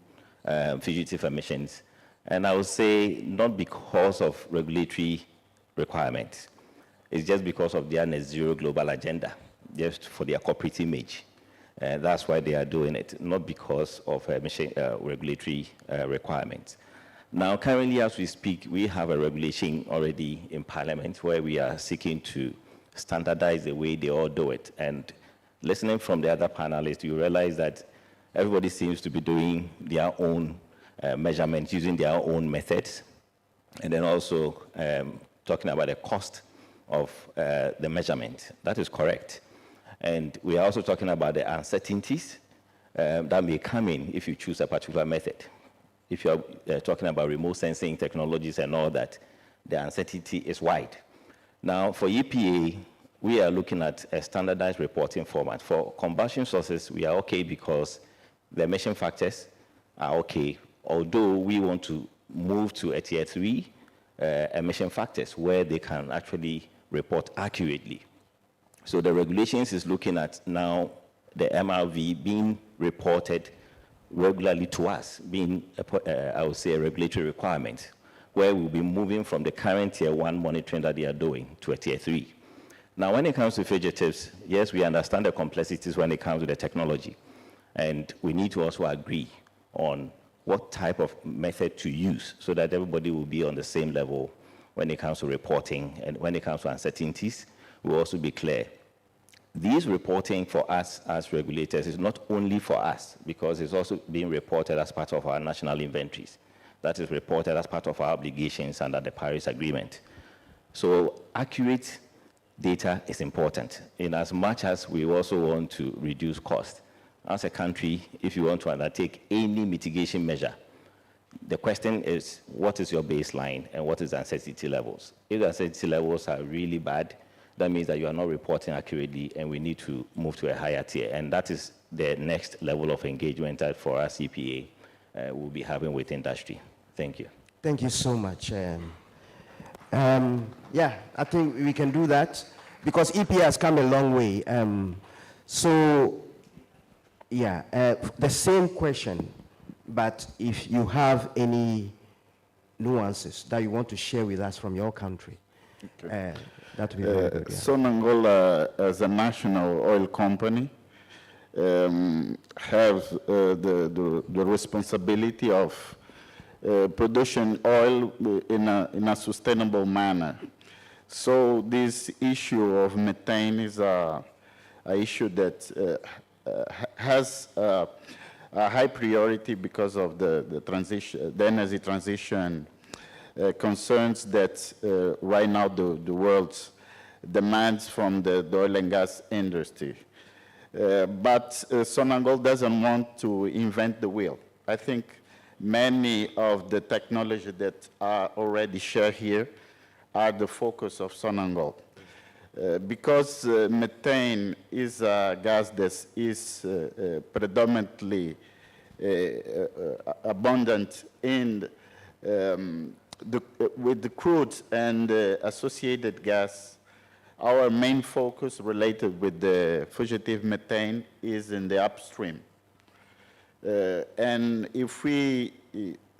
fugitive emissions, and I would say not because of regulatory requirements. It's just because of their net zero global agenda, just for their corporate image. That's why they are doing it, not because of emission regulatory requirements. Now, currently, as we speak, we have a regulation already in Parliament where we are seeking to standardize the way they all do it. And listening from the other panelists, you realize that everybody seems to be doing their own measurements, using their own methods, and then also talking about the cost of the measurement. That is correct. And we are also talking about the uncertainties that may come in if you choose a particular method. If you're talking about remote sensing technologies and all that, the uncertainty is wide. Now, for EPA, we are looking at a standardized reporting format. For combustion sources, we are okay because the emission factors are okay, although we want to move to a tier 3 emission factors where they can actually report accurately. So the regulations is looking at now the MRV being reported regularly to us, being, I would say, a regulatory requirement, where we'll be moving from the current tier 1 monitoring that they are doing to a tier 3. Now, when it comes to fugitives, yes, we understand the complexities when it comes to the technology, and we need to also agree on what type of method to use so that everybody will be on the same level when it comes to reporting, and when it comes to uncertainties, we'll also be clear. These reporting for us as regulators is not only for us, because it's also being reported as part of our national inventories. That is reported as part of our obligations under the Paris Agreement. So accurate data is important, in as much as we also want to reduce cost. As a country, if you want to undertake any mitigation measure, the question is, what is your baseline and what is the uncertainty levels? If the uncertainty levels are really bad, that means that you are not reporting accurately, and we need to move to a higher tier. And that is the next level of engagement that for us, EPA, will be having with industry. Thank you. Thank you so much. Yeah, I think we can do that because EPA has come a long way. The same question, but if you have any nuances that you want to share with us from your country, okay. That would be very good. Yeah. Sonangol, as a national oil company, have the responsibility of producing oil in a sustainable manner. So this issue of methane is a issue that has a high priority because of the transition, the energy transition concerns that right now the world demands from the oil and gas industry. But Sonangol doesn't want to invent the wheel. I think many of the technology that are already shared here are the focus of Sonangol. Because methane is a gas that is predominantly abundant in with the crude and associated gas. Our main focus related with the fugitive methane is in the upstream. And if we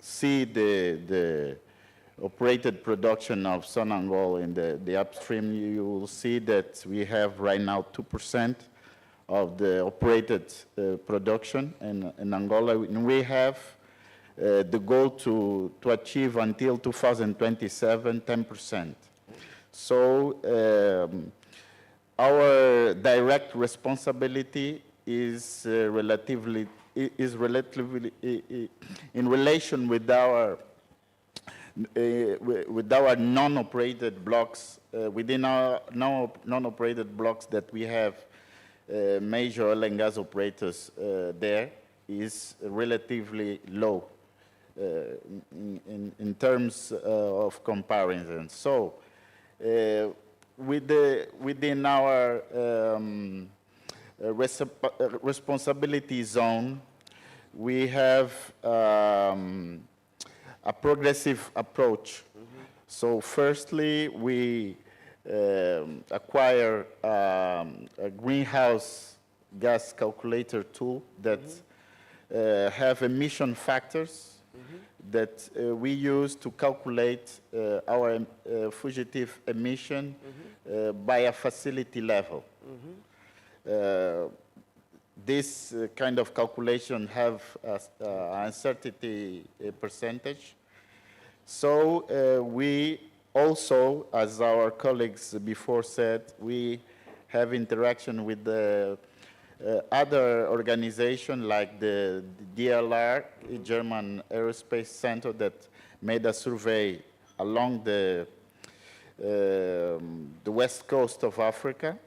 see the operated production of Sonangol in the upstream, you will see that we have right now 2% of the operated production in Angola. And we have the goal to achieve until 2027, 10%. So our direct responsibility is relatively in relation with our non-operated blocks. Within our non-operated blocks that we have major oil and gas operators there is relatively low in terms of comparison. So within our responsibility zone, we have a progressive approach. So firstly, we acquire a greenhouse gas calculator tool that have emission factors that we use to calculate our fugitive emission by a facility level. This kind of calculation have an uncertainty percentage. So we also, as our colleagues before said, we have interaction with the other organization like the DLR, German Aerospace Center, that made a survey along the west coast of Africa.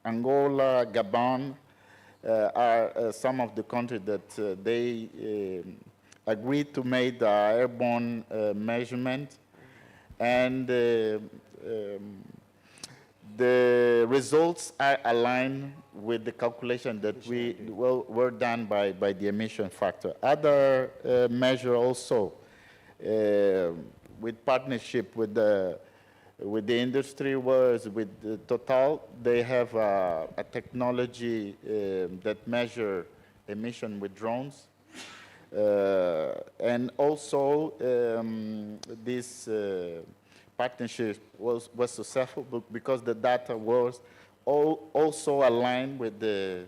Angola, Gabon are some of the countries that they agreed to make the airborne measurement, and the results are aligned with the calculation that were done by the emission factor. Other measure also with partnership with the industry was with the Total. They have a technology that measure emission with drones. And also this partnership was successful because the data was also aligned with the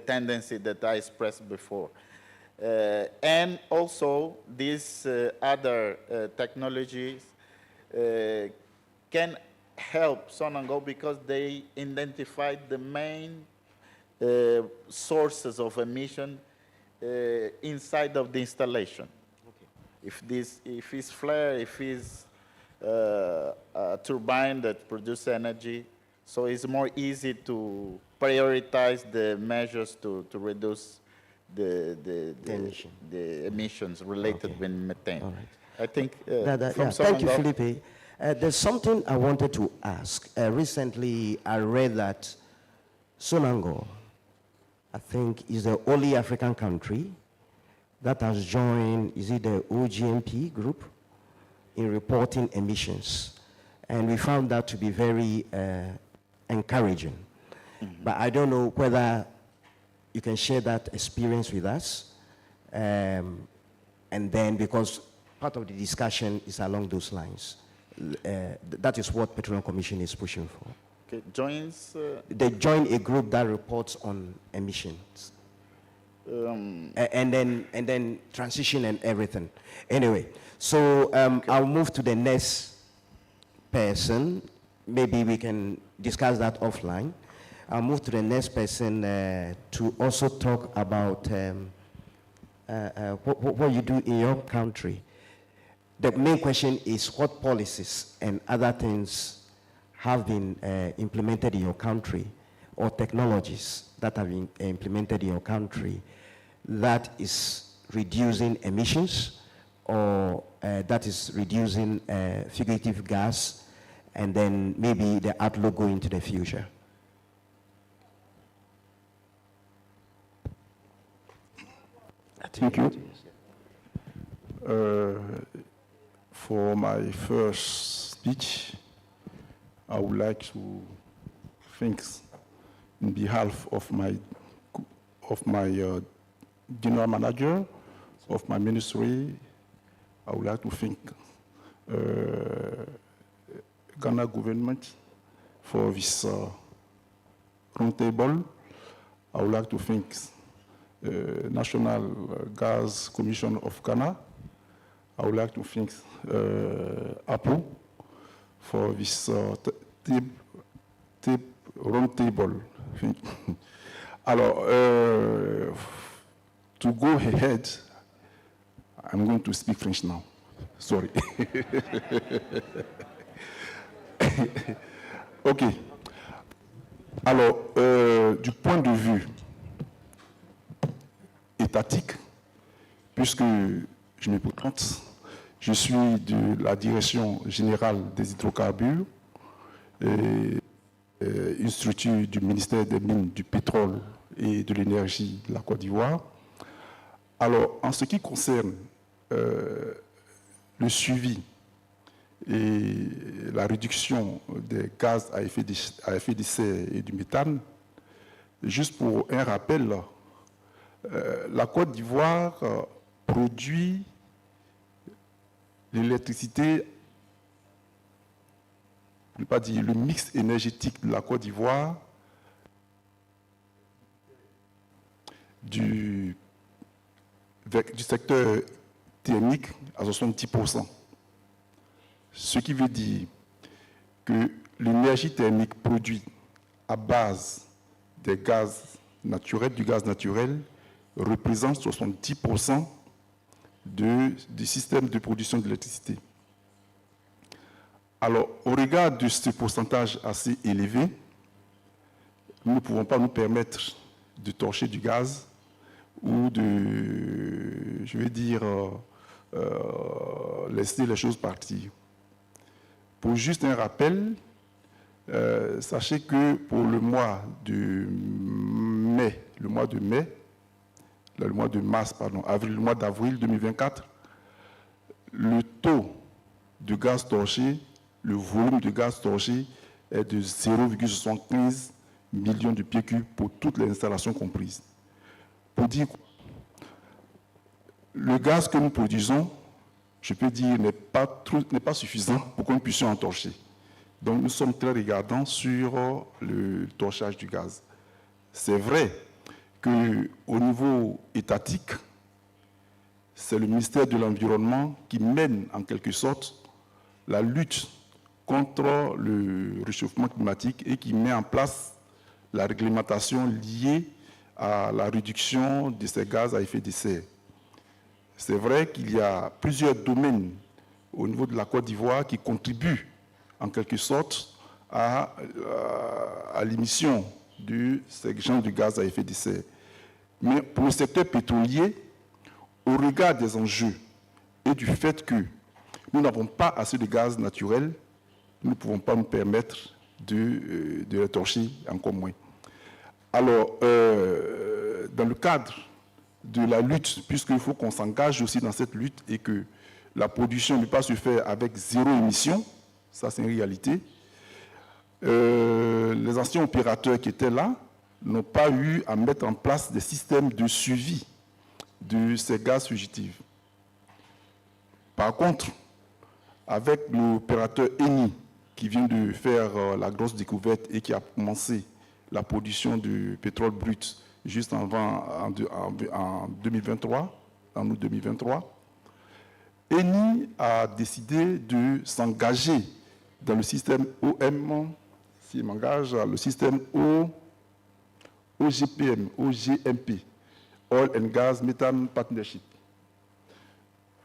tendency that I expressed before. And also these other technologies can help Sonangol because they identified the main sources of emission inside of the installation. Okay. If it's flare, if it's a turbine that produces energy, so it's more easy to prioritize the measures to reduce the emissions related with methane. All right. I think thank you, Felipe. There's something I wanted to ask. Recently, I read that Sonangol, I think, is the only African country that has joined, is it the OGMP group, in reporting emissions. And we found that to be very encouraging. But I don't know whether you can share that experience with us. And then, because part of the discussion is along those lines. That is what Petroleum Commission is pushing for. Okay, joins? They join a group that reports on emissions. And then transition and everything. Anyway, so I'll move to the next person. Maybe we can discuss that offline. I'll move to the next person to also talk about what you do in your country. The main question is what policies and other things have been implemented in your country, or technologies that have been implemented in your country that is reducing emissions, or that is reducing fugitive gas, and then maybe the outlook going into the future. Thank you. For my first speech, I would like to thank, in behalf of my general manager of my ministry, I would like to thank Ghana government for this roundtable. I would like to thank National Gas Commission of Ghana. I would like to thank APPO for this roundtable. Alors, to go ahead, I'm going to speak French now. Sorry. OK. Alors, du point de vue étatique, puisque je me présente, je suis de la Direction générale des hydrocarbures, une structure du ministère des Mines, du Pétrole et de l'Énergie de la Côte d'Ivoire. Alors, en ce qui concerne le suivi et la réduction des gaz à effet de serre et du méthane, juste pour un rappel, la Côte d'Ivoire produit l'électricité, je ne vais pas dire le mix énergétique de la Côte d'Ivoire du secteur thermique à 70%. Ce qui veut dire que l'énergie thermique produite à base des gaz naturels, du gaz naturel, représente 70% du système de production d'électricité. Alors, au regard de ce pourcentage assez élevé, nous ne pouvons pas nous permettre de torcher du gaz ou de, je vais dire, laisser les choses partir. Pour juste un rappel, sachez que pour le mois de d'avril 2024, le taux de gaz torché, le volume de gaz torché est de 0,75 millions de pieds cubes pour toutes les installations comprises. Pour dire le gaz que nous produisons, je peux dire, n'est pas suffisant pour que nous puissions en torcher. Donc nous sommes très regardants sur le torchage du gaz. C'est vrai qu'au niveau étatique, c'est le ministère de l'Environnement qui mène en quelque sorte la lutte contre le réchauffement climatique et qui met en place la réglementation liée à la réduction de ces gaz à effet de serre. C'est vrai qu'il y a plusieurs domaines au niveau de la Côte d'Ivoire qui contribuent en quelque sorte à l'émission de ces genres de gaz à effet de serre. Mais pour le secteur pétrolier, au regard des enjeux et du fait que nous n'avons pas assez de gaz naturel, nous ne pouvons pas nous permettre de les torcher encore moins. Alors, dans le cadre de la lutte, puisqu'il faut qu'on s'engage aussi dans cette lutte et que la production ne peut pas se faire avec zéro émission, ça c'est une réalité, les anciens opérateurs qui étaient là n'ont pas eu à mettre en place des systèmes de suivi de ces gaz fugitifs. Par contre, avec l'opérateur ENI qui vient de faire la grosse découverte et qui a commencé la production de pétrole brut juste en 2023, en août 2023, ENI a décidé de s'engager dans le système OM, s'il m'engage, le système OGMP, Oil and Gas Methane Partnership.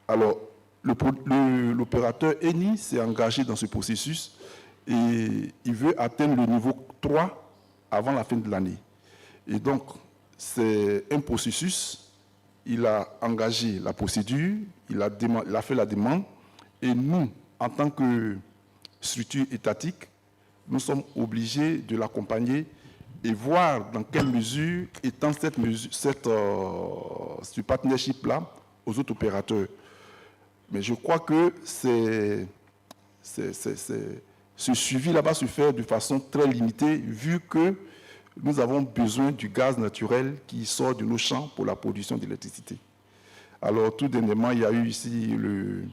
Alors, l'opérateur ENI s'est engagé dans ce processus et il veut atteindre le niveau 3 avant la fin de l'année. Et donc, c'est un processus, il a engagé la procédure, il a fait la demande, et nous, en tant que structure étatique, nous sommes obligés de l'accompagner et voir dans quelle mesure étend ce partnership-là aux autres opérateurs. Mais je crois que ce suivi-là va se faire de façon très limitée, vu que nous avons besoin du gaz naturel qui sort de nos champs pour la production d'électricité. Alors, tout dernièrement, il y a eu ici le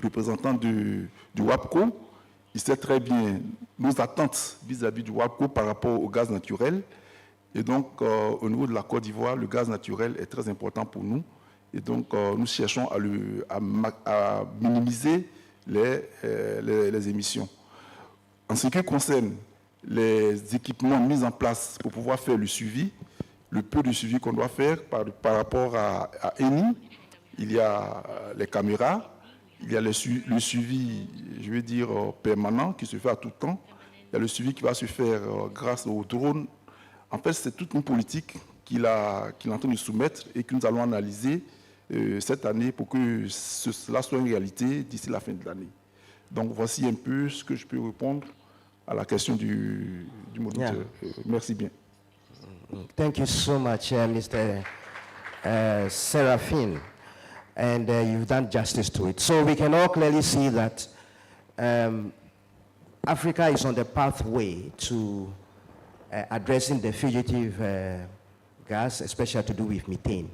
représentant du WAPCO. Il sait très bien nos attentes vis-à-vis du WAPCO par rapport au gaz naturel. Et donc, au niveau de la Côte d'Ivoire, le gaz naturel est très important pour nous. Et donc, nous cherchons à minimiser les émissions. En ce qui concerne les équipements mis en place pour pouvoir faire le suivi, le peu de suivi qu'on doit faire par rapport à ENI, il y a les caméras, il y a le suivi, je vais dire, permanent qui se fait à tout temps. Il y a le suivi qui va se faire grâce aux drones. En fait, c'est toute une politique qu'il est en train de soumettre et que nous allons analyser cette année pour que cela soit une réalité d'ici la fin de l'année. Donc, voici un peu ce que je peux répondre à la question du moniteur. Merci bien. Thank you so much, Mr. Seraphine. And you've done justice to it. So we can all clearly see that Africa is on the pathway to addressing the fugitive gas, especially to do with methane.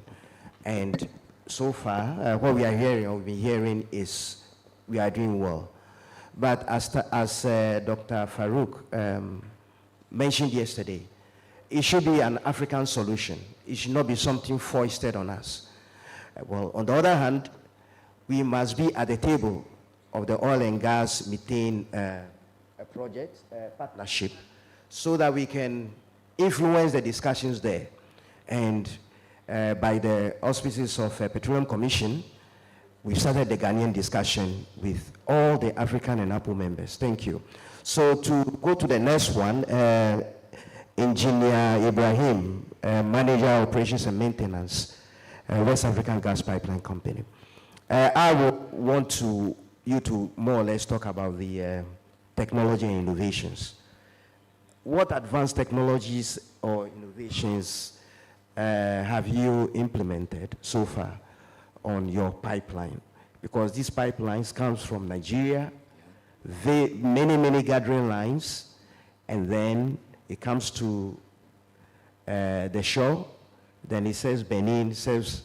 And so far, what we are hearing, or we've been hearing, is we are doing well. But as Dr. Farouk mentioned yesterday, it should be an African solution. It should not be something foisted on us. Well, on the other hand, we must be at the table of the oil and gas methane project partnership so that we can influence the discussions there. And by the auspices of Petroleum Commission, we started the Ghanaian discussion with all the African and APPO members. Thank you. So to go to the next one, Engineer Ibrahim, Manager Operations and Maintenance, West African Gas Pipeline Company. I would want you to more or less talk about the technology and innovations. What advanced technologies or innovations have you implemented so far on your pipeline? Because these pipelines comes from Nigeria, many gathering lines, and then it comes to the shore, then it says Benin, serves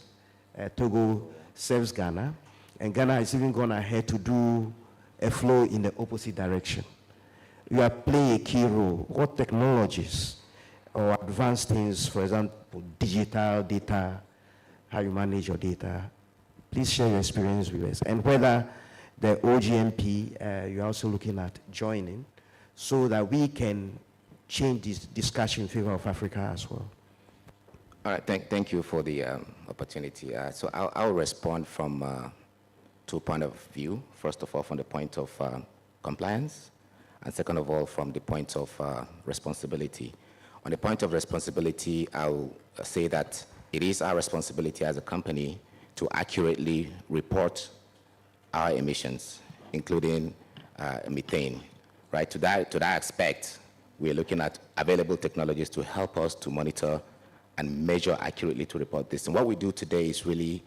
Togo, serves Ghana, and Ghana is even gone ahead to do a flow in the opposite direction. You are playing a key role. What technologies or advanced things, for example, digital data, how you manage your data, please share your experience with us. And whether the OGMP, you're also looking at joining so that we can change this discussion in favor of Africa as well. All right, thank you for the opportunity. So I'll respond from 2 points of view. First of all, from the point of compliance, and second of all, from the point of responsibility. On the point of responsibility, I'll say that it is our responsibility as a company to accurately report our emissions, including methane. Right? To that aspect, we're looking at available technologies to help us to monitor and measure accurately to report this. And what we do today is really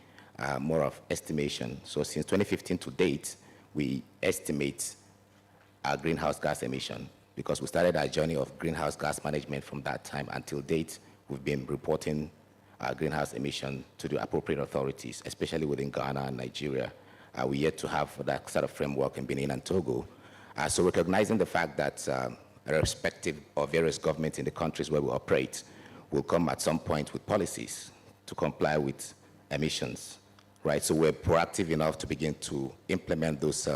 more of estimation. So since 2015 to date, we estimate our greenhouse gas emission because we started our journey of greenhouse gas management from that time until date. We've been reporting our greenhouse emission to the appropriate authorities, especially within Ghana and Nigeria. We yet to have that sort of framework in Benin and Togo. So recognizing the fact that irrespective of various governments in the countries where we operate, will come at some point with policies to comply with emissions, right? So we're proactive enough to begin to implement those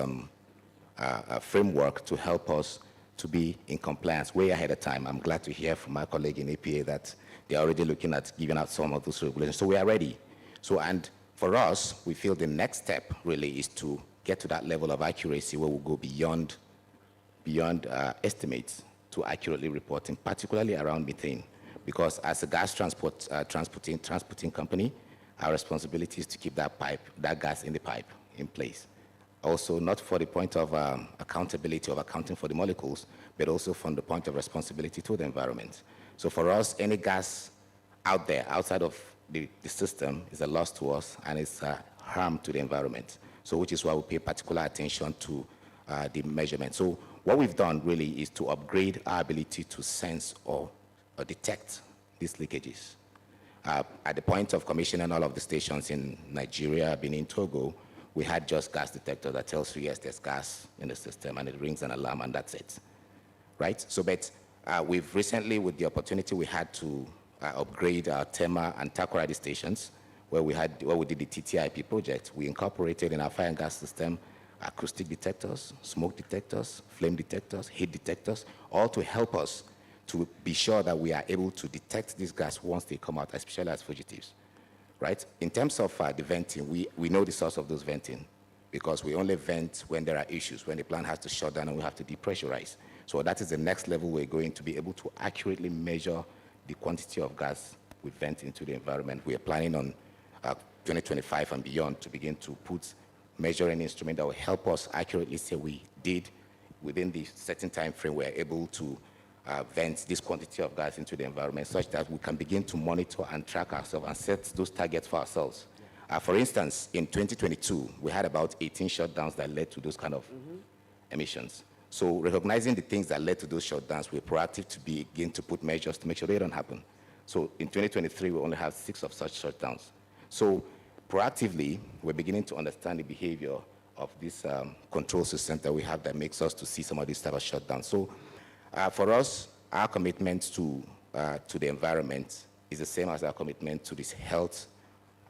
framework to help us to be in compliance way ahead of time. I'm glad to hear from my colleague in APA that they're already looking at giving out some of those regulations. So we are ready. So, and for us, we feel the next step really is to get to that level of accuracy where we'll go beyond estimates to accurately reporting, particularly around methane. Because as a gas transporting company, our responsibility is to keep that gas in the pipe in place. Also, not for the point of accountability of accounting for the molecules, but also from the point of responsibility to the environment. So for us, any gas out there, outside of the system, is a loss to us and it's a harm to the environment. So which is why we pay particular attention to the measurement. So what we've done really is to upgrade our ability to sense or detect these leakages. At the point of commissioning all of the stations in Nigeria, Benin, Togo, we had just gas detector that tells you, yes, there's gas in the system, and it rings an alarm, and that's it, right? So, but we've recently, with the opportunity we had to upgrade our Tema and Takoradi stations, where we did the TTIP project, we incorporated in our fire and gas system acoustic detectors, smoke detectors, flame detectors, heat detectors, all to help us to be sure that we are able to detect these gas once they come out, especially as fugitives, right? In terms of the venting, we know the source of those venting because we only vent when there are issues, when the plant has to shut down and we have to depressurize. So that is the next level we're going to be able to accurately measure the quantity of gas we vent into the environment. We are planning on 2025 and beyond to begin to put measuring instrument that will help us accurately say we did within the certain time frame we're able to vent this quantity of gas into the environment such that we can begin to monitor and track ourselves and set those targets for ourselves. For instance, in 2022, we had about 18 shutdowns that led to those kind of emissions. So recognizing the things that led to those shutdowns, we're proactive to begin to put measures to make sure they don't happen. So in 2023, we only have 6 of such shutdowns. So proactively, we're beginning to understand the behavior of this control system that we have that makes us to see some of these type of shutdowns. So for us, our commitment to the environment is the same as our commitment to this health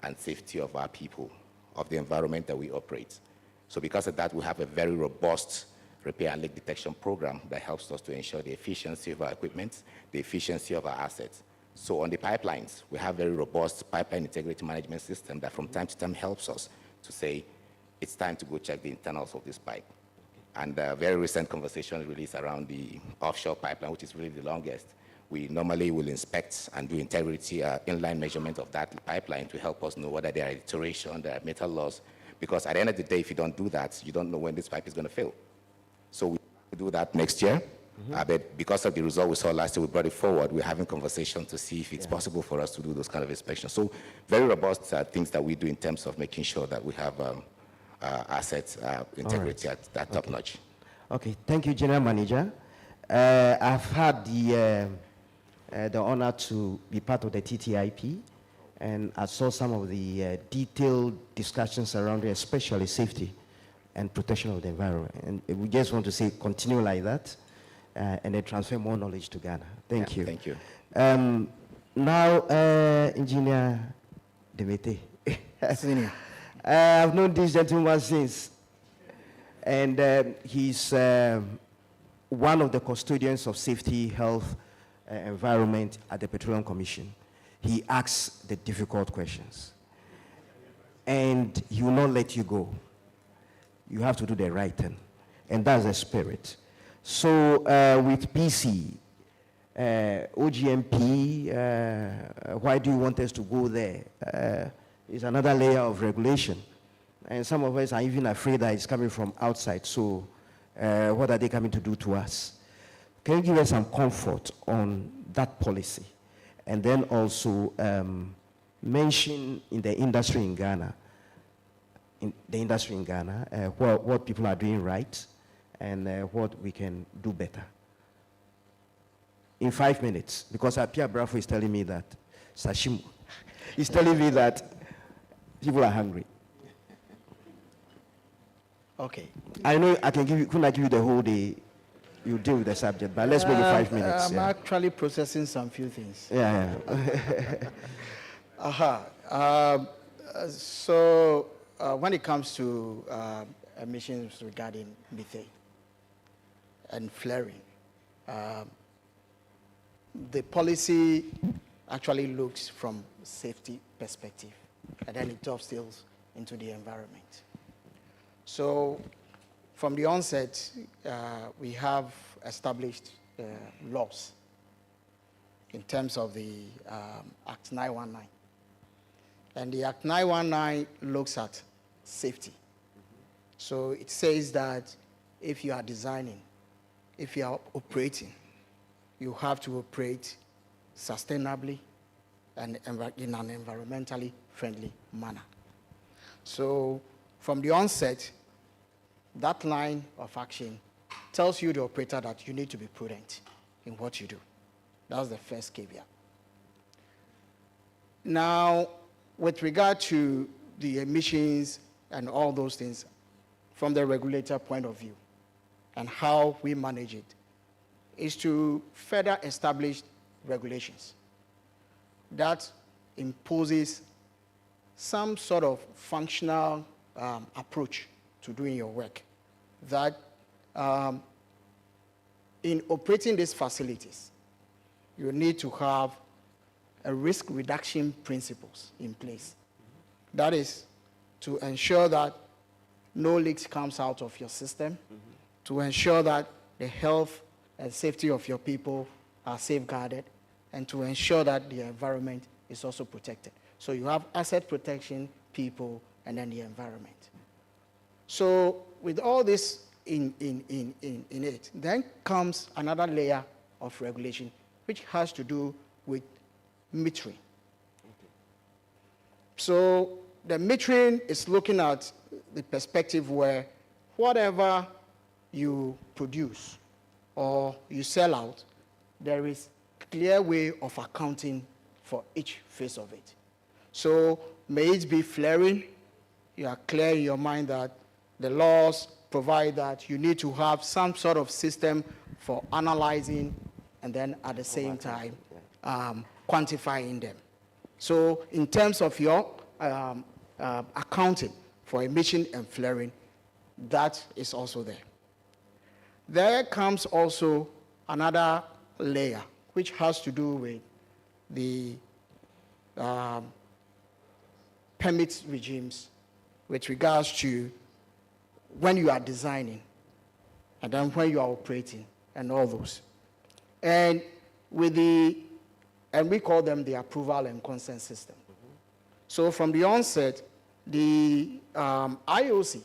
and safety of our people, of the environment that we operate. So because of that, we have a very robust repair and leak detection program that helps us to ensure the efficiency of our equipment, the efficiency of our assets. So on the pipelines, we have very robust pipeline integrity management system that from time to time helps us to say, it's time to go check the internals of this pipe. And a very recent conversation released around the offshore pipeline, which is really the longest. We normally will inspect and do integrity inline measurement of that pipeline to help us know whether there are deterioration, there are metal loss. Because at the end of the day, if you don't do that, you don't know when this pipe is going to fail. So we do that next year. But because of the result we saw last year, we brought it forward. We're having conversations to see if it's possible for us to do those kind of inspections. So very robust things that we do in terms of making sure that we have assets integrity at top notch. Okay, thank you, General Manager. I've had the honor to be part of the TTIP, and I saw some of the detailed discussions around it, especially safety and protection of the environment. And we just want to say continue like that, and then transfer more knowledge to Ghana. Thank you. Thank you. Now, Engineer Demete. Senior. I've known this gentleman since, and he's one of the custodians of safety, health, environment at the Petroleum Commission. He asks the difficult questions, and he will not let you go. You have to do the right thing, and that's the spirit. So with PC, OGMP, why do you want us to go there? It's another layer of regulation. And some of us are even afraid that it's coming from outside. So what are they coming to do to us? Can you give us some comfort on that policy? And then also mention in the industry in Ghana, what people are doing right and what we can do better. In 5 minutes, because Pierre Bravo is telling me that, Sashimu, he's telling me that people are hungry. Okay. I know I can give you, couldn't I give you the whole day? You deal with the subject, but let's make it 5 minutes. I'm actually processing some few things. Yeah. So when it comes to emissions regarding methane and flaring, the policy actually looks from safety perspective, and then it dovetails into the environment. So from the onset, we have established laws in terms of the Act 919. And the Act 919 looks at safety. So it says that if you are designing, if you are operating, you have to operate sustainably, and in an environmentally friendly manner. So from the onset, that line of action tells you, the operator, that you need to be prudent in what you do. That's the first caveat. Now, with regard to the emissions and all those things, from the regulator point of view, and how we manage it, is to further establish regulations that imposes some sort of functional approach to doing your work, that in operating these facilities, you need to have a risk reduction principles in place. That is to ensure that no leaks comes out of your system, to ensure that the health and safety of your people are safeguarded, and to ensure that the environment is also protected. So you have asset protection, people, and then the environment. So with all this in it, then comes another layer of regulation, which has to do with metering. So the metering is looking at the perspective where whatever you produce or you sell out, there is a clear way of accounting for each phase of it. So may it be flaring, you are clear in your mind that the laws provide that you need to have some sort of system for analyzing and then at the same time quantifying them. So in terms of your accounting for emission and flaring, that is also there. There comes also another layer, which has to do with the permit regimes with regards to when you are designing and then when you are operating and all those. And with and we call them the approval and consent system. So from the onset, the IOC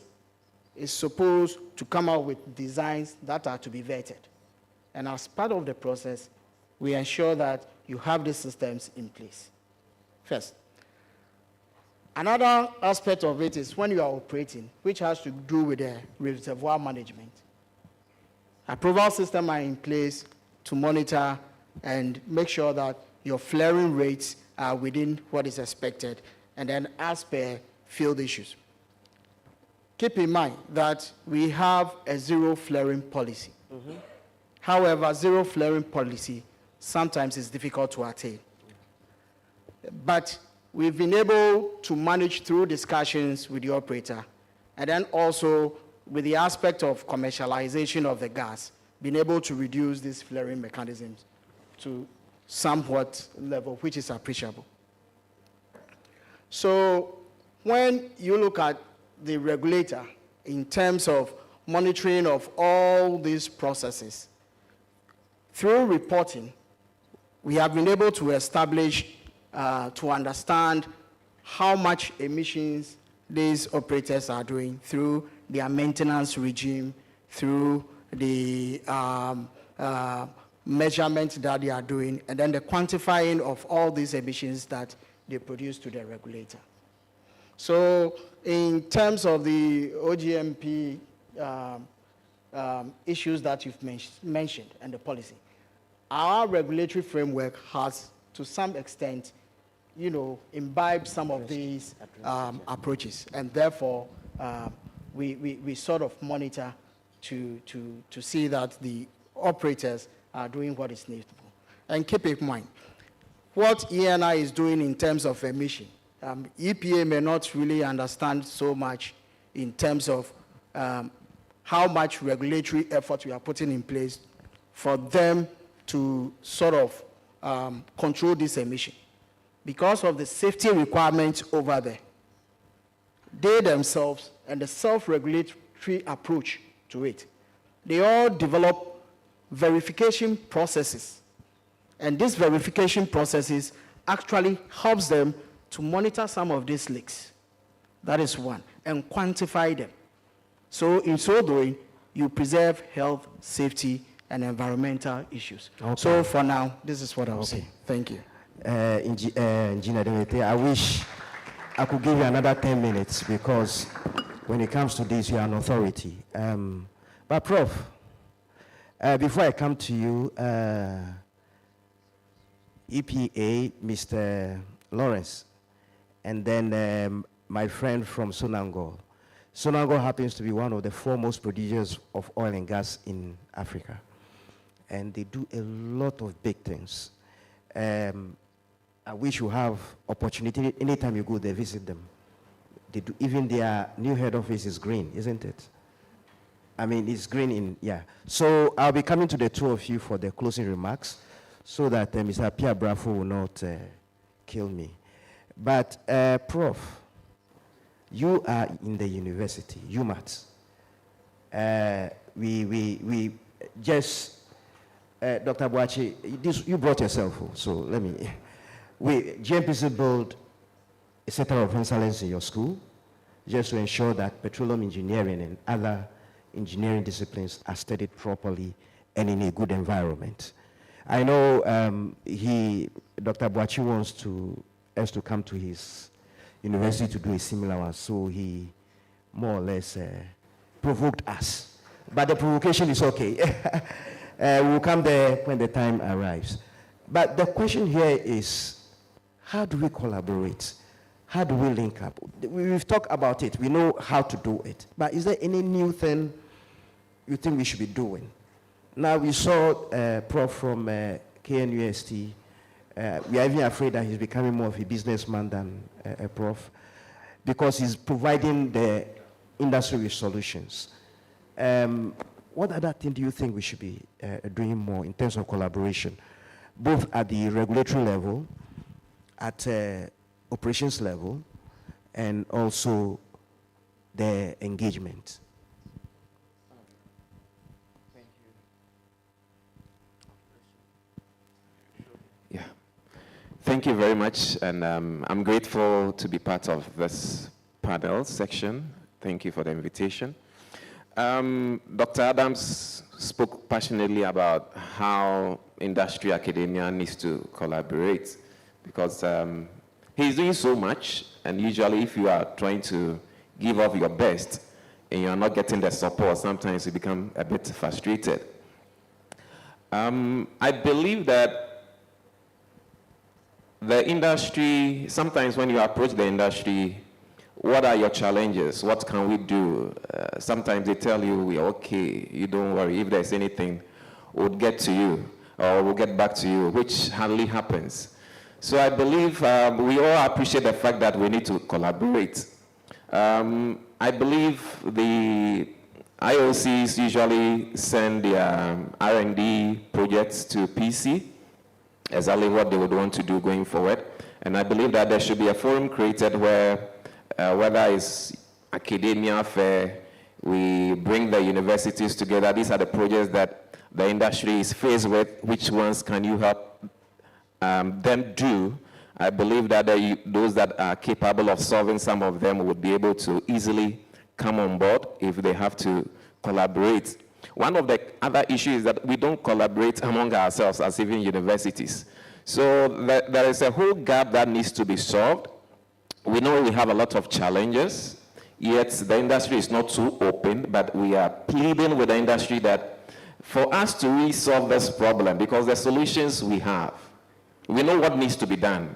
is supposed to come out with designs that are to be vetted. And as part of the process, we ensure that you have these systems in place. First. Another aspect of it is when you are operating, which has to do with the reservoir management. Approval systems are in place to monitor and make sure that your flaring rates are within what is expected, and then as per field issues. Keep in mind that we have a zero flaring policy. However, zero flaring policy sometimes is difficult to attain. But we've been able to manage through discussions with the operator, and then also with the aspect of commercialization of the gas, been able to reduce these flaring mechanisms to somewhat level, which is appreciable. So when you look at the regulator in terms of monitoring of all these processes, through reporting, we have been able to establish, to understand how much emissions these operators are doing through their maintenance regime, through the measurements that they are doing, and then the quantifying of all these emissions that they produce to the regulator. So in terms of the OGMP issues that you've mentioned and the policy, our regulatory framework has, to some extent, imbibed some of these approaches, and therefore we sort of monitor to see that the operators are doing what is needful. And keep in mind, what ENI is doing in terms of emission, EPA may not really understand so much in terms of how much regulatory effort we are putting in place for them to sort of control this emission. Because of the safety requirements over there, they themselves and the self-regulatory approach to it, they all develop verification processes. And these verification processes actually helps them to monitor some of these leaks. That is one, and quantify them. So in so doing, you preserve health, safety, and environmental issues. Okay. So for now, this is what I will say. Thank you. Engineer Demete, I wish I could give you another 10 minutes because when it comes to this, you are an authority. But Prof, before I come to you, EPA, Mr. Lawrence, and then my friend from Sonangol. Sonangol happens to be one of the foremost producers of oil and gas in Africa. And they do a lot of big things. I wish you have opportunity, anytime you go there, visit them. They do, even their new head office is green, isn't it? I mean, it's green in, yeah. So I'll be coming to the two of you for the closing remarks so that Mr. Pierre Brafo will not kill me. But Prof, you are in the university, UMAT. We just, Dr. Boachi, you brought yourself, so let me. GMPC built a center of excellence in your school just to ensure that petroleum engineering and other engineering disciplines are studied properly and in a good environment. I know Dr. Boachi wants us to come to his university to do a similar one, so he more or less provoked us. But the provocation is okay. We'll come there when the time arrives. But the question here is, how do we collaborate? How do we link up? We've talked about it. We know how to do it. But is there any new thing you think we should be doing? Now, we saw Prof from KNUST. We are even afraid that he's becoming more of a businessman than a prof because he's providing the industry with solutions. What other thing do you think we should be doing more in terms of collaboration, both at the regulatory level, at operations level, and also the engagement? Thank you. Yeah. Thank you very much, and I'm grateful to be part of this panel section. Thank you for the invitation. Dr. Adams spoke passionately about how industry academia needs to collaborate because he's doing so much, and usually if you are trying to give off your best and you're not getting the support, sometimes you become a bit frustrated. I believe that the industry, sometimes when you approach the industry, what are your challenges? What can we do? Sometimes they tell you, we're okay, you don't worry. If there's anything, we'll get to you, or we'll get back to you, which hardly happens. So I believe we all appreciate the fact that we need to collaborate. I believe the IOCs usually send their R&D projects to PC, exactly what they would want to do going forward. And I believe that there should be a forum created where whether it's academia fair, we bring the universities together. These are the projects that the industry is faced with. Which ones can you help them do? I believe that those that are capable of solving some of them would be able to easily come on board if they have to collaborate. One of the other issues is that we don't collaborate among ourselves as even universities. So there is a whole gap that needs to be solved. We know we have a lot of challenges, yet the industry is not too open, but we are pleading with the industry that for us to really solve this problem, because the solutions we have, we know what needs to be done,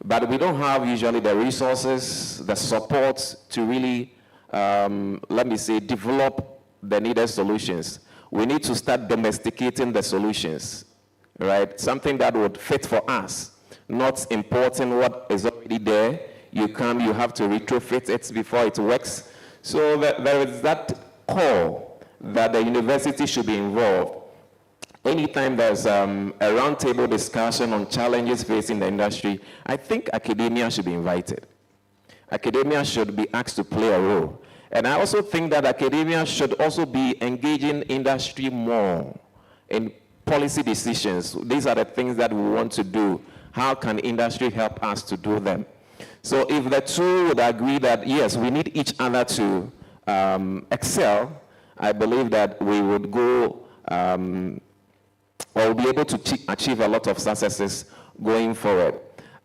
but we don't have usually the resources, the support to really, let me say, develop the needed solutions. We need to start domesticating the solutions, right? Something that would fit for us, not importing what is already there. You have to retrofit it before it works. So there is that call that the university should be involved. Anytime there's a roundtable discussion on challenges facing the industry, I think academia should be invited. Academia should be asked to play a role. And I also think that academia should also be engaging industry more in policy decisions. These are the things that we want to do. How can industry help us to do them? So if the two would agree that, yes, we need each other to excel, I believe that we would go we'll be able to achieve a lot of successes going forward.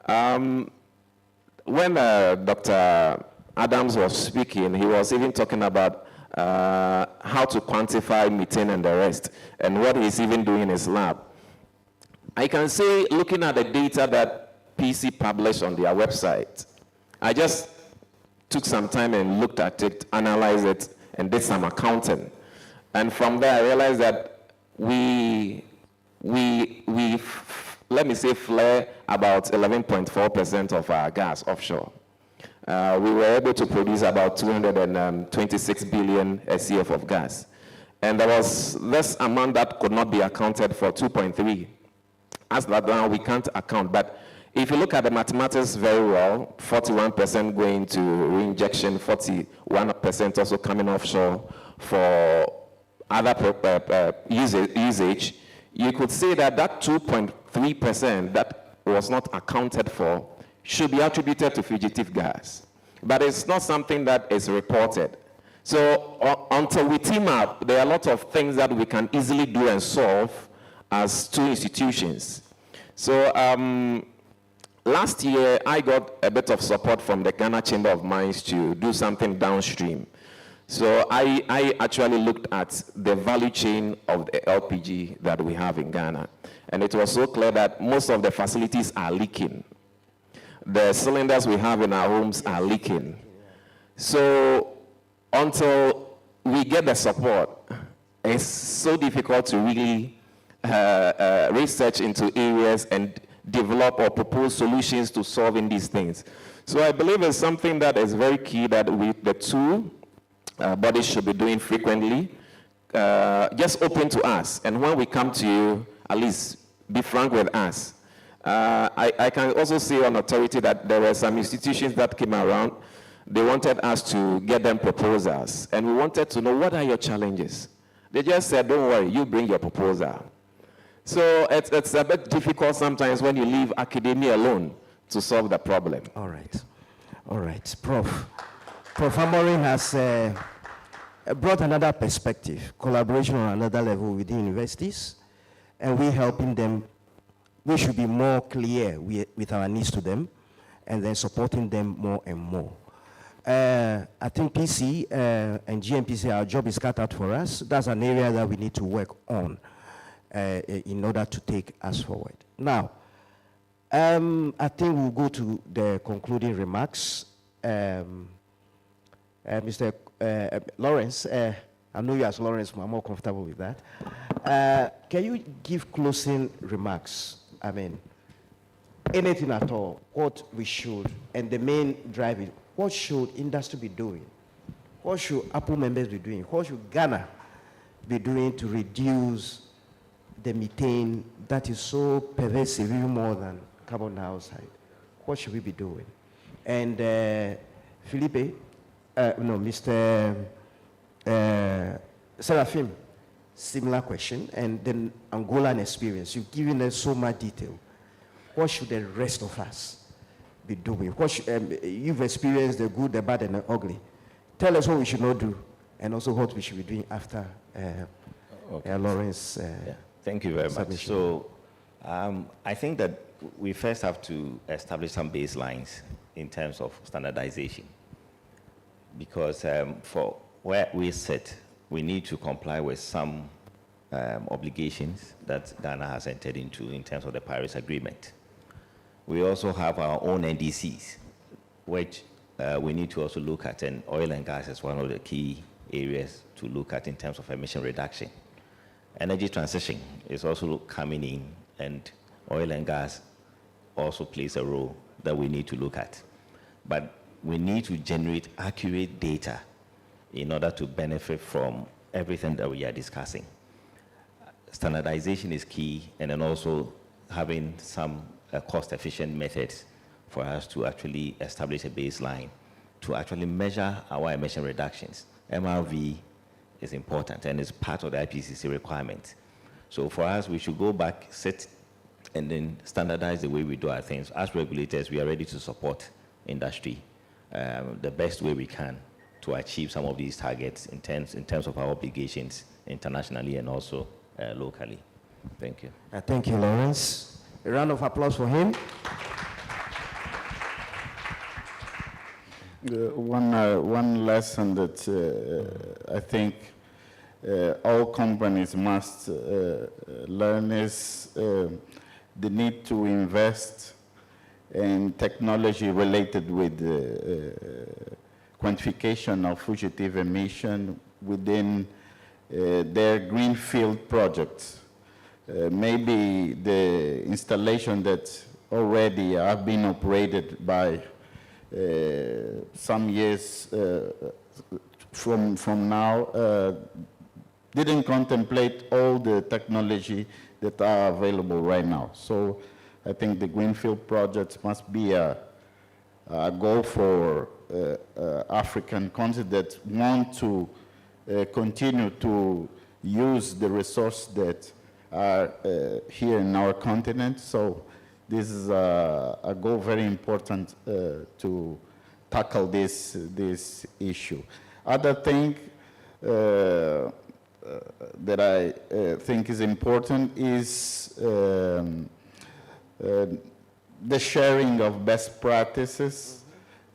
When Dr. Adams was speaking, he was even talking about how to quantify methane and the rest, and what he's even doing in his lab. I can say, looking at the data that PC published on their website, I just took some time and looked at it, analyzed it, and did some accounting. And from there, I realized that we let me say, flare about 11.4% of our gas offshore. We were able to produce about 226 billion SCF of gas. And there was this amount that could not be accounted for, 2.3. As that now we can't account. But if you look at the mathematics very well, 41% going to reinjection, 41% also coming offshore for other usage, you could say that that 2.3% that was not accounted for should be attributed to fugitive gas. But it's not something that is reported. So until we team up, there are a lot of things that we can easily do and solve as two institutions. So last year, I got a bit of support from the Ghana Chamber of Mines to do something downstream. So I actually looked at the value chain of the LPG that we have in Ghana. And it was so clear that most of the facilities are leaking. The cylinders we have in our homes are leaking. So until we get the support, it's so difficult to really research into areas and develop or propose solutions to solving these things. So I believe it's something that is very key that the two bodies should be doing frequently, just open to us. And when we come to you, at least be frank with us. I can also say on authority that there were some institutions that came around. They wanted us to get them proposals. And we wanted to know, what are your challenges? They just said, don't worry, you bring your proposal. So it's a bit difficult sometimes when you leave academia alone to solve the problem. All right. All right. Prof Amorim has brought another perspective, collaboration on another level within universities, and we're helping them. We should be more clear with our needs to them, and then supporting them more and more. I think PC and GMPC, our job is cut out for us. That's an area that we need to work on in order to take us forward. Now, I think we'll go to the concluding remarks. Mr. Lawrence, I know you as Lawrence, I'm more comfortable with that. Can you give closing remarks? I mean, anything at all, what we should, and the main drive is, what should industry be doing? What should APPO members be doing? What should Ghana be doing to reduce the methane that is so pervasive, even more than carbon dioxide? What should we be doing? And Felipe, Mr. Seraphim, similar question, and then Angolan experience. You've given us so much detail. What should the rest of us be doing? What should, you've experienced the good, the bad, and the ugly. Tell us what we should not do, and also what we should be doing after Lawrence. Thank you very much. So I think that we first have to establish some baselines in terms of standardization, because for where we sit, we need to comply with some obligations that Ghana has entered into in terms of the Paris Agreement. We also have our own NDCs, which we need to also look at, and oil and gas is one of the key areas to look at in terms of emission reduction. Energy transition is also coming in, and oil and gas also plays a role that we need to look at. But we need to generate accurate data in order to benefit from everything that we are discussing. Standardization is key, and then also having some cost-efficient methods for us to actually establish a baseline to actually measure our emission reductions. MRV is important, and it's part of the IPCC requirement. So for us, we should go back, sit, and then standardize the way we do our things. As regulators, we are ready to support industry the best way we can to achieve some of these targets in terms of our obligations internationally and also locally. Thank you. Thank you, Lawrence. A round of applause for him. One lesson that I think all companies must learn is the need to invest in technology related with quantification of fugitive emission within their greenfield projects. Maybe the installation that already have been operated by some years from now didn't contemplate all the technology that are available right now. So I think the greenfield projects must be a goal for African countries that want to continue to use the resources that are here in our continent. So this is a goal very important to tackle this issue. Other thing that I think is important is the sharing of best practices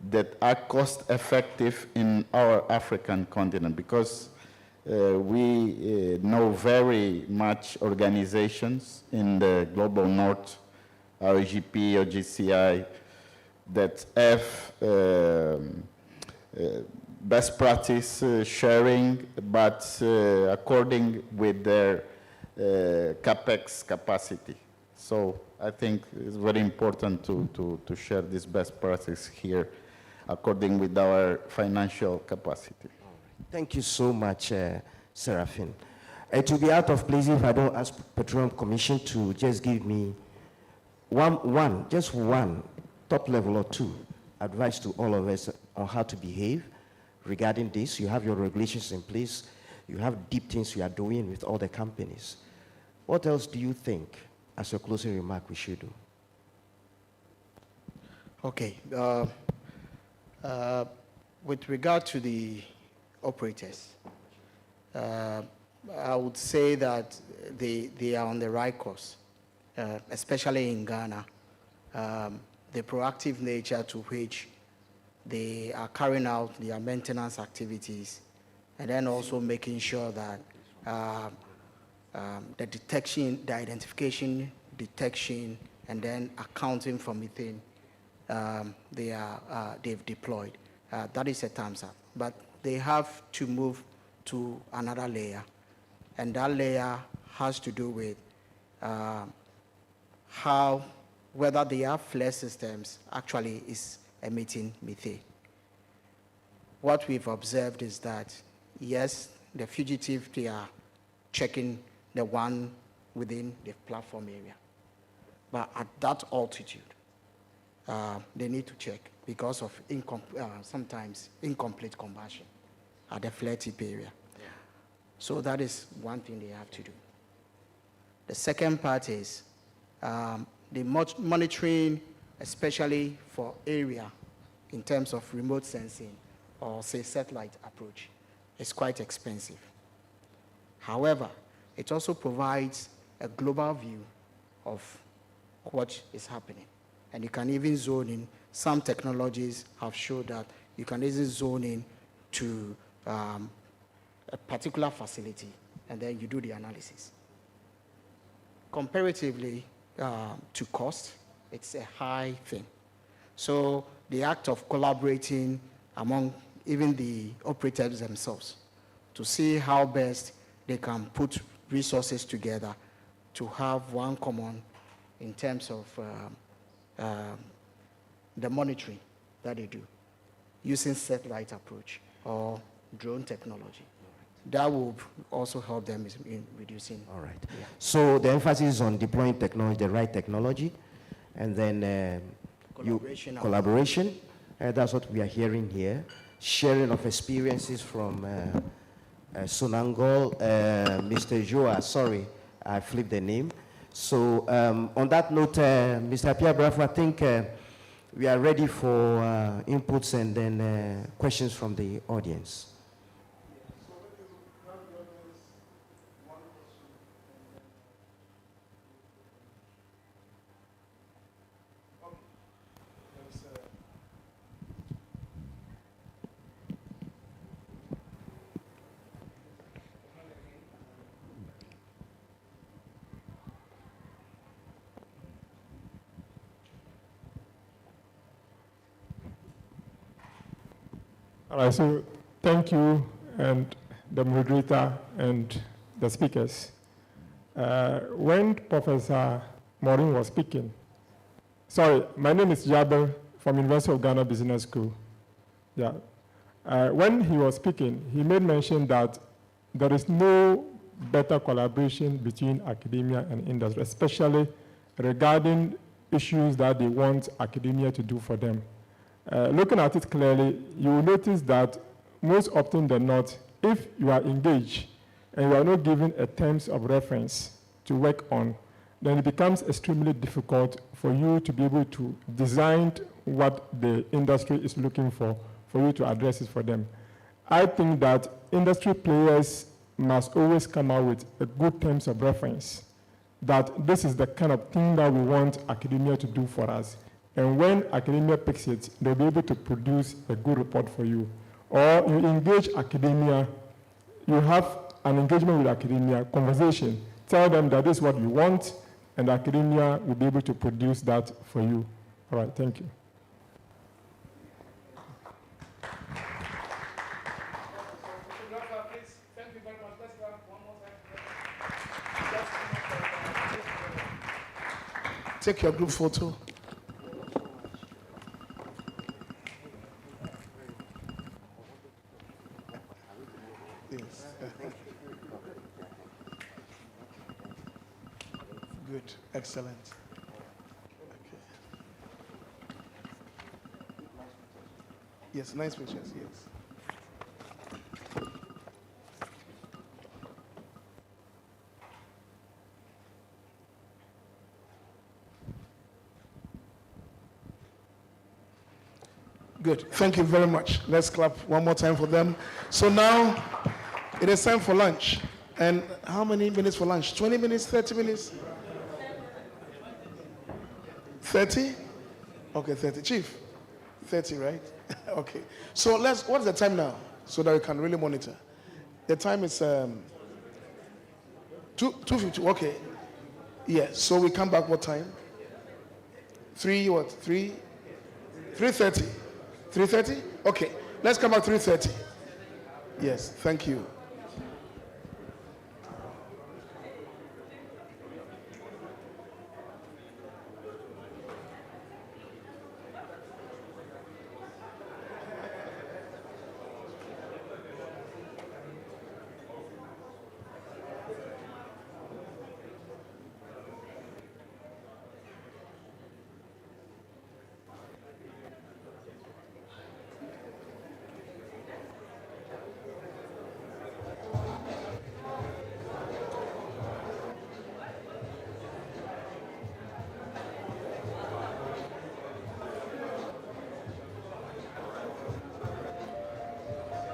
that are cost effective in our African continent, because we know very much organizations in the global north, RGP or GCI, that have best practice sharing, but according with their CapEx capacity. So I think it's very important to share this best practice here according with our financial capacity. Thank you so much, Seraphine. It will be out of place if I don't ask Petroleum Commission to just give me just one top level or two advice to all of us on how to behave regarding this. You have your regulations in place. You have deep things you are doing with all the companies. What else do you think, as a closing remark, we should do? Okay. With regard to the operators, I would say that they are on the right course, especially in Ghana. The proactive nature to which they are carrying out their maintenance activities, and then also making sure that the detection, the identification, detection, and then accounting for methane, they've deployed. That is a thumbs up. But they have to move to another layer, and that layer has to do with whether their flare systems actually is emitting methane. What we've observed is that, yes, the Fugitive, they are checking the one within the platform area. But at that altitude, they need to check because of sometimes incomplete combustion at the flare tip area. So that is one thing they have to do. The second part is the monitoring, especially for area in terms of remote sensing or, say, satellite approach, is quite expensive. However, it also provides a global view of what is happening. And you can even zone in. Some technologies have showed that you can easily zone in to a particular facility, and then you do the analysis. Comparatively to cost, it's a high thing. So the act of collaborating among even the operators themselves to see how best they can put resources together to have one common in terms of the monitoring that they do using satellite approach or drone technology. That will also help them in reducing. All right. Yeah. So the emphasis is on deploying technology, the right technology, and then collaboration. That's what we are hearing here. Sharing of experiences from Sonangol, Mr. Joa, sorry, I flipped the name. So on that note, Mr. Pierre Bravo, I think we are ready for inputs and then questions from the audience. All right, so thank you, and the moderator and the speakers. When Professor Maureen was speaking, sorry, my name is Jabel from University of Ghana Business School. Yeah. When he was speaking, he made mention that there is no better collaboration between academia and industry, especially regarding issues that they want academia to do for them. Looking at it clearly, you will notice that most often than not, if you are engaged and you are not given a terms of reference to work on, then it becomes extremely difficult for you to be able to design what the industry is looking for you to address it for them. I think that industry players must always come out with a good terms of reference, that this is the kind of thing that we want academia to do for us. And when academia picks it, they'll be able to produce a good report for you. Or you engage academia, you have an engagement with academia, conversation, tell them that this is what you want, and academia will be able to produce that for you. All right, thank you. Take your group photo. Yes. Good. Excellent. Okay. Yes, nice pictures, yes. Good. Thank you very much. Let's clap one more time for them. So now it is time for lunch. And how many minutes for lunch? 20 minutes, 30 minutes? 30? Okay, 30. Chief, 30, right? Okay. So what's the time now? So that we can really monitor. The time is 2:50. Okay. Yeah. So we come back what time? 3:30? 3:30? Okay. Let's come back 3:30. Yes. Thank you.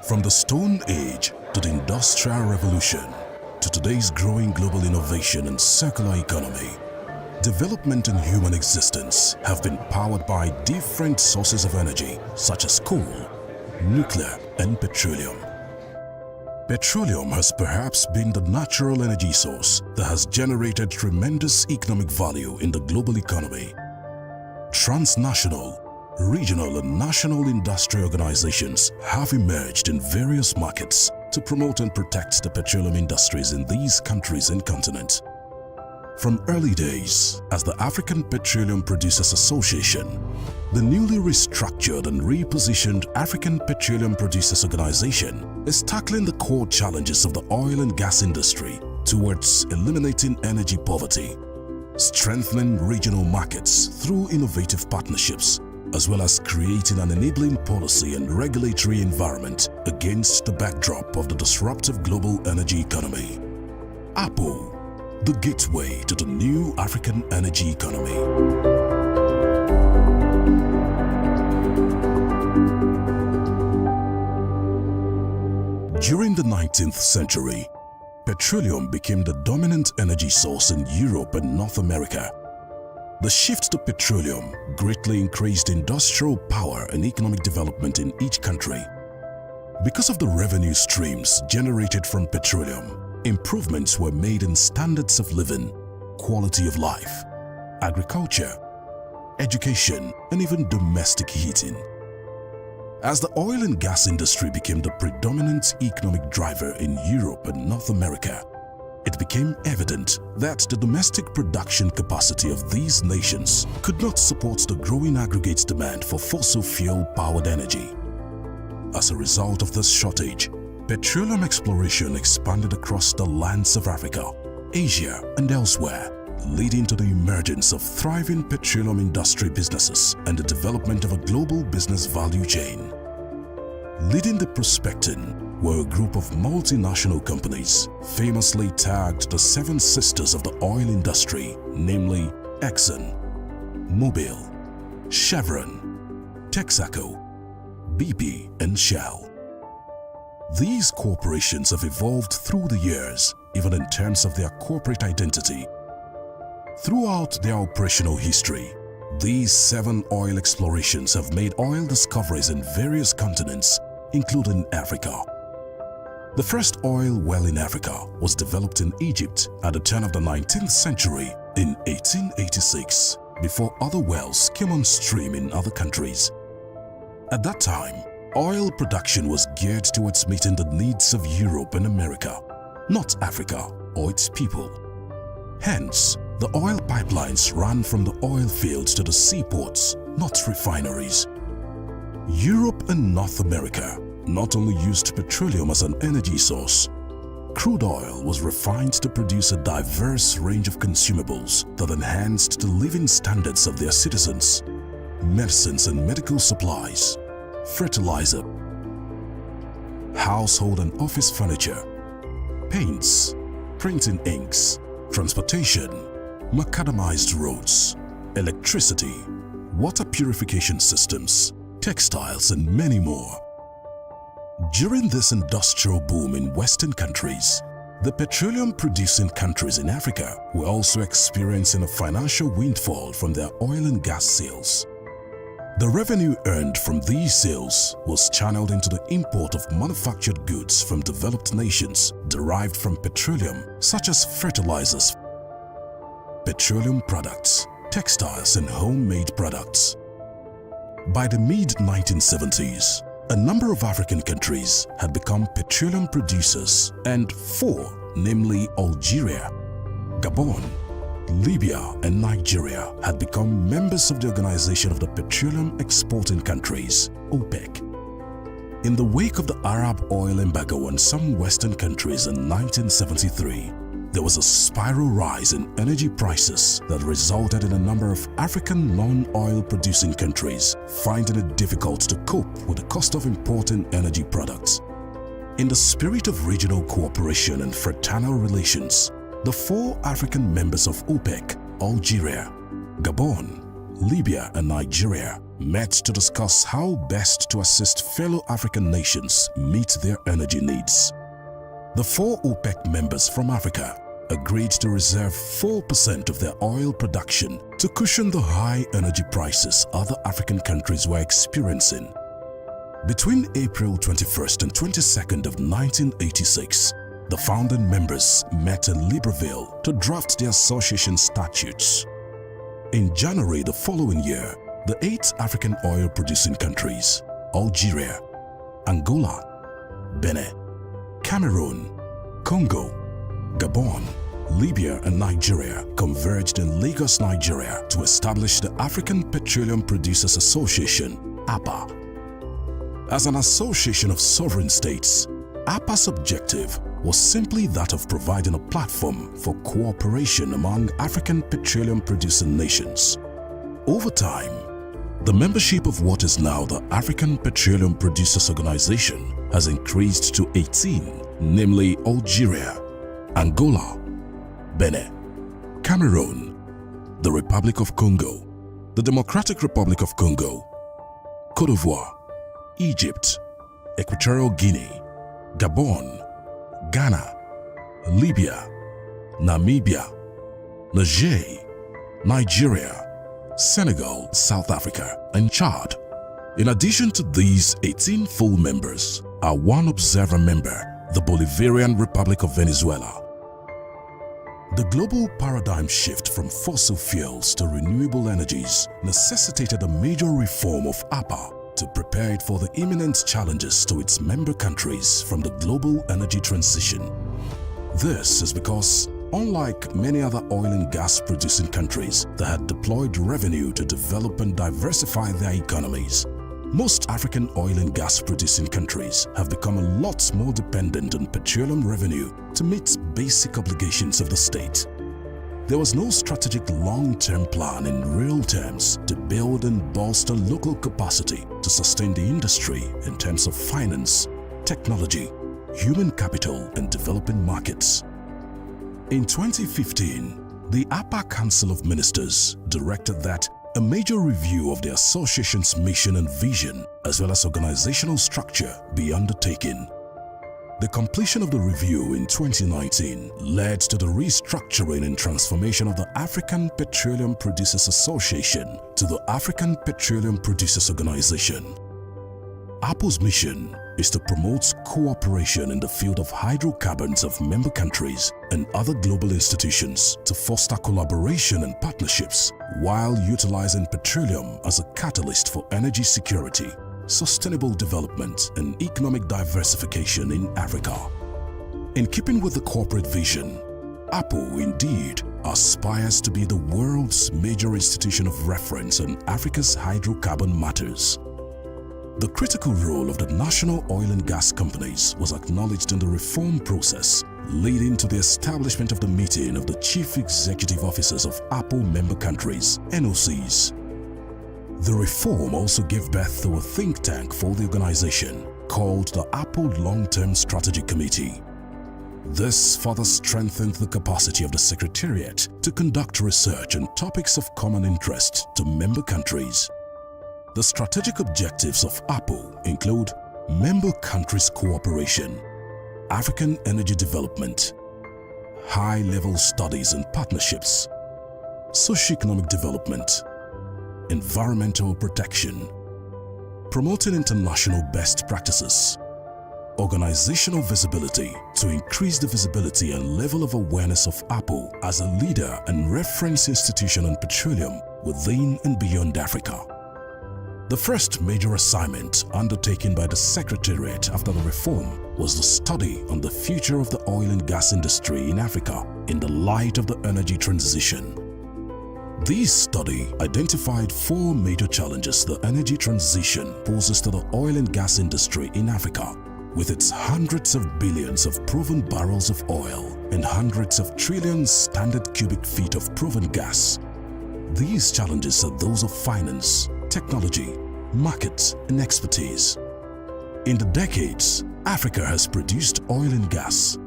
From the Stone Age to the Industrial Revolution to today's growing global innovation and circular economy, development and human existence have been powered by different sources of energy such as coal, nuclear, and petroleum. Petroleum has perhaps been the natural energy source that has generated tremendous economic value in the global economy. Transnational, regional and national industry organizations have emerged in various markets to promote and protect the petroleum industries in these countries and continents. From early days, as the African Petroleum Producers Association, the newly restructured and repositioned African Petroleum Producers Organization is tackling the core challenges of the oil and gas industry towards eliminating energy poverty, strengthening regional markets through innovative partnerships, as well as creating an enabling policy and regulatory environment against the backdrop of the disruptive global energy economy. APPO, the gateway to the new African energy economy. During the 19th century, petroleum became the dominant energy source in Europe and North America. The shift to petroleum greatly increased industrial power and economic development in each country. Because of the revenue streams generated from petroleum, improvements were made in standards of living, quality of life, agriculture, education, and even domestic heating. As the oil and gas industry became the predominant economic driver in Europe and North America, it became evident that the domestic production capacity of these nations could not support the growing aggregate demand for fossil fuel-powered energy. As a result of this shortage, petroleum exploration expanded across the lands of Africa, Asia, and elsewhere, leading to the emergence of thriving petroleum industry businesses and the development of a global business value chain. Leading the prospecting were a group of multinational companies famously tagged the Seven Sisters of the oil industry, namely Exxon, Mobil, Chevron, Texaco, BP, and Shell. These corporations have evolved through the years, even in terms of their corporate identity. Throughout their operational history, these 7 oil explorations have made oil discoveries in various continents, including Africa. The first oil well in Africa was developed in Egypt at the turn of the 19th century in 1886, before other wells came on stream in other countries. At that time, oil production was geared towards meeting the needs of Europe and America, not Africa or its people. Hence, the oil pipelines ran from the oil fields to the seaports, not refineries. Europe and North America not only used petroleum as an energy source, crude oil was refined to produce a diverse range of consumables that enhanced the living standards of their citizens: medicines and medical supplies, fertilizer, household and office furniture, paints, printing inks, transportation, macadamized roads, electricity, water purification systems, textiles, and many more. During this industrial boom in Western countries, the petroleum-producing countries in Africa were also experiencing a financial windfall from their oil and gas sales. The revenue earned from these sales was channeled into the import of manufactured goods from developed nations derived from petroleum, such as fertilizers, petroleum products, textiles, and homemade products. By the mid-1970s, a number of African countries had become petroleum producers, and 4, namely Algeria, Gabon, Libya, and Nigeria, had become members of the Organization of the Petroleum Exporting Countries, OPEC. In the wake of the Arab oil embargo on some Western countries in 1973, there was a spiral rise in energy prices that resulted in a number of African non-oil producing countries finding it difficult to cope with the cost of importing energy products. In the spirit of regional cooperation and fraternal relations, the 4 African members of OPEC, Algeria, Gabon, Libya, and Nigeria, met to discuss how best to assist fellow African nations meet their energy needs. The 4 OPEC members from Africa agreed to reserve 4% of their oil production to cushion the high energy prices other African countries were experiencing. Between April 21st and 22nd of 1986, the founding members met in Libreville to draft the association statutes. In January the following year, the 8 African oil-producing countries, Algeria, Angola, Benin, Cameroon, Congo, Gabon, Libya, and Nigeria converged in Lagos, Nigeria to establish the African Petroleum Producers Association, APPO. As an association of sovereign states, APPO's objective was simply that of providing a platform for cooperation among African petroleum-producing nations. Over time, the membership of what is now the African Petroleum Producers Organization has increased to 18, namely Algeria, Angola, Benin, Cameroon, the Republic of Congo, the Democratic Republic of Congo, Côte d'Ivoire, Egypt, Equatorial Guinea, Gabon, Ghana, Libya, Namibia, Niger, Nigeria, Senegal, South Africa, and Chad. In addition to these 18 full members are 1 observer member, the Bolivarian Republic of Venezuela. The global paradigm shift from fossil fuels to renewable energies necessitated a major reform of APPO to prepare it for the imminent challenges to its member countries from the global energy transition. This is because, unlike many other oil and gas producing countries that had deployed revenue to develop and diversify their economies, most African oil and gas producing countries have become a lot more dependent on petroleum revenue to meet basic obligations of the state. There was no strategic long-term plan in real terms to build and bolster local capacity to sustain the industry in terms of finance, technology, human capital, and developing markets. In 2015, the APPO Council of Ministers directed that a major review of the association's mission and vision, as well as organizational structure, be undertaken. The completion of the review in 2019 led to the restructuring and transformation of the African Petroleum Producers Association to the African Petroleum Producers Organization. APPO's mission is to promote cooperation in the field of hydrocarbons of member countries and other global institutions to foster collaboration and partnerships while utilizing petroleum as a catalyst for energy security, sustainable development, and economic diversification in Africa. In keeping with the corporate vision, APPO indeed aspires to be the world's major institution of reference on Africa's hydrocarbon matters. The critical role of the national oil and gas companies was acknowledged in the reform process, leading to the establishment of the meeting of the Chief Executive Officers of APPO member countries, NOCs. The reform also gave birth to a think tank for the organization called the APPO Long-Term Strategy Committee. This further strengthened the capacity of the Secretariat to conduct research on topics of common interest to member countries. The strategic objectives of APPO include member countries' cooperation, African energy development, high-level studies and partnerships, socio-economic development, environmental protection, promoting international best practices, organizational visibility to increase the visibility and level of awareness of APPO as a leader and reference institution on petroleum within and beyond Africa. The first major assignment undertaken by the Secretariat after the reform was the study on the future of the oil and gas industry in Africa in the light of the energy transition. This study identified 4 major challenges the energy transition poses to the oil and gas industry in Africa, with its hundreds of billions of proven barrels of oil and hundreds of trillions standard cubic feet of proven gas. These challenges are those of finance, technology, markets, and expertise. In the decades, Africa has produced oil and gas.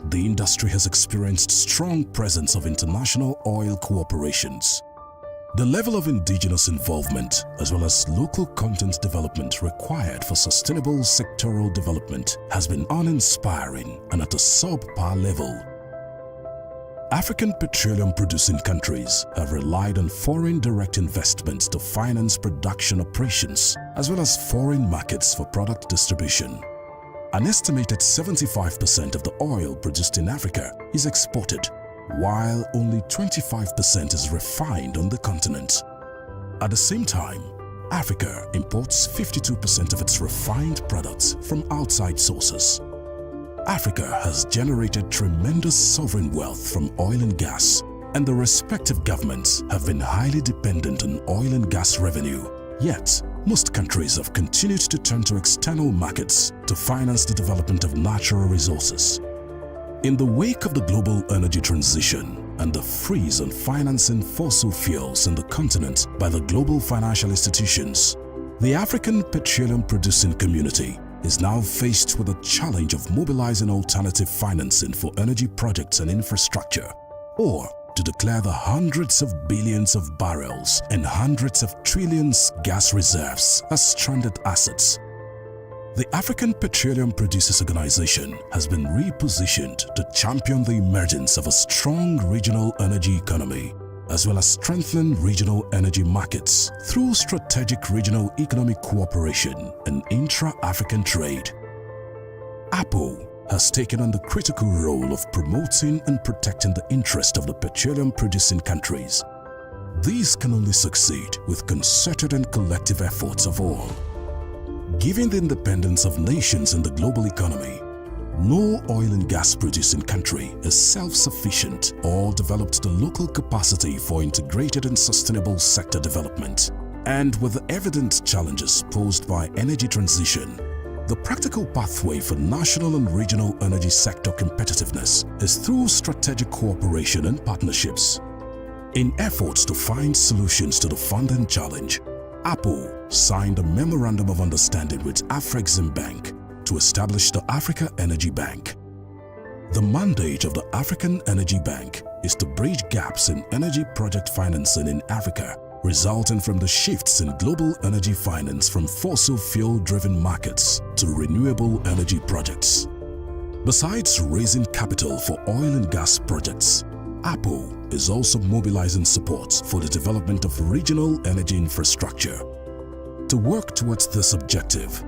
The industry has experienced strong presence of international oil cooperations. The level of indigenous involvement as well as local content development required for sustainable sectoral development has been uninspiring and at a subpar level. African petroleum-producing countries have relied on foreign direct investments to finance production operations as well as foreign markets for product distribution. An estimated 75% of the oil produced in Africa is exported, while only 25% is refined on the continent. At the same time, Africa imports 52% of its refined products from outside sources. Africa has generated tremendous sovereign wealth from oil and gas, and the respective governments have been highly dependent on oil and gas revenue. Yet, most countries have continued to turn to external markets to finance the development of natural resources. In the wake of the global energy transition and the freeze on financing fossil fuels in the continent by the global financial institutions, the African petroleum producing community is now faced with the challenge of mobilizing alternative financing for energy projects and infrastructure, or to declare the hundreds of billions of barrels and hundreds of trillions gas reserves as stranded assets. The African Petroleum Producers Organization has been repositioned to champion the emergence of a strong regional energy economy, as well as strengthen regional energy markets through strategic regional economic cooperation and intra-African trade. APPO has taken on the critical role of promoting and protecting the interest of the petroleum-producing countries. These can only succeed with concerted and collective efforts of all. Given the independence of nations in the global economy, no oil and gas producing country is self-sufficient or developed the local capacity for integrated and sustainable sector development. And with the evident challenges posed by energy transition, the practical pathway for national and regional energy sector competitiveness is through strategic cooperation and partnerships. In efforts to find solutions to the funding challenge, APPO signed a Memorandum of Understanding with Afrexim Bank to establish the Africa Energy Bank. The mandate of the African Energy Bank is to bridge gaps in energy project financing in Africa, resulting from the shifts in global energy finance from fossil fuel-driven markets to renewable energy projects. Besides raising capital for oil and gas projects, APPO is also mobilizing support for the development of regional energy infrastructure. To work towards this objective,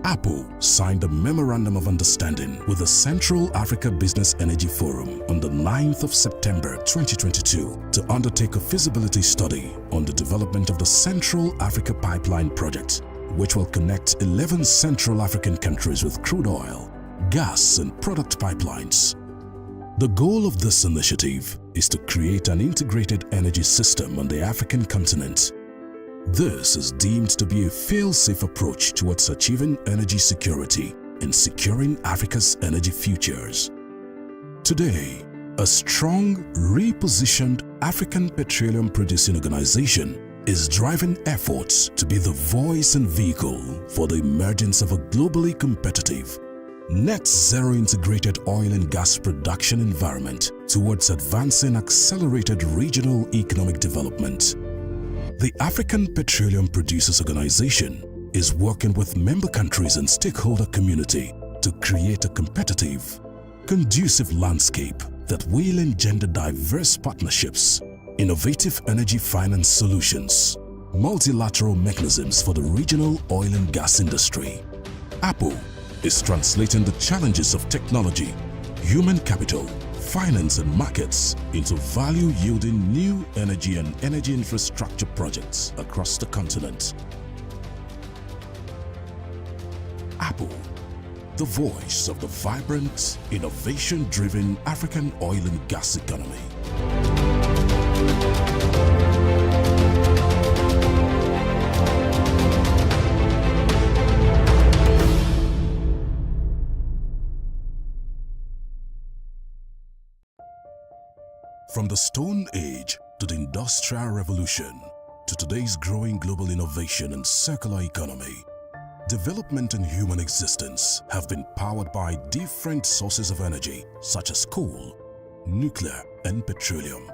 APPO signed a Memorandum of Understanding with the Central Africa Business Energy Forum on the 9th of September 2022 to undertake a feasibility study on the development of the Central Africa Pipeline Project, which will connect 11 Central African countries with crude oil, gas and product pipelines. The goal of this initiative is to create an integrated energy system on the African continent. This is deemed to be a fail-safe approach towards achieving energy security and securing Africa's energy futures. Today, a strong, repositioned African petroleum producing organization is driving efforts to be the voice and vehicle for the emergence of a globally competitive, net zero integrated oil and gas production environment towards advancing accelerated regional economic development. The African Petroleum Producers Organization is working with member countries and stakeholder community to create a competitive, conducive landscape that will engender diverse partnerships, innovative energy finance solutions, multilateral mechanisms for the regional oil and gas industry. APPO is translating the challenges of technology, human capital, finance and markets into value-yielding new energy and energy infrastructure projects across the continent. APPO, the voice of the vibrant, innovation-driven African oil and gas economy. From the Stone Age to the Industrial Revolution to today's growing global innovation and circular economy, development and human existence have been powered by different sources of energy such as coal, nuclear, and petroleum.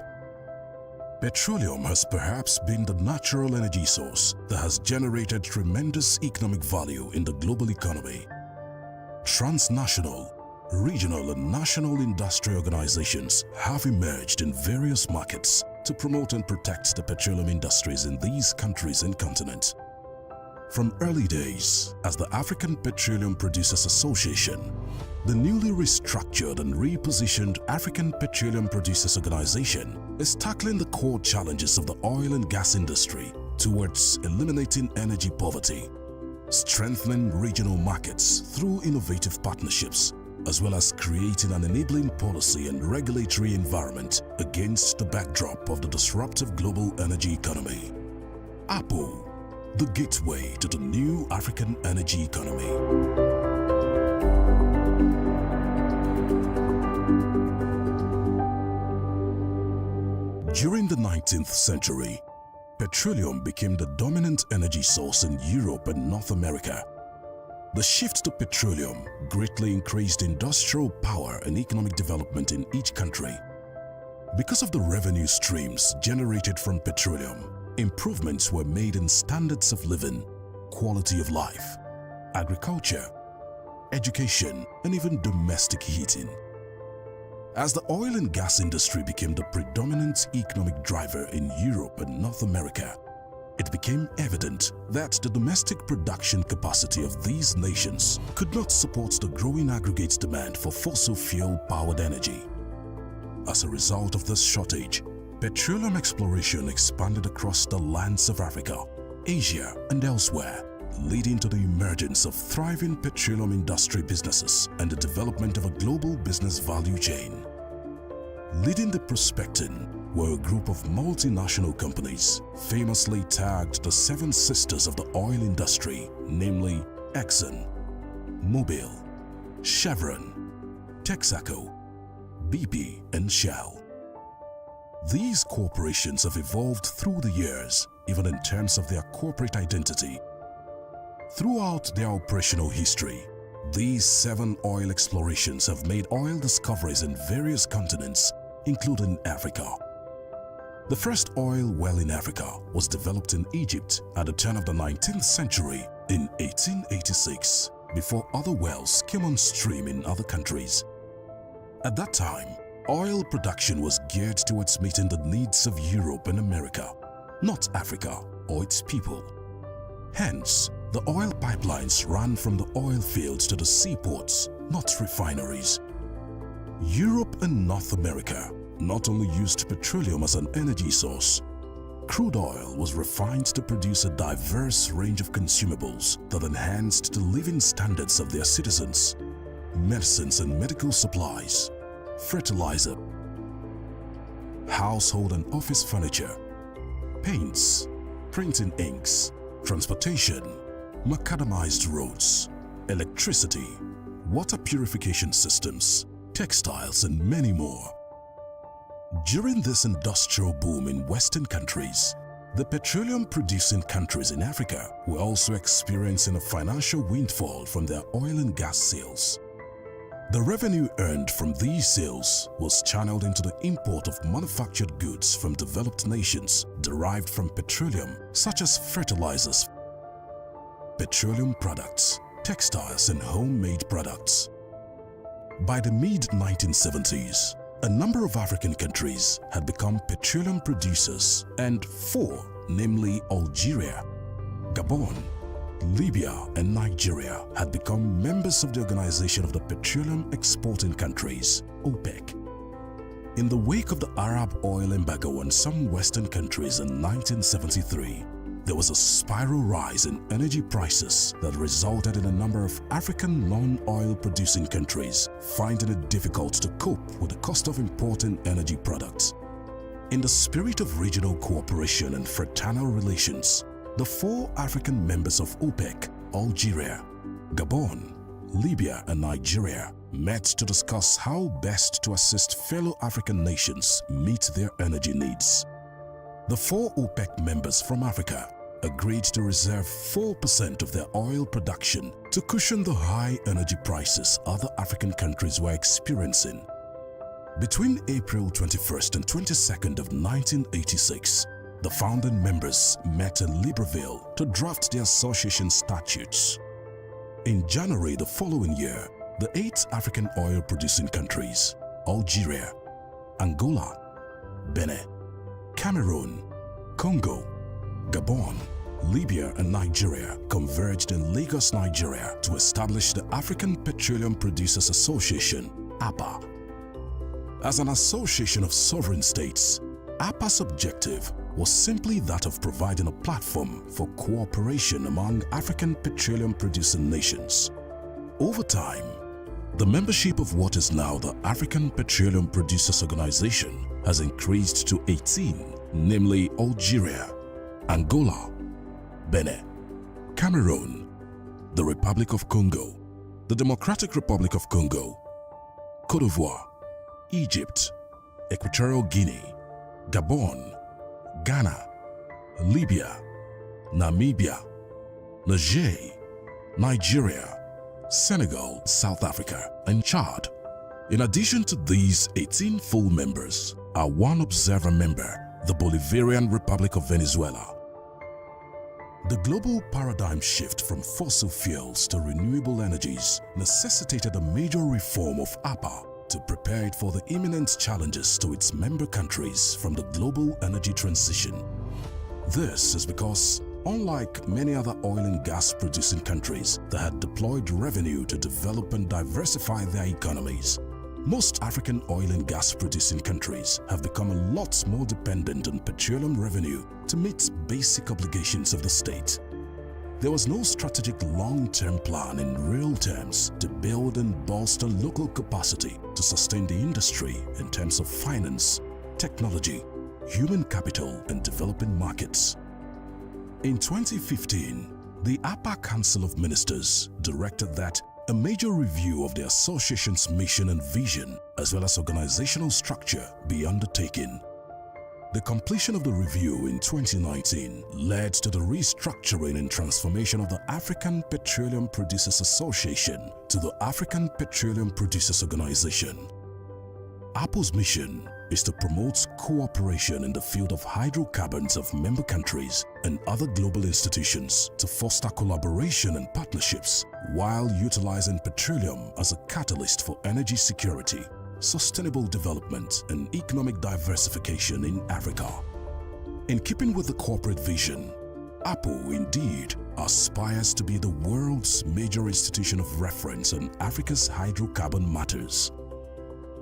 Petroleum has perhaps been the natural energy source that has generated tremendous economic value in the global economy. Transnational, regional and national industry organizations have emerged in various markets to promote and protect the petroleum industries in these countries and continents. From early days, as the African Petroleum Producers Association, the newly restructured and repositioned African Petroleum Producers Organization is tackling the core challenges of the oil and gas industry towards eliminating energy poverty, strengthening regional markets through innovative partnerships, as well as creating an enabling policy and regulatory environment against the backdrop of the disruptive global energy economy. APPO, the gateway to the new African energy economy. During the 19th century, petroleum became the dominant energy source in Europe and North America. The shift to petroleum greatly increased industrial power and economic development in each country. Because of the revenue streams generated from petroleum, improvements were made in standards of living, quality of life, agriculture, education, and even domestic heating. As the oil and gas industry became the predominant economic driver in Europe and North America, it became evident that the domestic production capacity of these nations could not support the growing aggregate demand for fossil fuel-powered energy. As a result of this shortage, petroleum exploration expanded across the lands of Africa, Asia, and elsewhere, leading to the emergence of thriving petroleum industry businesses and the development of a global business value chain. Leading the prospecting were a group of multinational companies famously tagged the Seven Sisters of the oil industry, namely Exxon, Mobil, Chevron, Texaco, BP, and Shell. These corporations have evolved through the years, even in terms of their corporate identity. Throughout their operational history, these 7 oil explorations have made oil discoveries in various continents, including Africa. The first oil well in Africa was developed in Egypt at the turn of the 19th century in 1886, before other wells came on stream in other countries. At that time, oil production was geared towards meeting the needs of Europe and America, not Africa or its people. Hence, the oil pipelines ran from the oil fields to the seaports, not refineries. Europe and North America not only used petroleum as an energy source, crude oil was refined to produce a diverse range of consumables that enhanced the living standards of their citizens: medicines and medical supplies, fertilizer, household and office furniture, paints, printing inks, transportation, macadamized roads, electricity, water purification systems, textiles, and many more. During this industrial boom in Western countries, the petroleum-producing countries in Africa were also experiencing a financial windfall from their oil and gas sales. The revenue earned from these sales was channeled into the import of manufactured goods from developed nations derived from petroleum, such as fertilizers, petroleum products, textiles, and homemade products. By the mid-1970s, a number of African countries had become petroleum producers, and 4, namely Algeria, Gabon, Libya, and Nigeria, had become members of the Organization of the Petroleum Exporting Countries, OPEC. In the wake of the Arab oil embargo on some Western countries in 1973, there was a spiral rise in energy prices that resulted in a number of African non-oil producing countries finding it difficult to cope with the cost of importing energy products. In the spirit of regional cooperation and fraternal relations, the 4 African members of OPEC, Algeria, Gabon, Libya, and Nigeria, met to discuss how best to assist fellow African nations meet their energy needs. The 4 OPEC members from Africa agreed to reserve 4% of their oil production to cushion the high energy prices other African countries were experiencing. Between April 21st and 22nd of 1986, the founding members met in Libreville to draft the association statutes. In January the following year, the 8 African oil-producing countries, Algeria, Angola, Benin, Cameroon, Congo, Gabon, Libya, and Nigeria converged in Lagos, Nigeria to establish the African Petroleum Producers Association, APPO. As an association of sovereign states, APPO's objective was simply that of providing a platform for cooperation among African petroleum-producing nations. Over time, the membership of what is now the African Petroleum Producers Organization has increased to 18, namely Algeria, Angola, Benin, Cameroon, the Republic of Congo, the Democratic Republic of Congo, Côte d'Ivoire, Egypt, Equatorial Guinea, Gabon, Ghana, Libya, Namibia, Niger, Nigeria, Senegal, South Africa, and Chad. In addition to these 18 full members are 1 observer member, the Bolivarian Republic of Venezuela. The global paradigm shift from fossil fuels to renewable energies necessitated a major reform of APPO to prepare it for the imminent challenges to its member countries from the global energy transition. This is because, unlike many other oil and gas producing countries that had deployed revenue to develop and diversify their economies, most African oil and gas producing countries have become a lot more dependent on petroleum revenue to meet basic obligations of the state. there was no strategic long-term plan in real terms to build and bolster local capacity to sustain the industry in terms of finance, technology, human capital, and developing markets. In 2015, the APPO Council of Ministers directed that a major review of the association's mission and vision, as well as organizational structure, be undertaken. The completion of the review in 2019 led to the restructuring and transformation of the African Petroleum Producers Association to the African Petroleum Producers Organization. APPO's mission is to promote cooperation in the field of hydrocarbons of member countries and other global institutions to foster collaboration and partnerships while utilizing petroleum as a catalyst for energy security, sustainable development, and economic diversification in Africa. In keeping with the corporate vision, APPO indeed aspires to be the world's major institution of reference on Africa's hydrocarbon matters.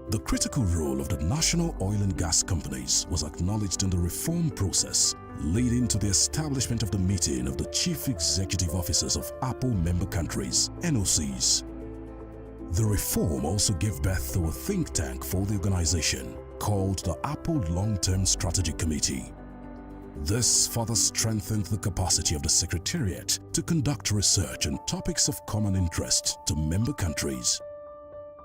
The critical role of the national oil and gas companies was acknowledged in the reform process, leading to the establishment of the meeting of the chief executive officers of APPO member countries, NOCs. The reform also gave birth to a think tank for the organization called the APPO Long-Term Strategy Committee. This further strengthened the capacity of the Secretariat to conduct research on topics of common interest to member countries.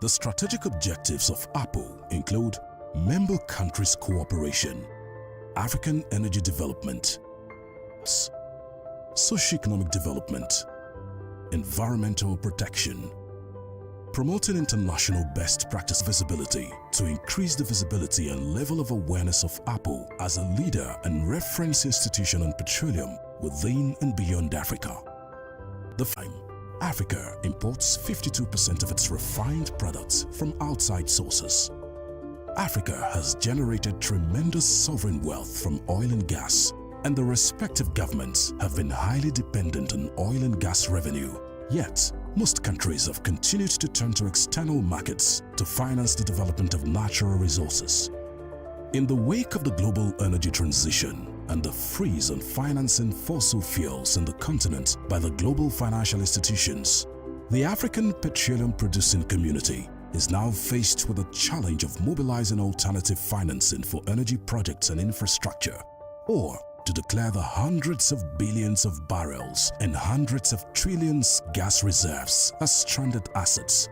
The strategic objectives of APPO include member countries' cooperation, African energy development, socio-economic development, environmental protection, promoting international best practice visibility to increase the visibility and level of awareness of APPO as a leader and reference institution on petroleum within and beyond Africa. Africa imports 52% of its refined products from outside sources. Africa has generated tremendous sovereign wealth from oil and gas, and the respective governments have been highly dependent on oil and gas revenue. Yet, most countries have continued to turn to external markets to finance the development of natural resources. In the wake of the global energy transition and the freeze on financing fossil fuels in the continent by the global financial institutions, the African petroleum producing community is now faced with the challenge of mobilizing alternative financing for energy projects and infrastructure, or to declare the hundreds of billions of barrels and hundreds of trillions gas reserves as stranded assets.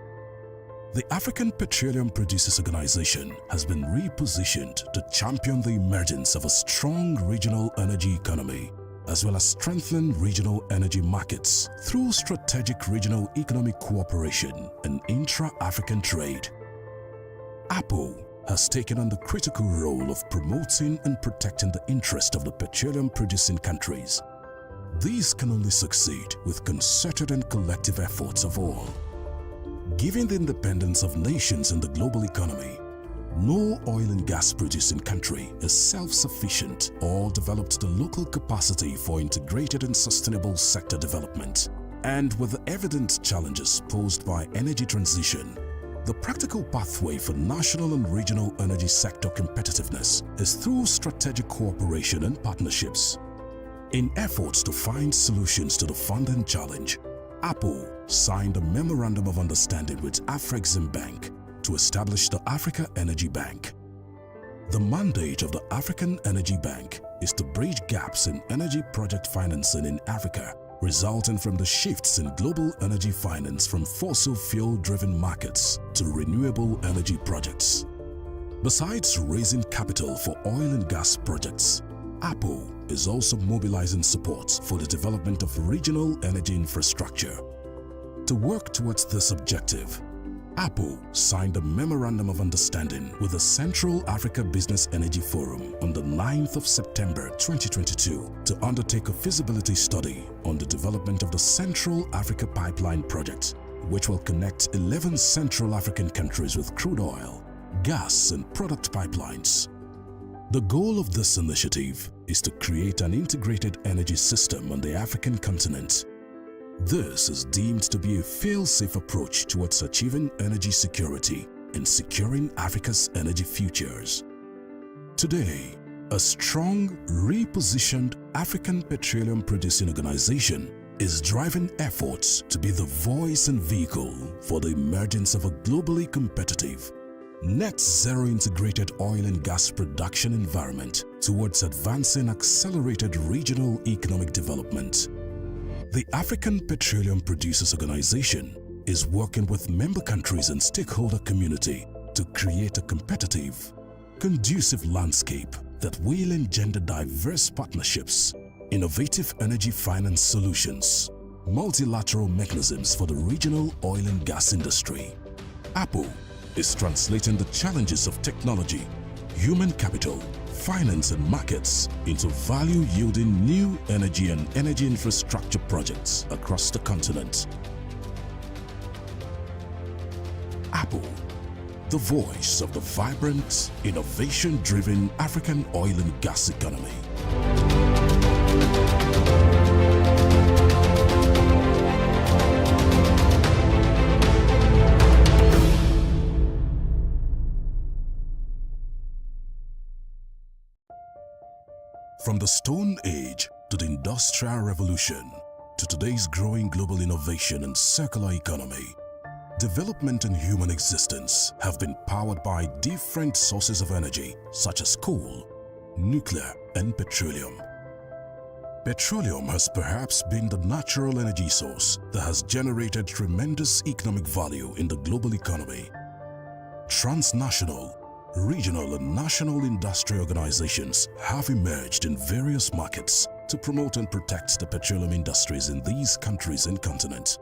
The African Petroleum Producers Organization has been repositioned to champion the emergence of a strong regional energy economy, as well as strengthen regional energy markets through strategic regional economic cooperation and intra-African trade. APPO has taken on the critical role of promoting and protecting the interest of the petroleum-producing countries. These can only succeed with concerted and collective efforts of all. Given the independence of nations in the global economy, no oil and gas producing country is self-sufficient or developed the local capacity for integrated and sustainable sector development. And with the evident challenges posed by energy transition, the practical pathway for national and regional energy sector competitiveness is through strategic cooperation and partnerships. In efforts to find solutions to the funding challenge, APPO signed a Memorandum of Understanding with Afrexim Bank to establish the Africa Energy Bank. The mandate of the African Energy Bank is to bridge gaps in energy project financing in Africa, resulting from the shifts in global energy finance from fossil fuel-driven markets to renewable energy projects. Besides raising capital for oil and gas projects, APPO is also mobilizing support for the development of regional energy infrastructure. To work towards this objective, APPO signed a Memorandum of Understanding with the Central Africa Business Energy Forum on the 9th of September 2022 to undertake a feasibility study on the development of the Central Africa Pipeline Project, which will connect 11 Central African countries with crude oil, gas, and product pipelines. The goal of this initiative is to create an integrated energy system on the African continent. This is deemed to be a fail-safe approach towards achieving energy security and securing Africa's energy futures. Today, a strong, repositioned African petroleum producing organization is driving efforts to be the voice and vehicle for the emergence of a globally competitive, net zero integrated oil and gas production environment towards advancing accelerated regional economic development. The African Petroleum Producers Organization is working with member countries and stakeholder community to create a competitive, conducive landscape that will engender diverse partnerships, innovative energy finance solutions, multilateral mechanisms for the regional oil and gas industry. APPO is translating the challenges of technology, human capital, finance and markets into value-yielding new energy and energy infrastructure projects across the continent. APPO, the voice of the vibrant, innovation-driven African oil and gas economy. From the Stone Age to the Industrial Revolution to today's growing global innovation and circular economy, development and human existence have been powered by different sources of energy such as coal, nuclear, and petroleum. Petroleum has perhaps been the natural energy source that has generated tremendous economic value in the global economy. Transnational, regional, and national industry organizations have emerged in various markets to promote and protect the petroleum industries in these countries and continents.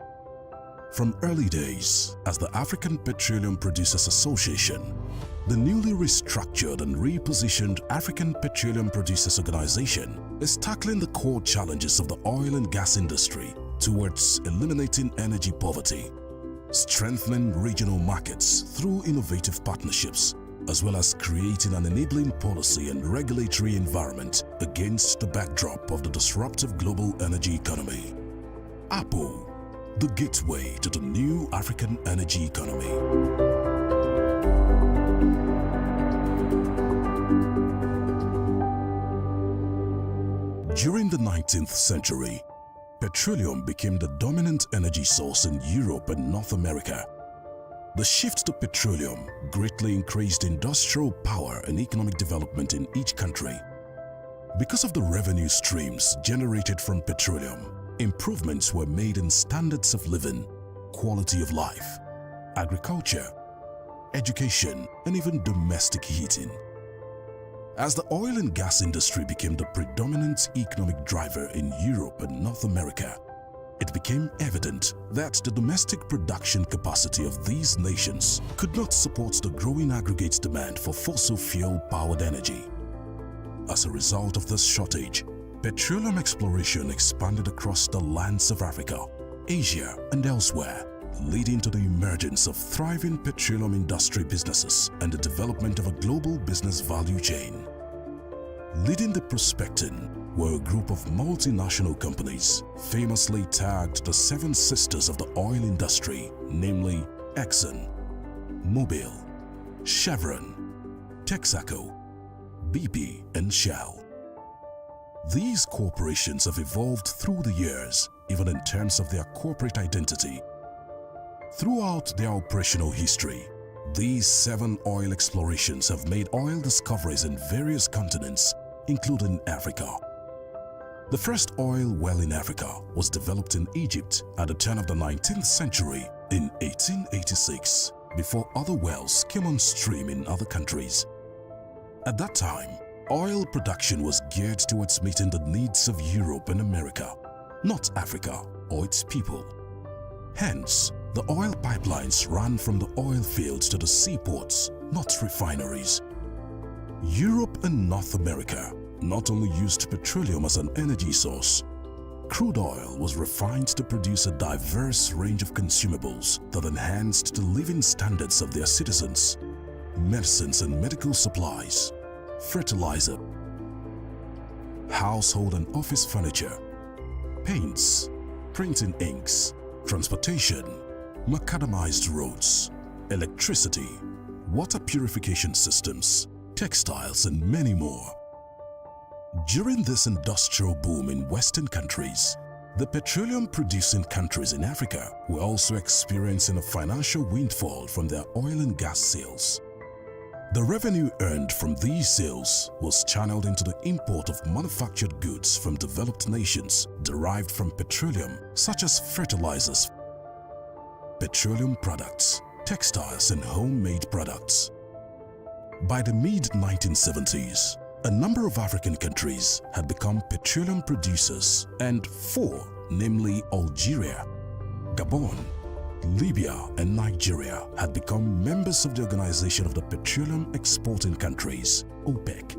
From early days, as the African Petroleum Producers Association, the newly restructured and repositioned African Petroleum Producers Organization is tackling the core challenges of the oil and gas industry towards eliminating energy poverty, strengthening regional markets through innovative partnerships, as well as creating an enabling policy and regulatory environment against the backdrop of the disruptive global energy economy. APPO, the gateway to the new African energy economy. During the 19th century, petroleum became the dominant energy source in Europe and North America. The shift to petroleum greatly increased industrial power and economic development in each country. Because of the revenue streams generated from petroleum, improvements were made in standards of living, quality of life, agriculture, education, and even domestic heating. As the oil and gas industry became the predominant economic driver in Europe and North America, it became evident that the domestic production capacity of these nations could not support the growing aggregate demand for fossil fuel-powered energy. As a result of this shortage, petroleum exploration expanded across the lands of Africa, Asia, and elsewhere, leading to the emergence of thriving petroleum industry businesses and the development of a global business value chain. Leading the prospecting were a group of multinational companies famously tagged the Seven Sisters of the oil industry, namely Exxon, Mobil, Chevron, Texaco, BP, and Shell. These corporations have evolved through the years, even in terms of their corporate identity. Throughout their operational history, these 7 oil explorations have made oil discoveries in various continents, including Africa. The first oil well in Africa was developed in Egypt at the turn of the 19th century in 1886, before other wells came on stream in other countries. At that time, oil production was geared towards meeting the needs of Europe and America, not Africa or its people. Hence, the oil pipelines ran from the oil fields to the seaports, not refineries. Europe and North America not only used petroleum as an energy source, crude oil was refined to produce a diverse range of consumables that enhanced the living standards of their citizens: medicines and medical supplies, fertilizer, household and office furniture, paints, printing inks, transportation, macadamized roads, electricity, water purification systems, textiles, and many more. During this industrial boom in Western countries, The petroleum-producing countries in Africa were also experiencing a financial windfall from their oil and gas sales. The revenue earned from these sales was channeled into the import of manufactured goods from developed nations derived from petroleum, such as fertilizers, petroleum products, textiles, and homemade products. By the mid-1970s, a number of African countries had become petroleum producers, and 4, namely Algeria, Gabon, Libya, and Nigeria, had become members of the Organization of the Petroleum Exporting Countries, OPEC.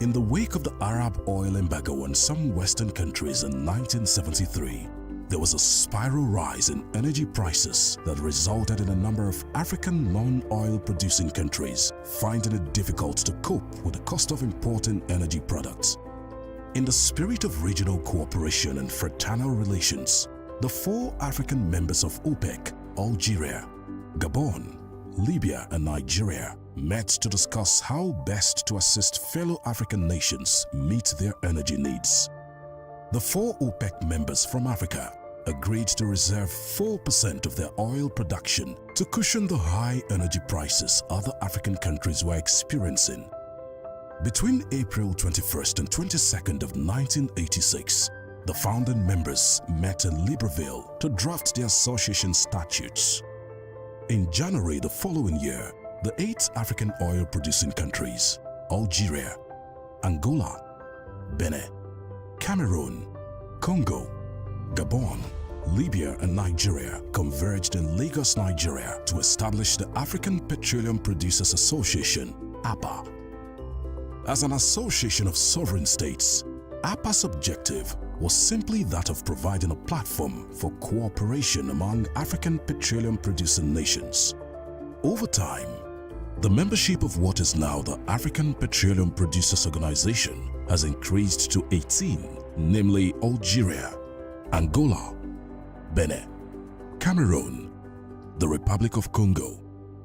In the wake of the Arab oil embargo on some Western countries in 1973, there was a spiral rise in energy prices that resulted in a number of African non-oil producing countries finding it difficult to cope with the cost of importing energy products. In the spirit of regional cooperation and fraternal relations, the 4 African members of OPEC, Algeria, Gabon, Libya, and Nigeria, met to discuss how best to assist fellow African nations meet their energy needs. The 4 OPEC members from Africa agreed to reserve 4% of their oil production to cushion the high energy prices other African countries were experiencing. Between April 21st and 22nd of 1986, the founding members met in Libreville to draft the association statutes. In January the following year, the 8 African oil-producing countries, Algeria, Angola, Benin, Cameroon, Congo, Gabon, Libya, and Nigeria converged in Lagos, Nigeria to establish the African Petroleum Producers Association, APPO. As an association of sovereign states, APPO's objective was simply that of providing a platform for cooperation among African petroleum-producing nations. Over time, the membership of what is now the African Petroleum Producers Organization has increased to 18, namely Algeria, Angola, Benin, Cameroon, the Republic of Congo,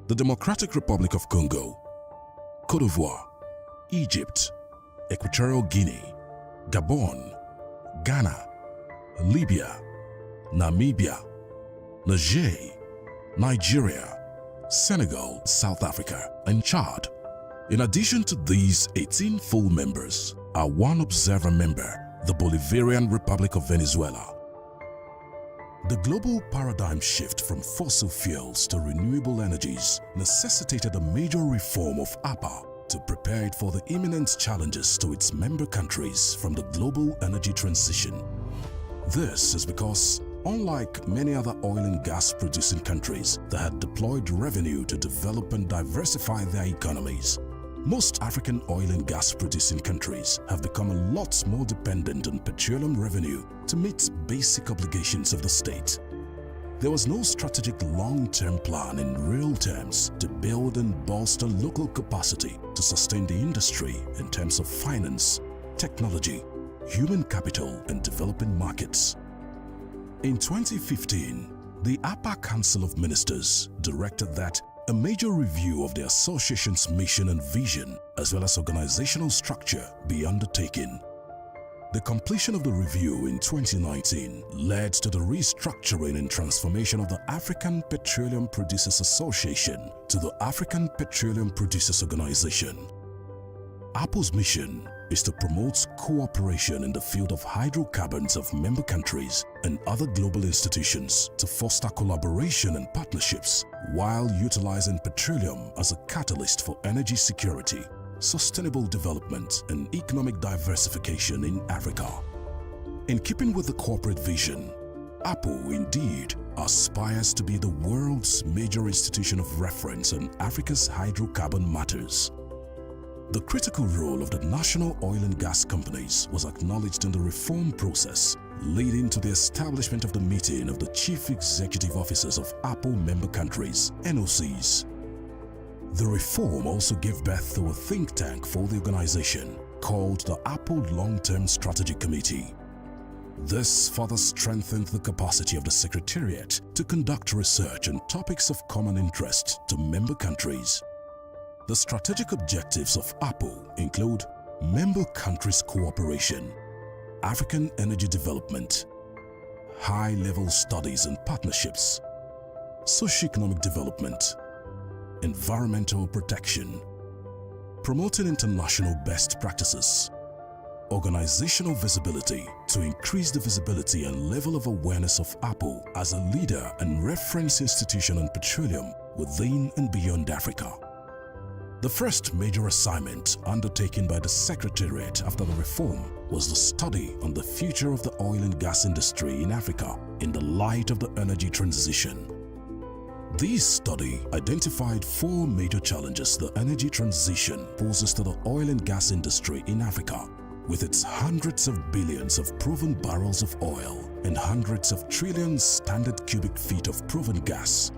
the Democratic Republic of Congo, Côte d'Ivoire, Egypt, Equatorial Guinea, Gabon, Ghana, Libya, Namibia, Niger, Nigeria, Senegal, South Africa, and Chad. In addition to these 18 full members are 1 observer member, the Bolivarian Republic of Venezuela. The global paradigm shift from fossil fuels to renewable energies necessitated a major reform of APPO to prepare it for the imminent challenges to its member countries from the global energy transition. This is because, unlike many other oil and gas producing countries that had deployed revenue to develop and diversify their economies, most African oil and gas producing countries have become a lot more dependent on petroleum revenue to meet basic obligations of the state. There was no strategic long-term plan in real terms to build and bolster local capacity to sustain the industry in terms of finance, technology, human capital, and developing markets. In 2015, the APPO Council of Ministers directed that a major review of the association's mission and vision, as well as organizational structure, be undertaken. The completion of the review in 2019 led to the restructuring and transformation of the African Petroleum Producers Association to the African Petroleum Producers Organization. APPO's mission is to promote cooperation in the field of hydrocarbons of member countries and other global institutions to foster collaboration and partnerships while utilizing petroleum as a catalyst for energy security, sustainable development, and economic diversification in Africa. In keeping with the corporate vision, APPO indeed aspires to be the world's major institution of reference on Africa's hydrocarbon matters. The critical role of the national oil and gas companies was acknowledged in the reform process, leading to the establishment of the meeting of the Chief Executive Officers of APPO member countries, NOCs. The reform also gave birth to a think tank for the organization called the APPO Long-Term Strategy Committee. This further strengthened the capacity of the Secretariat to conduct research on topics of common interest to member countries. The strategic objectives of APPO include member countries' cooperation, African energy development, high-level studies and partnerships, socio-economic development, environmental protection, promoting international best practices, organizational visibility to increase the visibility and level of awareness of APPO as a leader and reference institution on petroleum within and beyond Africa. The first major assignment undertaken by the Secretariat after the reform was the study on the future of the oil and gas industry in Africa in the light of the energy transition. This study identified 4 major challenges the energy transition poses to the oil and gas industry in Africa, with its hundreds of billions of proven barrels of oil and hundreds of trillions standard cubic feet of proven gas.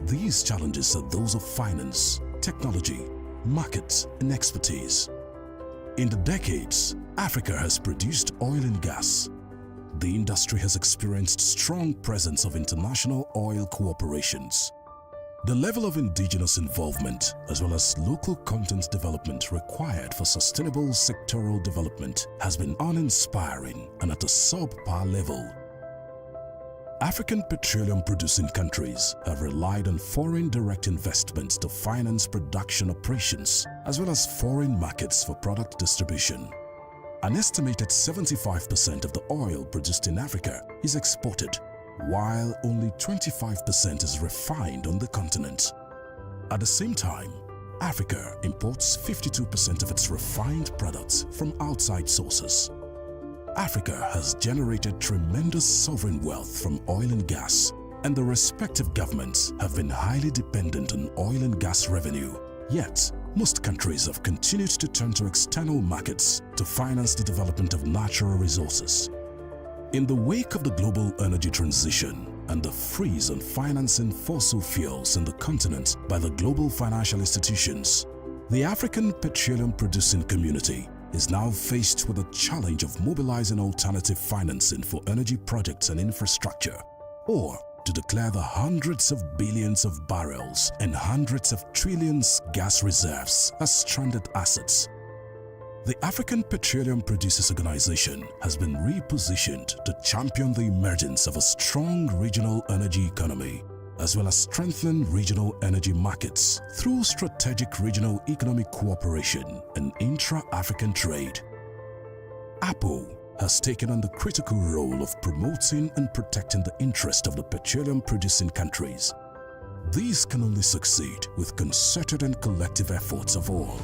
These challenges are those of finance, technology, markets, and expertise. In the decades, Africa has produced oil and gas. The industry has experienced strong presence of international oil cooperations. The level of indigenous involvement as well as local content development required for sustainable sectoral development has been uninspiring and at a subpar level. African petroleum-producing countries have relied on foreign direct investments to finance production operations as well as foreign markets for product distribution. An estimated 75% of the oil produced in Africa is exported, while only 25% is refined on the continent. At the same time, Africa imports 52% of its refined products from outside sources. Africa has generated tremendous sovereign wealth from oil and gas, and the respective governments have been highly dependent on oil and gas revenue. Yet, most countries have continued to turn to external markets to finance the development of natural resources. In the wake of the global energy transition and the freeze on financing fossil fuels in the continent by the global financial institutions, the African petroleum-producing community is now faced with the challenge of mobilizing alternative financing for energy projects and infrastructure, or to declare the hundreds of billions of barrels and hundreds of trillions gas reserves as stranded assets. The African Petroleum Producers Organization has been repositioned to champion the emergence of a strong regional energy economy, as well as strengthen regional energy markets through strategic regional economic cooperation and intra-African trade. APPO has taken on the critical role of promoting and protecting the interest of the petroleum-producing countries. These can only succeed with concerted and collective efforts of all.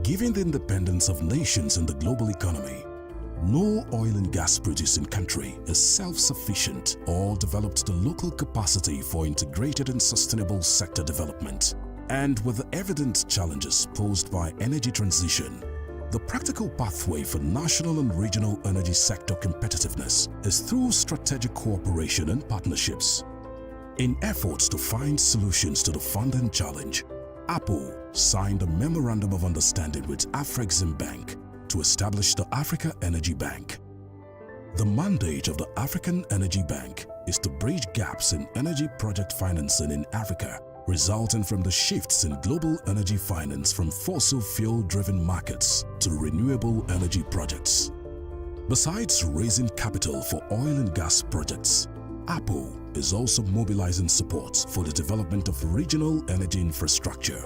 Given the independence of nations in the global economy, no oil and gas producing country is self-sufficient or developed the local capacity for integrated and sustainable sector development. And with the evident challenges posed by energy transition, the practical pathway for national and regional energy sector competitiveness is through strategic cooperation and partnerships. In efforts to find solutions to the funding challenge, APPO signed a Memorandum of Understanding with Afrexim Bank to establish the Africa Energy Bank. The mandate of the African Energy Bank is to bridge gaps in energy project financing in Africa, resulting from the shifts in global energy finance from fossil fuel-driven markets to renewable energy projects. Besides raising capital for oil and gas projects, APPO is also mobilizing support for the development of regional energy infrastructure.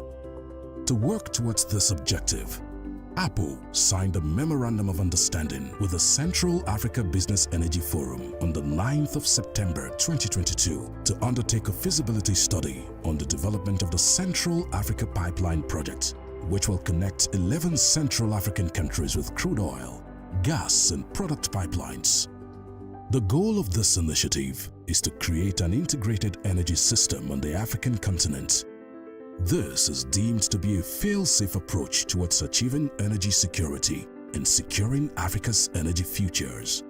To work towards this objective, APPO signed a Memorandum of Understanding with the Central Africa Business Energy Forum on the 9th of September 2022 to undertake a feasibility study on the development of the Central Africa Pipeline Project, which will connect 11 Central African countries with crude oil, gas, and product pipelines. The goal of this initiative is to create an integrated energy system on the African continent. This is deemed to be a fail-safe approach towards achieving energy security and securing Africa's energy futures.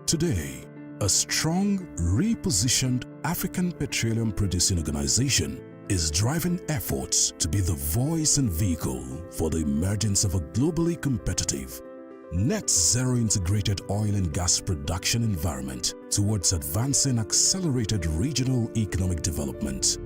Today, a strong, repositioned African petroleum producing organization is driving efforts to be the voice and vehicle for the emergence of a globally competitive, net zero integrated oil and gas production environment towards advancing accelerated regional economic development.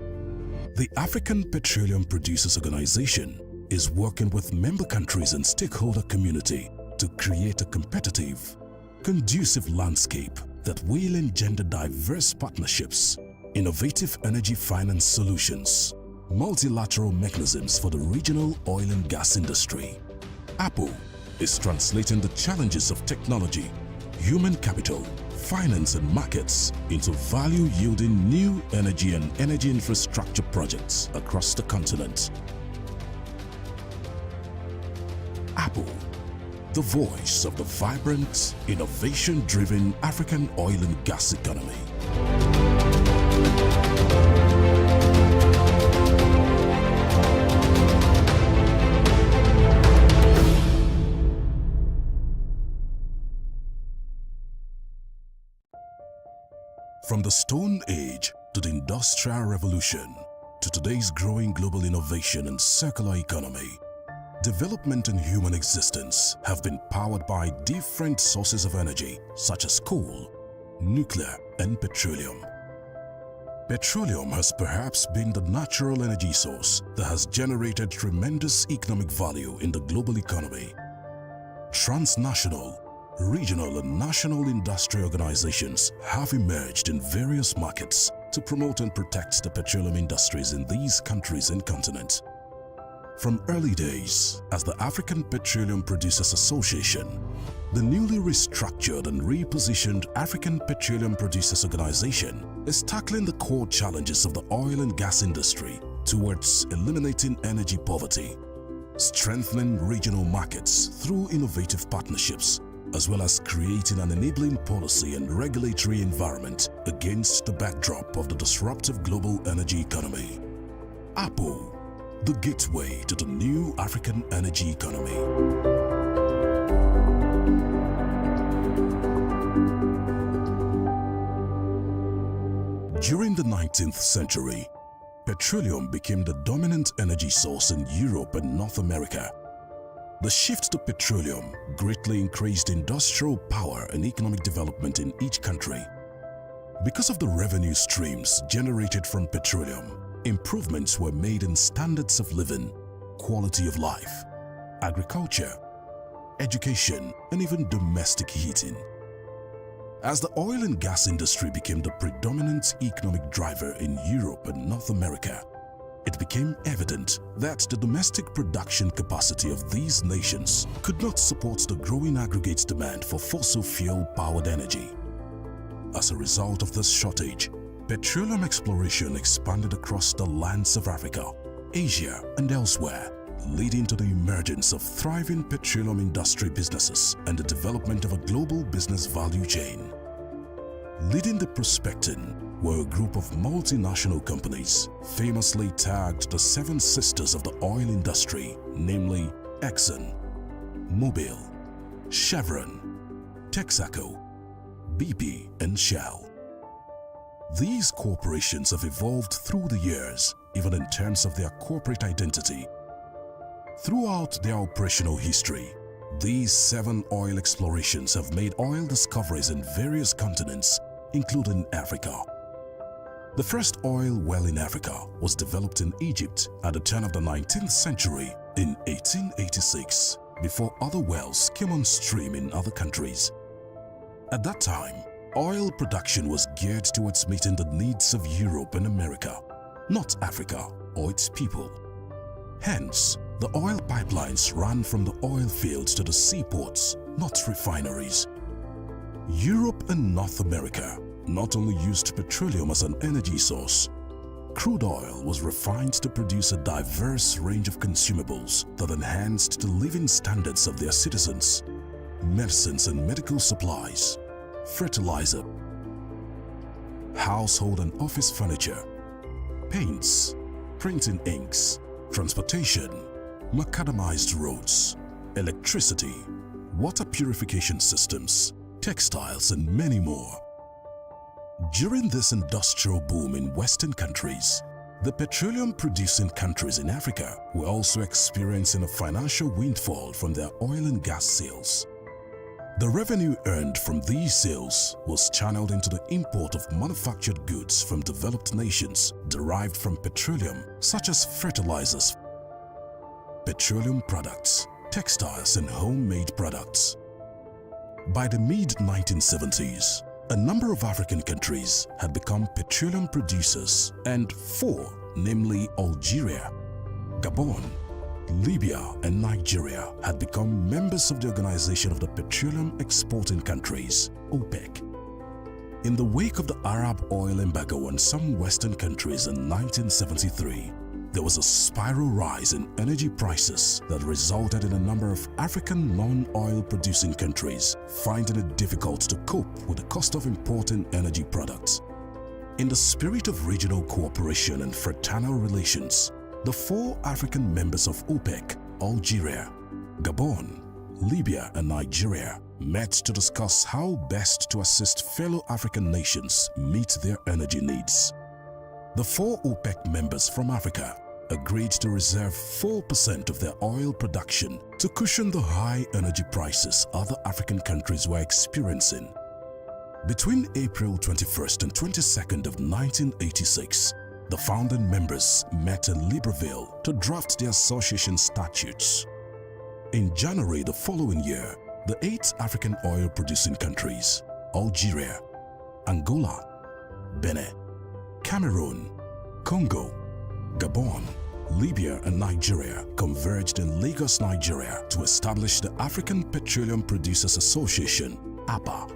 The African Petroleum Producers Organization is working with member countries and stakeholder community to create a competitive, conducive landscape that will engender diverse partnerships, innovative energy finance solutions, multilateral mechanisms for the regional oil and gas industry. APPO is translating the challenges of technology, human capital, finance and markets into value-yielding new energy and energy infrastructure projects across the continent. APPO, the voice of the vibrant, innovation-driven African oil and gas economy. From the Stone Age to the Industrial Revolution to today's growing global innovation and circular economy, development and human existence have been powered by different sources of energy such as coal, nuclear, and petroleum. Petroleum has perhaps been the natural energy source that has generated tremendous economic value in the global economy. Transnational, regional and national industry organizations have emerged in various markets to promote and protect the petroleum industries in these countries and continents. From early days, as the African Petroleum Producers Association, the newly restructured and repositioned African Petroleum Producers Organization is tackling the core challenges of the oil and gas industry towards eliminating energy poverty, strengthening regional markets through innovative partnerships, as well as creating an enabling policy and regulatory environment against the backdrop of the disruptive global energy economy. APPO, the gateway to the new African energy economy. During the 19th century, petroleum became the dominant energy source in Europe and North America. The shift to petroleum greatly increased industrial power and economic development in each country. Because of the revenue streams generated from petroleum, improvements were made in standards of living, quality of life, agriculture, education, and even domestic heating. As the oil and gas industry became the predominant economic driver in Europe and North America, it became evident that the domestic production capacity of these nations could not support the growing aggregate demand for fossil fuel-powered energy. As a result of this shortage, petroleum exploration expanded across the lands of Africa, Asia, and elsewhere, leading to the emergence of thriving petroleum industry businesses and the development of a global business value chain. Leading the prospecting were a group of multinational companies, famously tagged the Seven Sisters of the oil industry, namely Exxon, Mobil, Chevron, Texaco, BP, and Shell. These corporations have evolved through the years, even in terms of their corporate identity. Throughout their operational history, these 7 oil explorations have made oil discoveries in various continents, including Africa. The first oil well in Africa was developed in Egypt at the turn of the 19th century in 1886, before other wells came on stream in other countries. At that time, oil production was geared towards meeting the needs of Europe and America, not Africa or its people. Hence, the oil pipelines ran from the oil fields to the seaports, not refineries. Europe and North America not only used petroleum as an energy source, crude oil was refined to produce a diverse range of consumables that enhanced the living standards of their citizens: medicines and medical supplies, fertilizer, household and office furniture, paints, printing inks, transportation, macadamized roads, electricity, water purification systems, textiles, and many more. During this industrial boom in Western countries, the petroleum-producing countries in Africa were also experiencing a financial windfall from their oil and gas sales. The revenue earned from these sales was channeled into the import of manufactured goods from developed nations derived from petroleum, such as fertilizers, petroleum products, textiles, and homemade products. By the mid-1970s, A number of African countries had become petroleum producers, and 4, namely Algeria, Gabon, Libya, and Nigeria, had become members of the Organization of the Petroleum Exporting Countries, OPEC. In the wake of the Arab oil embargo on some Western countries in 1973, there was a spiral rise in energy prices that resulted in a number of African non-oil producing countries finding it difficult to cope with the cost of importing energy products. In the spirit of regional cooperation and fraternal relations, the 4 African members of OPEC, Algeria, Gabon, Libya, and Nigeria, met to discuss how best to assist fellow African nations meet their energy needs. The 4 OPEC members from Africa agreed to reserve 4% of their oil production to cushion the high energy prices other African countries were experiencing. Between April 21st and 22nd of 1986, the founding members met in Libreville to draft the association statutes. In January the following year, the 8 African oil-producing countries, Algeria, Angola, Benin, Cameroon, Congo, Gabon, Libya, and Nigeria converged in Lagos, Nigeria to establish the African Petroleum Producers Association, APPO.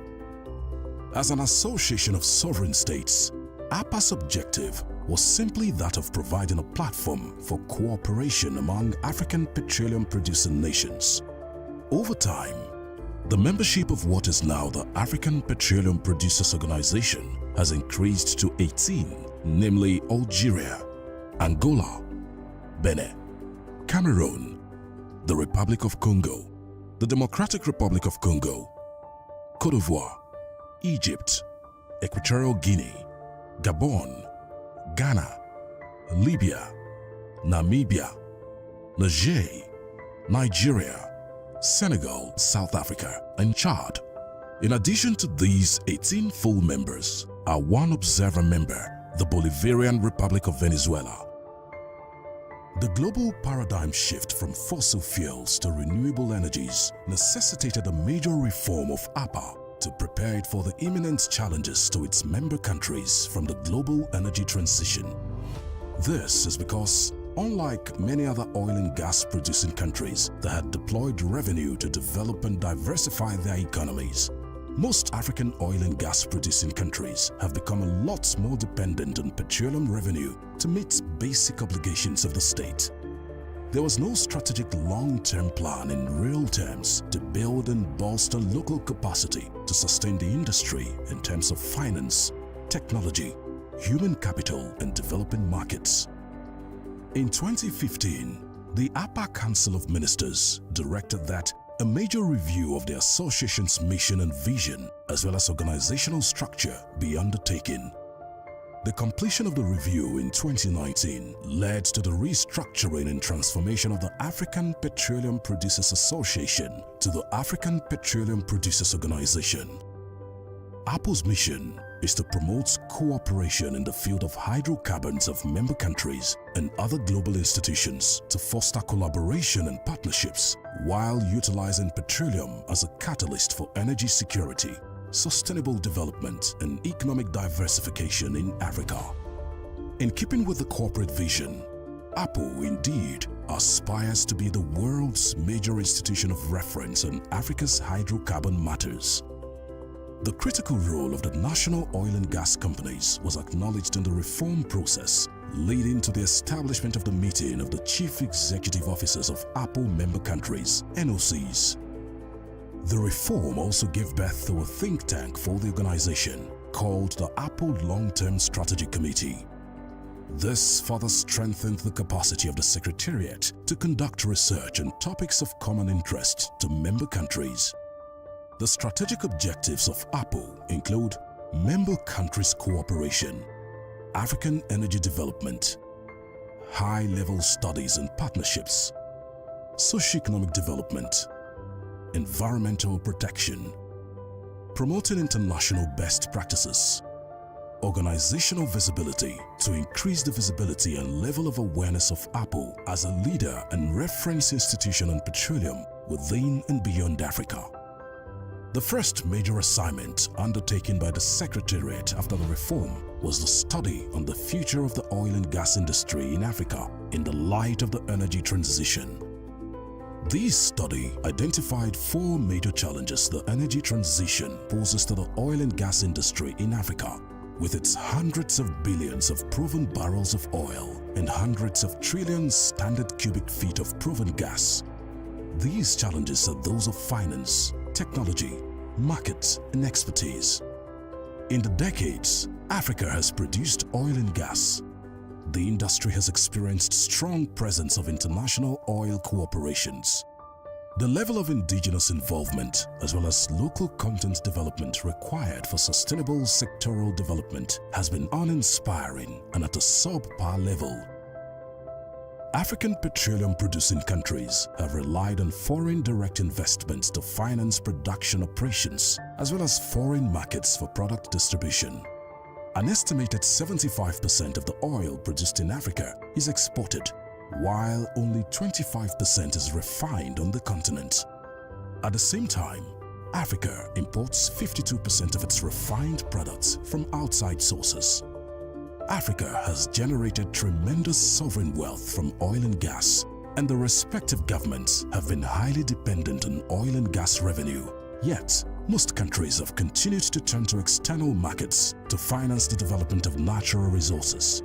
As an association of sovereign states, APPO's objective was simply that of providing a platform for cooperation among African petroleum-producing nations. Over time, the membership of what is now the African Petroleum Producers Organization has increased to 18, namely Algeria, Angola, Benin, Cameroon, the Republic of Congo, the Democratic Republic of Congo, Côte d'Ivoire, Egypt, Equatorial Guinea, Gabon, Ghana, Libya, Namibia, Niger, Nigeria, Senegal, South Africa, and Chad. In addition to these 18 full members, are 1 observer member, the Bolivarian Republic of Venezuela. The global paradigm shift from fossil fuels to renewable energies necessitated a major reform of APPO to prepare it for the imminent challenges to its member countries from the global energy transition. This is because, unlike many other oil and gas producing countries that had deployed revenue to develop and diversify their economies, most African oil and gas producing countries have become a lot more dependent on petroleum revenue to meet basic obligations of the state. There was no strategic long-term plan in real terms to build and bolster local capacity to sustain the industry in terms of finance, technology, human capital, and developing markets. In 2015, the APPO Council of Ministers directed that a major review of the association's mission and vision, as well as organizational structure, be undertaken. The completion of the review in 2019 led to the restructuring and transformation of the African Petroleum Producers Association to the African Petroleum Producers Organization. APPO's mission is to promote cooperation in the field of hydrocarbons of member countries and other global institutions to foster collaboration and partnerships while utilizing petroleum as a catalyst for energy security, sustainable development, and economic diversification in Africa. In keeping with the corporate vision, APPO indeed aspires to be the world's major institution of reference on Africa's hydrocarbon matters. The critical role of the national oil and gas companies was acknowledged in the reform process, leading to the establishment of the meeting of the Chief Executive Officers of APPO member countries, NOCs. The reform also gave birth to a think tank for the organization called the APPO Long-Term Strategy Committee. This further strengthened the capacity of the Secretariat to conduct research on topics of common interest to member countries. The strategic objectives of APPO include member countries' cooperation, African energy development, high-level studies and partnerships, socio-economic development, environmental protection, promoting international best practices, organizational visibility to increase the visibility and level of awareness of APPO as a leader and reference institution on petroleum within and beyond Africa. The first major assignment undertaken by the Secretariat after the reform was the study on the future of the oil and gas industry in Africa in the light of the energy transition. This study identified 4 major challenges the energy transition poses to the oil and gas industry in Africa, with its hundreds of billions of proven barrels of oil and hundreds of trillions standard cubic feet of proven gas. These challenges are those of finance, technology, markets, and expertise. In the decades, Africa has produced oil and gas. The industry has experienced strong presence of international oil cooperations. The level of indigenous involvement as well as local content development required for sustainable sectoral development has been uninspiring and at a subpar level. African petroleum-producing countries have relied on foreign direct investments to finance production operations as well as foreign markets for product distribution. An estimated 75% of the oil produced in Africa is exported, while only 25% is refined on the continent. At the same time, Africa imports 52% of its refined products from outside sources. Africa has generated tremendous sovereign wealth from oil and gas, and the respective governments have been highly dependent on oil and gas revenue. Yet, most countries have continued to turn to external markets to finance the development of natural resources.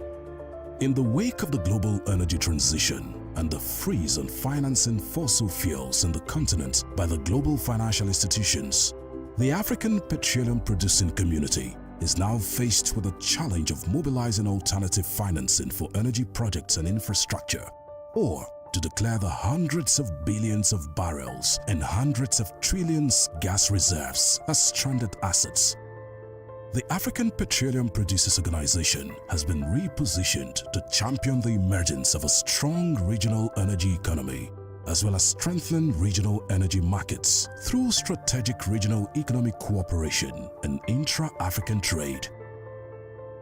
In the wake of the global energy transition and the freeze on financing fossil fuels in the continent by the global financial institutions, the African petroleum-producing community is now faced with the challenge of mobilizing alternative financing for energy projects and infrastructure, or to declare the hundreds of billions of barrels and hundreds of trillions gas reserves as stranded assets. The African Petroleum Producers Organization has been repositioned to champion the emergence of a strong regional energy economy, as well as strengthen regional energy markets through strategic regional economic cooperation and intra-African trade.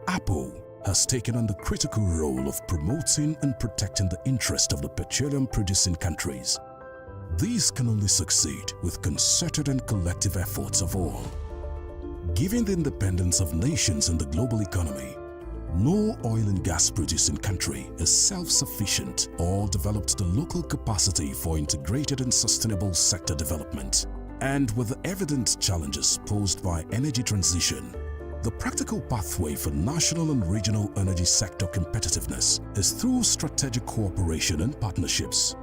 APPO has taken on the critical role of promoting and protecting the interest of the petroleum-producing countries. These can only succeed with concerted and collective efforts of all. Given the independence of nations in the global economy, no oil and gas producing country is self-sufficient or developed the local capacity for integrated and sustainable sector development. And with the evident challenges posed by energy transition, the practical pathway for national and regional energy sector competitiveness is through strategic cooperation and partnerships.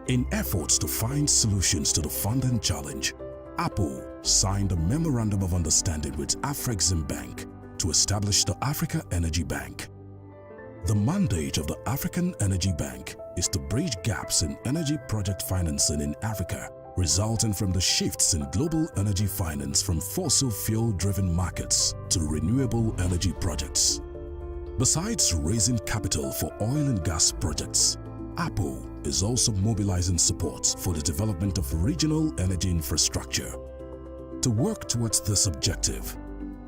In efforts to find solutions to the funding challenge, APPO signed a Memorandum of Understanding with Afrexim Bank to establish the Africa Energy Bank. The mandate of the African Energy Bank is to bridge gaps in energy project financing in Africa, resulting from the shifts in global energy finance from fossil fuel-driven markets to renewable energy projects. Besides raising capital for oil and gas projects, APPO is also mobilizing support for the development of regional energy infrastructure. To work towards this objective,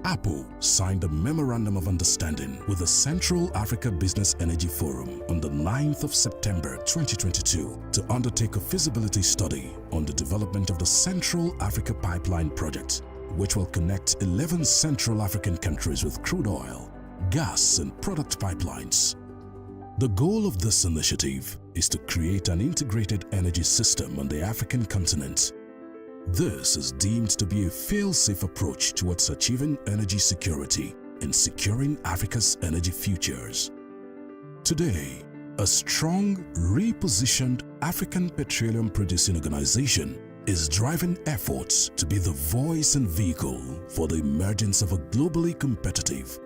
APPO signed a Memorandum of Understanding with the Central Africa Business Energy Forum on the 9th of September 2022 to undertake a feasibility study on the development of the Central Africa Pipeline Project, which will connect 11 Central African countries with crude oil, gas and product pipelines. The goal of this initiative is to create an integrated energy system on the African continent. This is deemed to be a fail-safe approach towards achieving energy security and securing Africa's energy futures. Today, a strong, repositioned African Petroleum Producing Organization is driving efforts to be the voice and vehicle for the emergence of a globally competitive,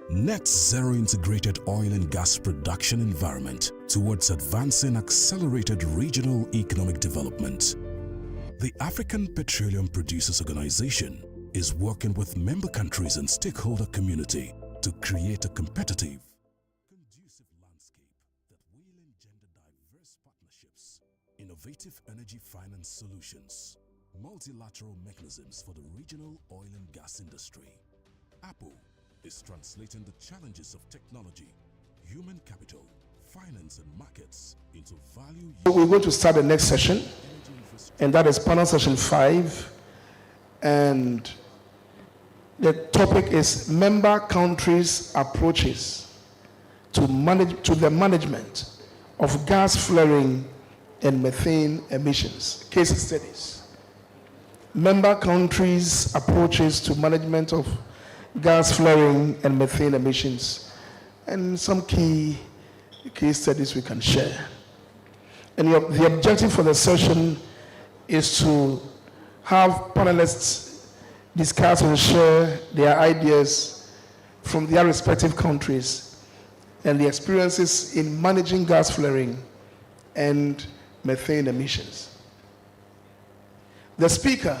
net zero integrated oil and gas production environment towards advancing accelerated regional economic development. The African Petroleum Producers Organization is working with member countries and stakeholder community to create a competitive, conducive landscape that will engender diverse partnerships, innovative energy finance solutions, multilateral mechanisms for the regional oil and gas industry. APPO is translating the challenges of technology, human capital, finance and markets into value. We're going to start the next session, and that is panel session 5. And the topic is member countries' approaches to the management of gas flaring and methane emissions. Case studies. Member countries' approaches to management of gas flaring and methane emissions, and some key case studies we can share. And the objective for the session is to have panelists discuss and share their ideas from their respective countries and the experiences in managing gas flaring and methane emissions. The speaker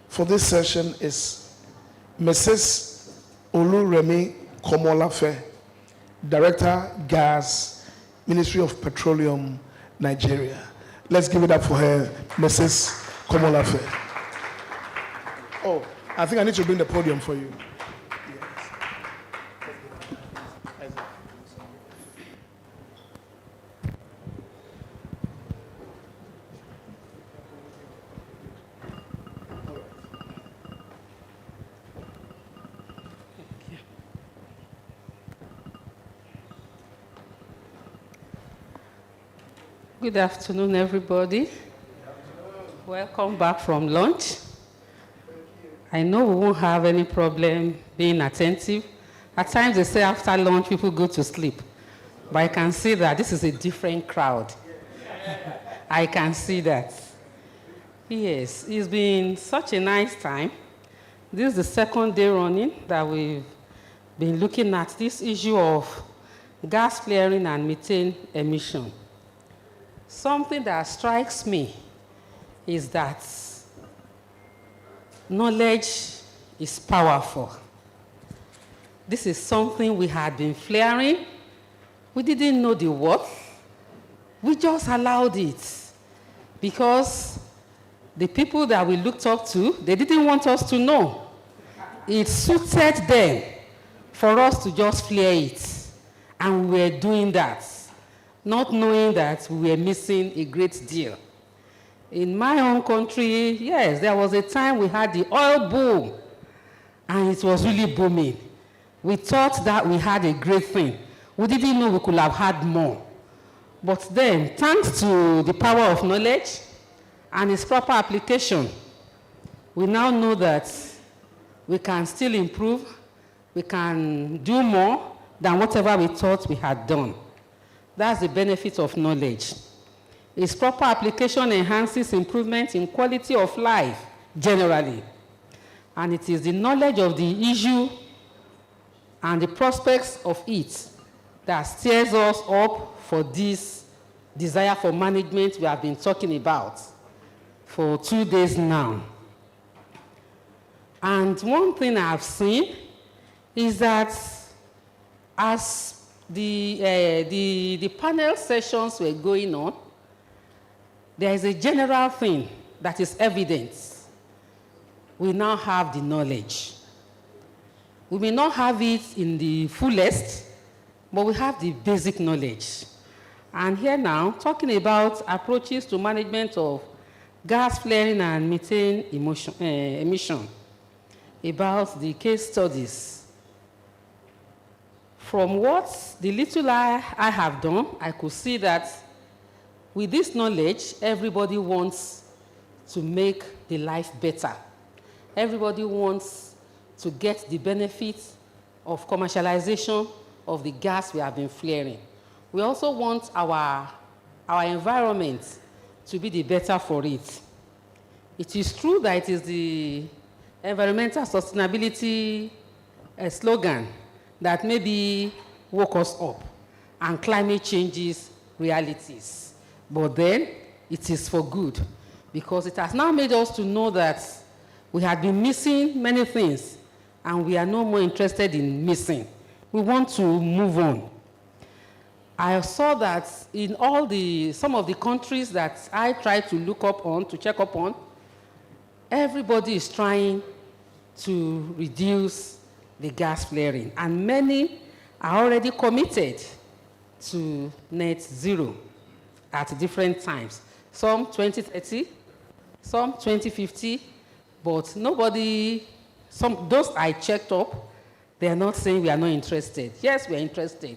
for this session is Mrs. Oluremi Komolafe, Director, Gas, Ministry of Petroleum, Nigeria. Let's give it up for her, Mrs. Komolafe. Oh, I think I need to bring the podium for you. Good afternoon, everybody. Welcome back from lunch. I know we won't have any problem being attentive. At times they say after lunch people go to sleep, but I can see that this is a different crowd. I can see that. Yes, it's been such a nice time. This is the second day running that we've been looking at this issue of gas flaring and methane emission. Something that strikes me is that knowledge is powerful. This is something we had been flaring. We didn't know the worth. We just allowed it because the people that we looked up to, they didn't want us to know. It suited them for us to just flare it. And we were doing that, not knowing that we were missing a great deal. In my own country, yes, there was a time we had the oil boom, and it was really booming. We thought that we had a great thing. We didn't know we could have had more. But then, thanks to the power of knowledge and its proper application, we now know that we can still improve, we can do more than whatever we thought we had done. That's the benefit of knowledge. Its proper application enhances improvement in quality of life generally. And it is the knowledge of the issue and the prospects of it that steers us up for this desire for management we have been talking about for 2 days now. And one thing I've seen is that as the panel sessions were going on, there is a general thing that is evident. We now have the knowledge. We may not have it in the fullest, but we have the basic knowledge. And here now, talking about approaches to management of gas flaring and methane emission, about the case studies. From what the little I have done, I could see that with this knowledge, everybody wants to make the life better. Everybody wants to get the benefits of commercialization of the gas we have been flaring. We also want our environment to be the better for it. It is true that it is the environmental sustainability slogan that maybe woke us up and climate changes realities. But then it is for good because it has now made us to know that we had been missing many things and we are no more interested in missing. We want to move on. I saw that in some of the countries that I tried to look up on, to check up on, everybody is trying to reduce the gas flaring, and many are already committed to net zero at different times. Some 2030, some 2050, But nobody, those I checked up, they are not saying we are not interested. Yes, we are interested.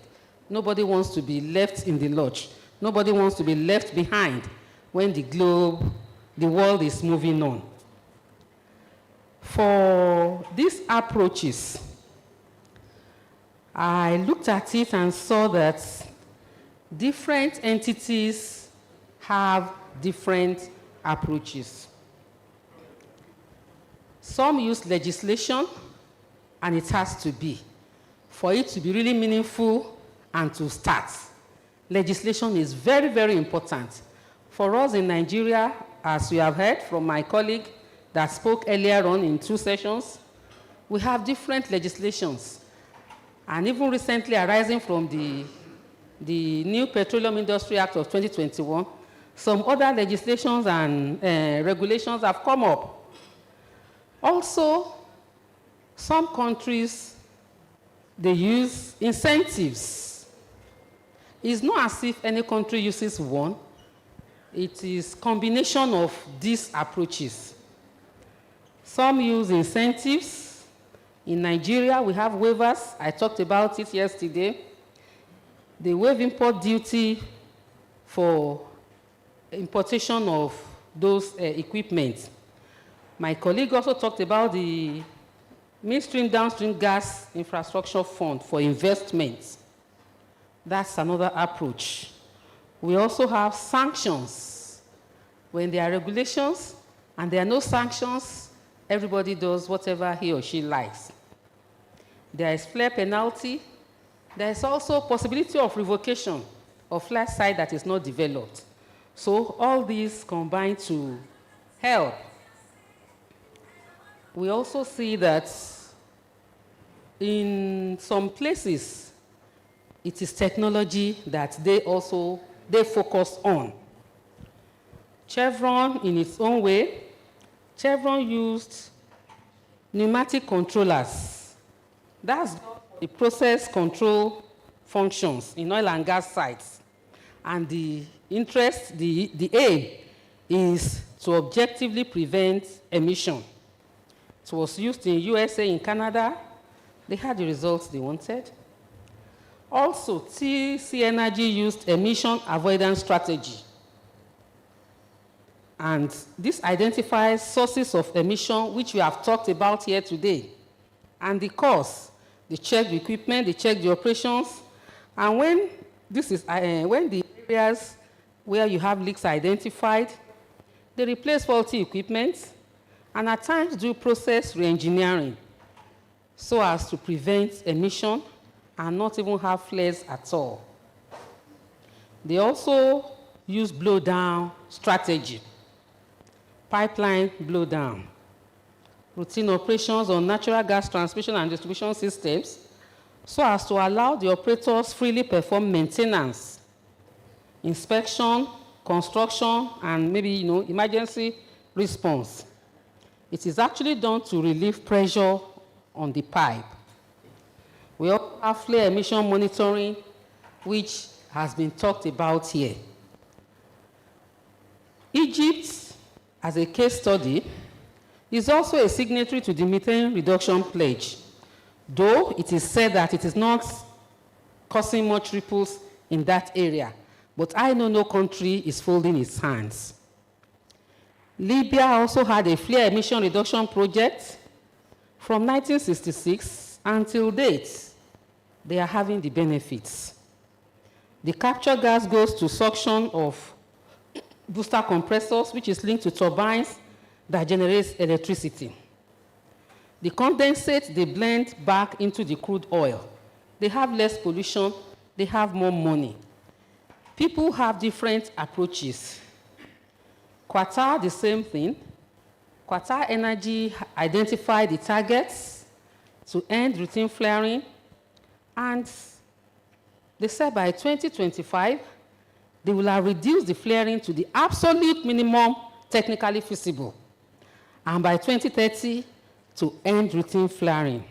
Nobody wants to be left in the lurch. Nobody wants to be left behind when the world is moving on. For these approaches, I looked at it and saw that different entities have different approaches. Some use legislation, and it has to be. For it to be really meaningful and to start, legislation is very, very important. For us in Nigeria, as we have heard from my colleague that spoke earlier on in 2 sessions, we have different legislations. And even recently arising from the new Petroleum Industry Act of 2021, some other legislations and regulations have come up. Also, some countries, they use incentives. It's not as if any country uses one. It is a combination of these approaches. Some use incentives. In Nigeria, we have waivers. I talked about it yesterday. They waive import duty for importation of those equipment. My colleague also talked about the midstream, downstream gas infrastructure fund for investments. That's another approach. We also have sanctions. When there are regulations and there are no sanctions, everybody does whatever he or she likes. There is flare penalty. There is also possibility of revocation of flat site that is not developed. So all these combine to help. We also see that in some places, it is technology that they focus on. Chevron, in its own way, Chevron used pneumatic controllers. That's the process control functions in oil and gas sites. And the aim is to objectively prevent emission. It was used in USA, in Canada. They had the results they wanted. Also, TC Energy used emission avoidance strategy. And this identifies sources of emission, which we have talked about here today. And the cause, they check the equipment, they check the operations. And when the areas where you have leaks identified, they replace faulty equipment, and at times do process re-engineering so as to prevent emission and not even have flares at all. They also use blow-down strategy, pipeline blow-down, routine operations on natural gas transmission and distribution systems so as to allow the operators freely perform maintenance, inspection, construction, and maybe emergency response. It is actually done to relieve pressure on the pipe. We also have flare emission monitoring, which has been talked about here. Egypt, as a case study, is also a signatory to the Methane Reduction Pledge, though it is said that it is not causing much ripples in that area. But I know no country is folding its hands. Libya also had a flare emission reduction project from 1966 until date. They are having the benefits. The captured gas goes to suction of booster compressors, which is linked to turbines that generates electricity. The condensate, they blend back into the crude oil. They have less pollution, they have more money. People have different approaches. Qatar, the same thing. Qatar Energy identified the targets to end routine flaring, and they said by 2025, they will have reduced the flaring to the absolute minimum technically feasible, and by 2030, to end routine flaring.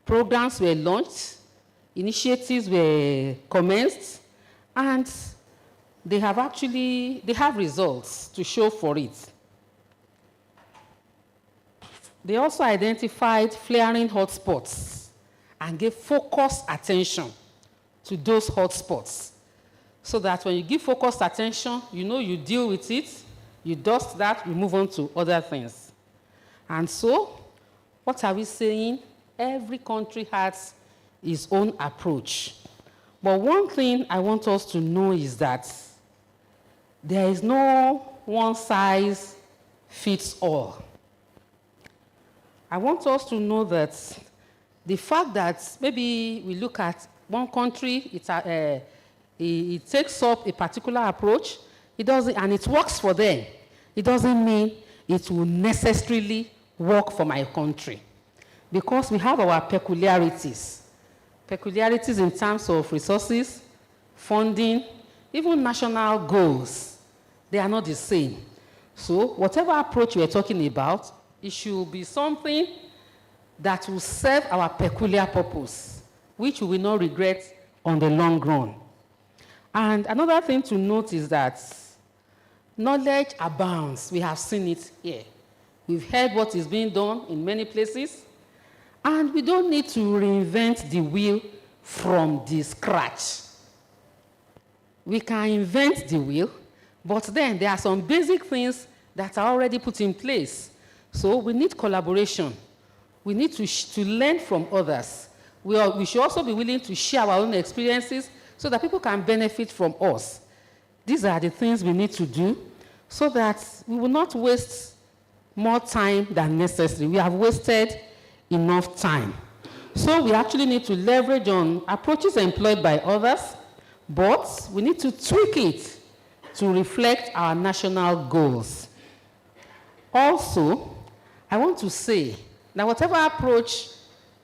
Programs were launched, initiatives were commenced, and they have results to show for it. They also identified flaring hotspots and gave focused attention to those hotspots, so that when you give focused attention, you know you deal with it, you dust that, you move on to other things. And so, what are we saying? Every country has its own approach. But one thing I want us to know is that there is no one size fits all. I want us to know that the fact that maybe we look at one country, it takes up a particular approach, and it works for them, it doesn't mean it will necessarily work for my country. Because we have our peculiarities. Peculiarities in terms of resources, funding, even national goals. They are not the same. So whatever approach we are talking about, it should be something that will serve our peculiar purpose, which we will not regret on the long run. And another thing to note is that knowledge abounds. We have seen it here. We've heard what is being done in many places, and we don't need to reinvent the wheel from the scratch. We can invent the wheel, but then there are some basic things that are already put in place. So we need collaboration. We need to learn from others. We should also be willing to share our own experiences so that people can benefit from us. These are the things we need to do so that we will not waste more time than necessary. We have wasted enough time. So we actually need to leverage on approaches employed by others, but we need to tweak it to reflect our national goals. Also, I want to say that whatever approach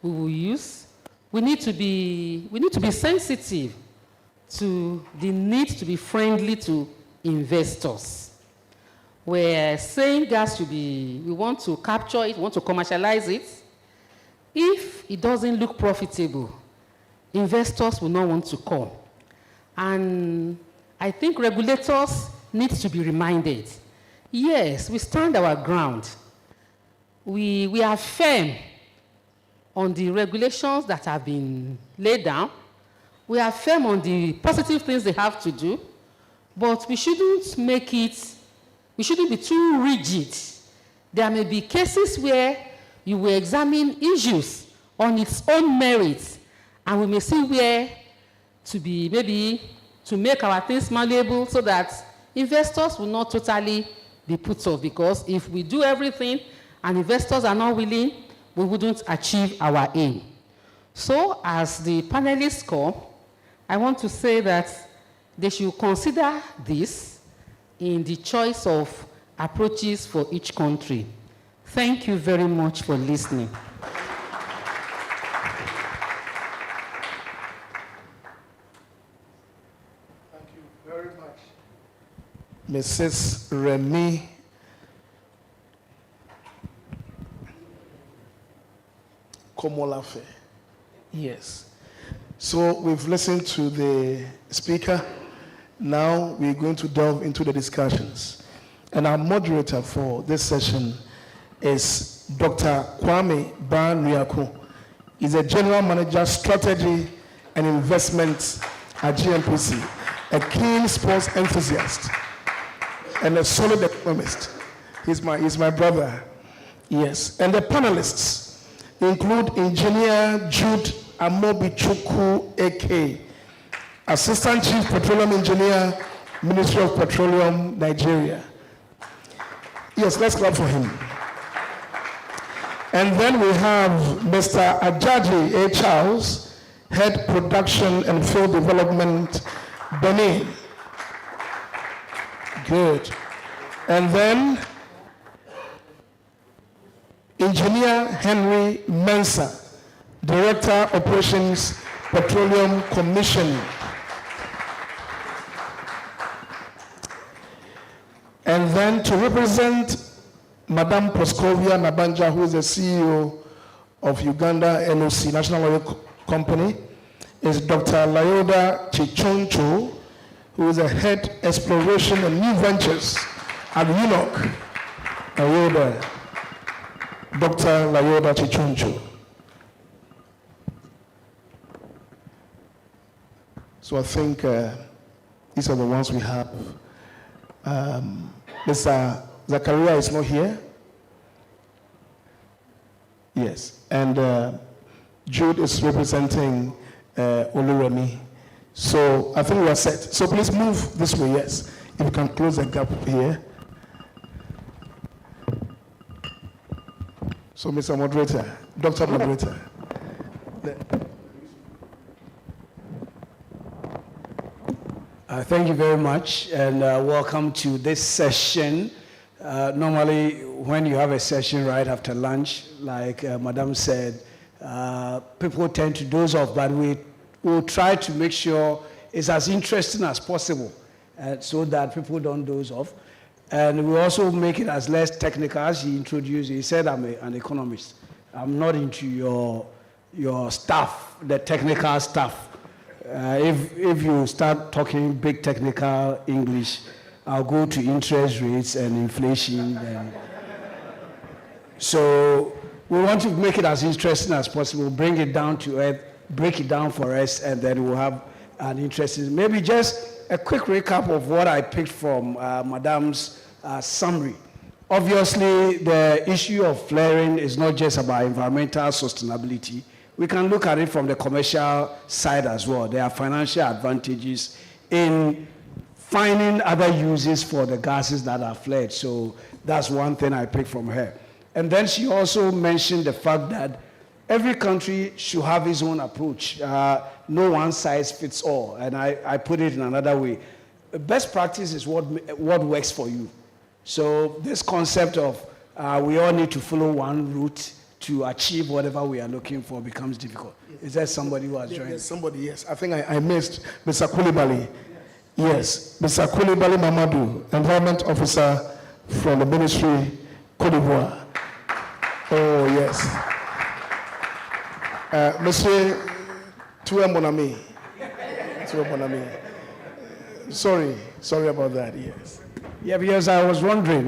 we will use, we need to be sensitive to the need to be friendly to investors. We're saying gas should be, we want to capture it, we want to commercialize it. If it doesn't look profitable, investors will not want to come. And I think regulators need to be reminded. Yes, we stand our ground. We are firm on the regulations that have been laid down. We are firm on the positive things they have to do, but we shouldn't be too rigid. There may be cases where you will examine issues on its own merits, and we may see where to make our things malleable so that investors will not totally be put off, because if we do everything and investors are not willing, we wouldn't achieve our aim. So as the panelists come, I want to say that they should consider this in the choice of approaches for each country. Thank you very much for listening. Thank you very much, Mrs. Remy Komolafe. Yes. So we've listened to the speaker. Now we're going to delve into the discussions. And our moderator for this session is Dr. Kwame Ban-Riako. He's a General Manager, Strategy and Investment at GMPC, a keen sports enthusiast, and a solid economist. He's my brother. Yes. And the panelists include Engineer Jude Amobichukwu, AK, Assistant Chief Petroleum Engineer, Ministry of Petroleum, Nigeria. Yes, let's clap for him. And then we have Mr. Ajaji A. Charles, Head Production and Field Development, Benin. Good. And then Engineer Henry Mensah, Director Operations, Petroleum Commission. And then to represent Madame Proskovia Nabanja, who is the CEO of Uganda NOC, National Oil Company, is Dr. Layoda Chichoncho, who is the Head Exploration and New Ventures at UNOC. Layoda. Dr. Layoda Chichunchu. So I think these are the ones we have. Mr. Zakaria is not here. Yes, and Jude is representing Oluremi. So I think we are set. So please move this way, yes. If you can close the gap here. So Mr. Moderator, Dr. Moderator. Thank you very much, and welcome to this session. Normally, when you have a session right after lunch, like Madam said, people tend to doze off, but we will try to make sure it's as interesting as possible so that people don't doze off. And we also make it as less technical. As he introduced, he said, I'm an economist. I'm not into your stuff, the technical stuff. If you start talking big technical English, I'll go to interest rates and inflation. So we want to make it as interesting as possible, bring it down to earth, break it down for us, and then we'll have an interesting, maybe just a quick recap of what I picked from Madam's summary. Obviously, the issue of flaring is not just about environmental sustainability. We can look at it from the commercial side as well. There are financial advantages in finding other uses for the gases that are flared. So that's one thing I picked from her. And then she also mentioned the fact that every country should have its own approach. No one size fits all. And I put it in another way. Best practice is what works for you. So this concept of we all need to follow one route to achieve whatever we are looking for becomes difficult. Is there somebody who has joined? There's somebody, yes. I think I missed Mr. Koulibaly. Yes, Mr. Koulibaly Mamadou, Environment Officer from the Ministry, Côte d'Ivoire. Oh, yes. Monsieur Toué Monami. Sorry about that, yes. Yeah, because I was wondering,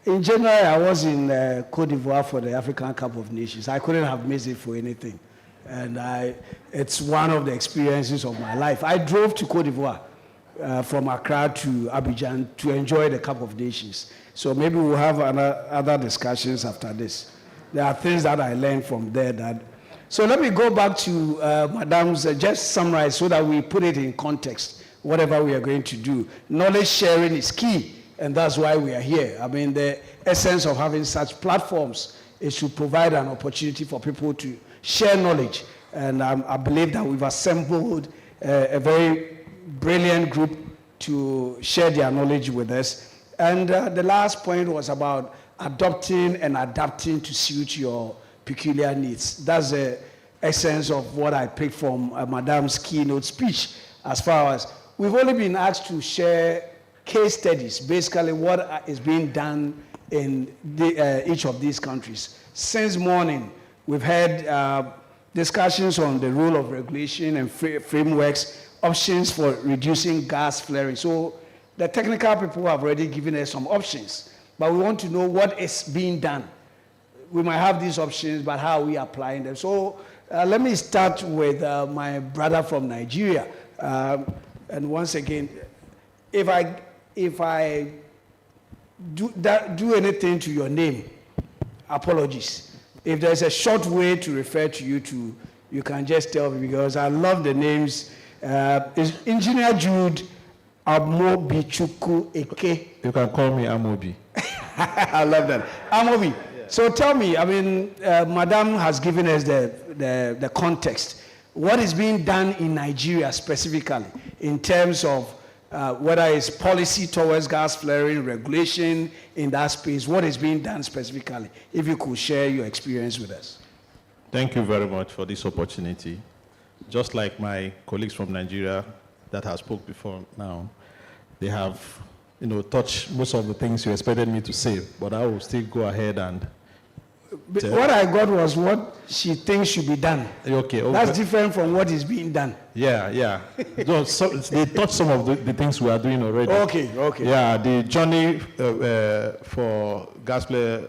in January, I was in Côte d'Ivoire for the African Cup of Nations. I couldn't have missed it for anything. And it's one of the experiences of my life. I drove to Côte d'Ivoire from Accra to Abidjan to enjoy the Cup of Nations. So maybe we'll have other discussions after this. There are things that I learned from there. So let me go back to Madam's, just summarize so that we put it in context, whatever we are going to do. Knowledge sharing is key. And that's why we are here. I mean, the essence of having such platforms is to provide an opportunity for people to share knowledge. And I believe that we've assembled a very brilliant group to share their knowledge with us. And the last point was about adopting and adapting to suit your peculiar needs. That's the essence of what I picked from Madam's keynote speech. As far as we've only been asked to share case studies, basically what is being done in each of these countries. Since morning, we've had discussions on the role of regulation and frameworks, options for reducing gas flaring. So the technical people have already given us some options, but we want to know what is being done. We might have these options, but how are we applying them? So let me start with my brother from Nigeria. And once again, if I do anything to your name, apologies. If there's a short way to refer to you, you can just tell me, because I love the names. Is Engineer Jude Amobichuku Eke? You can call me Amobi. I love that. Amobi. Yeah. So tell me, I mean, Madam has given us the context. What is being done in Nigeria specifically in terms of whether it's policy towards gas flaring, regulation in that space, what is being done specifically? If you could share your experience with us. Thank you very much for this opportunity. Just like my colleagues from Nigeria that have spoke before now, they have, touched most of the things you expected me to say, but I will still go ahead and But what I got was what she thinks should be done. Okay. That's different from what is being done. Yeah. No, so they touched some of the things we are doing already. Okay. Yeah, the journey for gas flare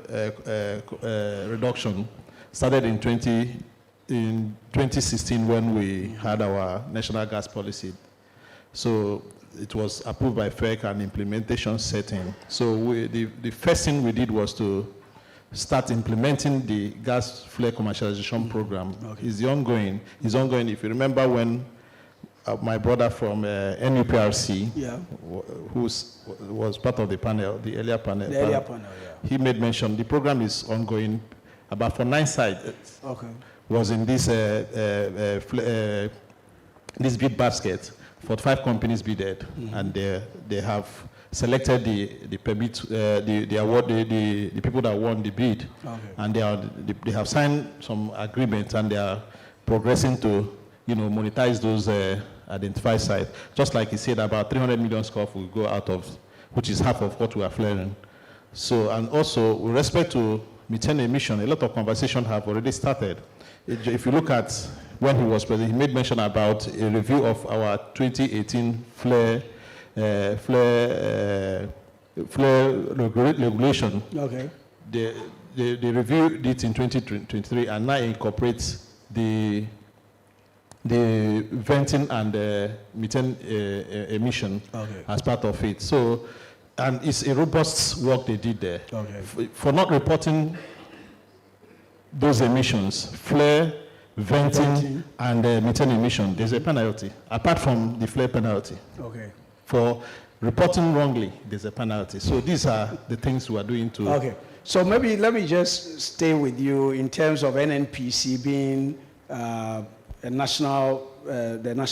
reduction started in 2016 when we had our national gas policy. So it was approved by FEC and implementation setting. So the first thing we did was to start implementing the gas flare commercialization program. It's ongoing. If you remember when my brother from NUPRC, who was part of the panel, the earlier panel, he made mention, the program is ongoing. About for 9 sites was in this bid basket. 45 companies bidded, and they have selected the permit, the award, the people that won the bid, and they have signed some agreements, and they are progressing to monetize those identified sites. Just like he said, about 300 million scoff will go out of, which is half of what we are flaring. So, and also with respect to methane emission, a lot of conversations have already started. If you look at when he was president, he made mention about a review of our 2018 flare regulation. They reviewed it in 2023 and now incorporates the venting and methane emission as part of it. So, and it's a robust work they did there. For not reporting those emissions, flare, venting, and methane emission, there's a penalty, apart from the flare penalty. For reporting wrongly, there's a penalty. So these are the things we are doing to... So maybe let me just stay with you in terms of NNPC being the national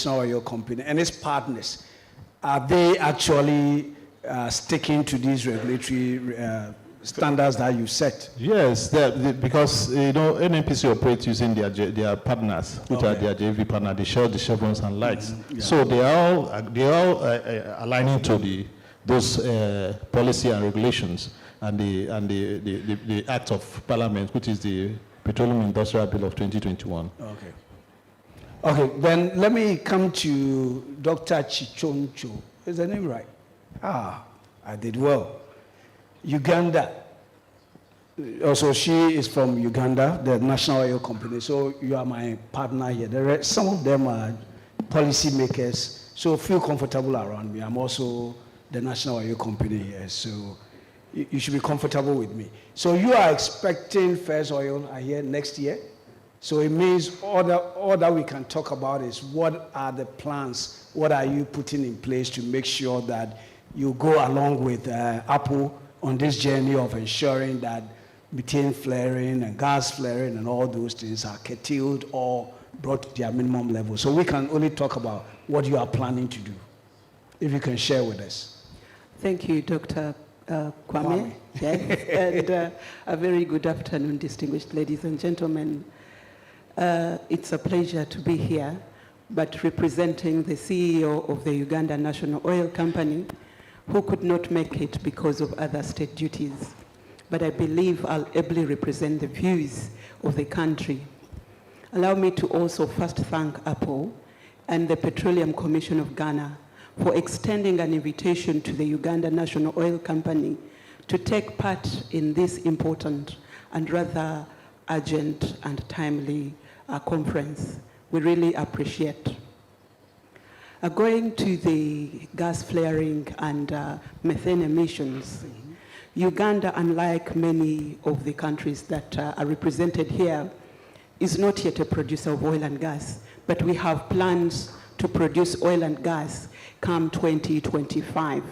oil company and its partners. Are they actually sticking to these regulatory standards that you set? Yes, because NNPC operates using their partners, which are their JV partner, the Shell, the Chevrons, and Lights. So they are all aligning to those policy and regulations and the Act of Parliament, which is the Petroleum Industrial Bill of 2021. Okay, then let me come to Dr. Chichoncho. Is the name right? I did well. Uganda. Also, she is from Uganda, the national oil company. So you are my partner here. Some of them are policy makers. So feel comfortable around me. I'm also the national oil company here. So you should be comfortable with me. So you are expecting first oil, I hear, next year. So it means all that we can talk about is what are the plans? What are you putting in place to make sure that you go along with APPO on this journey of ensuring that methane flaring and gas flaring and all those things are curtailed or brought to their minimum level? So we can only talk about what you are planning to do, if you can share with us. Thank you, Dr. Kwame. Yes, and a very good afternoon, distinguished ladies and gentlemen. It's a pleasure to be here, but representing the CEO of the Uganda National Oil Company, who could not make it because of other state duties. But I believe I'll ably represent the views of the country. Allow me to also first thank APPO and the Petroleum Commission of Ghana for extending an invitation to the Uganda National Oil Company to take part in this important and rather urgent and timely conference. We really appreciate. Going to the gas flaring and methane emissions, Uganda, unlike many of the countries that are represented here, is not yet a producer of oil and gas, but we have plans to produce oil and gas come 2025.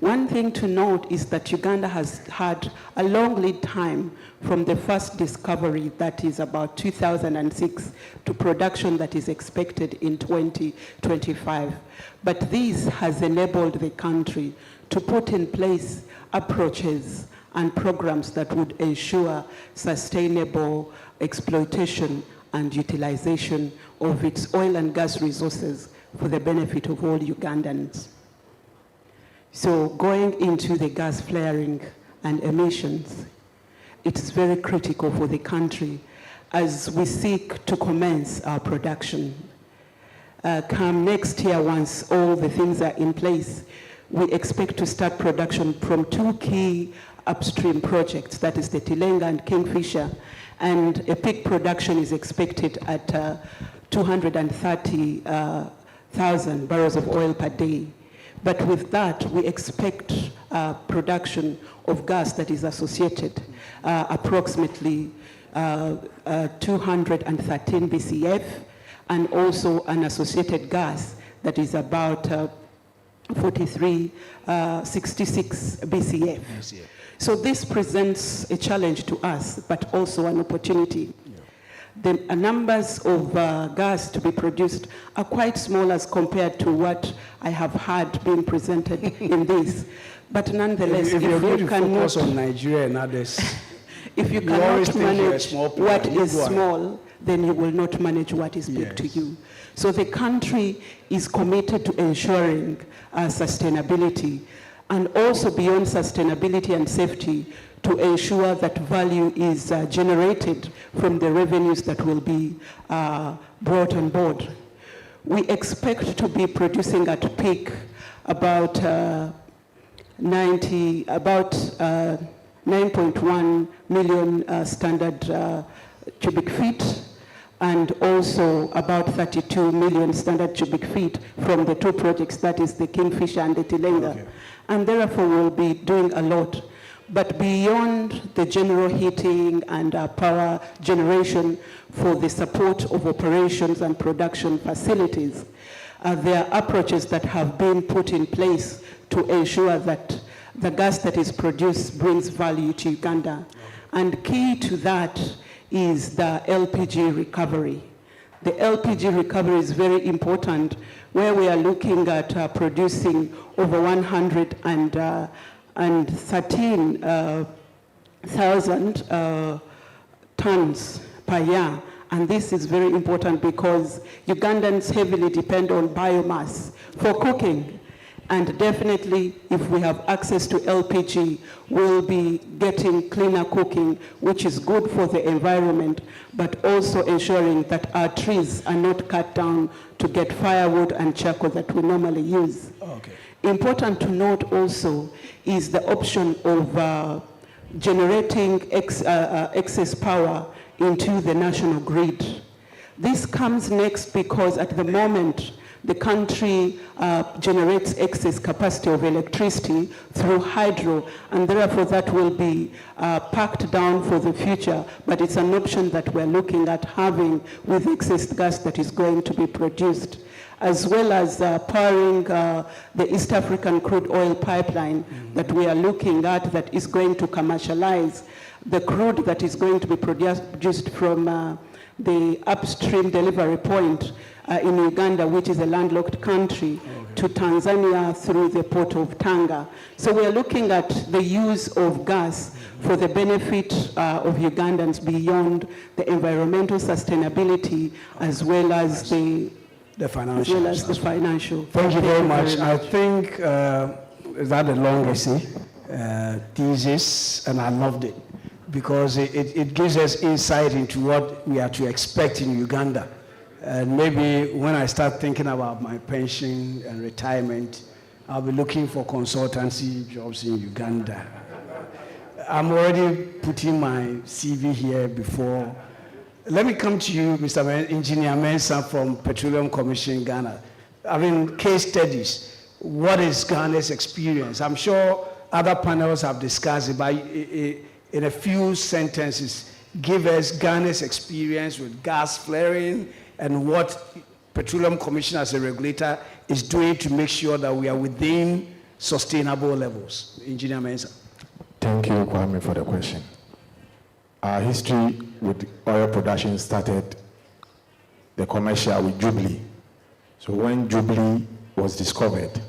One thing to note is that Uganda has had a long lead time from the first discovery, that is about 2006, to production that is expected in 2025. But this has enabled the country to put in place approaches and programs that would ensure sustainable exploitation and utilization of its oil and gas resources for the benefit of all Ugandans. So going into the gas flaring and emissions, it's very critical for the country as we seek to commence our production. Come next year, once all the things are in place, we expect to start production from 2 key upstream projects, that is the Tilenga and Kingfisher, and a peak production is expected at 230,000 barrels of oil per day. But with that, we expect production of gas that is associated, approximately 213 BCF, and also an associated gas that is about 66 BCF. So this presents a challenge to us, but also an opportunity. The numbers of gas to be produced are quite small as compared to what I have had being presented in this. But nonetheless, if you're going to cannot focus on Nigeria and others, if you cannot manage what is small, then you will not manage what is big to you. So the country is committed to ensuring sustainability, and also beyond sustainability and safety, to ensure that value is generated from the revenues that will be brought on board. We expect to be producing at peak about 9.1 million standard cubic feet, and also about 32 million standard cubic feet from the 2 projects, that is the Kingfisher and the Tilenga. Okay. And therefore we'll be doing a lot. But beyond the general heating and power generation for the support of operations and production facilities, there are approaches that have been put in place to ensure that the gas that is produced brings value to Uganda. And key to that is the LPG recovery. The LPG recovery is very important, where we are looking at producing over 113,000 tons per year. And this is very important because Ugandans heavily depend on biomass for cooking. And definitely, if we have access to LPG, we'll be getting cleaner cooking, which is good for the environment, but also ensuring that our trees are not cut down to get firewood and charcoal that we normally use. Okay. Important to note also is the option of generating excess power into the national grid. This comes next because at the moment, the country generates excess capacity of electricity through hydro, and therefore that will be packed down for the future, but it's an option that we're looking at having with excess gas that is going to be produced, as well as powering the East African crude oil pipeline that we are looking at, that is going to commercialize the crude that is going to be produced from the upstream delivery point in Uganda, which is a landlocked country, to Tanzania through the port of Tanga. So we are looking at the use of gas for the benefit of Ugandans beyond the environmental sustainability as well as the financial. Thank you very much. I think that a long essay, thesis, and I loved it because it gives us insight into what we are to expect in Uganda. And maybe when I start thinking about my pension and retirement, I'll be looking for consultancy jobs in Uganda. I'm already putting my CV here before. Let me come to you, Mr. Engineer Mensah from Petroleum Commission Ghana. I mean, case studies. What is Ghana's experience? I'm sure other panels have discussed it, but in a few sentences, give us Ghana's experience with gas flaring and what Petroleum Commission as a regulator is doing to make sure that we are within sustainable levels. Engineer Mensah. Thank you, Kwame, for the question. Our history with oil production started the commercial with Jubilee. So when Jubilee was discovered,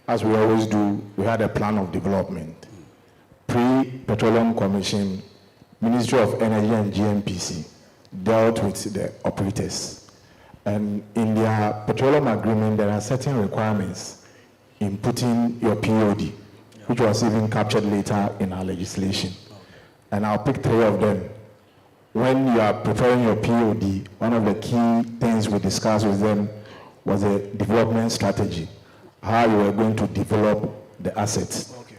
as we always do, we had a plan of development. Pre-Petroleum Commission, Ministry of Energy and GNPC dealt with the operators. And in their petroleum agreement, there are certain requirements in putting your POD, which was even captured later in our legislation. and I'll pick 3 of them. When you are preparing your POD, one of the key things we discussed with them was a development strategy, how you were going to develop the assets. Okay.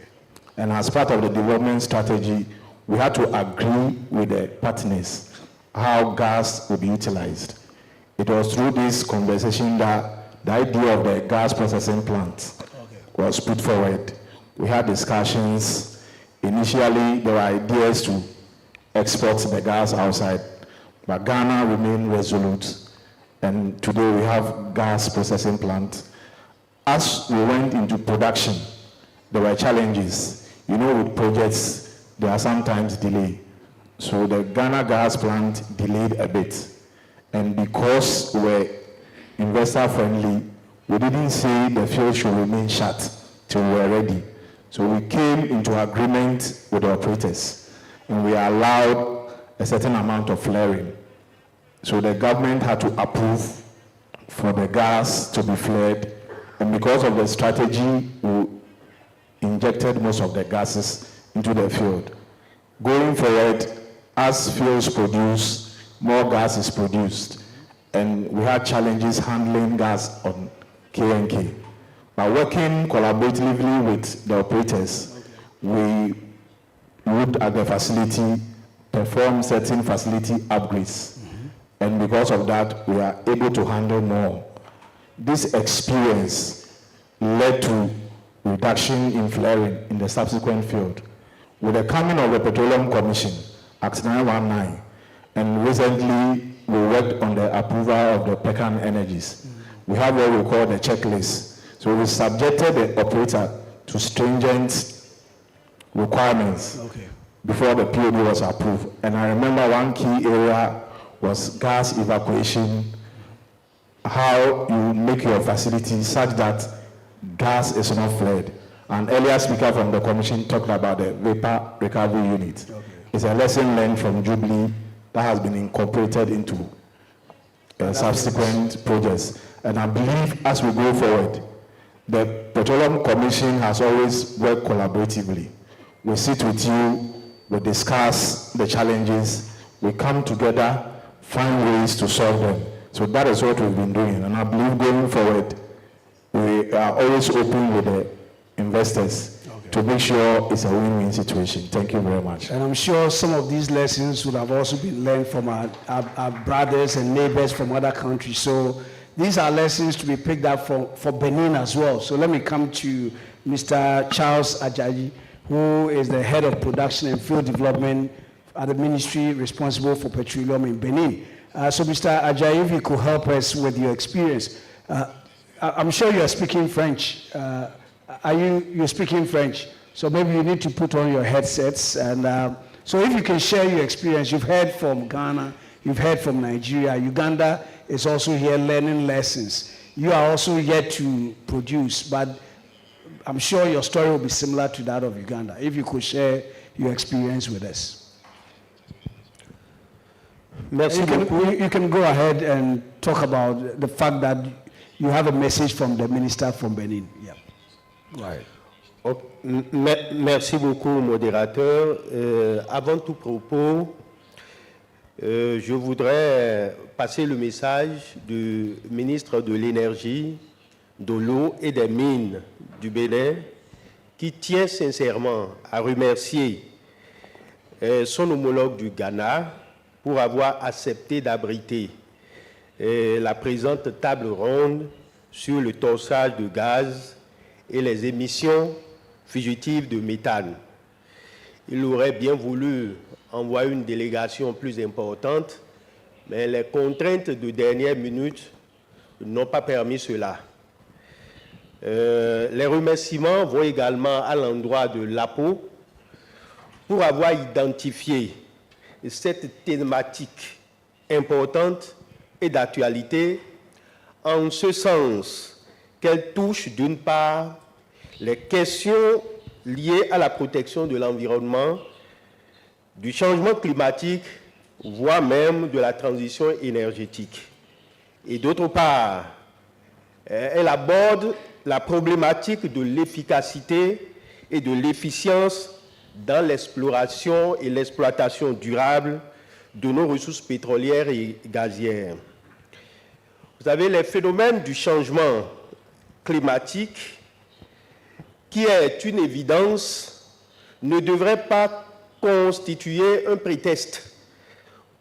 And as part of the development strategy, we had to agree with the partners how gas will be utilized. It was through this conversation that the idea of the gas processing plant was put forward. We had discussions. Initially, there were ideas to export the gas outside, but Ghana remained resolute, and today we have gas processing plant. As we went into production, there were challenges. You know, with projects, there are sometimes delay. So the Ghana gas plant delayed a bit, and because we're investor friendly, we didn't say the field should remain shut till we were ready. So we came into agreement with the operators, and we allowed a certain amount of flaring. So the government had to approve for the gas to be flared, and because of the strategy, we injected most of the gases into the field. Going forward, as fields produce, more gas is produced, and we had challenges handling gas on K&K. By working collaboratively with the operators, we looked at the facility, performed certain facility upgrades, and because of that, we are able to handle more. This experience led to reduction in flaring in the subsequent field. With the coming of the Petroleum Commission, Act 919, and recently we worked on the approval of the Pecan Energies. We have what we call the checklist. So we subjected the operator to stringent requirements before the POD was approved. And I remember one key area was gas evacuation, how you make your facility such that gas is not flared. An earlier speaker from the commission talked about the vapor recovery unit. It's a lesson learned from Jubilee that has been incorporated into subsequent projects. And I believe as we go forward, the Petroleum Commission has always worked collaboratively. We sit with you, we discuss the challenges, we come together, find ways to solve them. So that is what we've been doing. And I believe going forward, we are always open with the investors to make sure it's a win-win situation. Thank you very much. And I'm sure some of these lessons would have also been learned from our brothers and neighbors from other countries. So these are lessons to be picked up for Benin as well. So let me come to Mr. Charles Ajayi, who is the head of production and field development at the ministry responsible for petroleum in Benin. So Mr. Ajayi, if you could help us with your experience. I'm sure you are speaking French. You're speaking French, so maybe you need to put on your headsets. And so if you can share your experience, you've heard from Ghana, you've heard from Nigeria, Uganda is also here learning lessons. You are also yet to produce, but I'm sure your story will be similar to that of Uganda. If you could share your experience with us. Merci you can go ahead and talk about the fact that you have a message from the minister from Benin. Yeah. Right. Merci beaucoup, modérateur. Avant tout propos, je voudrais passer le message du ministre de l'Énergie, de l'eau et des mines du Bénin, qui tient sincèrement à remercier son homologue du Ghana pour avoir accepté d'abriter la présente table ronde sur le torsage de gaz et les émissions fugitives de méthane. Il aurait bien voulu envoyer une délégation plus importante, mais les contraintes de dernière minute n'ont pas permis cela. Les remerciements vont également à l'endroit de l'APPO pour avoir identifié cette thématique importante et d'actualité, en ce sens qu'elle touche d'une part les questions liées à la protection de l'environnement, du changement climatique, voire même de la transition énergétique. Et d'autre part, elle aborde la problématique de l'efficacité et de l'efficience dans l'exploration et l'exploitation durable de nos ressources pétrolières et gazières. Vous savez, les phénomènes du changement climatique, qui est une évidence, ne devraient pas constituer un prétexte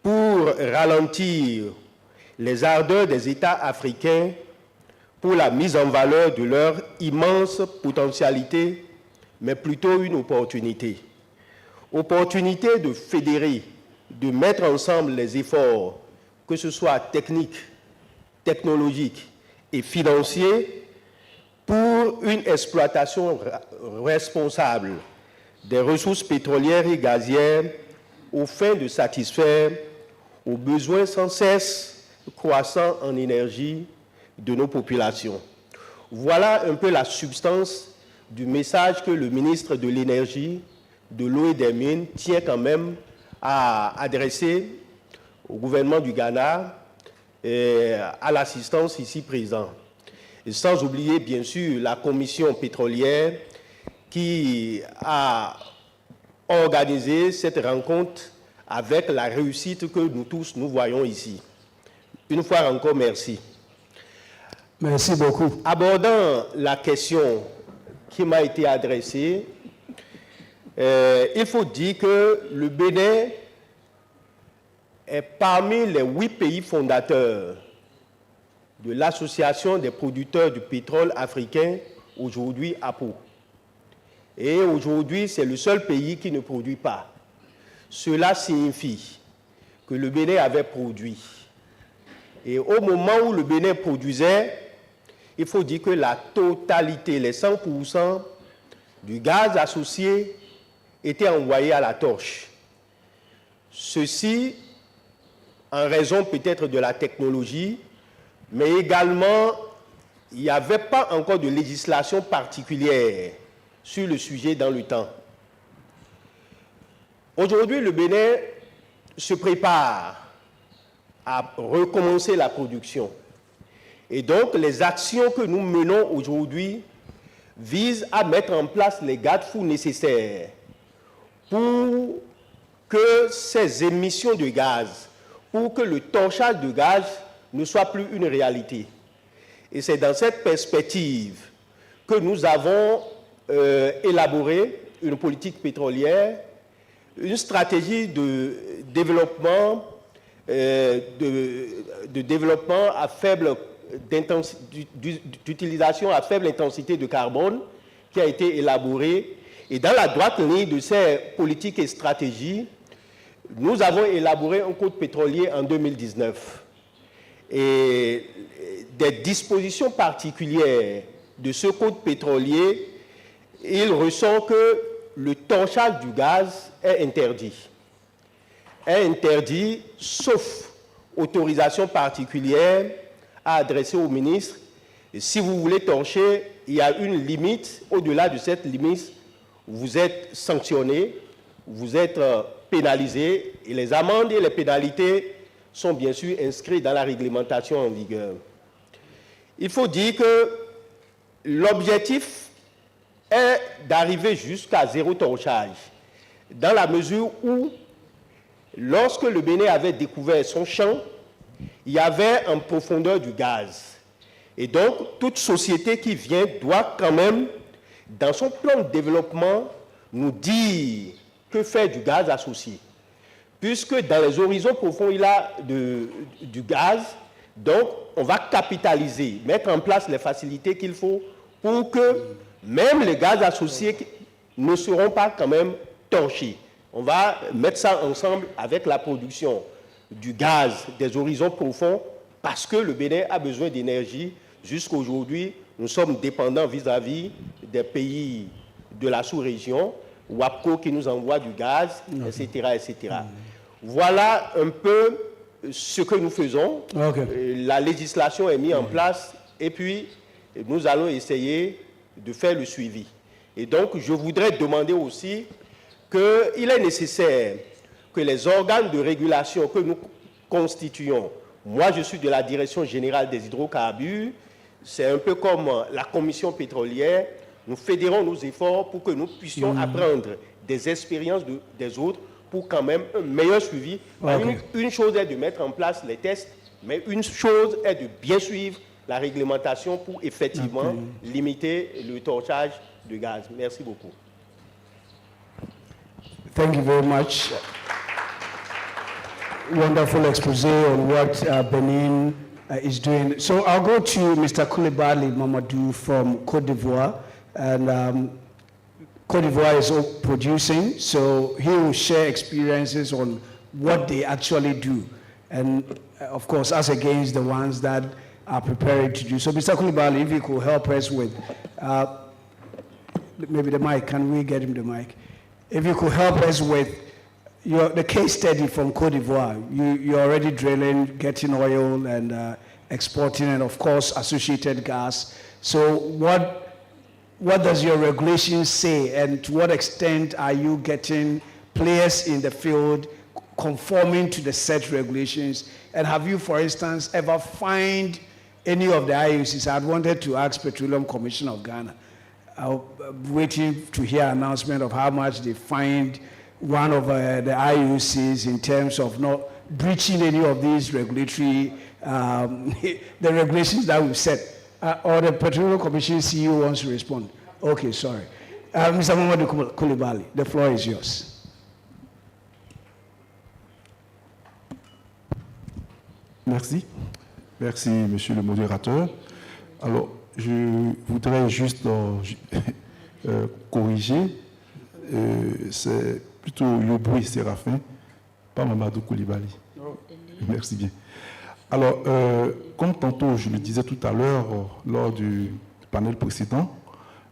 pour ralentir les ardeurs des États africains pour la mise en valeur de leur immense potentialité, mais plutôt une opportunité. Opportunité de fédérer, de mettre ensemble les efforts, que ce soit techniques, technologiques et financiers, pour une exploitation responsable des ressources pétrolières et gazières aux fins de satisfaire aux besoins sans cesse croissants en énergie de nos populations. Voilà un peu la substance du message que le ministre de l'Énergie, de l'Eau et des Mines tient quand même à adresser au gouvernement du Ghana et à l'assistance ici présente. Et sans oublier, bien sûr, la commission pétrolière qui a organisé cette rencontre avec la réussite que nous tous, nous voyons ici. Une fois encore, merci. Merci beaucoup. Abordant la question qui m'a été adressée, il faut dire que le Bénin est parmi les 8 pays fondateurs de l'Association des producteurs du pétrole africain, aujourd'hui APPO. Et aujourd'hui, c'est le seul pays qui ne produit pas. Cela signifie que le Bénin avait produit. Et au moment où le Bénin produisait, il faut dire que la totalité, les 100% du gaz associé était envoyé à la torche. Ceci en raison peut-être de la technologie, mais également, il n'y avait pas encore de législation particulière sur le sujet dans le temps. Aujourd'hui, le Bénin se prépare à recommencer la production. Et donc, les actions que nous menons aujourd'hui visent à mettre en place les garde-fous nécessaires pour que ces émissions de gaz, pour que le torchage de gaz ne soit plus une réalité. Et c'est dans cette perspective que nous avons élaboré une politique pétrolière, une stratégie de développement, à faible d'utilisation à faible intensité de carbone qui a été élaborée. Et dans la droite ligne de ces politiques et stratégies, nous avons élaboré un code pétrolier en 2019. Et des dispositions particulières de ce code pétrolier, il ressent que le torchage du gaz est interdit. Est interdit, sauf autorisation particulière à adresser au ministre. Et si vous voulez torcher, il y a une limite. Au-delà de cette limite, vous êtes sanctionné, vous êtes pénalisé, et les amendes et les pénalités sont bien sûr inscrits dans la réglementation en vigueur. Il faut dire que l'objectif est d'arriver jusqu'à zéro torchage, dans la mesure où, lorsque le Bénin avait découvert son champ, il y avait en profondeur du gaz. Et donc, toute société qui vient doit quand même, dans son plan de développement, nous dire que faire du gaz associé. Puisque dans les horizons profonds, il y a du gaz, donc on va capitaliser, mettre en place les facilités qu'il faut pour que même les gaz associés ne seront pas quand même torchés. On va mettre ça ensemble avec la production du gaz des horizons profonds parce que le Bénin a besoin d'énergie. Jusqu'à aujourd'hui, nous sommes dépendants vis-à-vis des pays de la sous-région, APPO qui nous envoie du gaz, etc., etc. Voilà un peu ce que nous faisons. La législation est mise en place et puis nous allons essayer de faire le suivi. Et donc, je voudrais demander aussi qu'il est nécessaire que les organes de régulation que nous constituons, moi je suis de la Direction générale des hydrocarbures, c'est un peu comme la commission pétrolière, Nous fédérons nos efforts pour que nous puissions apprendre des expériences des autres pour quand même un meilleur suivi. Une chose est de mettre en place les tests, mais une chose est de bien suivre la réglementation pour effectivement limiter le torchage de gaz. Merci beaucoup. Thank you very much. Wonderful expose on what Benin is doing. So I'll go to Mr. Koulibaly Mamadou from Côte d'Ivoire. And Côte d'Ivoire is producing, so he will share experiences on what they actually do. And of course, as against the ones that are preparing to do. So Mr. Koulibaly, if you could help us with, maybe the mic, can we get him the mic? If you could help us with the case study from Côte d'Ivoire. You're already drilling, getting oil and exporting, and of course, associated gas. So what does your regulation say, and to what extent are you getting players in the field conforming to the set regulations? And have you, for instance, ever fined any of the IOCs? I wanted to ask Petroleum Commission of Ghana. I'm waiting to hear an announcement of how much they fined one of the IOCs in terms of not breaching any of these regulatory, the regulations that we've set. Or the Petroleum Commission CEO wants to respond. Okay, sorry. Mr. Mamadou Koulibaly, the floor is yours. Merci. Merci, monsieur le modérateur. Alors, je voudrais juste corriger. C'est plutôt Yoboui Séraphin, pas Mamadou Koulibaly. Merci bien. Alors, comme tantôt je le disais tout à l'heure lors du panel précédent,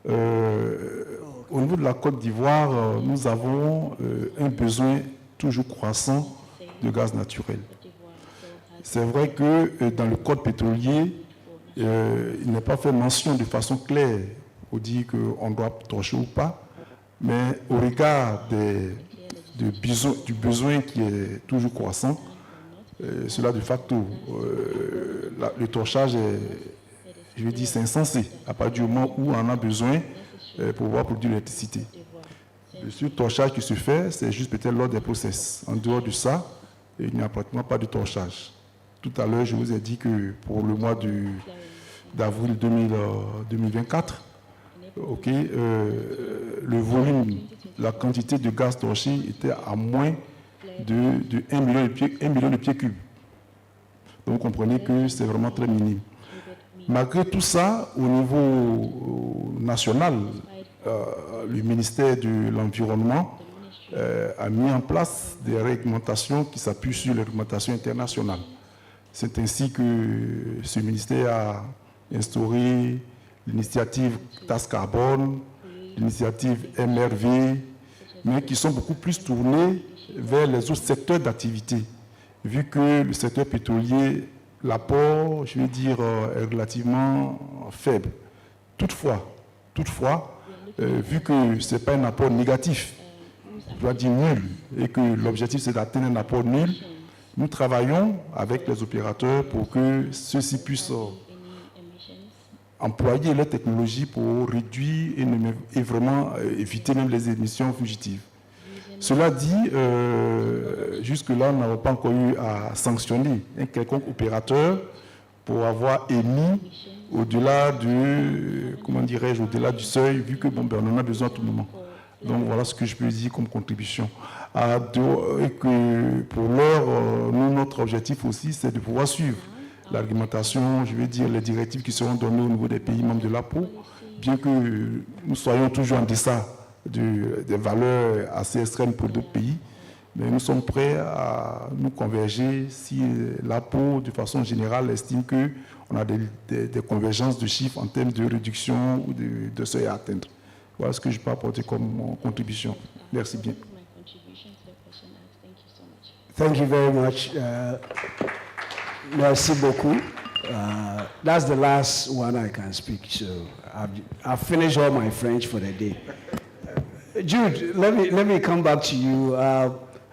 au niveau de la Côte d'Ivoire, nous avons un besoin toujours croissant de gaz naturel. C'est vrai que dans le code pétrolier, il n'est pas fait mention de façon claire pour dire qu'on doit torcher ou pas, mais au regard du besoin qui est toujours croissant, cela de facto, le torchage est, je vais dire, c'est insensé à partir du moment où on en a besoin pour pouvoir produire l'électricité. Le seul torchage qui se fait, c'est juste peut-être lors des process. En dehors de ça, il n'y a pratiquement pas de torchage. Tout à l'heure, je vous ai dit que pour le mois d'avril 2024, le volume, la quantité de gaz torché était à moins de 1 million de pieds cubes. Donc vous comprenez que c'est vraiment très minime. Malgré tout ça, au niveau national, le ministère de l'Environnement a mis en place des réglementations qui s'appuient sur les réglementations internationales. C'est ainsi que ce ministère a instauré l'initiative TAS Carbone, l'initiative MRV, mais qui sont beaucoup plus tournées vers les autres secteurs d'activité, vu que le secteur pétrolier, l'apport, je vais dire, est relativement faible. Toutefois, vu que ce n'est pas un apport négatif, je dois dire nul, et que l'objectif c'est d'atteindre un apport nul, nous travaillons avec les opérateurs pour que ceux-ci puissent employer leur technologie pour réduire et vraiment éviter même les émissions fugitives. Cela dit, jusque-là, nous n'avons pas encore eu à sanctionner un quelconque opérateur pour avoir émis au-delà au-delà du seuil, vu que on en a besoin à tout moment. Donc voilà ce que je peux dire comme contribution. Et que pour l'heure, notre objectif aussi, c'est de pouvoir suivre l'argumentation, je vais dire, les directives qui seront données au niveau des pays membres de l'APPO, bien que nous soyons toujours en deçà des valeurs assez extrêmes pour d'autres pays, mais nous sommes prêts à nous converger si l'APPO, de façon générale, estime qu'on a des convergences de chiffres en termes de réduction ou de seuil à atteindre. Voilà ce que je peux apporter comme contribution. Merci bien. Thank you very much. Merci beaucoup. That's the last one I can speak, so I've finished all my French for the day. Jude, let me come back to you.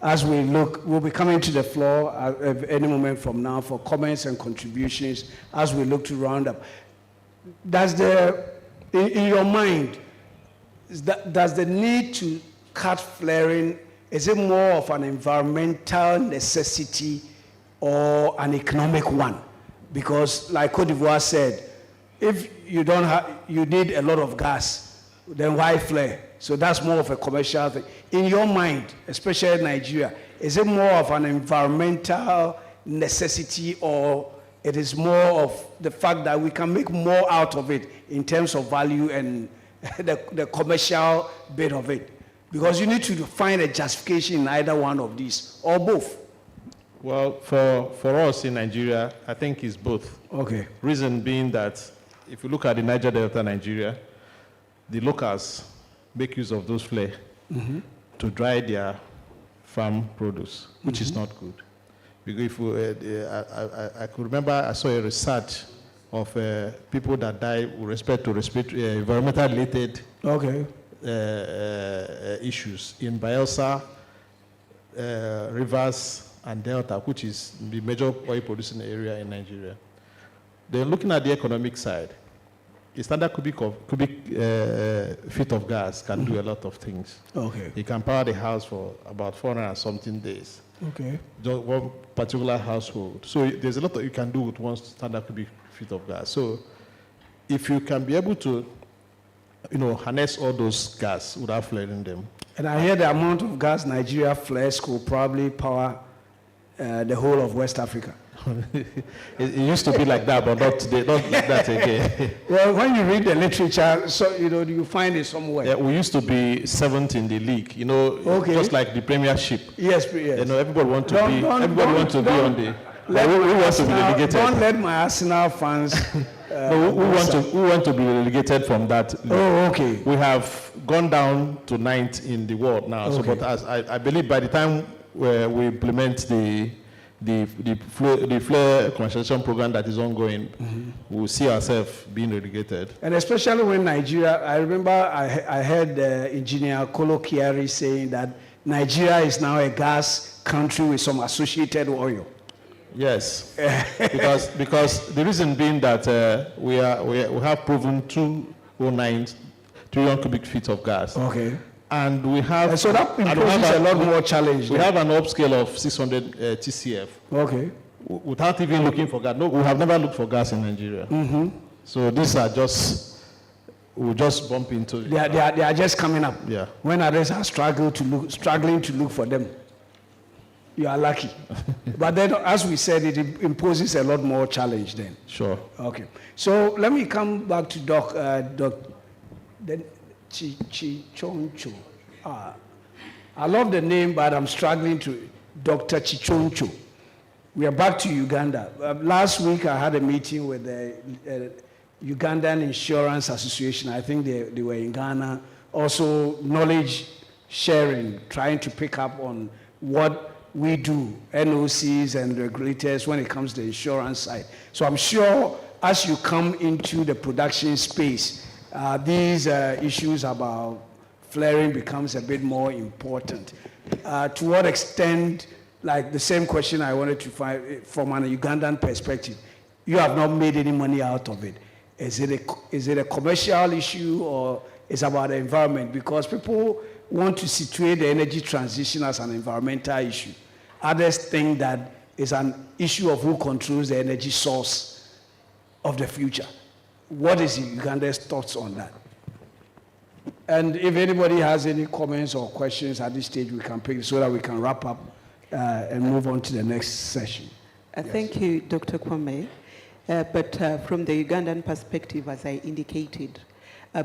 As we look, we'll be coming to the floor at any moment from now for comments and contributions as we look to round up. Does in your mind, does the need to cut flaring, is it more of an environmental necessity or an economic one? Because like Cote d'Ivoire said, if you don't have, you need a lot of gas, then why flare? So that's more of a commercial thing. In your mind, especially in Nigeria, is it more of an environmental necessity, or it is more of the fact that we can make more out of it in terms of value and the commercial bit of it? Because you need to find a justification in either one of these, or both. Well, for us in Nigeria, I think it's both. Okay. Reason being that if you look at the Niger Delta, Nigeria, the locals make use of those flare to dry their farm produce, which is not good. Because if we, I could remember I saw a research of people that die with respect to environmental related issues in Bayelsa, Rivers, and Delta, which is the major oil producing area in Nigeria. Then looking at the economic side, a standard cubic feet of gas can do a lot of things. Okay. It can power the house for about 400 and something days. Okay. Just one particular household. So there's a lot that you can do with one standard cubic feet of gas. So if you can be able to, harness all those gas without flaring them. And I hear the amount of gas Nigeria flares could probably power the whole of West Africa. It used to be like that, but not today, not like that again. Well, when you read the literature, so you find it somewhere. Yeah, we used to be 7th in the league, just like the Premiership. Yes, yes. Everybody want to be on the. We want to be relegated. Don't let my Arsenal fans. We want to be relegated from that. Oh, okay. We have gone down to 9th in the world now. Okay. So, but as I believe by the time we implement the flare commercialization program that is ongoing, we'll see ourselves being relegated. And especially when Nigeria, I remember I heard Engineer Kolo Kiari saying that Nigeria is now a gas country with some associated oil. Yes, because the reason being that we have proven 209 trillion cubic feet of gas. Okay. And we have. And so that imposes a lot more challenge. We have an upscale of 600 TCF. Okay. Without even looking for gas. No, we have never looked for gas in Nigeria. So these are we'll just bump into. They are just coming up. Yeah. When others are struggling to look for them, you are lucky. But then, as we said, it imposes a lot more challenge then. Sure. Okay. So let me come back to Doc. Chichoncho. I love the name, but I'm struggling to Dr. Chichoncho. We are back to Uganda. Last week, I had a meeting with the Ugandan Insurance Association. I think they were in Ghana. Also, knowledge sharing, trying to pick up on what we do, NOCs and regulators, when it comes to the insurance side. So I'm sure as you come into the production space, these issues about flaring becomes a bit more important. To what extent, like the same question I wanted to find from an Ugandan perspective, you have not made any money out of it. Is it a commercial issue, or is it about the environment? Because people want to situate the energy transition as an environmental issue. Others think that it's an issue of who controls the energy source of the future. What is Uganda's thoughts on that? And if anybody has any comments or questions at this stage, we can pick so that we can wrap up and move on to the next session. Thank you, Dr. Kwame. But from the Ugandan perspective, as I indicated,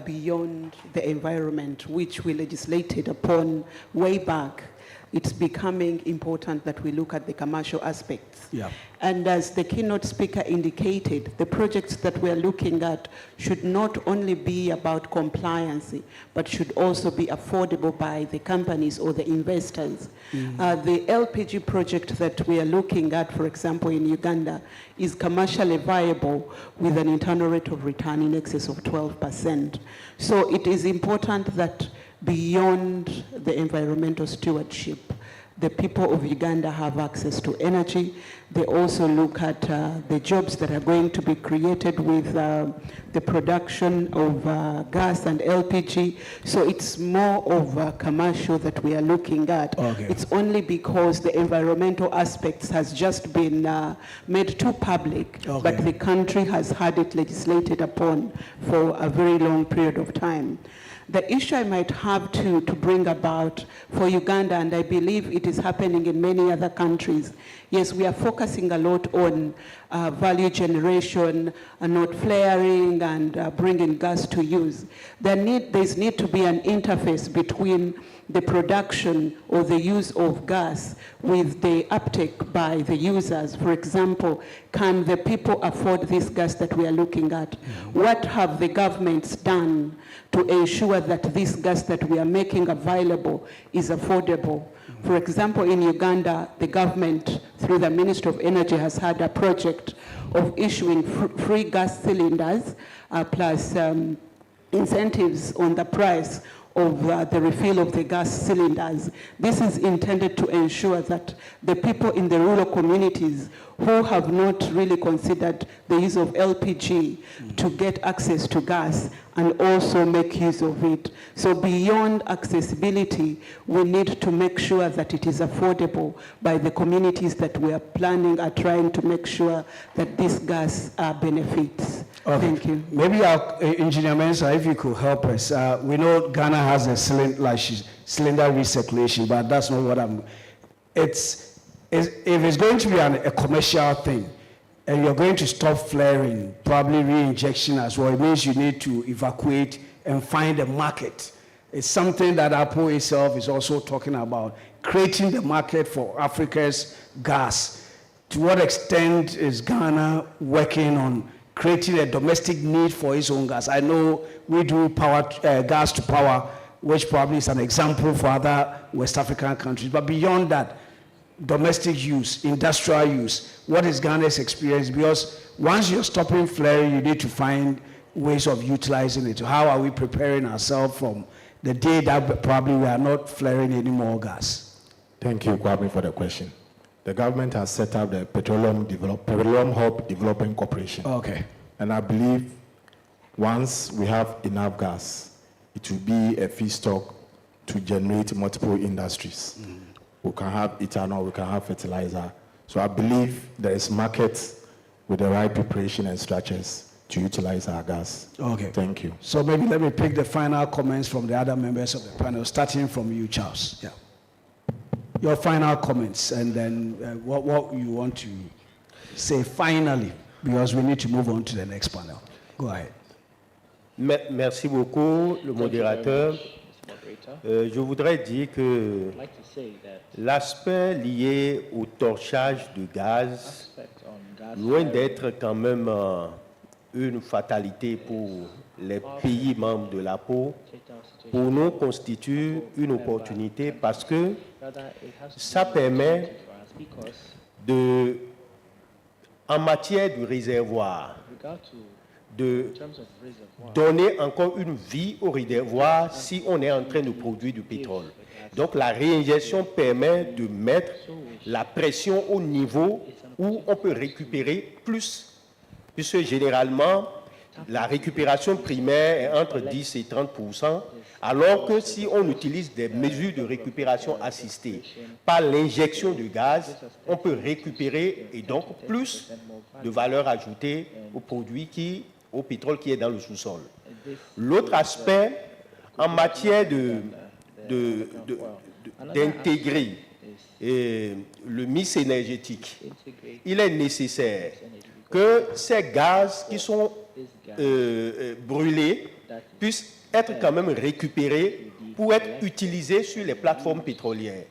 beyond the environment, which we legislated upon way back, it's becoming important that we look at the commercial aspects. Yeah. And as the keynote speaker indicated, the projects that we're looking at should not only be about compliance, but should also be affordable by the companies or the investors. The LPG project that we are looking at, for example, in Uganda, is commercially viable with an internal rate of return in excess of 12%. So it is important that beyond the environmental stewardship, the people of Uganda have access to energy. They also look at the jobs that are going to be created with the production of gas and LPG. So it's more of commercial that we are looking at. Okay. It's only because the environmental aspects has just been made too public, but the country has had it legislated upon for a very long period of time. The issue I might have to bring about for Uganda, and I believe it is happening in many other countries, yes, we are focusing a lot on value generation, not flaring, and bringing gas to use. There needs to be an interface between the production or the use of gas with the uptake by the users. For example, can the people afford this gas that we are looking at? What have the governments done to ensure that this gas that we are making available is affordable? For example, in Uganda, the government, through the Ministry of Energy, has had a project of issuing free gas cylinders plus incentives on the price of the refill of the gas cylinders. This is intended to ensure that the people in the rural communities who have not really considered the use of LPG to get access to gas and also make use of it. So beyond accessibility, we need to make sure that it is affordable by the communities that we are planning, are trying to make sure that this gas benefits. Okay. Thank you. Maybe Engineer Mensah, if you could help us. We know Ghana has a cylinder recirculation, but that's not what if it's going to be a commercial thing, and you're going to stop flaring, probably re-injection as well, it means you need to evacuate and find a market. It's something that APPO itself is also talking about, creating the market for Africa's gas. To what extent is Ghana working on creating a domestic need for its own gas? I know we do gas to power, which probably is an example for other West African countries, but beyond that, domestic use, industrial use, what is Ghana's experience? Because once you're stopping flaring, you need to find ways of utilizing it. How are we preparing ourselves from the day that probably we are not flaring any more gas? Thank you, Kwame, for the question. The government has set up the Petroleum Hub Development Corporation. Okay. And I believe once we have enough gas, it will be a feedstock to generate multiple industries. We can have ethanol, we can have fertilizer. So I believe there is market with the right preparation and structures to utilize our gas. Okay. Thank you. So maybe let me pick the final comments from the other members of the panel, starting from you, Charles. Yeah. Your final comments, and then what you want to say finally, because we need to move on to the next panel. Go ahead. Merci beaucoup, le modérateur. Je voudrais dire que l'aspect lié au torchage de gaz, loin d'être quand même une fatalité pour les pays membres de l'APPO, pour nous constitue une opportunité parce que ça permet en matière de réservoir, de donner encore une vie au réservoir si on est en train de produire du pétrole. Donc la réinjection permet de mettre la pression au niveau où on peut récupérer plus, puisque généralement la récupération primaire est entre 10 et 30%, alors que si on utilise des mesures de récupération assistée par l'injection de gaz, on peut récupérer et donc plus de valeur ajoutée au pétrole qui est dans le sous-sol. L'autre aspect, en matière d'intégrer le mix énergétique, il est nécessaire que ces gaz qui sont brûlés puissent être quand même récupérés pour être utilisés sur les plateformes pétrolières.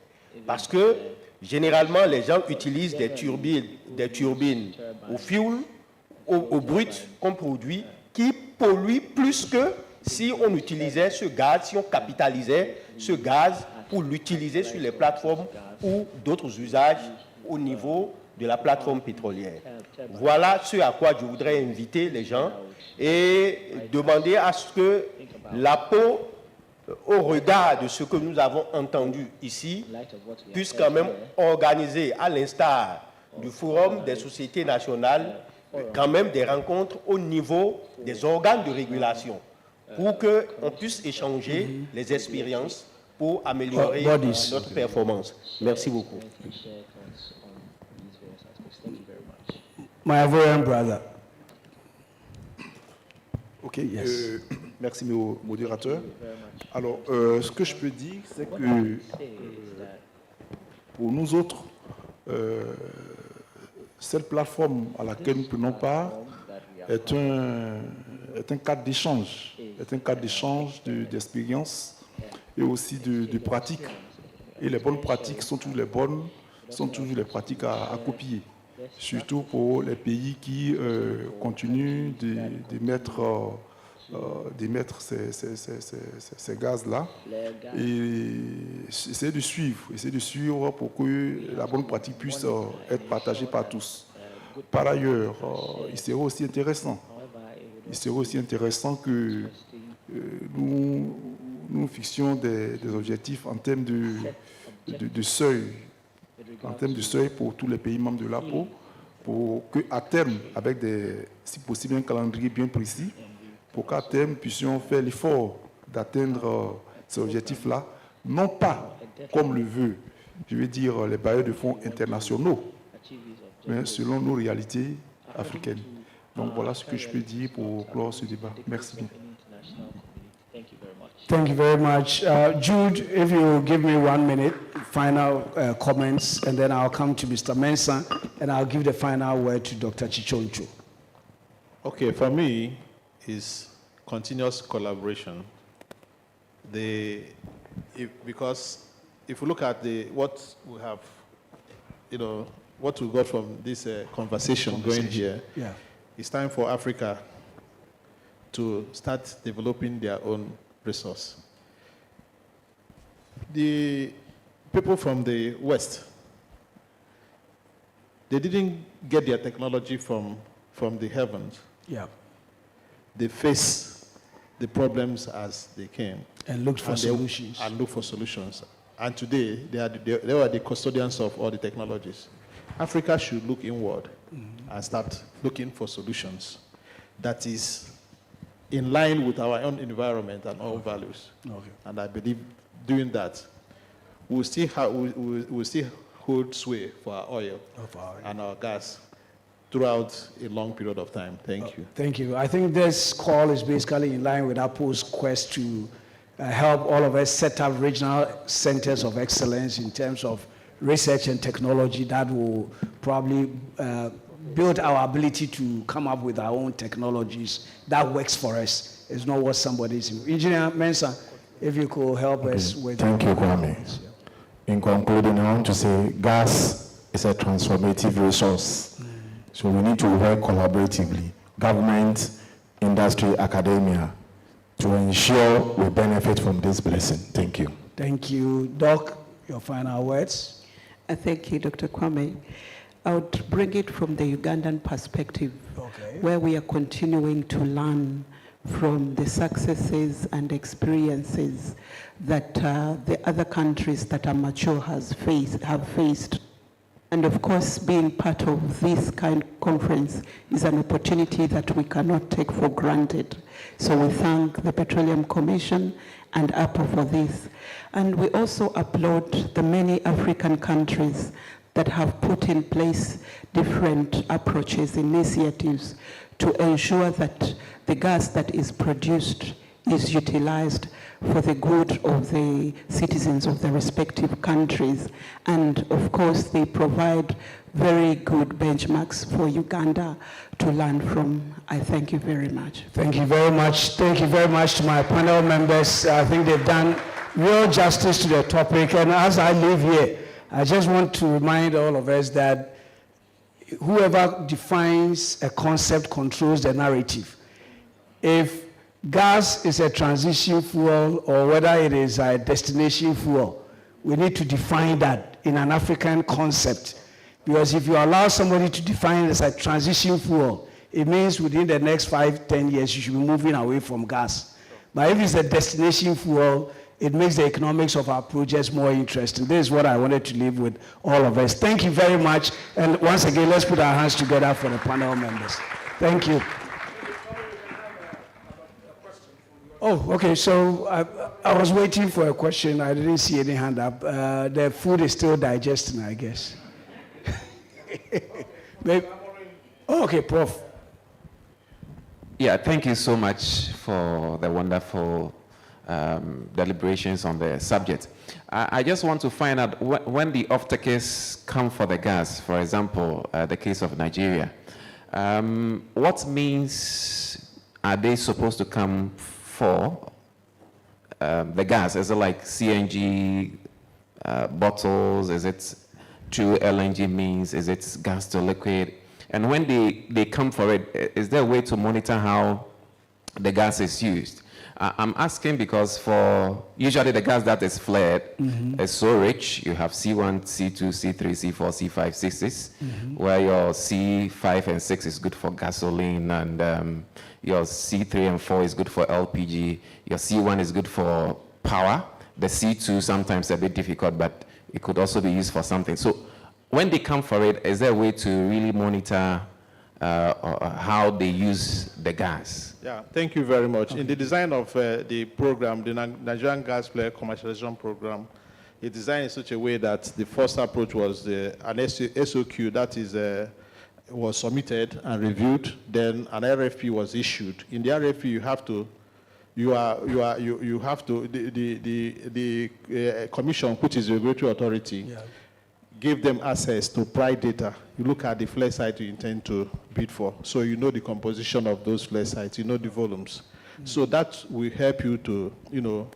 Parce que généralement, les gens utilisent des turbines au fuel, au brut qu'on produit, qui polluent plus que si on utilisait ce gaz, si on capitalisait ce gaz pour l'utiliser sur les plateformes ou d'autres usages au niveau de la plateforme pétrolière. Voilà ce à quoi je voudrais inviter les gens et demander à ce que l'APPO au regard de ce que nous avons entendu ici, puisse quand même organiser, à l'instar du Forum des sociétés nationales, quand même des rencontres au niveau des organes de régulation pour qu'on puisse échanger les expériences pour améliorer notre performance. Merci beaucoup. My Ivorian brother. Ok, merci modérateur. Alors, ce que je peux dire, c'est que pour nous autres, cette plateforme à laquelle nous prenons part est un cadre d'échange, d'expérience et aussi de pratiques. Et les bonnes pratiques sont toujours les pratiques à copier, surtout pour les pays qui continuent d'émettre ces gaz-là, et essayer de suivre pour que la bonne pratique puisse être partagée par tous. Par ailleurs, il serait aussi intéressant que nous fixions des objectifs en termes de seuil, pour tous les pays membres de l'APPO, pour qu'à terme, avec si possible un calendrier bien précis, pour qu'à terme, nous puissions faire l'effort d'atteindre ces objectifs-là, non pas comme le veut, je veux dire, les bailleurs de fonds internationaux, mais selon nos réalités africaines. Donc voilà ce que je peux dire pour clore ce débat. Merci bien. Thank you very much. Jude, if you give me 1 minute, final comments, and then I'll come to Mr. Mensah, and I'll give the final word to Dr. Chichoncho. Okay, for me, is continuous collaboration. Because if you look at what we have, what we got from this conversation going here, it's time for Africa to start developing their own resource. The people from the West, they didn't get their technology from the heavens. Yeah. They face the problems as they came. And looked for solutions. And today, they are the custodians of all the technologies. Africa should look inward and start looking for solutions that is in line with our own environment and our values. Okay. And I believe doing that, we'll still hold sway for our oil and our gas throughout a long period of time. Thank you. Thank you. I think this call is basically in line with APPO's quest to help all of us set up regional centers of excellence in terms of research and technology that will probably build our ability to come up with our own technologies that works for us. It's not what somebody's in. Engineer Mensah, if you could help us with... Thank you, Kwame. In concluding, I want to say gas is a transformative resource. So we need to work collaboratively, government, industry, academia, to ensure we benefit from this blessing. Thank you. Thank you. Doc, your final words. Thank you, Dr. Kwame. I would bring it from the Ugandan perspective, where we are continuing to learn from the successes and experiences that the other countries that are mature have faced. And of course, being part of this kind of conference is an opportunity that we cannot take for granted. So we thank the Petroleum Commission and APPO for this. And we also applaud the many African countries that have put in place different approaches, initiatives to ensure that the gas that is produced is utilized for the good of the citizens of the respective countries. And of course, they provide very good benchmarks for Uganda to learn from. I thank you very much. Thank you very much. Thank you very much to my panel members. I think they've done real justice to the topic. And as I leave here, I just want to remind all of us that whoever defines a concept controls the narrative. If gas is a transition fuel or whether it is a destination fuel, we need to define that in an African concept. Because if you allow somebody to define it as a transition fuel, it means within the next 5-10 years you should be moving away from gas. But if it's a destination fuel, it makes the economics of our projects more interesting. This is what I wanted to leave with all of us. Thank you very much. And once again, let's put our hands together for the panel members. Thank you. Oh, okay. So I was waiting for a question. I didn't see any hand up. The food is still digesting, I guess. Oh, okay, Prof. Yeah, thank you so much for the wonderful deliberations on the subject. I just want to find out when the off-takers come for the gas, for example, the case of Nigeria, what means are they supposed to come for the gas? Is it like CNG bottles? Is it through LNG means? Is it gas to liquid? And when they come for it, is there a way to monitor how the gas is used? I'm asking because for usually the gas that is flared is so rich. You have C1, C2, C3, C4, C5, C6, where your C5 and 6 is good for gasoline, and your C3 and 4 is good for LPG. Your C1 is good for power. The C2 sometimes a bit difficult, but it could also be used for something. So when they come for it, is there a way to really monitor how they use the gas? Yeah, thank you very much. Okay. In the design of the program, the Nigerian Gas Flare Commercialization Program, it designed in such a way that the first approach was an SOQ, that is, was submitted and reviewed. Then an RFP was issued. In the RFP, you have to, the commission, which is the regulatory authority, give them access to price data. You look at the flare site you intend to bid for, so you know the composition of those flare sites, you know the volumes. So that will help you to,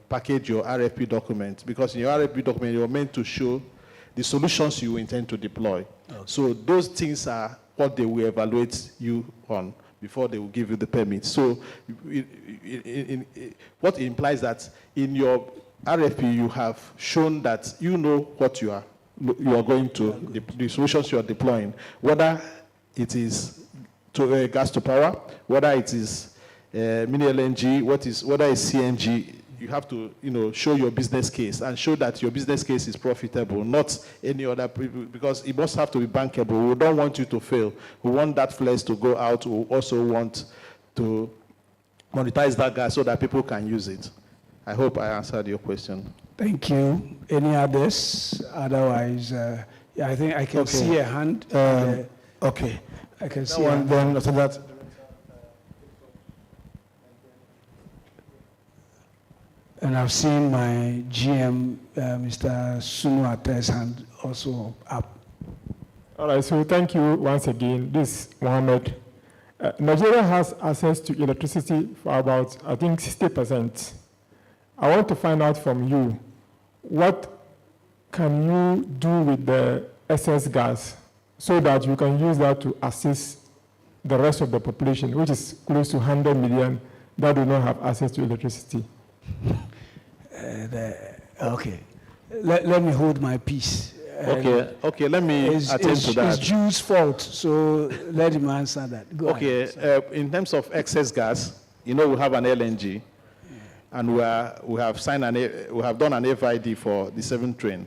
package your RFP document, because in your RFP document, you're meant to show the solutions you intend to deploy. Okay. So those things are what they will evaluate you on before they will give you the permit. So what implies that in your RFP, you have shown that you know what you are going to, the solutions you are deploying, whether it is gas to power, whether it is mini LNG, whether it's CNG. You have to, show your business case and show that your business case is profitable, not any other, because it must have to be bankable. We don't want you to fail. We want that flares to go out. We also want to monetize that gas so that people can use it. I hope I answered your question. Thank you. Any others? Otherwise, I think I can see a hand. Okay. I can see one. Then after that. And I've seen my GM, Mr. Sunu Ate's hand also up. All right, so thank you once again. This is Mohammed. Nigeria has access to electricity for about, I think, 60%. I want to find out from you, what can you do with the excess gas so that you can use that to assist the rest of the population, which is close to 100 million that do not have access to electricity? Okay. Let me hold my peace. Okay, let me attend to that. It's Jules' fault, so let him answer that. Go ahead. In terms of excess gas, we have an LNG, and we have done an FID for the 7th train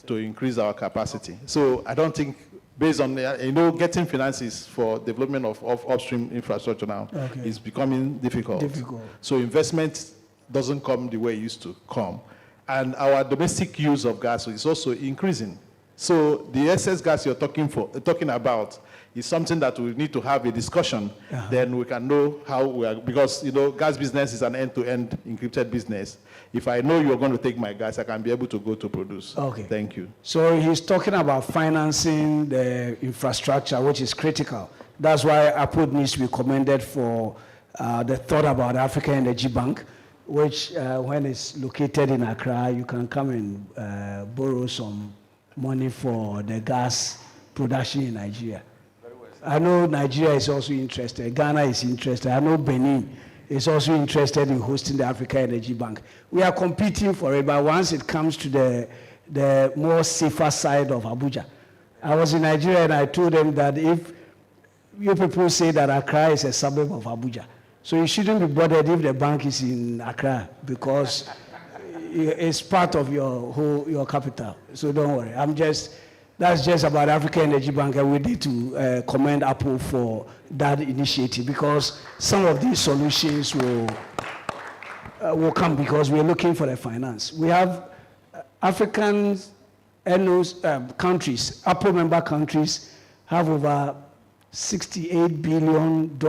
to increase our capacity. So I don't think, based on getting finances for development of upstream infrastructure now is becoming difficult. So investment doesn't come the way it used to come. And our domestic use of gas is also increasing. So the excess gas you're talking about is something that we need to have a discussion. Then we can know how we are, because gas business is an end-to-end encrypted business. If I know you're going to take my gas, I can be able to go to produce. Okay. Thank you. So he's talking about financing the infrastructure, which is critical. That's why APPO needs to be commended for the thought about African Energy Bank, which when it's located in Accra, you can come and borrow some money for the gas production in Nigeria. I know Nigeria is also interested. Ghana is interested. I know Benin is also interested in hosting the African Energy Bank. We are competing for it, but once it comes to the more safer side of Abuja, I was in Nigeria and I told them that if you people say that Accra is a suburb of Abuja, So you shouldn't be bothered if the bank is in Accra because it's part of your capital. So don't worry. That's just about African Energy Bank, and we need to commend APPO for that initiative because some of these solutions will come because we're looking for the finance. We have African countries, APPO member countries, have over $68 billion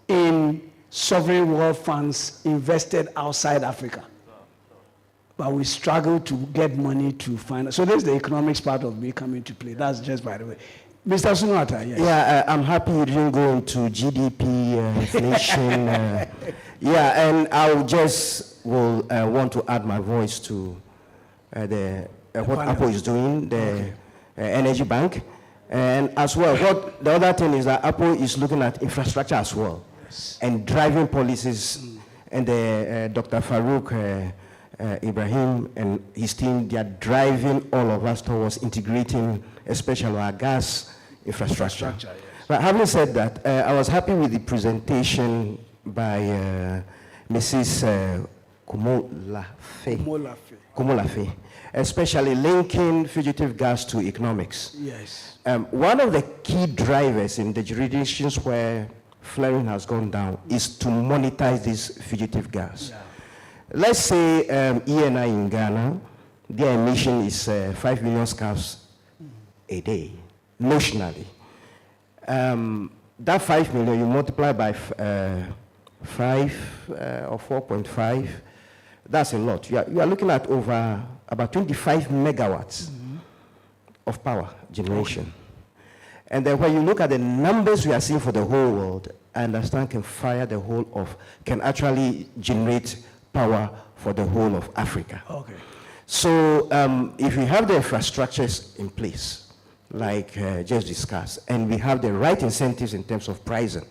in sovereign wealth funds invested outside Africa. But we struggle to get money to finance. So there's the economics part of me coming to play. That's just by the way. Mr. Sunwata, yes. Yeah, I'm happy you didn't go into GDP, inflation. Yeah, and I will want to add my voice to what APPO is doing, the Energy Bank. And as well, the other thing is that APPO is looking at infrastructure as well, and driving policies. And Dr. Farouk Ibrahim and his team, they are driving all of us towards integrating, especially our gas infrastructure. Yes. But having said that, I was happy with the presentation by Mrs. Komolafe, especially linking fugitive gas to economics. Yes. One of the key drivers in the jurisdictions where flaring has gone down is to monetize this fugitive gas. Yeah. Let's say ENI in Ghana, their emission is 5 million scarves a day, notionally. That 5 million, you multiply by 5 or 4.5, that's a lot. You are looking at over about 25 megawatts of power generation. Okay. And then when you look at the numbers we are seeing for the whole world, I understand can actually generate power for the whole of Africa. Okay. So if we have the infrastructures in place, like just discussed, and we have the right incentives in terms of pricing,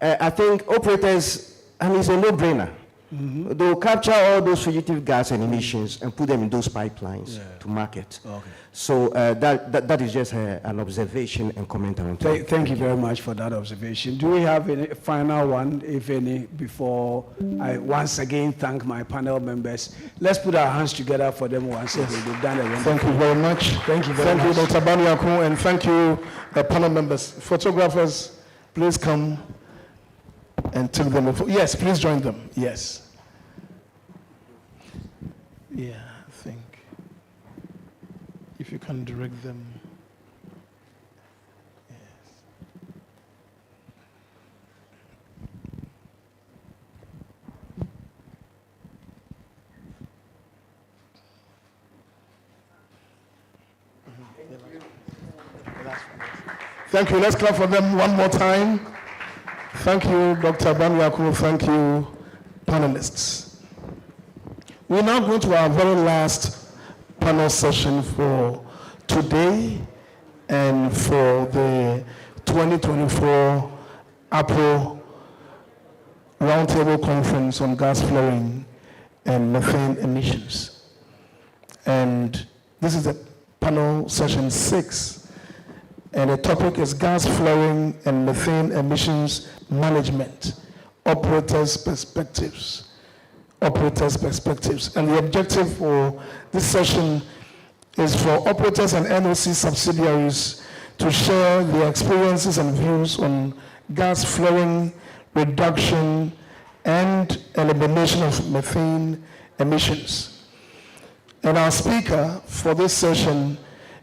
I think operators, it's a no-brainer. They'll capture all those fugitive gas and emissions and put them in those pipelines to market. Okay. So that is just an observation and comment on it. Thank you very much for that observation. Do we have any final one, if any, before I once again thank my panel members? Let's put our hands together for them once again. They've done a wonderful. Thank you very much. Thank you very much. Thank you, Dr. Baniaku, and thank you, panel members. Photographers, please come and take them. Yes, please join them. Yes. Yeah, I think if you can direct them. Yes. Thank you. Let's clap for them one more time. Thank you, Dr. Baniaku. Thank you, panelists. We're now going to our very last panel session for today and for the 2024 APPO Roundtable Conference on Gas Flaring and Methane Emissions. And this is the panel session 6. And the topic is gas flaring and methane emissions management, operators' perspectives. And the objective for this session is for operators and NOC subsidiaries to share their experiences and views on gas flaring, reduction, and elimination of methane emissions. And our speaker for this session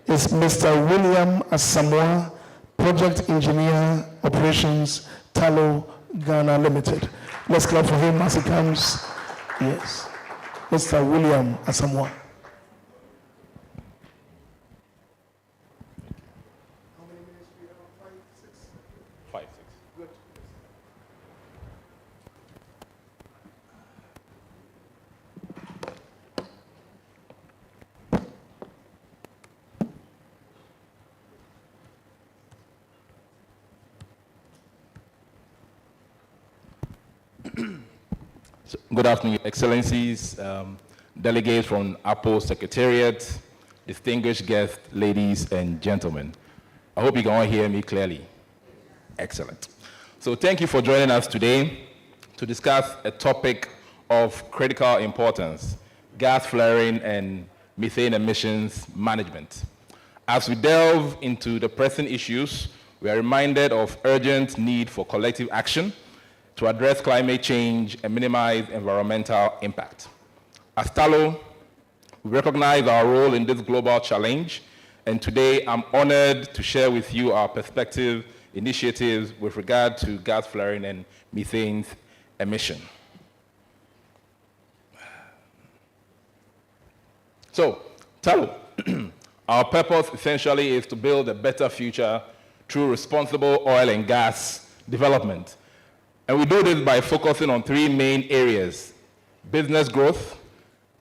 is Mr. William Asamoah, Project Engineer, Operations, Talo, Ghana Limited. Let's clap for him as he comes. Yes, Mr. William Asamoah. How many minutes do we have? 5, 6. 5, 6. Good. Good afternoon, Your Excellencies, delegates from APPO Secretariat, distinguished guests, ladies and gentlemen. I hope you can all hear me clearly. Excellent. So thank you for joining us today to discuss a topic of critical importance, gas flaring and methane emissions management. As we delve into the pressing issues, we are reminded of urgent need for collective action to address climate change and minimize environmental impact. As TALO, we recognize our role in this global challenge, and today I'm honored to share with you our perspective initiatives with regard to gas flaring and methane emission. So, TALO, our purpose essentially is to build a better future through responsible oil and gas development. And we do this by focusing on three main areas: business growth,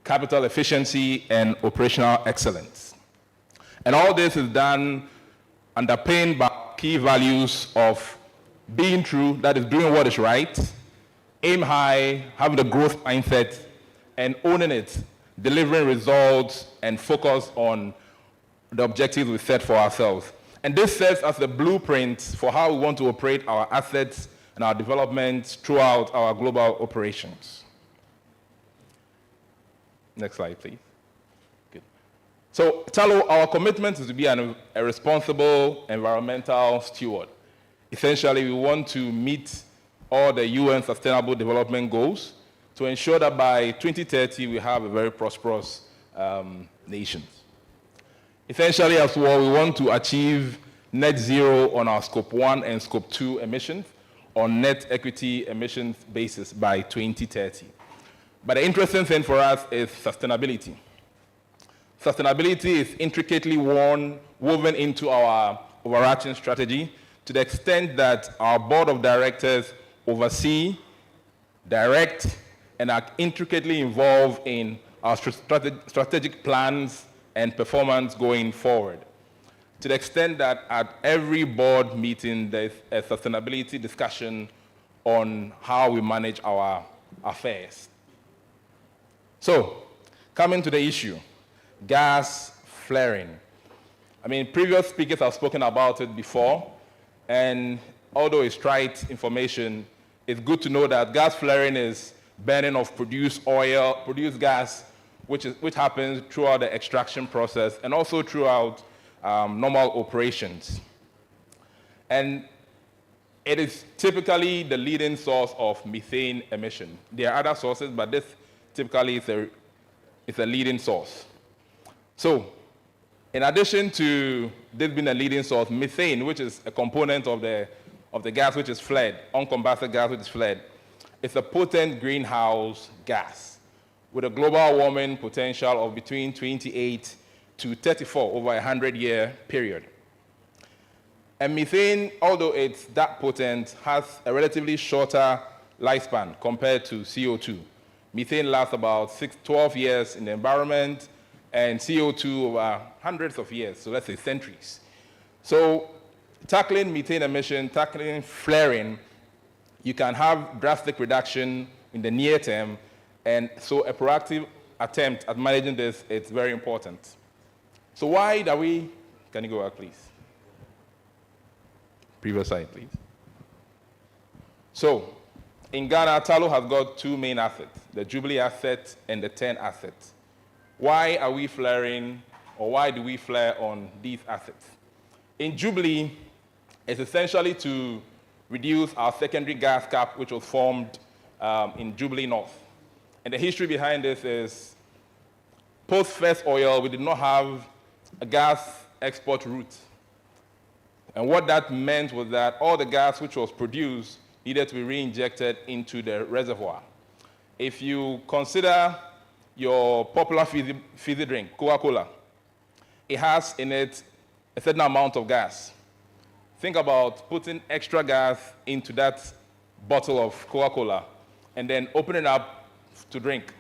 capital efficiency, and operational excellence. And all this is done underpinned by key values of being true, that is doing what is right, aim high, having the growth mindset, and owning it, delivering results, and focus on the objectives we set for ourselves. And this serves as the blueprint for how we want to operate our assets and our development throughout our global operations. Next slide, please. Good. So, TALO, our commitment is to be a responsible environmental steward. Essentially, we want to meet all the UN Sustainable Development Goals to ensure that by 2030, we have a very prosperous nation. Essentially, as well, we want to achieve net zero on our Scope 1 and Scope 2 emissions on net equity emissions basis by 2030. But the interesting thing for us is sustainability. Sustainability is intricately woven into our overarching strategy to the extent that our board of directors oversee, direct, and are intricately involved in our strategic plans and performance going forward. To the extent that at every board meeting, there's a sustainability discussion on how we manage our affairs. So, coming to the issue, gas flaring. I mean, previous speakers have spoken about it before, and although it's trite information, it's good to know that gas flaring is burning of produced oil, produced gas, which happens throughout the extraction process and also throughout normal operations. And it is typically the leading source of methane emission. There are other sources, but this typically is a leading source. So, in addition to this being a leading source, methane, which is a component of the gas which is flared, uncombusted gas which is flared, it's a potent greenhouse gas with a global warming potential of between 28 to 34 over a 100-year period. And methane, although it's that potent, has a relatively shorter lifespan compared to CO2. Methane lasts about 12 years in the environment, and CO2 over hundreds of years, so let's say centuries. So tackling methane emission, tackling flaring, you can have drastic reduction in the near term, and so a proactive attempt at managing this is very important. So why do we, can you go back please? Previous slide, please. So, in Ghana, TALO has got two main assets, the Jubilee asset and the 10 asset. Why are we flaring, or why do we flare on these assets? In Jubilee, it's essentially to reduce our secondary gas cap, which was formed in Jubilee North. And the history behind this is, post-First Oil, we did not have a gas export route. And what that meant was that all the gas which was produced needed to be re-injected into the reservoir. If you consider your popular fizzy drink, Coca-Cola, it has in it a certain amount of gas. Think about putting extra gas into that bottle of Coca-Cola and then opening it up to drink.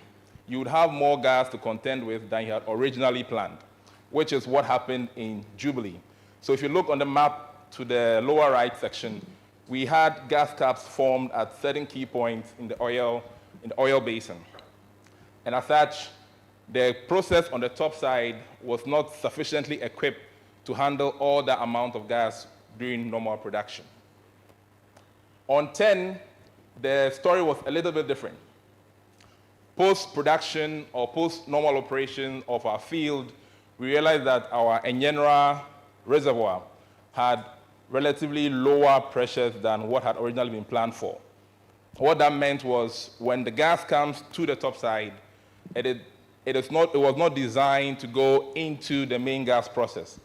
You would have more gas to contend with than you had originally planned, which is what happened in Jubilee. So if you look on the map to the lower right section, we had gas caps formed at certain key points in the oil basin. And as such, the process on the top side was not sufficiently equipped to handle all that amount of gas during normal production. On 10, the story was a little bit different. Post-production or post-normal operation of our field, we realized that our Enyenra reservoir had relatively lower pressures than what had originally been planned for. What that meant was when the gas comes to the top side, it was not designed to go into the main gas process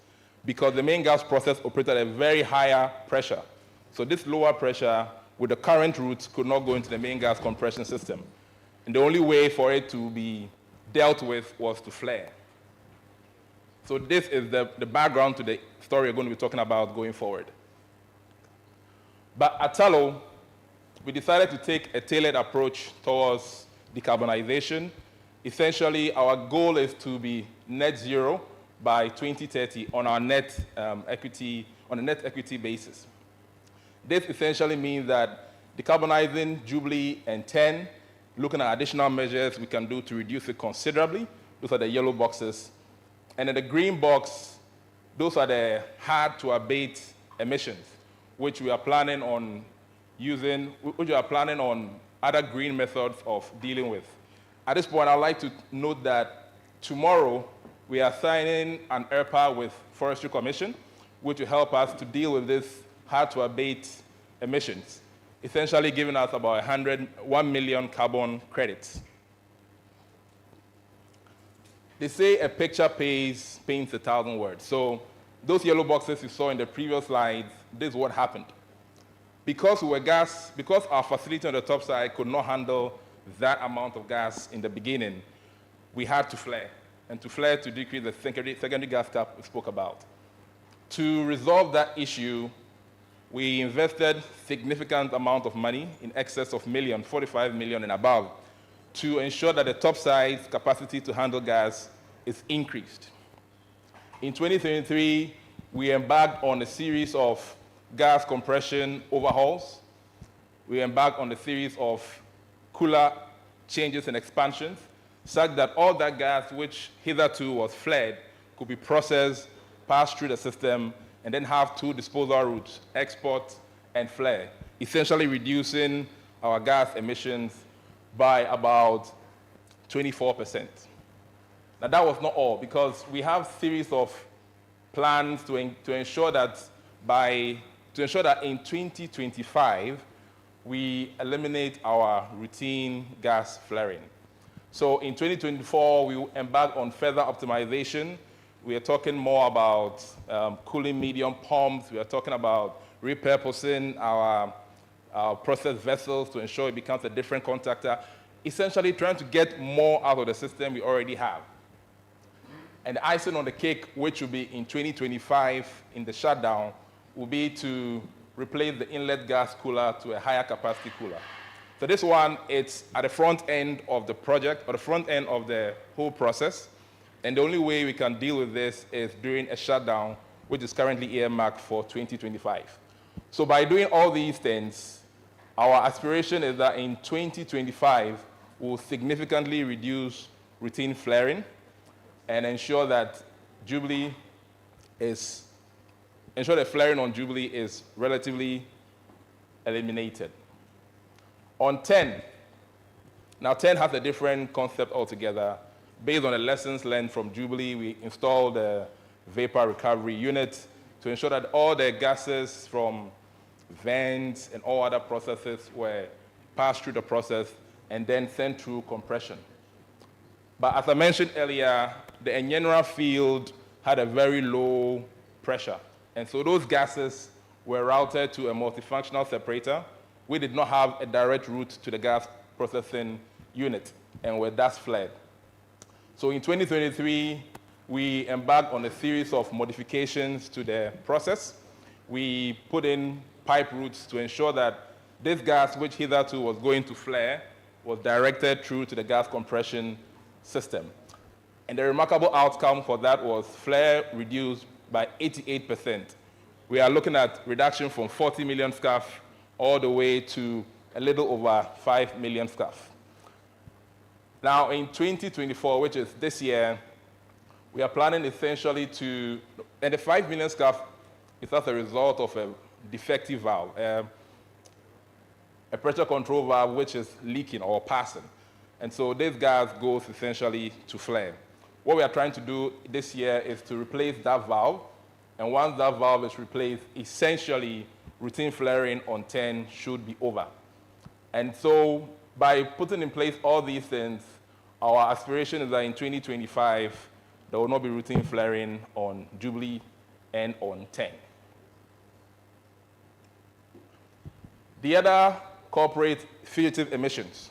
because the main gas process operated at a very higher pressure. So this lower pressure with the current routes could not go into the main gas compression system. And the only way for it to be dealt with was to flare. So this is the background to the story we're going to be talking about going forward. But at Tullow, we decided to take a tailored approach towards decarbonization. Essentially, our goal is to be net zero by 2030 on our net equity basis. This essentially means that decarbonizing Jubilee and 10, looking at additional measures we can do to reduce it considerably. Those are the yellow boxes. And in the green box, those are the hard-to-abate emissions, which we are planning on other green methods of dealing with. At this point, I'd like to note that tomorrow we are signing an APPO with Forestry Commission, which will help us to deal with this hard-to-abate emissions, essentially giving us about 1 million carbon credits. They say a picture paints 1,000 words. So those yellow boxes you saw in the previous slides, this is what happened. Because our facility on the top side could not handle that amount of gas in the beginning, we had to flare. And to flare to decrease the secondary gas cap we spoke about. To resolve that issue, we invested significant amount of money in excess of millions, 45 million and above, to ensure that the top side's capacity to handle gas is increased. In 2023, we embarked on a series of gas compression overhauls. We embarked on a series of cooler changes and expansions, such that all that gas which hitherto was flared could be processed, passed through the system, and then have two disposal routes, export and flare, essentially reducing our gas emissions by about 24%. Now that was not all, because we have a series of plans to ensure that in 2025, we eliminate our routine gas flaring. So in 2024, we embark on further optimization. We are talking more about cooling medium pumps. We are talking about repurposing our process vessels to ensure it becomes a different contactor, essentially trying to get more out of the system we already have. And the icing on the cake, which will be in 2025 in the shutdown, will be to replace the inlet gas cooler to a higher capacity cooler. So this one, it's at the front end of the project, or the front end of the whole process. And the only way we can deal with this is during a shutdown, which is currently earmarked for 2025. So by doing all these things, our aspiration is that in 2025, we'll significantly reduce routine flaring and ensure that flaring on Jubilee is relatively eliminated. On 10, now 10 has a different concept altogether. Based on the lessons learned from Jubilee, we installed a vapor recovery unit to ensure that all the gases from vents and all other processes were passed through the process and then sent through compression. But as I mentioned earlier, the Enyenra field had a very low pressure. And so those gases were routed to a multifunctional separator. We did not have a direct route to the gas processing unit and were thus flared. So in 2023, we embarked on a series of modifications to the process. We put in pipe routes to ensure that this gas, which hitherto was going to flare, was directed through to the gas compression system. And the remarkable outcome for that was flare reduced by 88%. We are looking at reduction from 40 million scarf all the way to a little over 5 million scarf. Now in 2024, which is this year, we are planning essentially to, and the 5 million scarf is as a result of a defective valve. a pressure control valve which is leaking or passing. And so this gas goes essentially to flare. What we are trying to do this year is to replace that valve. And once that valve is replaced, essentially routine flaring on 10 should be over. And so by putting in place all these things, our aspiration is that in 2025, there will not be routine flaring on Jubilee and on 10. The other corporate fugitive emissions.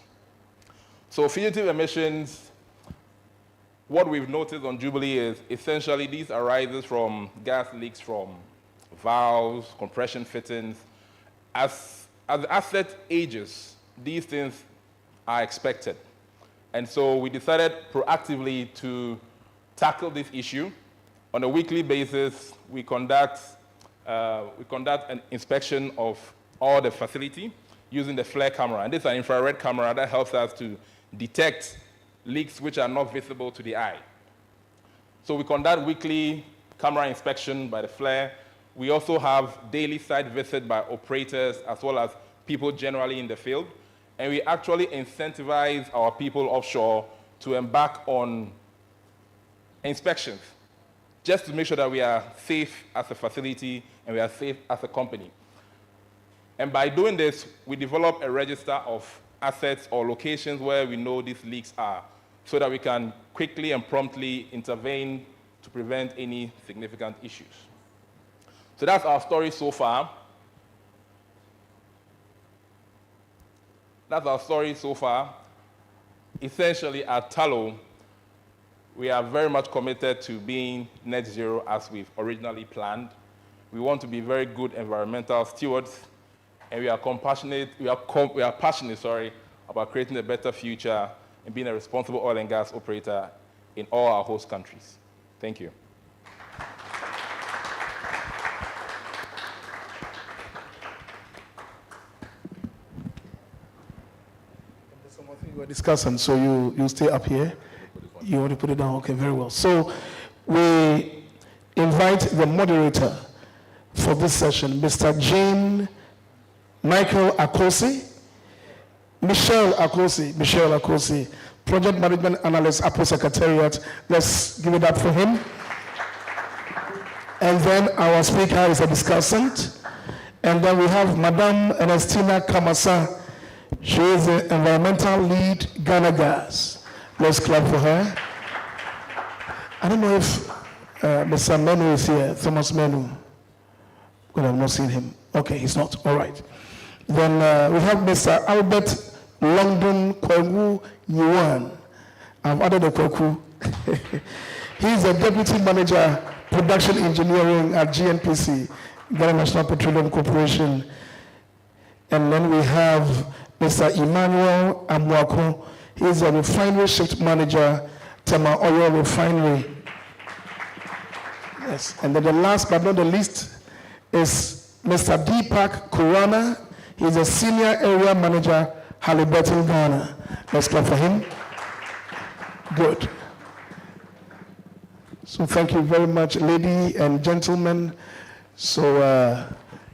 So fugitive emissions, what we've noticed on Jubilee is essentially these arises from gas leaks from valves, compression fittings. As the asset ages, these things are expected. And so we decided proactively to tackle this issue. On a weekly basis, we conduct an inspection of all the facility using the flare camera. And this is an infrared camera that helps us to detect leaks which are not visible to the eye. So we conduct weekly camera inspection by the flare. We also have daily site visit by operators as well as people generally in the field. And we actually incentivize our people offshore to embark on inspections just to make sure that we are safe as a facility and we are safe as a company. And by doing this, we develop a register of assets or locations where we know these leaks are so that we can quickly and promptly intervene to prevent any significant issues. So that's our story so far. That's our story so far. Essentially, at Tallow, we are very much committed to being net zero as we've originally planned. We want to be very good environmental stewards, and we are passionate about creating a better future and being a responsible oil and gas operator in all our host countries. Thank you. There's some more thing we're discussing, so you stay up here. You want to put it down? Okay, very well. So we invite the moderator for this session, Mr. Jane Michael Akosi, Michelle Akosi, Project Management Analyst, APPO Secretariat. Let's give it up for him. And then our speaker is a discussant. And then we have Madame Ernestina Kamasa. She is the environmental lead, Ghana Gas. Let's clap for her. I don't know if Mr. Menu is here, Thomas Menu. But I've not seen him. Okay, he's not. All right. Then we have Mr. Albert London Kwagu Yuan. I've added a Kwaku. He's the Deputy Manager, Production Engineering at GNPC, Ghana National Petroleum Corporation. And then we have Mr. Emmanuel Amwako. He's a Refinery Shift Manager, Tema Oil Refinery. Yes. And then the last but not the least is Mr. Deepak Kurana. He's a Senior Area Manager, Halliburton, Ghana. Let's clap for him. Good. So thank you very much, ladies and gentlemen. So,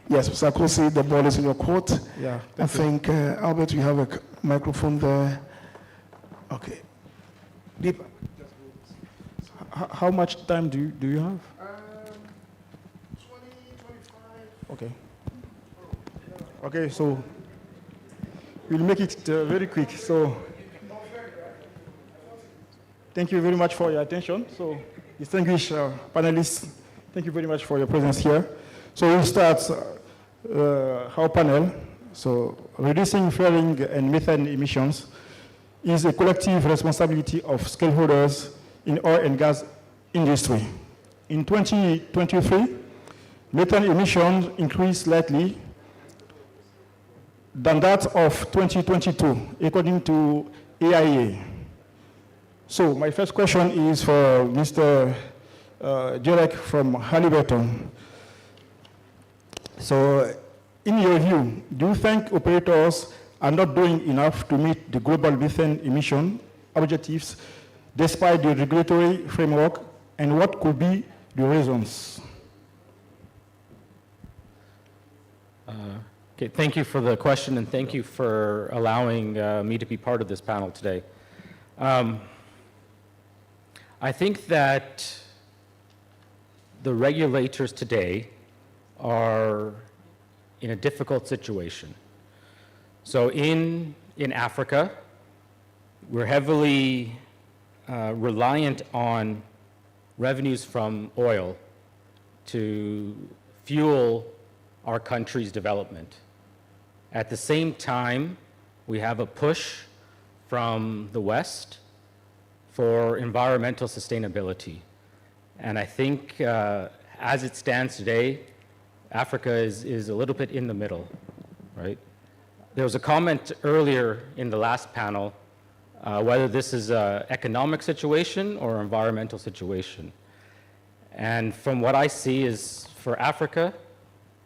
yes, Mr. Akosi, the ball is in your court. Yeah. I think, Albert, you have a microphone there. Okay. Deepak. How much time do you have? 20, 25. Okay. Okay, so we'll make it very quick. So thank you very much for your attention. So distinguished panelists, thank you very much for your presence here. So we'll start our panel. So reducing flaring and methane emissions is a collective responsibility of stakeholders in oil and gas industry. In 2023, methane emissions increased slightly than that of 2022, according to AIA. So my first question is for Mr. Jarek from Halliburton. So in your view, do you think operators are not doing enough to meet the global methane emission objectives despite the regulatory framework, and what could be the reasons? Okay, thank you for the question, and thank you for allowing me to be part of this panel today. I think that the regulators today are in a difficult situation. So in Africa, we're heavily reliant on revenues from oil to fuel our country's development. At the same time, we have a push from the West for environmental sustainability. And I think as it stands today, Africa is a little bit in the middle, right? There was a comment earlier in the last panel whether this is an economic situation or environmental situation. And from what I see is for Africa,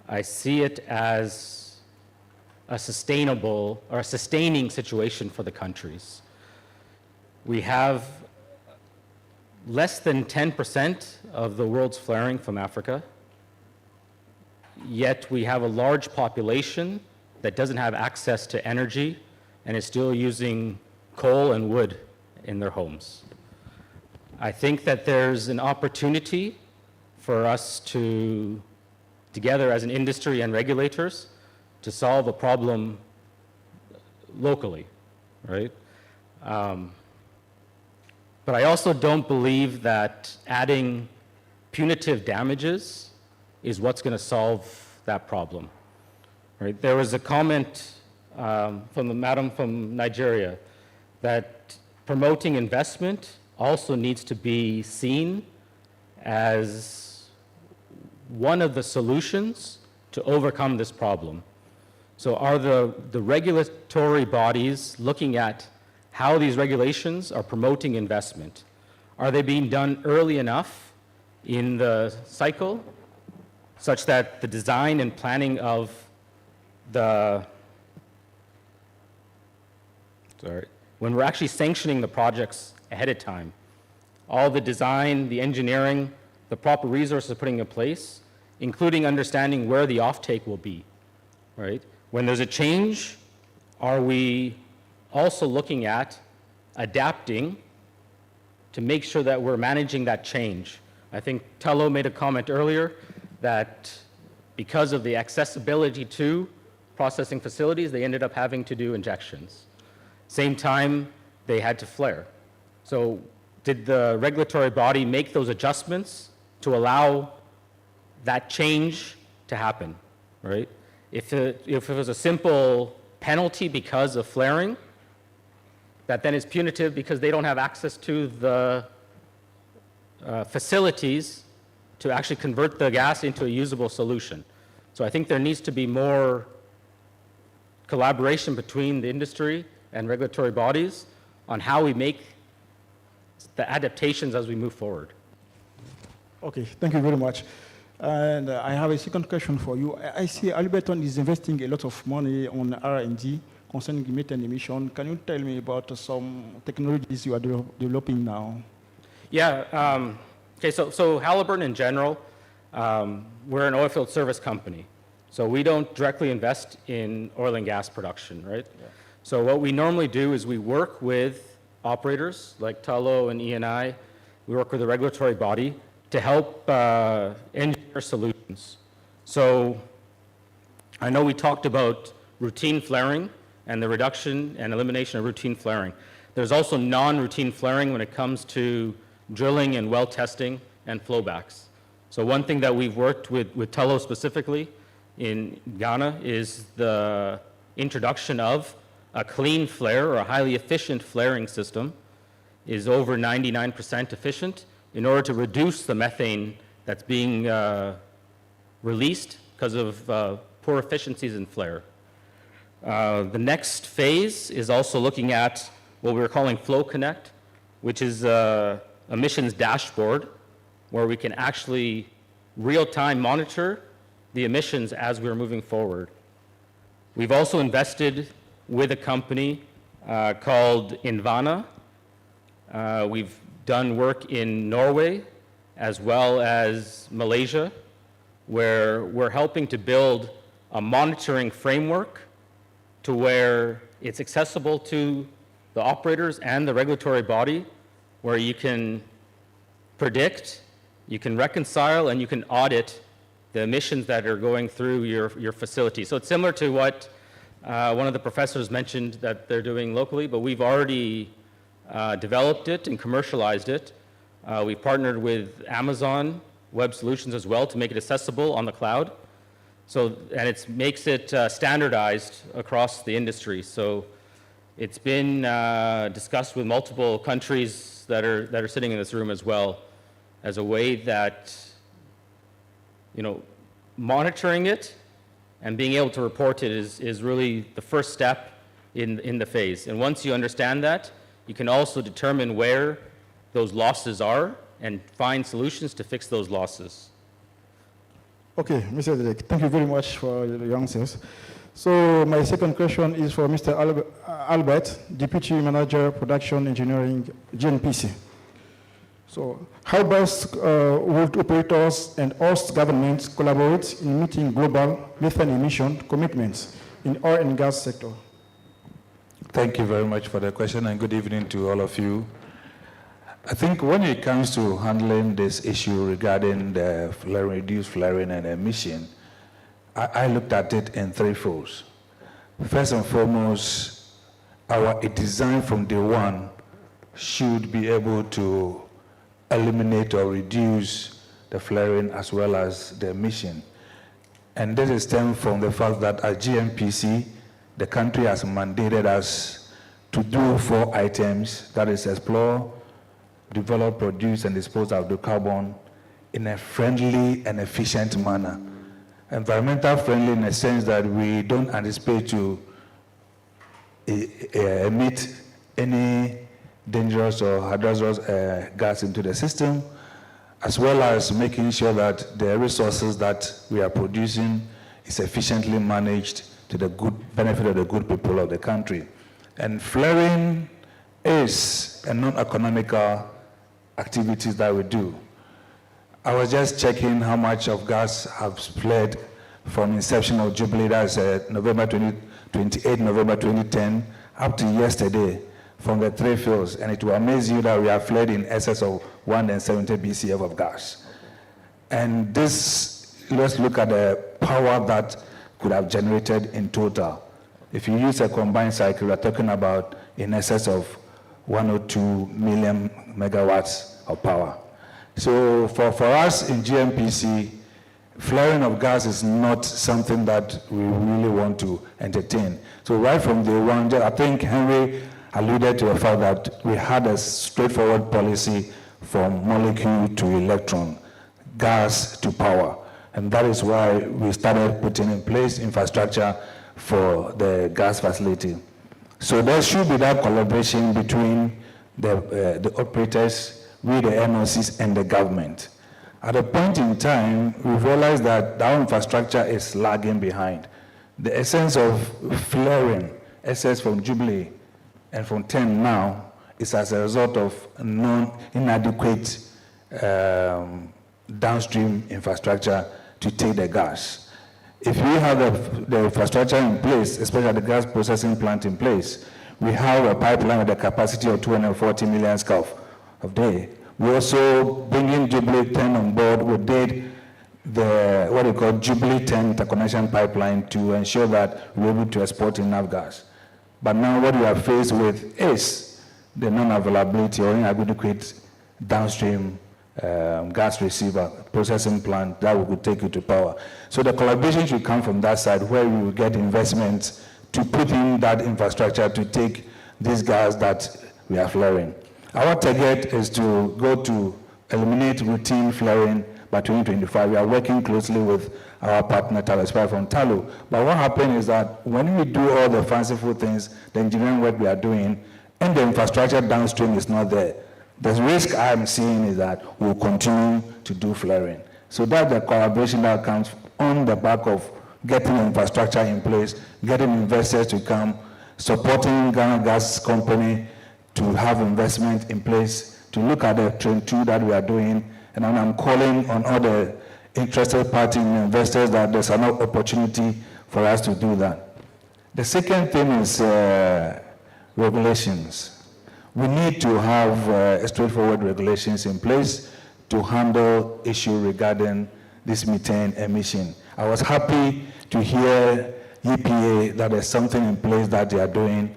I see it as a sustainable or a sustaining situation for the countries. We have less than 10% of the world's flaring from Africa, yet we have a large population that doesn't have access to energy and is still using coal and wood in their homes. I think that there's an opportunity for us to, together as an industry and regulators, to solve a problem locally, right? But I also don't believe that adding punitive damages is what's going to solve that problem, right? There was a comment from the madam from Nigeria that promoting investment also needs to be seen as one of the solutions to overcome this problem. So are the regulatory bodies looking at how these regulations are promoting investment? Are they being done early enough in the cycle such that the design and planning of when we're actually sanctioning the projects ahead of time, all the design, the engineering, the proper resources putting in place, including understanding where the offtake will be, right? When there's a change, are we also looking at adapting to make sure that we're managing that change? I think Tello made a comment earlier that because of the accessibility to processing facilities, they ended up having to do injections. Same time, they had to flare. So did the regulatory body make those adjustments to allow that change to happen, right? If it was a simple penalty because of flaring, that then is punitive because they don't have access to the facilities to actually convert the gas into a usable solution. So I think there needs to be more collaboration between the industry and regulatory bodies on how we make the adaptations as we move forward. Okay, thank you very much. And I have a second question for you. I see Alberton is investing a lot of money on R&D concerning methane emission. Can you tell me about some technologies you are developing now? Yeah, okay, so Halliburton in general, we're an oilfield service company. So we don't directly invest in oil and gas production, right? Yeah. So what we normally do is we work with operators like Tello and E&I. We work with a regulatory body to help engineer solutions. So I know we talked about routine flaring and the reduction and elimination of routine flaring. There's also non-routine flaring when it comes to drilling and well testing and flowbacks. So one thing that we've worked with Tello specifically in Ghana is the introduction of a clean flare or a highly efficient flaring system is over 99% efficient in order to reduce the methane that's being released because of poor efficiencies in flare. The next phase is also looking at what we're calling Flow Connect, which is an emissions dashboard where we can actually real-time monitor the emissions as we're moving forward. We've also invested with a company called Invana. We've done work in Norway as well as Malaysia, where we're helping to build a monitoring framework to where it's accessible to the operators and the regulatory body, where you can predict, you can reconcile, and you can audit the emissions that are going through your facility. So it's similar to what one of the professors mentioned that they're doing locally, but we've already developed it and commercialized it. We've partnered with Amazon Web Solutions as well to make it accessible on the cloud. So, and it makes it standardized across the industry. So it's been discussed with multiple countries that are sitting in this room as well, as a way that, monitoring it and being able to report it is really the first step in the phase. And once you understand that, you can also determine where those losses are and find solutions to fix those losses. Okay, Mr. Derek, thank you very much for your answers. So my second question is for Mr. Albert, Deputy Manager, Production Engineering, GNPC. So how best would operators and host governments collaborate in meeting global methane emission commitments in oil and gas sector? Thank you very much for the question, and good evening to all of you. I think when it comes to handling this issue regarding the reduced flaring and emission, I looked at it in three folds. First and foremost, our design from day one should be able to eliminate or reduce the flaring as well as the emission. And this is stemmed from the fact that at GNPC, the country has mandated us to do 4 items, that is explore, develop, produce, and dispose of the carbon in a friendly and efficient manner. Environmental friendly in the sense that we don't anticipate to emit any dangerous or hazardous gas into the system, as well as making sure that the resources that we are producing is efficiently managed to the good benefit of the good people of the country. And flaring is a non-economical activities that we do. I was just checking how much of gas has fled from inception of Jubilee, that's November 2010, up to yesterday from the 3 fields, and it will amaze you that we have fled in excess of 170 BCF of gas. And this, let's look at the power that could have generated in total. If you use a combined cycle, we're talking about in excess of 102 million megawatts of power. So for us in GNPC, flaring of gas is not something that we really want to entertain. So right from day one, I think Henry alluded to the fact that we had a straightforward policy from molecule to electron, gas to power. And that is why we started putting in place infrastructure for the gas facility. So there should be that collaboration between the operators, with the NOCs and the government. At a point in time, we realized that our infrastructure is lagging behind. The essence of flaring, excess from Jubilee and from 10 now, is as a result of inadequate downstream infrastructure to take the gas. If we have the infrastructure in place, especially the gas processing plant in place, we have a pipeline with a capacity of 240 million scf a day. We also bringing Jubilee 10 on board. We did the what we call Jubilee 10 interconnection pipeline to ensure that we're able to export enough gas. But now what we are faced with is the non-availability or inadequate downstream gas receiver processing plant that we could take you to power. So the collaboration should come from that side, where we will get investments to put in that infrastructure to take this gas that we are flaring. Our target is to go to eliminate routine flaring by 2025. We are working closely with our partner, Talo from Talo. But what happened is that when we do all the fanciful things, the engineering work we are doing, and the infrastructure downstream is not there, the risk I'm seeing is that we'll continue to do flaring. So that's the collaboration that comes on the back of getting infrastructure in place, getting investors to come, supporting Ghana Gas Company to have investment in place, to look at the train 2 that we are doing. And I'm calling on all the interested party investors that there's an opportunity for us to do that. The second thing is regulations. We need to have straightforward regulations in place to handle issues regarding this methane emission. I was happy to hear EPA that there's something in place that they are doing.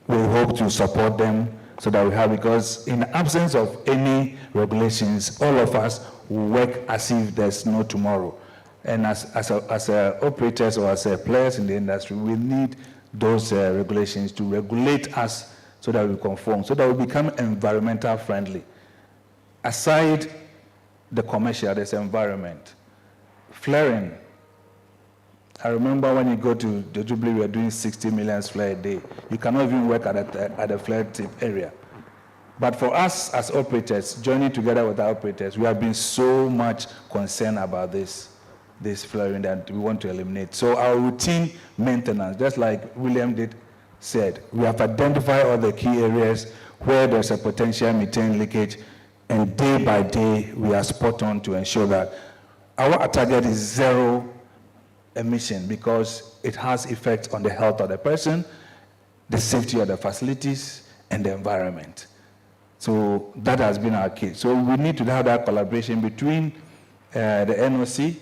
We hope to support them so that we have, because in the absence of any regulations, all of us will work as if there's no tomorrow. And as operators or as players in the industry, we need those regulations to regulate us so that we conform, so that we become environmental friendly. Aside the commercial, there's environment. Flaring. I remember when you go to the Jubilee, we are doing 60 million flare a day. You cannot even work at the flare tip area. But for us as operators, joining together with our operators, we have been so much concerned about this flaring that we want to eliminate. So our routine maintenance, just like William said, we have identified all the key areas where there's a potential methane leakage, and day by day, we are spot on to ensure that our target is zero emission, because it has effect on the health of the person, the safety of the facilities, and the environment. So that has been our key. So we need to have that collaboration between the NOC,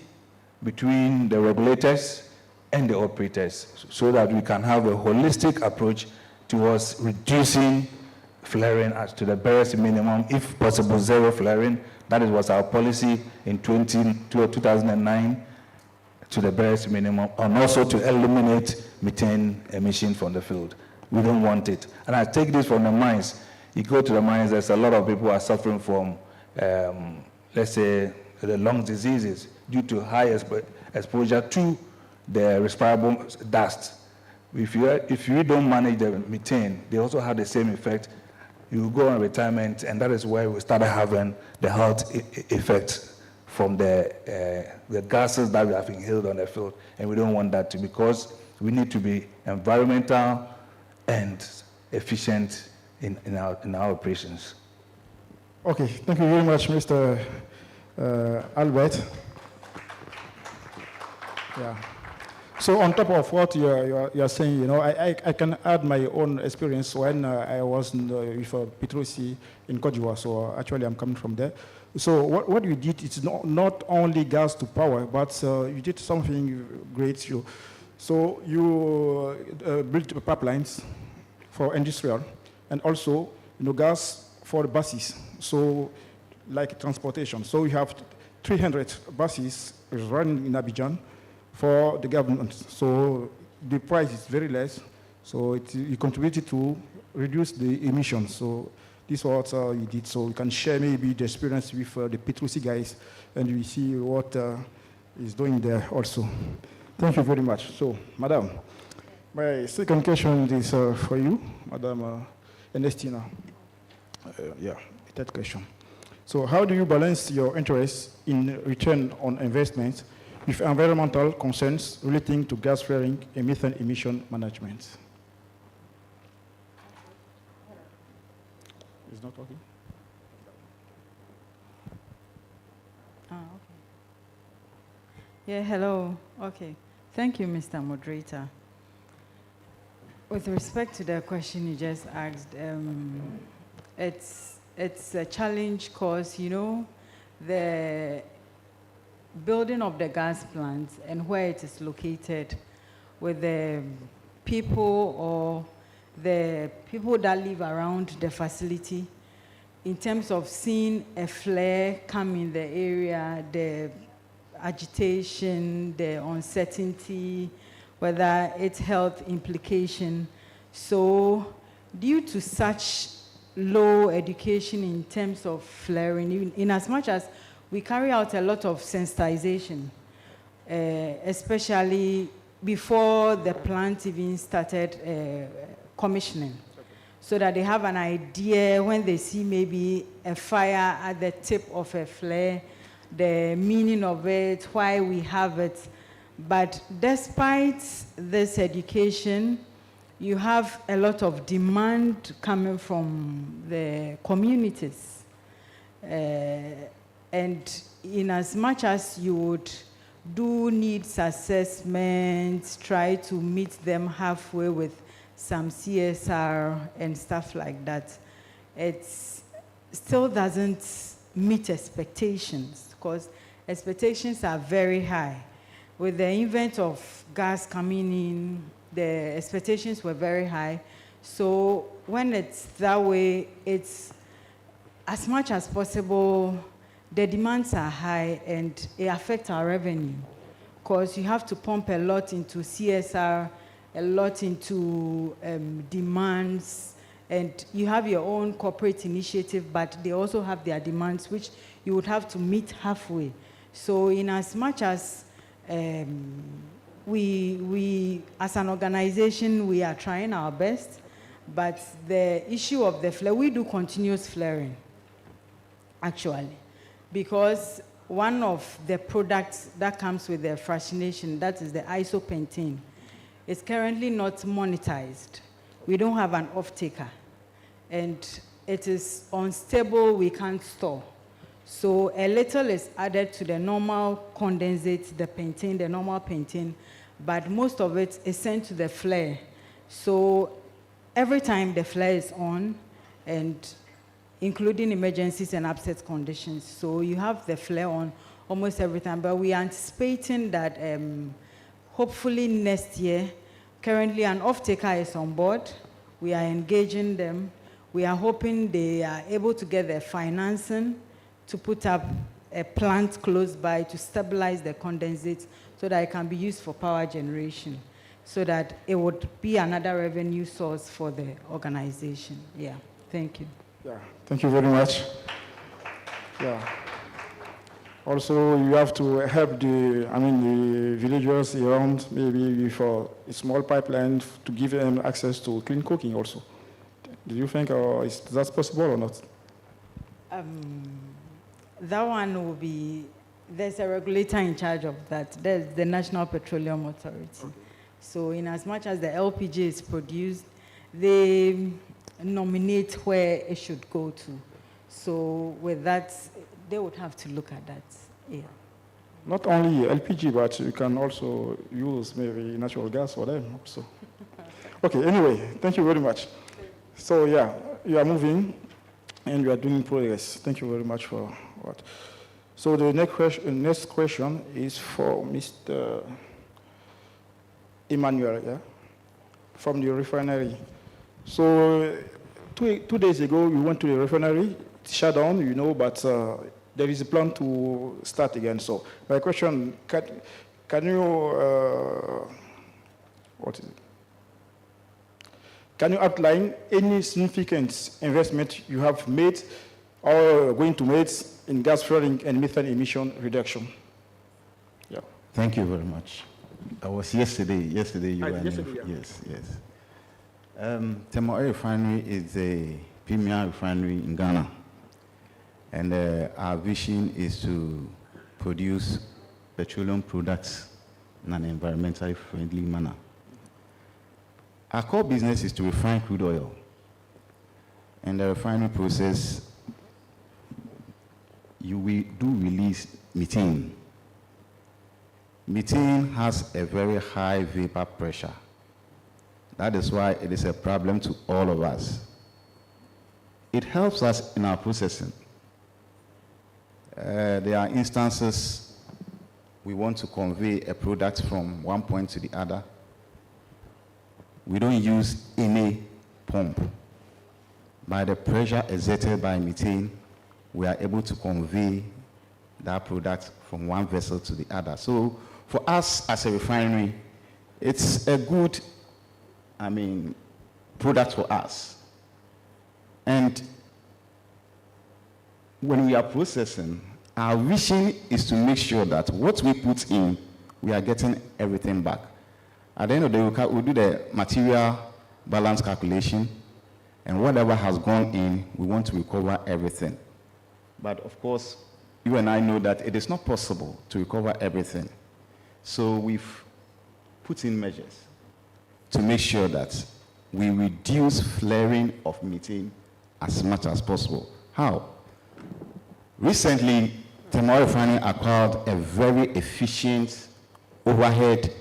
between the regulators and the operators, so that we can have a holistic approach towards reducing flaring to the barest minimum, if possible zero flaring. That was our policy in 2009, to the barest minimum, and also to eliminate methane emission from the field. We don't want it. And I take this from the mines. You go to the mines, there's a lot of people who are suffering from, let's say, the lung diseases due to high exposure to the respirable dust. If you don't manage the methane, they also have the same effect. You go on retirement, and that is where we started having the health effects from the gases that we have inhaled on the field. And we don't want that to, because we need to be environmental and efficient in our operations. Okay, thank you very much, Mr. Albert. Yeah. So on top of what you're saying, you know, I can add my own experience when I was with Petrosi in Côte d'Ivoire. So actually, I'm coming from there. So what you did, it's not only gas to power, but you did something great. So you built pipelines for industrial, and also, you know, gas for the buses. So like transportation. So we have 300 buses running in Abidjan for the government. So the price is very less. So it contributed to reduce the emissions. So this is what you did. So we can share maybe the experience with the Petrosi guys, and we see what is doing there also. Thank you very much. So, Madam, my second question is for you, Madam Ernestina. The third question. So how do you balance your interest in return on investment with environmental concerns relating to gas flaring and methane emission management? It's not working? Okay. Yeah, hello. Okay. Thank you, Mr. Moderator. With respect to the question you just asked, it's a challenge because, you know, the building of the gas plant and where it is located with the people or the people that live around the facility, in terms of seeing a flare come in the area, the agitation, the uncertainty, whether it's health implication. So due to such low education in terms of flaring, in as much as we carry out a lot of sensitization, especially before the plant even started commissioning, so that they have an idea when they see maybe a fire at the tip of a flare, the meaning of it, why we have it. But despite this education, you have a lot of demand coming from the communities. And in as much as you would do needs assessments, try to meet them halfway with some CSR and stuff like that. It still doesn't meet expectations, because expectations are very high. With the invent of gas coming in, the expectations were very high. So when it's that way, it's as much as possible, the demands are high and it affects our revenue, because you have to pump a lot into CSR, a lot into demands, and you have your own corporate initiative, but they also have their demands, which you would have to meet halfway. So in as much as we as an organization, we are trying our best, but the issue of the flare, we do continuous flaring, actually, because one of the products that comes with the fractionation, that is the isopentane, is currently not monetized. We don't have an off-taker, and it is unstable, we can't store. So a little is added to the normal condensate, the pentane, the normal pentane, but most of it is sent to the flare. So every time the flare is on, and including emergencies and upset conditions, so you have the flare on almost every time, but we are anticipating that hopefully next year, currently an off-taker is on board, we are engaging them, we are hoping they are able to get their financing to put up a plant close by to stabilize the condensate so that it can be used for power generation, so that it would be another revenue source for the organization. Yeah, thank you. Yeah, thank you very much. Yeah. Also, you have to help the villagers around, maybe with a small pipeline to give them access to clean cooking also. Do you think is that possible or not? That one will be, there's a regulator in charge of that. There's the National Petroleum Authority. Okay. So in as much as the LPG is produced, they nominate where it should go to. So with that, they would have to look at that, yeah. Not only LPG, but you can also use maybe natural gas for them also. Okay, anyway, thank you very much. So yeah, you are moving and you are doing progress. Thank you very much for what. So the next question is for Mr. Emmanuel, yeah, from the refinery. So two days ago, we went to the refinery, it's shut down, you know, but there is a plan to start again. So my question, can you, what is it? Can you outline any significant investment you have made or going to make in gas flaring and methane emission reduction? Yeah. Thank you very much. I was yesterday you were yesterday, yeah. Yes. Tema Oil Refinery is a premier refinery in Ghana. And our vision is to produce petroleum products in an environmentally friendly manner. Our core business is to refine crude oil. And the refining process, we do release methane. Methane has a very high vapor pressure. That is why it is a problem to all of us. It helps us in our processing. There are instances we want to convey a product from one point to the other. We don't use any pump. By the pressure exerted by methane, we are able to convey that product from one vessel to the other. So for us as a refinery, it's a good, product for us. And when we are processing, our vision is to make sure that what we put in, we are getting everything back. At the end of the day, we'll do the material balance calculation, and whatever has gone in, we want to recover everything. But of course, you and I know that it is not possible to recover everything. So we've put in measures to make sure that we reduce flaring of methane as much as possible. How? Recently, Thermal refining acquired a very efficient overhead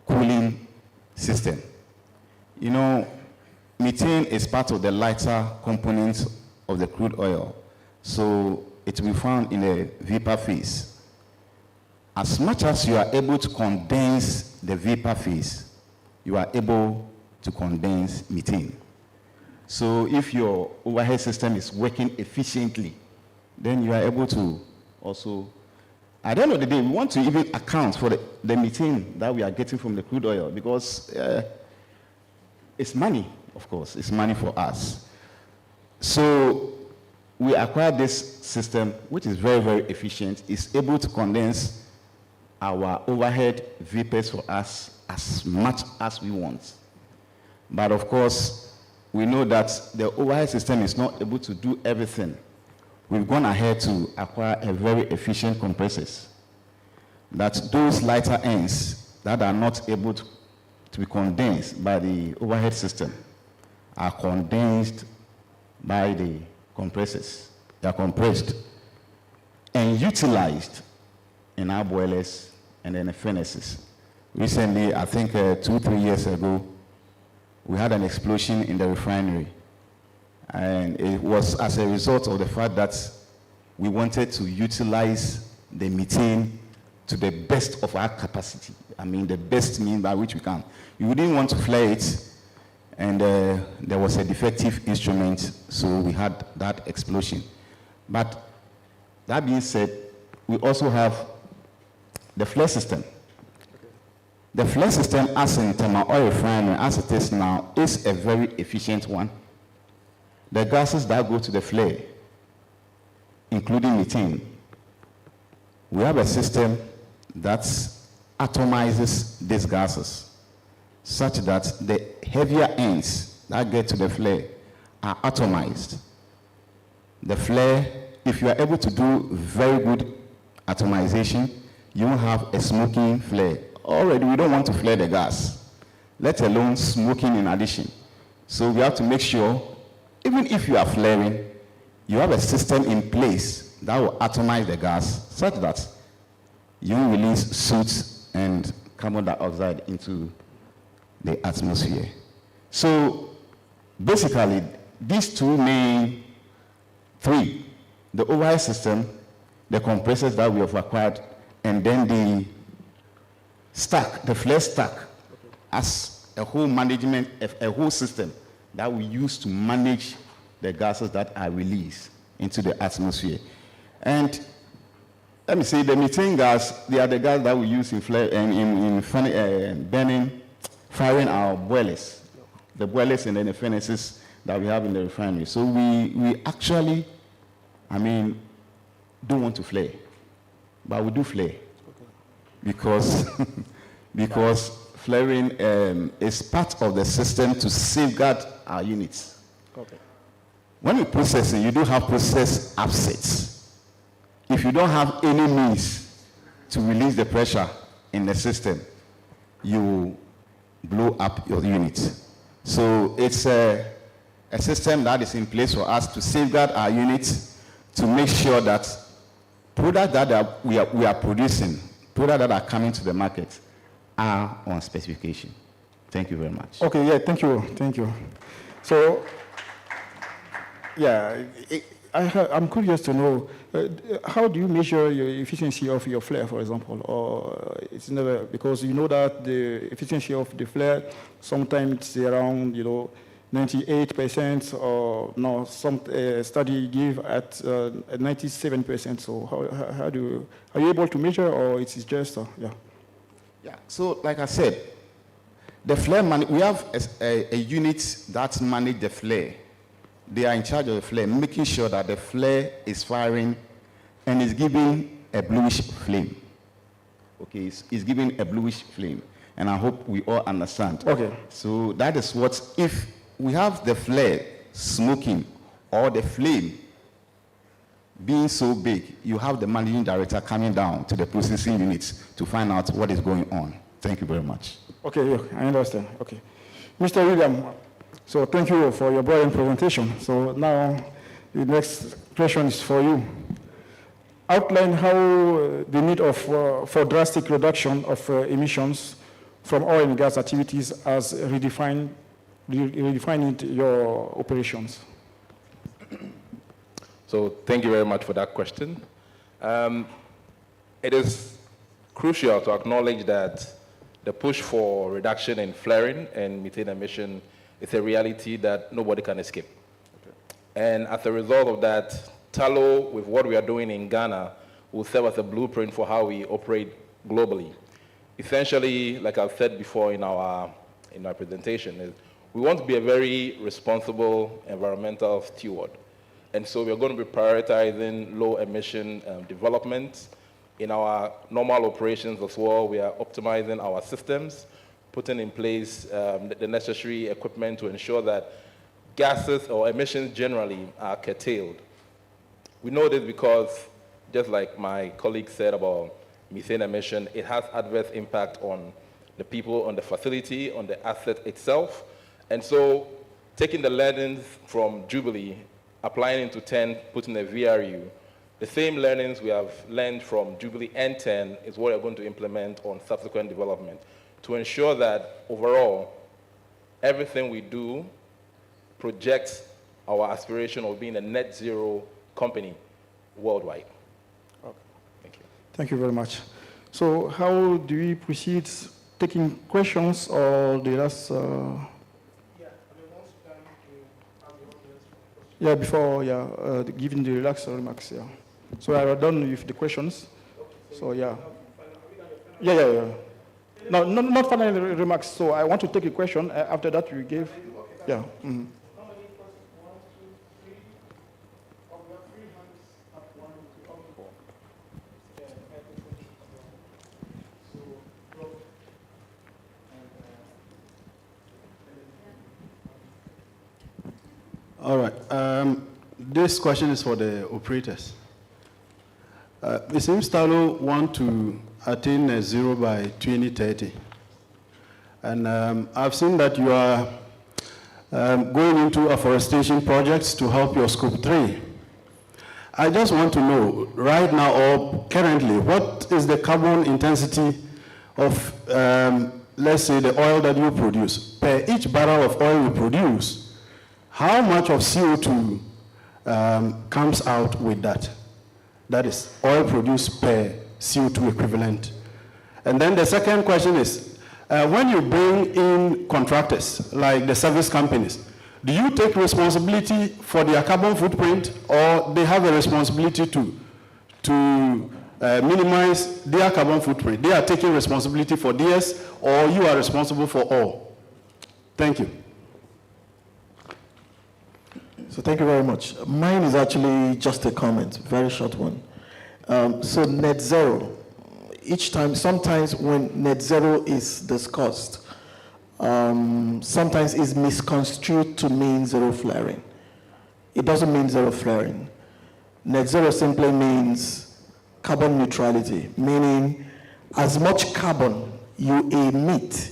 cooling system. You know, methane is part of the lighter components of the crude oil, so it will be found in the vapor phase. As much as you are able to condense the vapor phase, you are able to condense methane. So if your overhead system is working efficiently, then you are able to also, at the end of the day, we want to even account for the methane that we are getting from the crude oil, because it's money, of course, it's money for us. So we acquired this system, which is very, very efficient. It's able to condense our overhead vapors for us as much as we want. But of course, we know that the overhead system is not able to do everything. We've gone ahead to acquire a very efficient compressors, that those lighter ends that are not able to be condensed by the overhead system are condensed by the compressors. They are compressed and utilized in our boilers and in the furnaces. Recently, I think 2-3 years ago, we had an explosion in the refinery. And it was as a result of the fact that we wanted to utilize the methane to the best of our capacity. I mean, the best means by which we can. We didn't want to flare it, and there was a defective instrument, so we had that explosion. But that being said, we also have the flare system. The flare system, as in thermal oil refinery, as it is now, is a very efficient one. The gases that go to the flare, including methane, we have a system that atomizes these gases such that the heavier ends that get to the flare are atomized. The flare, if you are able to do very good atomization, you will have a smoking flare. Already, we don't want to flare the gas, let alone smoking in addition. So we have to make sure, even if you are flaring, you have a system in place that will atomize the gas such that you will release soot and carbon dioxide into the atmosphere. So basically, these three, the overhead system, the compressors that we have acquired, and then the stack, the flare stack, as a whole management, a whole system that we use to manage the gases that are released into the atmosphere. And let me say, the methane gas, they are the gas that we use in burning, firing our boilers, the boilers and then the furnaces that we have in the refinery. So we actually, don't want to flare, but we do flare. Because flaring is part of the system to safeguard our units. Okay. When you're processing, you do have process upsets. If you don't have any means to release the pressure in the system, you blow up your unit. So it's a system that is in place for us to safeguard our units, to make sure that products that we are producing, products that are coming to the market, are on specification. Thank you very much. Okay, yeah, thank you. So, yeah, I'm curious to know, how do you measure your efficiency of your flare, for example? Or it's never, because you know that the efficiency of the flare, sometimes it's around, 98%, or no, some study give at 97%. So how are you able to measure, or it's just, yeah? Yeah, so like I said, the flare, we have a unit that manage the flare. They are in charge of the flare, making sure that the flare is firing and is giving a bluish flame. Okay, it's giving a bluish flame. And I hope we all understand. Okay. So that is what, if we have the flare smoking or the flame being so big, you have the managing director coming down to the processing units to find out what is going on. Thank you very much. Okay, yeah, I understand. Okay. Mr. William, so thank you for your brilliant presentation. So now the next question is for you. outline how the need for drastic reduction of emissions from oil and gas activities as redefining your operations. So thank you very much for that question. It is crucial to acknowledge that the push for reduction in flaring and methane emission is a reality that nobody can escape. And as a result of that, Tallow, with what we are doing in Ghana, will serve as a blueprint for how we operate globally. Essentially, like I've said before in our presentation, is we want to be a very responsible environmental steward. And so we're going to be prioritizing low emission development. In our normal operations as well, we are optimizing our systems, putting in place the necessary equipment to ensure that gases or emissions generally are curtailed. We know this because, just like my colleague said about methane emission, it has adverse impact on the people, on the facility, on the asset itself. And so taking the learnings from Jubilee, applying into 10, putting a VRU, the same learnings we have learned from Jubilee N10 is what we're going to implement on subsequent development to ensure that overall, everything we do projects our aspiration of being a net zero company worldwide. Okay. Thank you. Thank you very much. So how do we proceed, taking questions or the last... giving the relaxed remarks, yeah. So I are done with the questions. So yeah. No, not final remarks. So I want to take a question. After that, we give. Yeah. Mm-hmm. All right. This question is for the operators. It seems Tallow want to attain net zero by 2030. And I've seen that you are going into afforestation projects to help your scope 3. I just want to know, right now or currently, what is the carbon intensity of, let's say, the oil that you produce? Per each barrel of oil you produce, how much of CO2 comes out with that? That is oil produced per CO2 equivalent. And then the second question is, when you bring in contractors, like the service companies, do you take responsibility for their carbon footprint, or they have a responsibility to minimize their carbon footprint? They are taking responsibility for theirs, or you are responsible for all? Thank you. So thank you very much. Mine is actually just a comment, very short one. So net zero, each time, sometimes when net zero is discussed, sometimes it's misconstrued to mean zero flaring. It doesn't mean zero flaring. Net zero simply means carbon neutrality, meaning as much carbon you emit,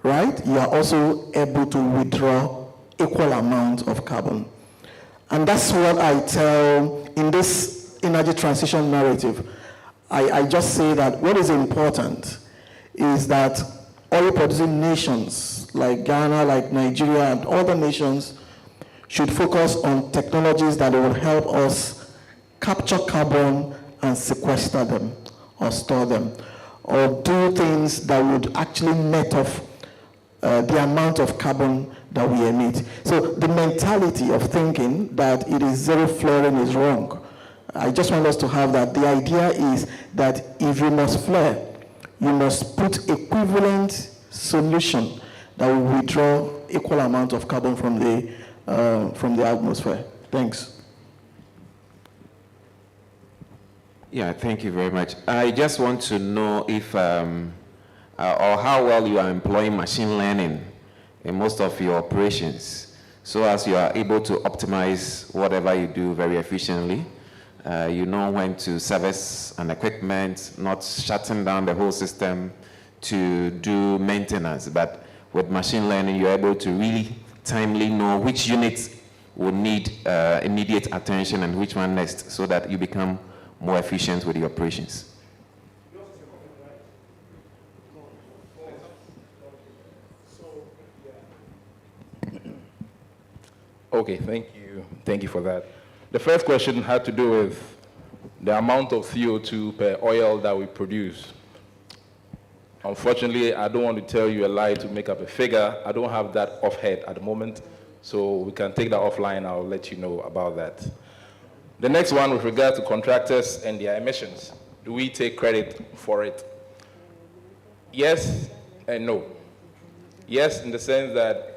right, you are also able to withdraw equal amount of carbon. And that's what I tell in this energy transition narrative. I just say that what is important is that oil-producing nations like Ghana, like Nigeria, and other nations should focus on technologies that will help us capture carbon and sequester them or store them, or do things that would actually net off the amount of carbon that we emit. So the mentality of thinking that it is zero flaring is wrong. I just want us to have that. The idea is that if you must flare, you must put equivalent solution that will withdraw equal amount of carbon from the atmosphere. Thanks. Yeah, thank you very much. I just want to know if, or how well you are employing machine learning in most of your operations, so as you are able to optimize whatever you do very efficiently. You know when to service an equipment, not shutting down the whole system to do maintenance. But with machine learning, you're able to really timely know which units will need immediate attention and which one next, so that you become more efficient with the operations. Okay, thank you. Thank you for that. The first question had to do with the amount of CO2 per oil that we produce. Unfortunately, I don't want to tell you a lie to make up a figure. I don't have that off head at the moment, so we can take that offline. I'll let you know about that. The next one with regard to contractors and their emissions. Do we take credit for it? Yes and no. Yes, in the sense that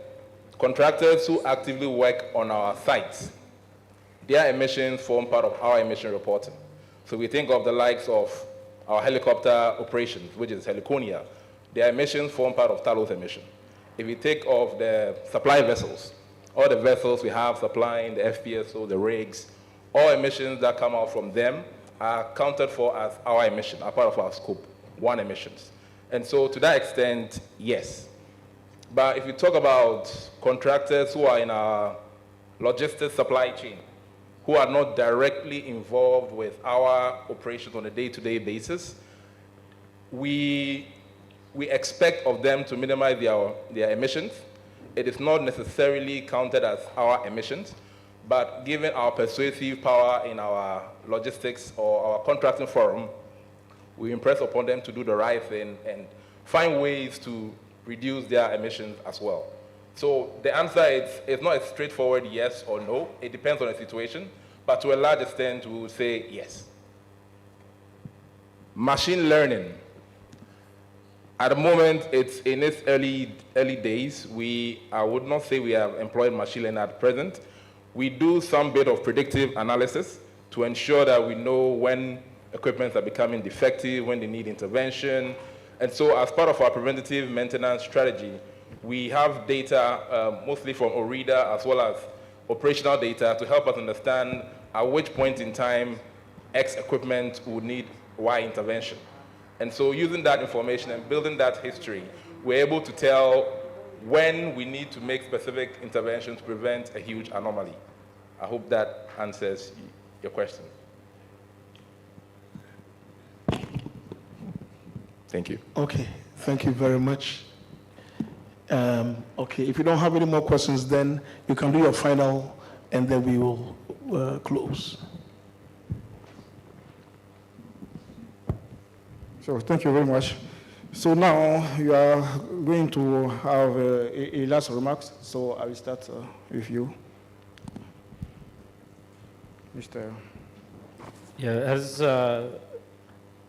contractors who actively work on our sites, their emissions form part of our emission reporting. So we think of the likes of our helicopter operations, which is Heliconia. Their emissions form part of Talos emission. If we take of the supply vessels, all the vessels we have supplying the FPSO, the rigs, all emissions that come out from them are counted for as our emission, are part of our scope 1 emissions. And so to that extent, yes. But if you talk about contractors who are in our logistics supply chain, who are not directly involved with our operations on a day-to-day basis, we expect of them to minimize their emissions. It is not necessarily counted as our emissions, but given our persuasive power in our logistics or our contracting forum, we impress upon them to do the right thing and find ways to reduce their emissions as well. So the answer is not a straightforward yes or no. It depends on the situation, but to a large extent, we would say yes. Machine learning. At the moment, it's in its early days. I would not say we have employed machine learning at present. We do some bit of predictive analysis to ensure that we know when equipment are becoming defective, when they need intervention. And so as part of our preventative maintenance strategy, we have data mostly from ORIDA as well as operational data to help us understand at which point in time X equipment would need Y intervention. And so using that information and building that history, we're able to tell when we need to make specific interventions to prevent a huge anomaly. I hope that answers your question. Thank you. Okay, thank you very much. Okay, if you don't have any more questions, then you can do your final, and then we will close. So thank you very much. So now you are going to have a last remarks. So I will start with you, Mr. Yeah, as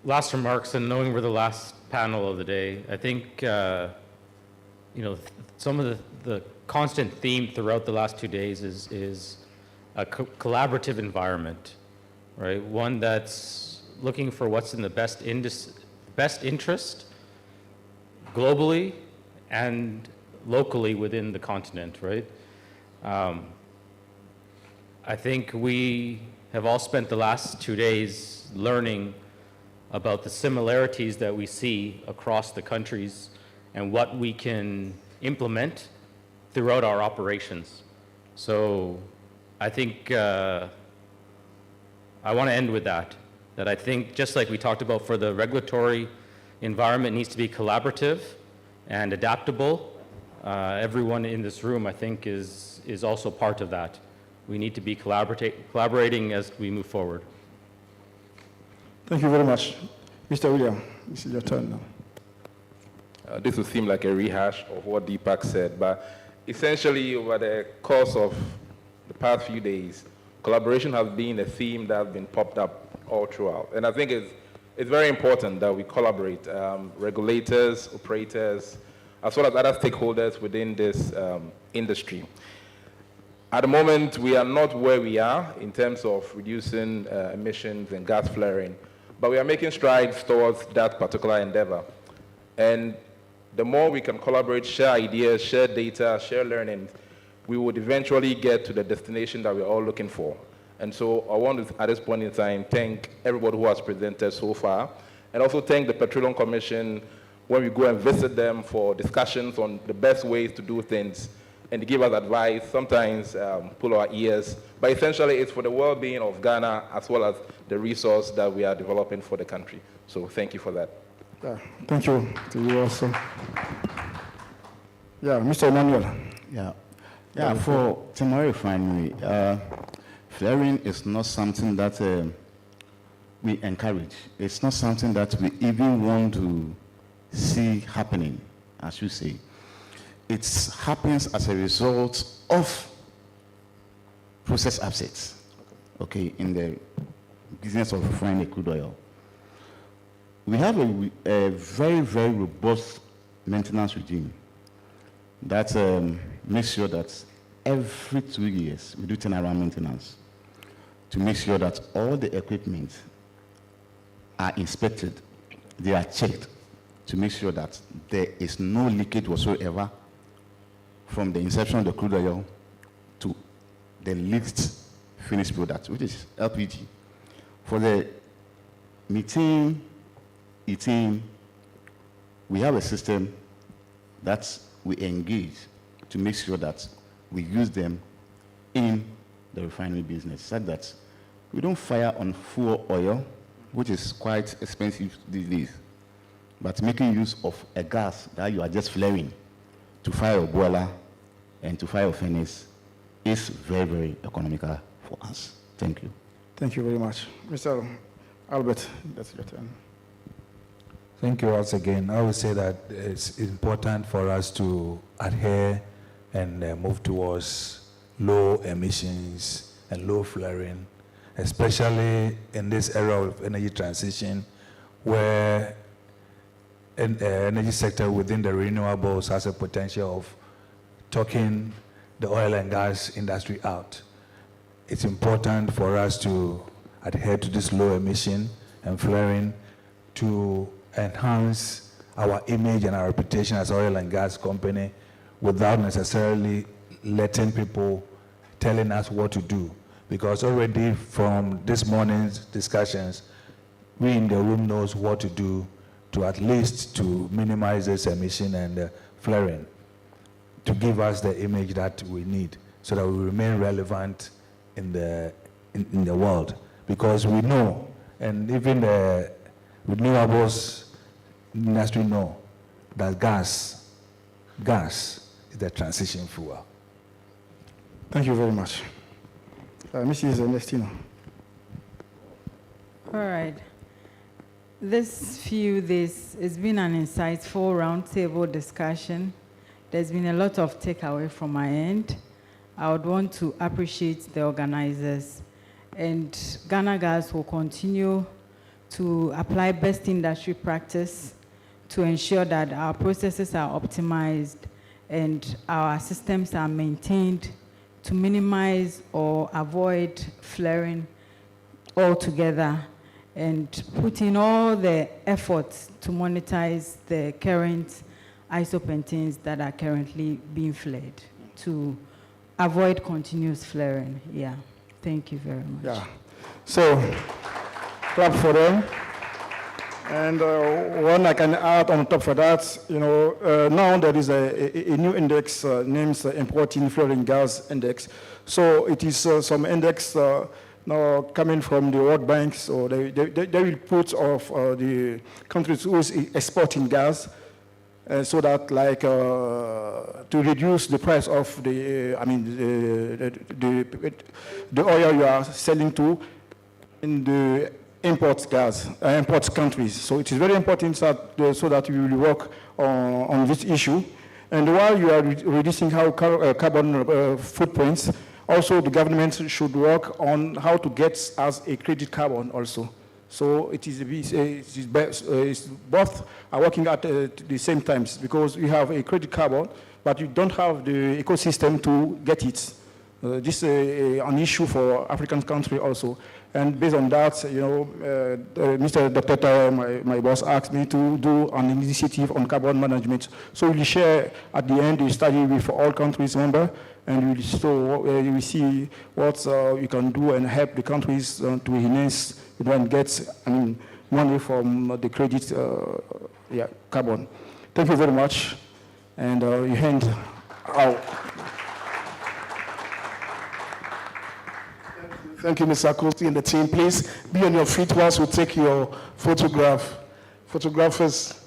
last remarks and knowing we're the last panel of the day, I think some of the constant theme throughout the last 2 days is a collaborative environment, right? One that's looking for what's in the best interest globally and locally within the continent, right? I think we have all spent the last 2 days learning about the similarities that we see across the countries and what we can implement throughout our operations. So I think I want to end with that I think just like we talked about for the regulatory environment needs to be collaborative and adaptable. Everyone in this room, I think, is also part of that. We need to be collaborating as we move forward. Thank you very much. Mr. William, this is your turn now. This will seem like a rehash of what Deepak said, but essentially over the course of the past few days, collaboration has been a theme that has been popped up all throughout. And I think it's very important that we collaborate, regulators, operators, as well as other stakeholders within this industry. At the moment, we are not where we are in terms of reducing emissions and gas flaring, but we are making strides towards that particular endeavor. And the more we can collaborate, share ideas, share data, share learning, we would eventually get to the destination that we're all looking for. And so I want to, at this point in time, thank everybody who has presented so far, and also thank the Petroleum Commission when we go and visit them for discussions on the best ways to do things. and give us advice, sometimes pull our ears. But essentially, it's for the well-being of Ghana as well as the resource that we are developing for the country. So thank you for that. Yeah, thank you to you also. Yeah, Mr. Emmanuel. Yeah, for Timor Refinery, flaring is not something that we encourage. It's not something that we even want to see happening, as you say. It happens as a result of process assets, okay, in the business of refining crude oil. We have a very, very robust maintenance regime that makes sure that every 2 years we do turnaround maintenance to make sure that all the equipment are inspected, they are checked to make sure that there is no leakage whatsoever from the inception of the crude oil to the leaked finished product, which is LPG. For the methane, ethane, we have a system that we engage to make sure that we use them in the refinery business, so that we don't fire on fuel oil, which is quite expensive these days, but making use of a gas that you are just flaring to fire a boiler and to fire a furnace is very, very economical for us. Thank you. Thank you very much. Mr. Albert, that's your turn. Thank you once again. I would say that it's important for us to adhere and move towards low emissions and low flaring, especially in this era of energy transition, where energy sector within the renewables has a potential of talking the oil and gas industry out. It's important for us to adhere to this low emission and flaring to enhance our image and our reputation as oil and gas company without necessarily letting people telling us what to do. Because already from this morning's discussions, we in the room knows what to do to at least to minimize this emission and flaring, to give us the image that we need so that we remain relevant in the world. Because we know, and even the renewables industry know, that gas is the transition fuel. Thank you very much. Mrs. Ernestino. All right. This few days, it's been an insightful roundtable discussion. There's been a lot of takeaway from my end. I would want to appreciate the organizers. And Ghana Gas will continue to apply best industry practice to ensure that our processes are optimized and our systems are maintained to minimize or avoid flaring altogether, and put in all the efforts to monetize the current isopentenes that are currently being flared to avoid continuous flaring. Yeah, thank you very much. Yeah, so clap for them. And one I can add on top of that, now there is a new index named Importing Flaring Gas Index. So it is some index now coming from the World Bank. So they will put of the countries who is exporting gas, so that to reduce the price of the oil you are selling to in the import countries. So it is very important so that we will work on this issue. And while you are reducing how carbon footprints, also the government should work on how to get us a credit carbon also. So it's both are working at the same times, because we have a credit carbon, but you don't have the ecosystem to get it. This is an issue for African countries also. And based on that, Mr. Dr. Taya, my boss, asked me to do an initiative on carbon management. So we'll share at the end the study with all countries members, and you will see what we can do and help the countries to enhance and get money from the credit carbon. Thank you very much. And you hand out. Thank you, Mr. Akosti and the team. Please be on your feet whilst we take your photograph. Photographers.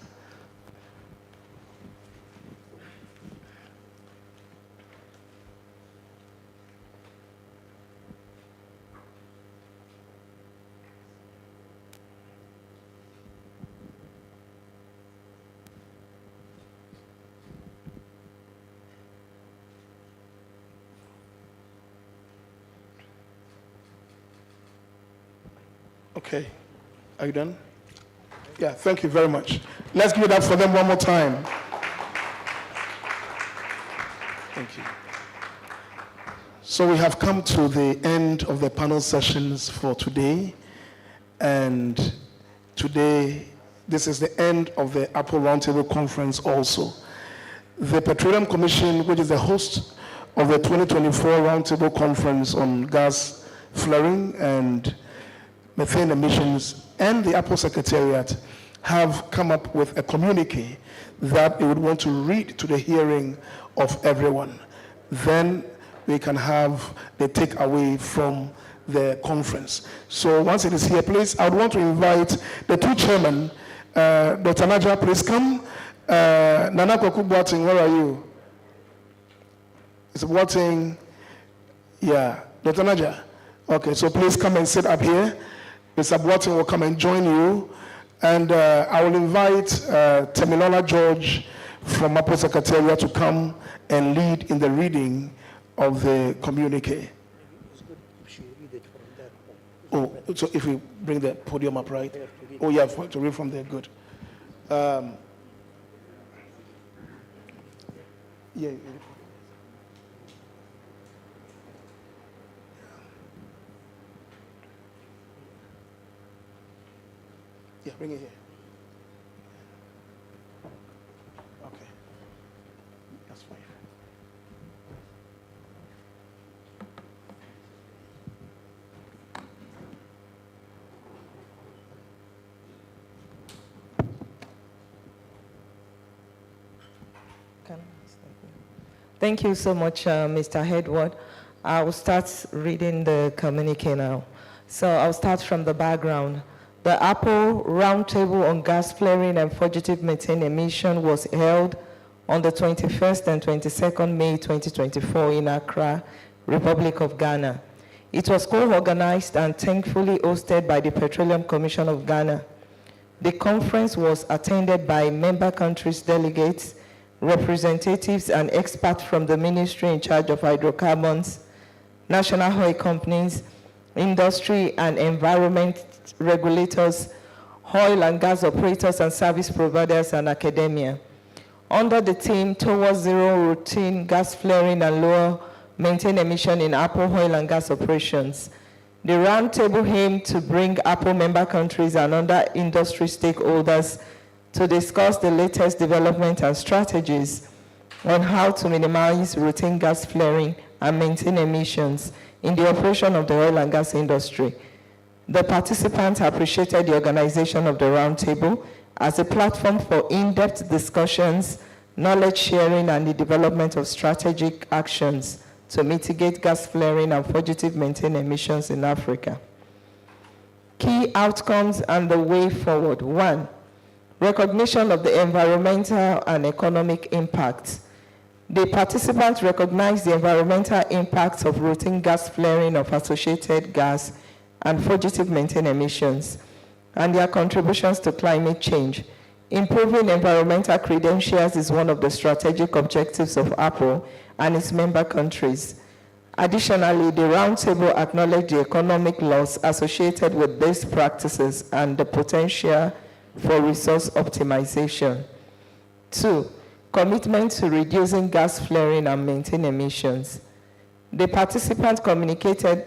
Okay. Are you done? Yeah, thank you very much. Let's give it up for them one more time. Thank you. So we have come to the end of the panel sessions for today. And today, this is the end of the APPO Roundtable Conference also. The Petroleum Commission, which is the host of the 2024 Roundtable Conference on gas flaring and methane emissions, and the APPO Secretariat have come up with a communique that they would want to read to the hearing of everyone. Then we can have the takeaway from the conference. So once it is here, please, I would want to invite the two chairmen. Dr. Naja, please come. Nana Kwaku Boateng, where are you? Is Boateng? Yeah, Dr. Naja. Okay, so please come and sit up here. Mr. Boateng will come and join you. And I will invite Temilola George from APPO Secretariat to come and lead in the reading of the communique. Oh, so if we bring the podium up, right? Oh, yeah, to read from there, good. Yeah. Yeah, bring it here. Okay. That's fine. Thank you so much, Mr. Edward. I will start reading the communique now. So I'll start from the background. The APPO Roundtable on Gas Flaring and Fugitive Methane Emission was held on the 21st and 22nd May 2024 in Accra, Republic of Ghana. It was co-organized and thankfully hosted by the Petroleum Commission of Ghana. The conference was attended by member countries' delegates, representatives and experts from the ministry in charge of hydrocarbons, national oil companies, industry and environment regulators, oil and gas operators and service providers, and academia. Under the theme Towards Zero Routine Gas Flaring and Lower Methane Emission in APPO Oil and Gas Operations, the roundtable aimed to bring APPO member countries and other industry stakeholders to discuss the latest development and strategies on how to minimize routine gas flaring and methane emissions in the operation of the oil and gas industry. The participants appreciated the organization of the roundtable as a platform for in-depth discussions, knowledge sharing, and the development of strategic actions to mitigate gas flaring and fugitive methane emissions in Africa. Key outcomes and the way forward. 1, recognition of the environmental and economic impacts. The participants recognized the environmental impacts of routine gas flaring of associated gas and fugitive methane emissions, and their contributions to climate change. Improving environmental credentials is one of the strategic objectives of APPO and its member countries. Additionally, the roundtable acknowledged the economic loss associated with best practices and the potential for resource optimization. 2, commitment to reducing gas flaring and methane emissions. The participants committed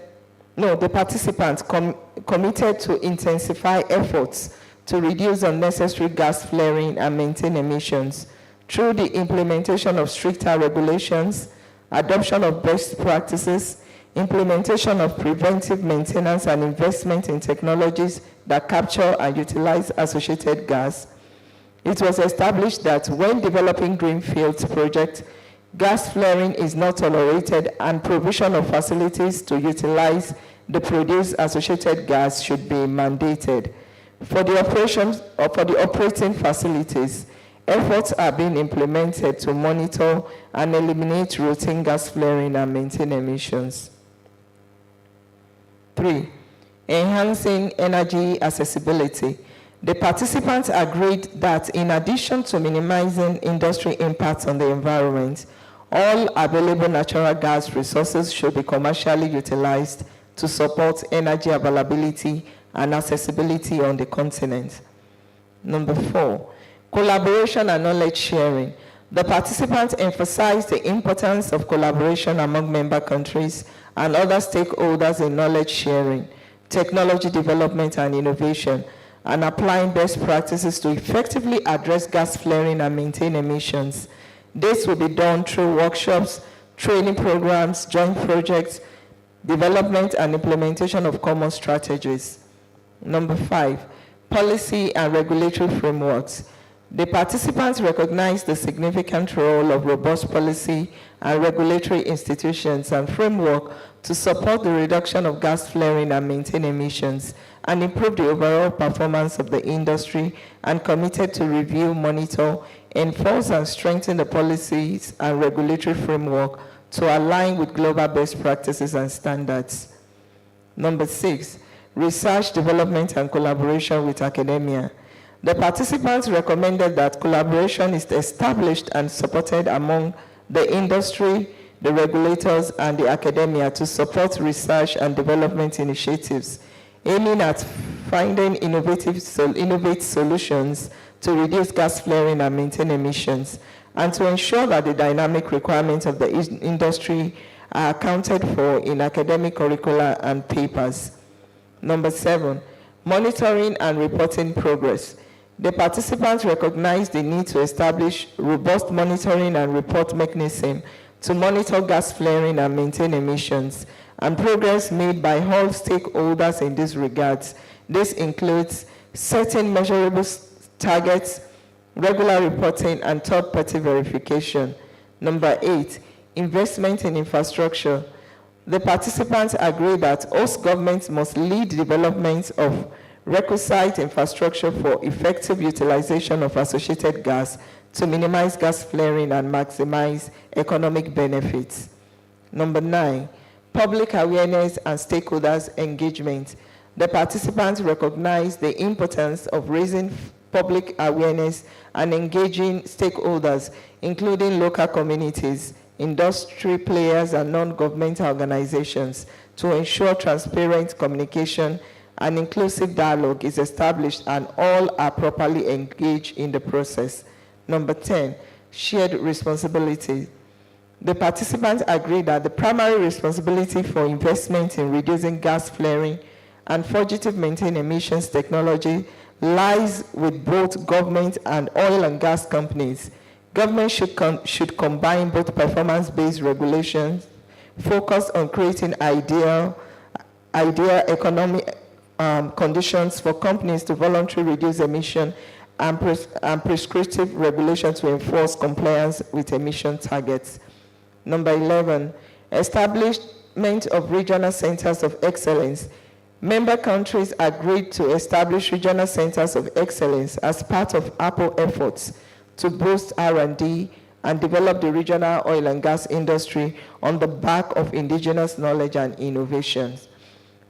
to intensify efforts to reduce unnecessary gas flaring and methane emissions through the implementation of stricter regulations, adoption of best practices, implementation of preventive maintenance, and investment in technologies that capture and utilize associated gas. It was established that when developing greenfield projects, gas flaring is not tolerated, and provision of facilities to utilize the produced associated gas should be mandated. For the operations or for the operating facilities, efforts are being implemented to monitor and eliminate routine gas flaring and maintain emissions. 3. Enhancing energy accessibility. The participants agreed that in addition to minimizing industry impacts on the environment, all available natural gas resources should be commercially utilized to support energy availability and accessibility on the continent. Number 4, collaboration and knowledge sharing. The participants emphasized the importance of collaboration among member countries and other stakeholders in knowledge sharing, technology development and innovation, and applying best practices to effectively address gas flaring and maintain emissions. This will be done through workshops, training programs, joint projects, development and implementation of common strategies. Number 5, policy and regulatory frameworks. The participants recognize the significant role of robust policy and regulatory institutions and framework to support the reduction of gas flaring and maintain emissions and improve the overall performance of the industry, and committed to review, monitor, enforce and strengthen the policies and regulatory framework to align with global best practices and standards. Number 6, research, development and collaboration with academia. The participants recommended that collaboration is established and supported among the industry, the regulators, and the academia to support research and development initiatives aiming at finding innovative solutions to reduce gas flaring and maintain emissions, and to ensure that the dynamic requirements of the industry are accounted for in academic curricula and papers. Number 7, monitoring and reporting progress. The participants recognize the need to establish robust monitoring and report mechanism to monitor gas flaring and maintain emissions, and progress made by all stakeholders in these regards. This includes setting measurable targets, regular reporting, and third-party verification. Number 8, investment in infrastructure. The participants agree that host governments must lead development of requisite infrastructure for effective utilization of associated gas to minimize gas flaring and maximize economic benefits. Number 9, public awareness and stakeholders engagement. The participants recognize the importance of raising public awareness and engaging stakeholders, including local communities, industry players, and non-governmental organizations, to ensure transparent communication and inclusive dialogue is established and all are properly engaged in the process. Number 10, shared responsibility. The participants agree that the primary responsibility for investment in reducing gas flaring and fugitive maintain emissions technology lies with both government and oil and gas companies. Government should combine both performance-based regulations, focus on creating ideal economic conditions for companies to voluntarily reduce emission, and prescriptive regulation to enforce compliance with emission targets. Number 11, establishment of regional centers of excellence. Member countries agreed to establish regional centers of excellence as part of APPO efforts to boost R&D and develop the regional oil and gas industry on the back of indigenous knowledge and innovations.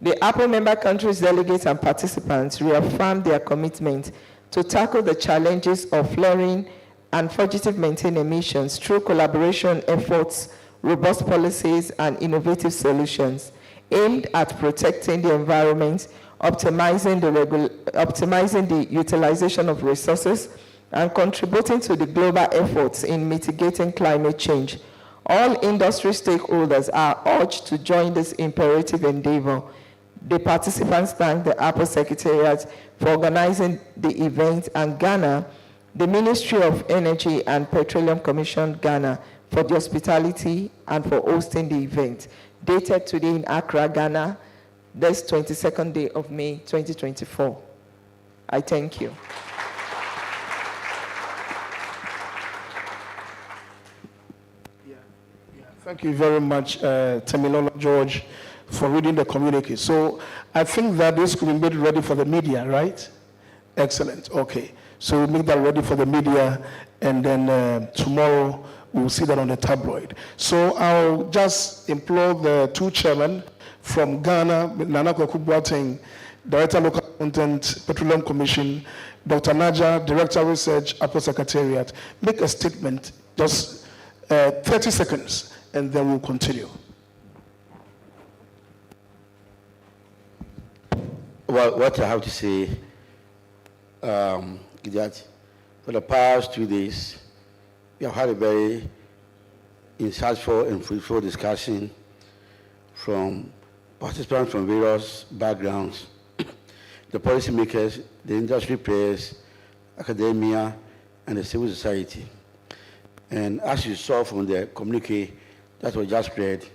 The APPO member countries, delegates, and participants reaffirmed their commitment to tackle the challenges of flaring and fugitive maintain emissions through collaboration efforts, robust policies, and innovative solutions aimed at protecting the environment, optimizing the utilization of resources, and contributing to the global efforts in mitigating climate change. All industry stakeholders are urged to join this imperative endeavor. The participants thank the APPO Secretariat for organizing the event, and Ghana, the Ministry of Energy and Petroleum Commission Ghana, for the hospitality and for hosting the event. Dated today in Accra, Ghana, this 22nd day of May, 2024. I thank you. Thank you very much, Temilola George, for reading the communique. So I think that this could be made ready for the media, right? Excellent. Okay. So we'll make that ready for the media, and then tomorrow we'll see that on the tabloid. So I'll just implore the two chairmen from Ghana, Nana Kwaku Boateng, Director Local Content, Petroleum Commission, Dr. Naja, Director Research, APPO Secretariat, make a statement, just 30 seconds, and then we'll continue. Well, what I have to say is that for the past 2 days, we have had a very insightful and fruitful discussion from participants from various backgrounds, the policymakers, the industry players, academia, and the civil society. And as you saw from the communique that was just read,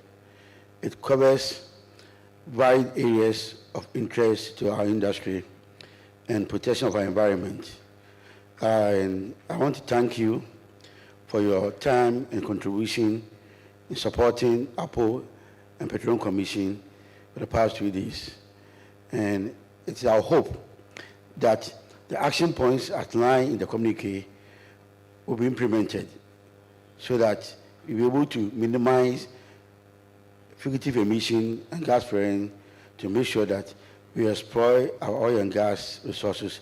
it covers wide areas of interest to our industry and protection of our environment. And I want to thank you for your time and contribution in supporting APPO and Petroleum Commission for the past 2 days. And it's our hope that the action points outlined in the communique will be implemented so that we'll be able to minimize fugitive emission and gas flaring to make sure that we exploit our oil and gas resources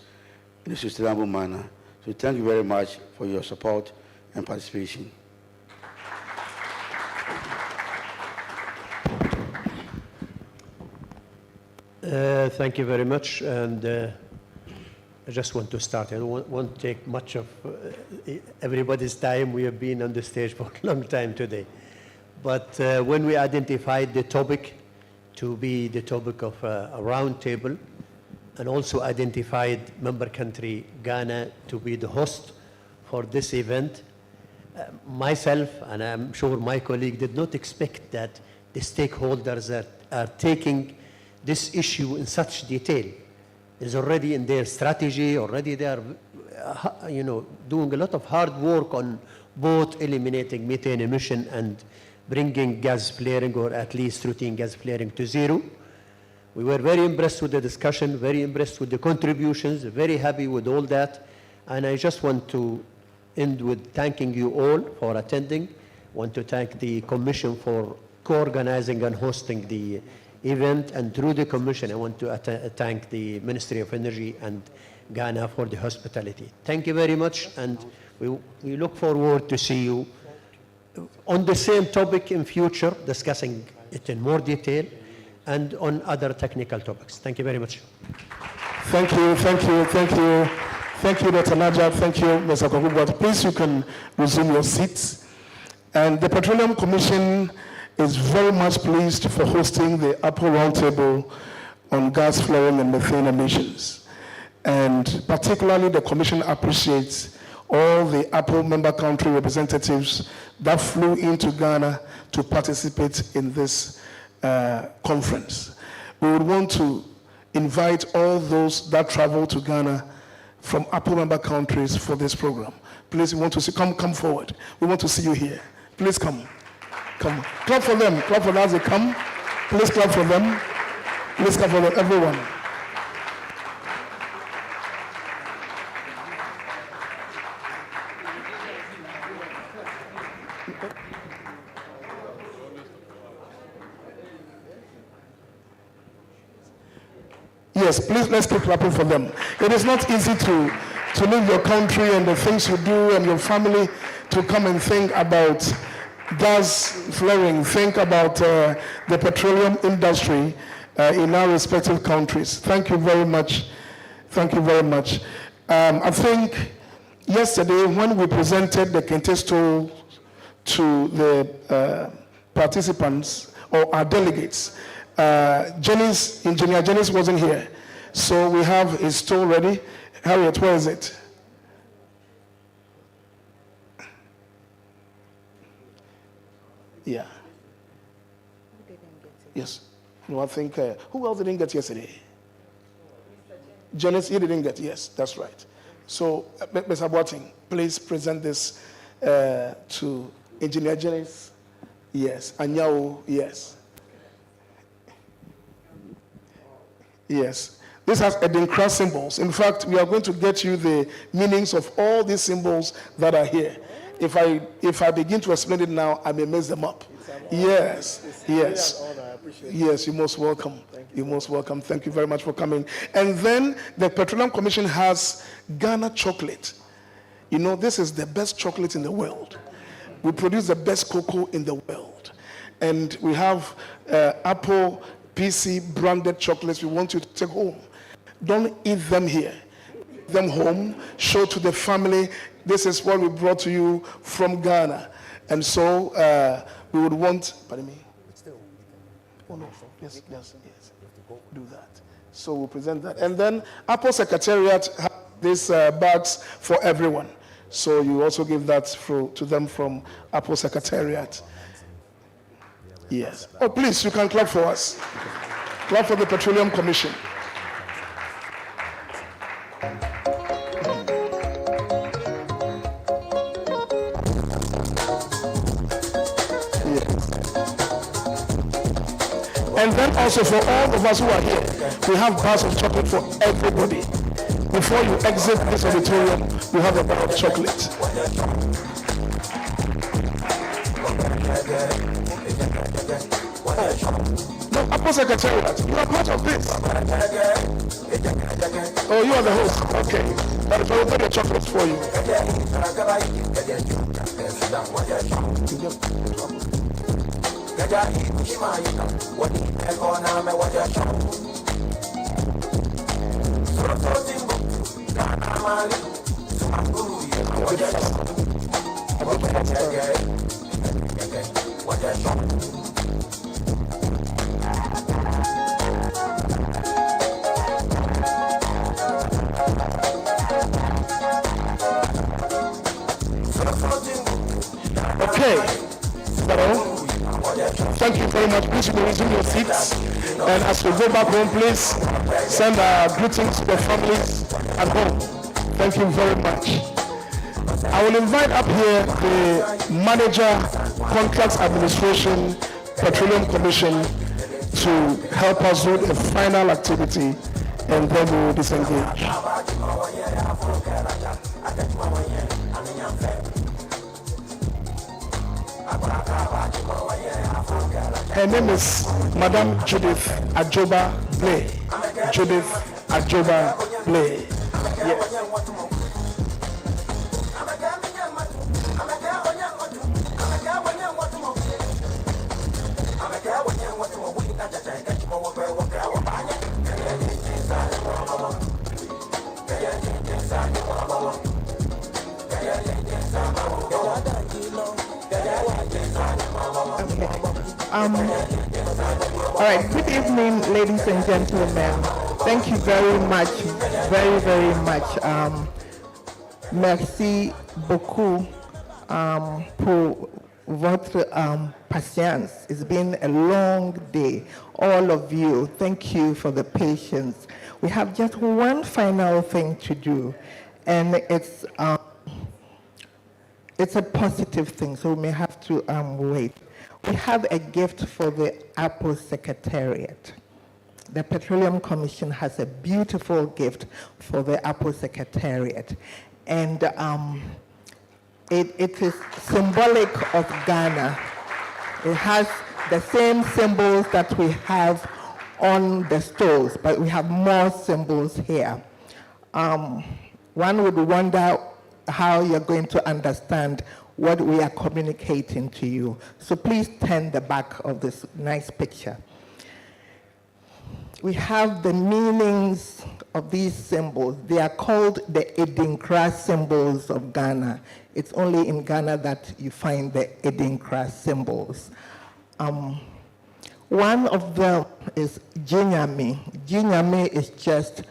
in a sustainable manner. So thank you very much for your support and participation. Thank you very much, and I just want to start. I don't want to take much of everybody's time. We have been on the stage for a long time today. But when we identified the topic to be the topic of a roundtable, and also identified member country Ghana to be the host for this event, myself, and I'm sure my colleague, did not expect that the stakeholders are taking this issue in such detail. It's already in their strategy, already they are doing a lot of hard work on both eliminating methane emission and bringing gas flaring, or at least routine gas flaring, to zero. We were very impressed with the discussion, very impressed with the contributions, very happy with all that. And I just want to end with thanking you all for attending. I want to thank the Commission for co-organizing and hosting the event. And through the Commission, I want to thank the Ministry of Energy and Ghana for the hospitality. Thank you very much. And we look forward to see you on the same topic in future, discussing it in more detail and on other technical topics. Thank you very much. Thank you, thank you, thank you. Thank you, Dr. Naja. Thank you, Mr. Kwaku. Please, you can resume your seats. And the Petroleum Commission is very much pleased for hosting the APPO Roundtable on gas flaring and methane emissions. And particularly, the Commission appreciates all the APPO member country representatives that flew into Ghana to participate in this conference. We would want to invite all those that travel to Ghana from APPO member countries for this program. Please, we want to see, come forward. We want to see you here. Please come. Come. Clap for them. Clap for them as they come. Please clap for them. Please clap for them, everyone. Yes, please, let's keep clapping for them. It is not easy to leave your country and the things you do and your family to come and think about gas flaring, think about the petroleum industry in our respective countries. Thank you very much. Thank you very much. I think yesterday when we presented the Kentesto to the participants or our delegates, Engineer Janice wasn't here. So we have his store ready. Harriet, where is it? Yeah. Yes. No, I think, who else didn't get yesterday? Janice, you didn't get, yes, that's right. So, Mr. Boateng, please present this to Engineer Janice. Yes. Anyao, yes. Yes. This has Edinkra symbols. In fact, we are going to get you the meanings of all these symbols that are here. If I begin to explain it now, I may mess them up. Yes, yes. Yes, you're most welcome. You're most welcome. Thank you very much for coming. And then the Petroleum Commission has Ghana chocolate. You know, this is the best chocolate in the world. We produce the best cocoa in the world. And we have APPO PC branded chocolates we want you to take home. Don't eat them here. Take them home, show to the family, this is what we brought to you from Ghana. And so we would want, pardon me? Oh no, yes, do that. So we'll present that. And then APPO Secretariat has these bags for everyone. So you also give that to them from APPO Secretariat. Yes. Oh, please, you can clap for us. Clap for the Petroleum Commission. And then also for all of us who are here, we have bars of chocolate for everybody. Before you exit this auditorium, you have a bar of chocolate. No, APPO Secretariat, you are part of this. Oh, you are the host. Okay. But if I will put the chocolates for you. Okay. So, thank you very much. Please resume your seats. And as we go back home, please send our greetings to the families at home. Thank you very much. I will invite up here the Manager, Contracts Administration, Petroleum Commission to help us do a final activity, and then we will disengage. Her name is Madam Judith Ajoba Blay. Judith Ajoba Blay. Yes. All right, good evening, ladies and gentlemen. Thank you very much, very much. Merci beaucoup pour votre patience. It's been a long day. All of you, thank you for the patience. We have just one final thing to do, and it's a positive thing, so we may have to wait. We have a gift for the APPO Secretariat. The Petroleum Commission has a beautiful gift for the APPO Secretariat. And it is symbolic of Ghana. It has the same symbols that we have on the stores, but we have more symbols here. One would wonder how you're going to understand what we are communicating to you. So please turn the back of this nice picture. We have the meanings of these symbols. They are called the Edinkra symbols of Ghana. It's only in Ghana that you find the Edinkra symbols. One of them is Jinyame. Jinyame is just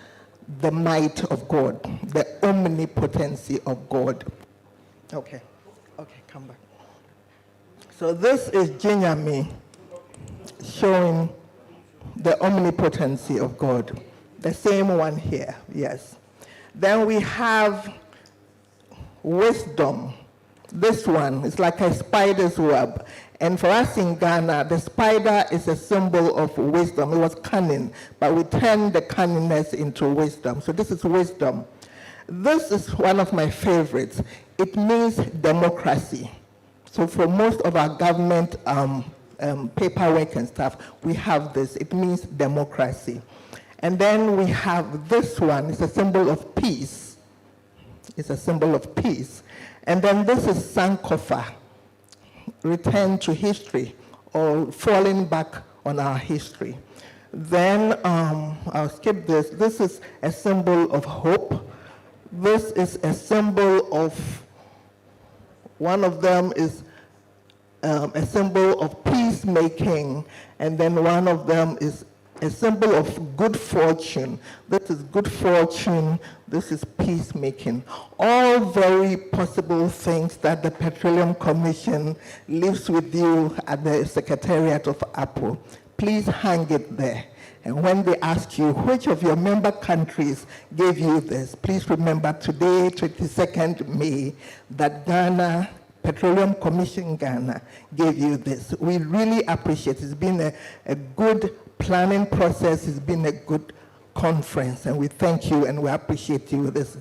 the might of God, the omnipotency of God. Okay, come back. So this is Jinyame showing the omnipotency of God. The same one here, yes. Then we have wisdom. This one is like a spider's web. And for us in Ghana, the spider is a symbol of wisdom. It was cunning, but we turned the cunningness into wisdom. So this is wisdom. This is one of my favorites. It means democracy. So for most of our government paperwork and stuff, we have this. It means democracy. And then we have this one. It's a symbol of peace. It's a symbol of peace. And then this is Sankofa, return to history, or falling back on our history. Then I'll skip this. This is a symbol of hope. This is a symbol of, one of them is a symbol of peacemaking, and then one of them is a symbol of good fortune. This is good fortune, this is peacemaking. All very possible things that the Petroleum Commission leaves with you at the Secretariat of APPO. Please hang it there. And when they ask you which of your member countries gave you this, please remember today, 22nd May, that Ghana, Petroleum Commission Ghana, gave you this. We really appreciate it. It's been a good planning process. It's been a good conference, and we thank you and we appreciate you with this.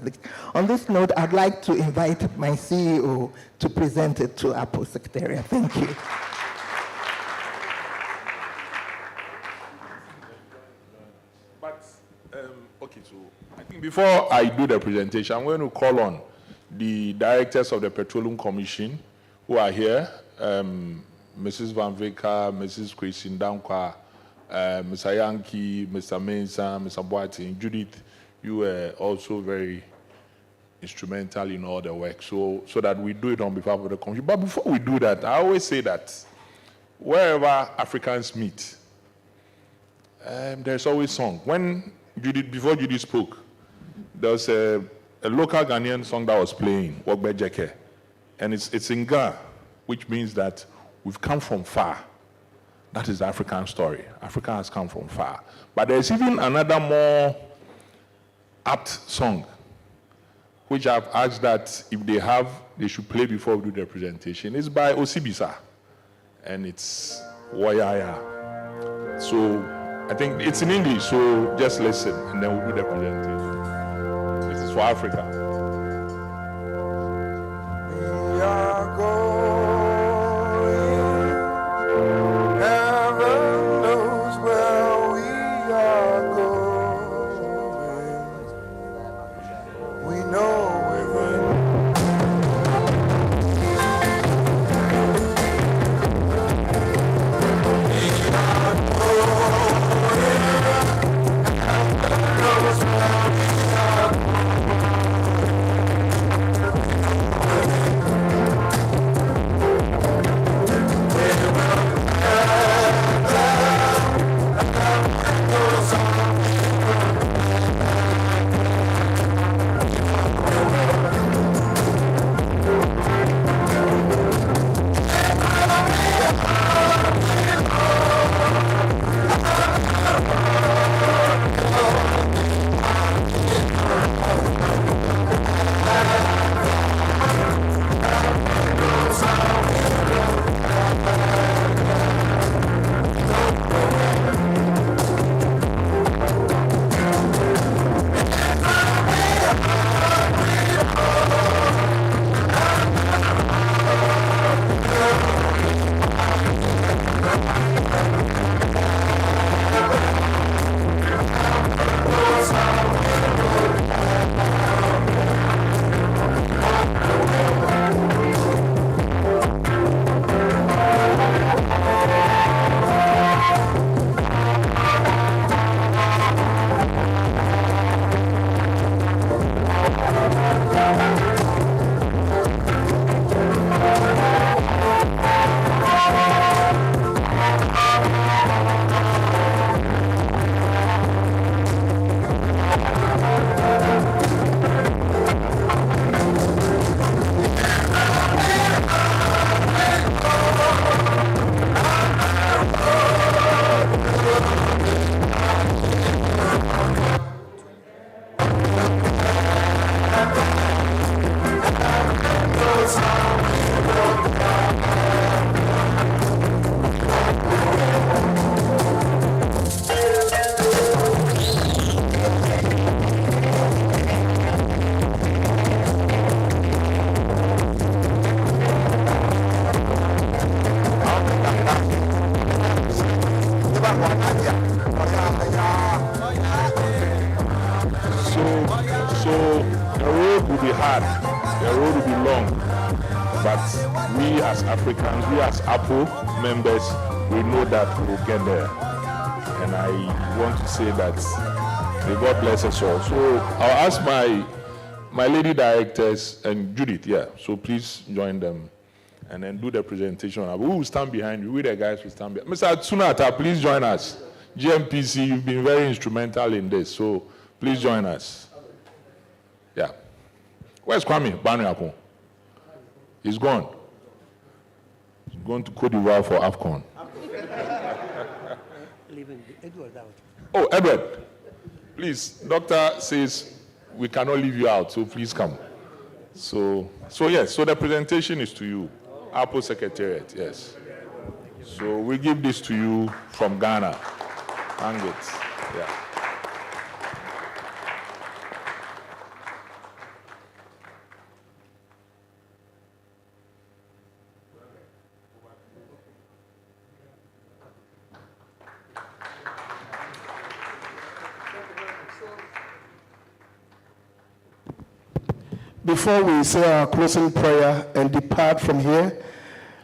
On this note, I'd like to invite my CEO to present it to APPO Secretariat. Thank you. Okay, so I think before I do the presentation, I'm going to call on the directors of the Petroleum Commission who are here, Mrs. Van Veka, Mrs. Christine Dankwa, Mr. Yankee, Mr. Mensah, Mr. Boateng, Judith. You were also very instrumental in all the work, so that we do it on behalf of the commission. But before we do that, I always say that wherever Africans meet, there's always song. Before Judith spoke, there was a local Ghanaian song that was playing, Wogbe Jeke, and it's in Ga, which means that we've come from far. That is the African story. Africa has come from far. But there's even another more apt song, which I've asked that if they should play before we do the presentation. It's by Osibisa, and it's Wayaya. So I think it's in English, so just listen, and then we'll do the presentation. This is for Africa. We are going, heaven knows where we are going. We know within. We But we as Africans, we as APPO members, we know that we will get there. And I want to say that may God bless us all. So I'll ask my lady directors and Judith, yeah, so please join them and then do the presentation. We will stand behind you. We the guys will stand behind. Mr. Tsunata, please join us. GMPC, you've been very instrumental in this, so please join us. Yeah. Where's Kwame Banu? He's gone. He's going to Côte d'Ivoire for AFCON. Oh, Edward, please, doctor says we cannot leave you out, so please come. So yes, so the presentation is to you, APPO Secretariat, yes. So we give this to you from Ghana. Hang it, yeah. Before we say our closing prayer and depart from here,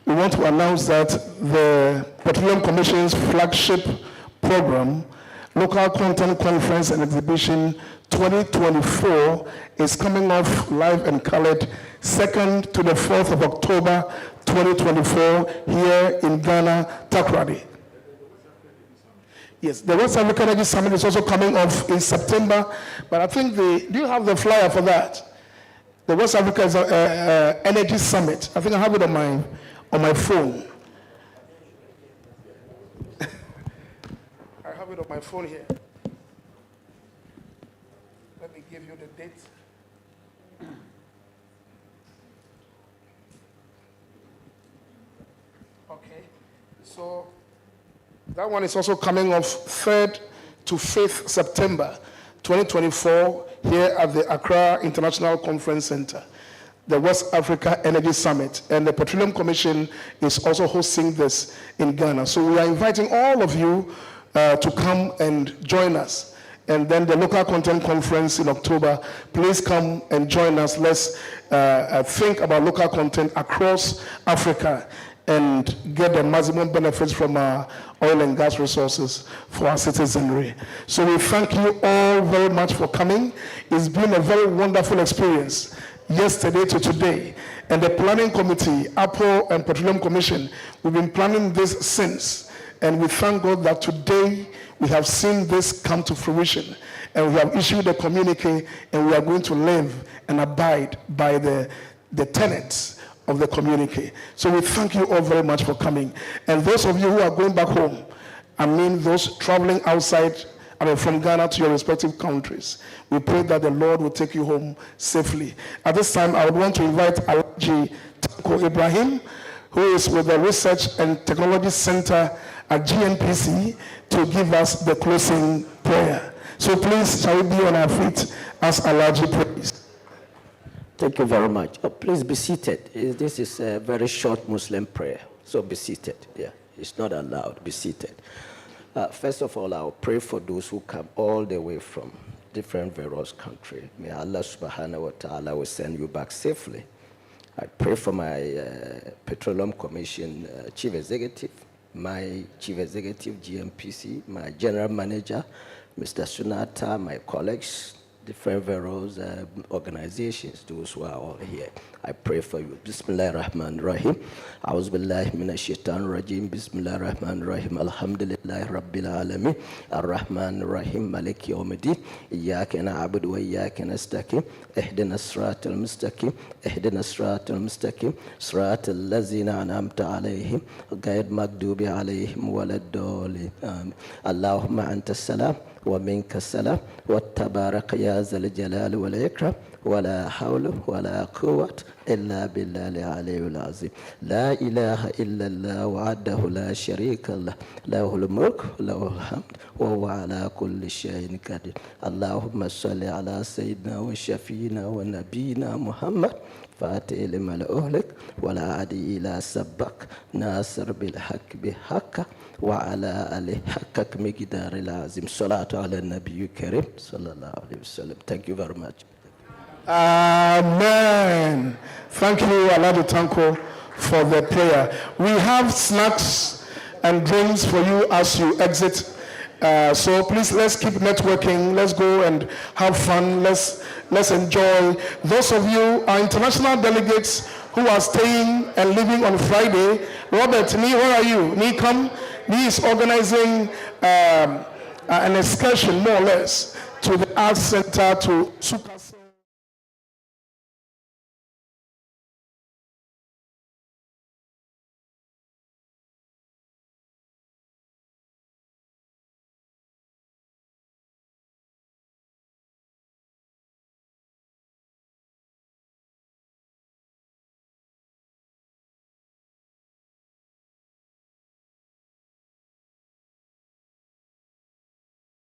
we want to announce that the Petroleum Commission's flagship program, Local Content Conference and Exhibition 2024, is coming off live and colored 2nd to the 4th of October 2024 here in Ghana, Takoradi. Yes, the West African Energy Summit is also coming off in September, but I think do you have the flyer for that? The West Africa Energy Summit. I think I have it on my phone. I have it on my phone here. Let me give you the date. Okay. So that one is also coming off 3rd to 5th September 2024 here at the Accra International Conference Center, the West Africa Energy Summit, and the Petroleum Commission is also hosting this in Ghana. So we are inviting all of you to come and join us. And then the Local Content Conference in October, please come and join us. Let's think about local content across Africa and get the maximum benefits from our oil and gas resources for our citizenry. So we thank you all very much for coming. It's been a very wonderful experience yesterday to today. And the planning committee, APPO and Petroleum Commission, we've been planning this since. And we thank God that today we have seen this come to fruition. And we have issued a communique, and we are going to live and abide by the tenets of the community. So we thank you all very much for coming. And those of you who are going back home, I mean those traveling outside, from Ghana to your respective countries, we pray that the Lord will take you home safely. At this time, I would want to invite Alhaji Tanko Ibrahim, who is with the Research and Technology Center at GNPC, to give us the closing prayer. So please, shall we be on our feet as Alhaji prays. Thank you very much. Oh, please be seated. This is a very short Muslim prayer, so be seated. Yeah, it's not allowed. Be seated. First of all, I'll pray for those who come all the way from different various countries. May Allah subhanahu wa ta'ala will send you back safely. I pray for my Petroleum Commission Chief Executive, my Chief Executive GMPC, my General Manager, Mr. Sunata, my colleagues, different various organizations, those who are all here. I pray for you. Bismillah ar-Rahman ar-Rahim. A'udhu billahi minash shaitan rajim. Bismillah ar-Rahman ar-Rahim. Alhamdulillahi Rabbil Alameen. Ar-Rahman ar-Rahim. Malik yawmiddin. Iyyaka na'budu wa iyyaka nasta'in. Ihdina as-siratal mustaqim. Ihdina as-siratal mustaqim. Siratal ladzina an'amta alayhim. Ghayr maghdubi alayhim waladdallin. Allahumma anta as-salam wa minka as-salam wa tabarak ya zal jalali wal ikram. ولا حول ولا قوة إلا بالله العلي العظيم لا إله إلا الله وحده لا شريك له له الملك وله الحمد وهو على كل شيء قدير اللهم صل على سيدنا وشفينا ونبينا محمد فاتح لما لأهلك ولا عادي إلى سبك ناصر بالحق بحق وعلى آله حقك مقدار العظيم صلاة على النبي الكريم صلى الله عليه وسلم. Thank you very much. Amen. Thank you, Alado Tanko, for the prayer. We have snacks and drinks for you as you exit. So please, let's keep networking. Let's go and have fun. Let's enjoy. Those of you are international delegates who are staying and leaving on Friday. Robert, Nee, where are you? Nee, come. Nee is organizing an excursion, more or less, to the Arts Center to Super